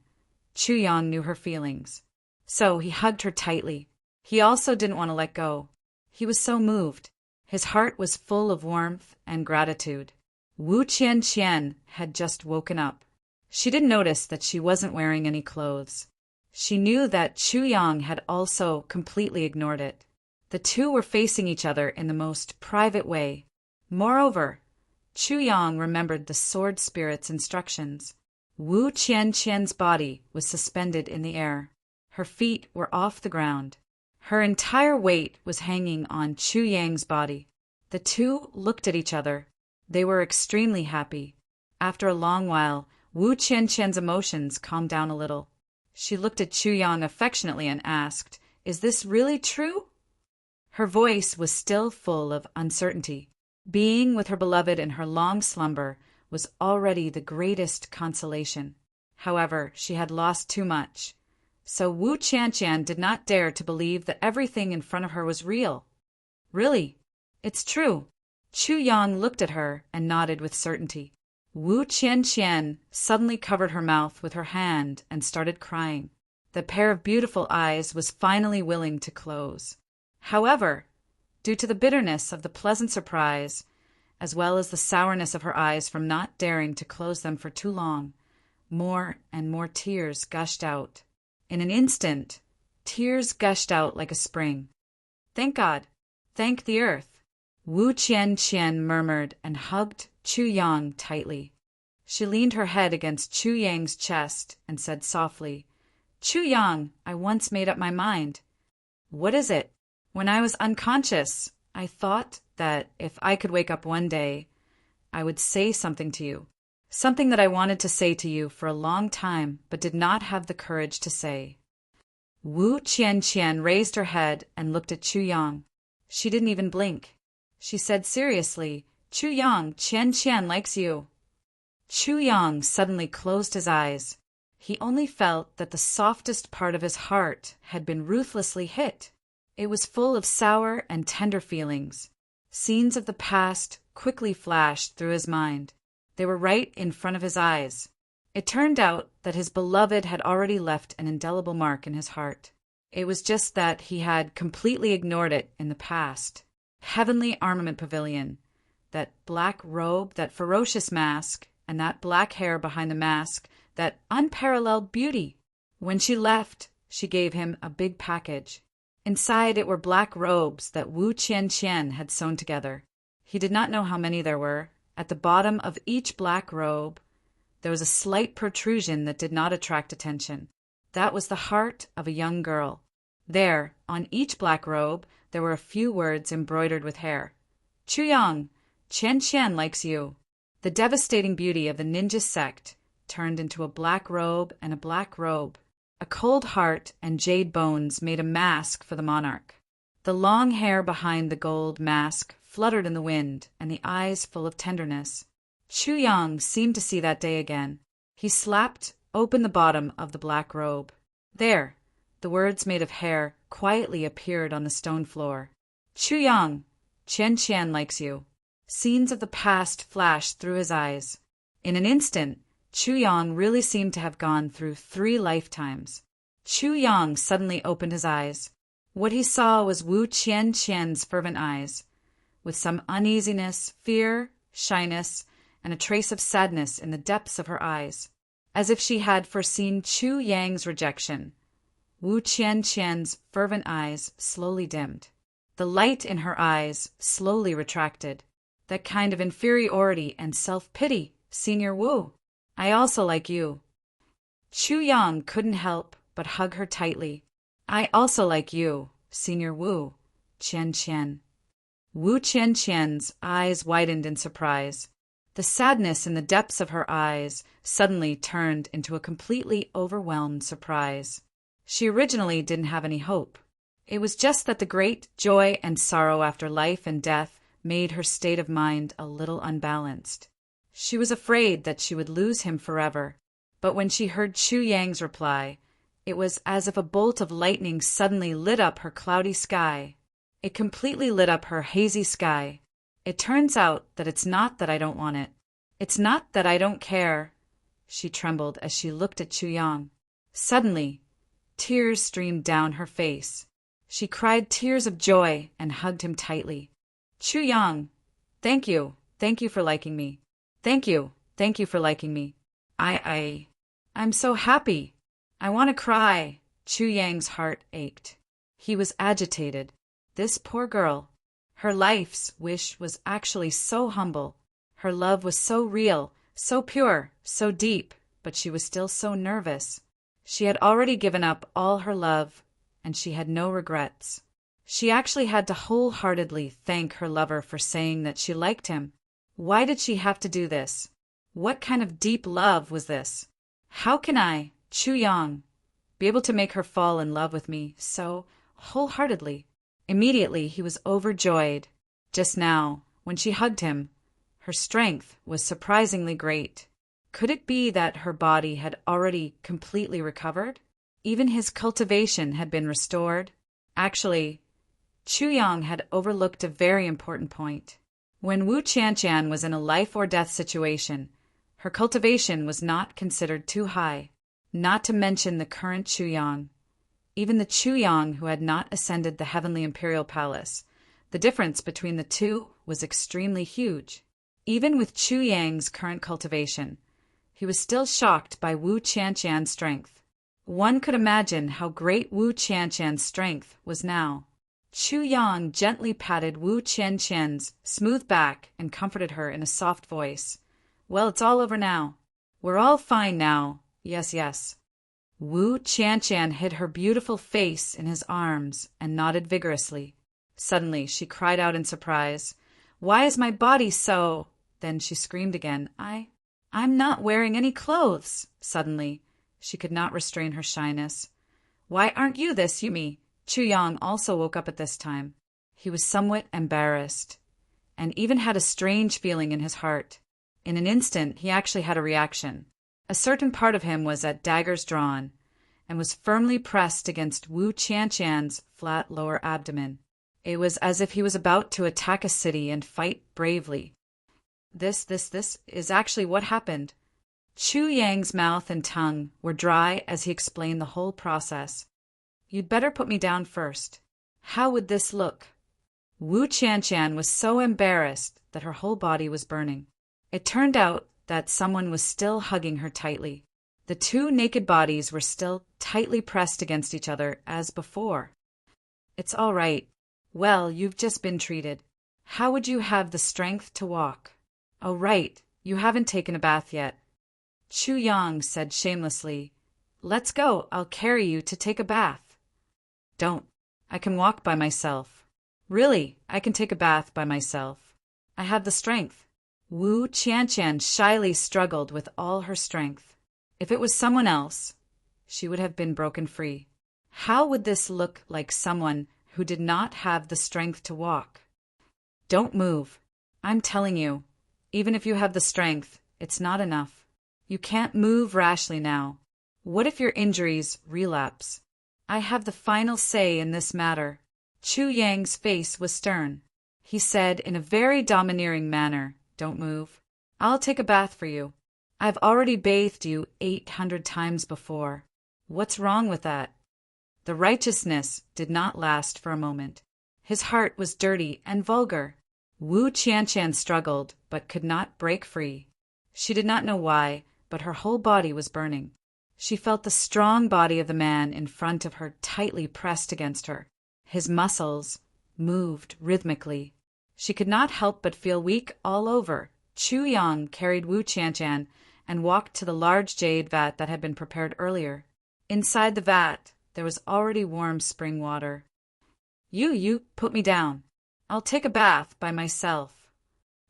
Chuyang knew her feelings. So he hugged her tightly. He also didn't want to let go. He was so moved. His heart was full of warmth and gratitude. Wu Qianqian had just woken up. She didn't notice that she wasn't wearing any clothes. She knew that Chuyang had also completely ignored it. The two were facing each other in the most private way. Moreover, Chuyang remembered the sword spirit's instructions. Wu Qianqian's body was suspended in the air. Her feet were off the ground. Her entire weight was hanging on Chuyang's body. The two looked at each other. They were extremely happy. After a long while, Wu Qianqian's emotions calmed down a little. She looked at Chuyang affectionately and asked, "Is this really true?" Her voice was still full of uncertainty. Being with her beloved in her long slumber was already the greatest consolation. However, she had lost too much. So Wu Qianqian did not dare to believe that everything in front of her was real. "Really? It's true." Chuyang looked at her and nodded with certainty. Wu Qianqian suddenly covered her mouth with her hand and started crying. The pair of beautiful eyes was finally willing to close. However, due to the bitterness of the pleasant surprise, as well as the sourness of her eyes from not daring to close them for too long, more and more tears gushed out. In an instant, tears gushed out like a spring. "Thank God! Thank the earth!" Wu Qianqian murmured and hugged Chuyang tightly. She leaned her head against Chuyang's chest and said softly, "Chuyang, I once made up my mind." "What is it?" "When I was unconscious, I thought that if I could wake up one day, I would say something to you. Something that I wanted to say to you for a long time, but did not have the courage to say." Wu Qianqian raised her head and looked at Chuyang. She didn't even blink. She said seriously, "Chuyang, Qianqian likes you." Chuyang suddenly closed his eyes. He only felt that the softest part of his heart had been ruthlessly hit. It was full of sour and tender feelings. Scenes of the past quickly flashed through his mind. They were right in front of his eyes. It turned out that his beloved had already left an indelible mark in his heart. It was just that he had completely ignored it in the past. Heavenly Armament Pavilion, that black robe, that ferocious mask, and that black hair behind the mask, that unparalleled beauty. When she left, she gave him a big package. Inside it were black robes that Wu Qianqian had sewn together. He did not know how many there were. At the bottom of each black robe, there was a slight protrusion that did not attract attention. That was the heart of a young girl. There, on each black robe, there were a few words embroidered with hair. "Chuyang, Qianqian likes you." The devastating beauty of the ninja sect turned into a black robe and a black robe. A cold heart and jade bones made a mask for the monarch. The long hair behind the gold mask fluttered in the wind, and the eyes full of tenderness. Chuyang seemed to see that day again. He slapped open the bottom of the black robe. There, the words made of hair quietly appeared on the stone floor. "Chuyang, Qianqian likes you." Scenes of the past flashed through his eyes. In an instant, Chuyang really seemed to have gone through 3 lifetimes. Chuyang suddenly opened his eyes. What he saw was Wu Qianqian's fervent eyes, with some uneasiness, fear, shyness, and a trace of sadness in the depths of her eyes, as if she had foreseen Chuyang's rejection. Wu Qianqian's fervent eyes slowly dimmed. The light in her eyes slowly retracted. That kind of inferiority and self-pity, Senior Wu. "I also like you." Chuyang couldn't help but hug her tightly. "I also like you, Senior Wu, Qianqian." Wu Qianqian's eyes widened in surprise. The sadness in the depths of her eyes suddenly turned into a completely overwhelmed surprise. She originally didn't have any hope. It was just that the great joy and sorrow after life and death made her state of mind a little unbalanced. She was afraid that she would lose him forever, but when she heard Chuyang's reply, it was as if a bolt of lightning suddenly lit up her cloudy sky. It completely lit up her hazy sky. It turns out that it's not that I don't want it. It's not that I don't care. She trembled as she looked at Chu Yang. Suddenly, tears streamed down her face. She cried tears of joy and hugged him tightly. Chu Yang, thank you for liking me. Thank you for liking me. I'm so happy. I want to cry. Chu Yang's heart ached. He was agitated. This poor girl. Her life's wish was actually so humble. Her love was so real, so pure, so deep, but she was still so nervous. She had already given up all her love, and she had no regrets. She actually had to wholeheartedly thank her lover for saying that she liked him. Why did she have to do this? What kind of deep love was this? How can I, Chu Yang, be able to make her fall in love with me so wholeheartedly? Immediately he was overjoyed. Just now, when she hugged him, her strength was surprisingly great. Could it be that her body had already completely recovered? Even his cultivation had been restored? Actually, Chu Yang had overlooked a very important point. When Wu Qianqian was in a life-or-death situation, her cultivation was not considered too high, not to mention the current Chu Yang. Even the Chu Yang who had not ascended the heavenly imperial palace, the difference between the two was extremely huge. Even with Chu Yang's current cultivation, he was still shocked by Wu Qianqian's strength. One could imagine how great Wu Qianqian's strength was now. Chu Yang gently patted Wu Qianqian's smooth back and comforted her in a soft voice. Well, it's all over now. We're all fine now. Yes. Wu Qianqian hid her beautiful face in his arms and nodded vigorously. Suddenly, she cried out in surprise. Why is my body so? Then she screamed again. I'm not wearing any clothes. Suddenly, she could not restrain her shyness. Why aren't you this, Yumi? Chu Yang also woke up at this time. He was somewhat embarrassed, and even had a strange feeling in his heart. In an instant, he actually had a reaction. A certain part of him was at daggers drawn, and was firmly pressed against Wu Qianqian's flat lower abdomen. It was as if he was about to attack a city and fight bravely. This is actually what happened. Chu Yang's mouth and tongue were dry as he explained the whole process. You'd better put me down first. How would this look? Wu Qianqian was so embarrassed that her whole body was burning. It turned out that someone was still hugging her tightly. The two naked bodies were still tightly pressed against each other as before. It's all right. Well, you've just been treated. How would you have the strength to walk? Oh, right, you haven't taken a bath yet. Chu Yang said shamelessly. Let's go, I'll carry you to take a bath. Don't. I can walk by myself. Really, I can take a bath by myself. I have the strength. Wu Qianqian shyly struggled with all her strength. If it was someone else, she would have been broken free. How would this look like someone who did not have the strength to walk? Don't move. I'm telling you, even if you have the strength, it's not enough. You can't move rashly now. What if your injuries relapse? I have the final say in this matter. Chu Yang's face was stern. He said in a very domineering manner, Don't move. I'll take a bath for you. I've already bathed you 800 times before. What's wrong with that? The righteousness did not last for a moment. His heart was dirty and vulgar. Wu Qianqian struggled, but could not break free. She did not know why, but her whole body was burning. She felt the strong body of the man in front of her tightly pressed against her. His muscles moved rhythmically. She could not help but feel weak all over. Chu Yang carried Wu Qianqian and walked to the large jade vat that had been prepared earlier. Inside the vat, there was already warm spring water. You put me down. I'll take a bath by myself.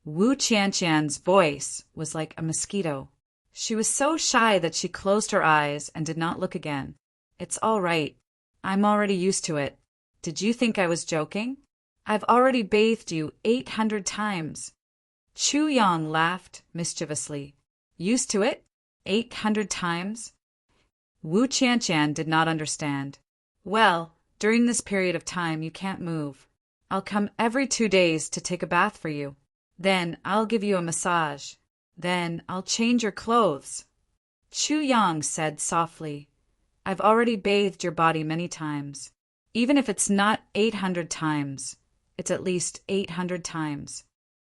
Wu Qianqian's voice was like a mosquito. She was so shy that she closed her eyes and did not look again. It's all right. I'm already used to it. Did you think I was joking? I've already bathed you 800 times. Chu Yang laughed mischievously. Used to it? 800 times? Wu Qianqian did not understand. Well, during this period of time you can't move. I'll come every 2 days to take a bath for you. Then I'll give you a massage. Then I'll change your clothes. Chu Yang said softly, I've already bathed your body many times. Even if it's not 800 times, it's at least 800 times.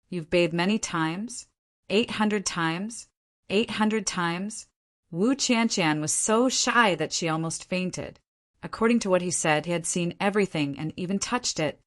You've bathed many times? 800 times? 800 times? Wu Qianqian was so shy that she almost fainted. According to what he said, he had seen everything and even touched it,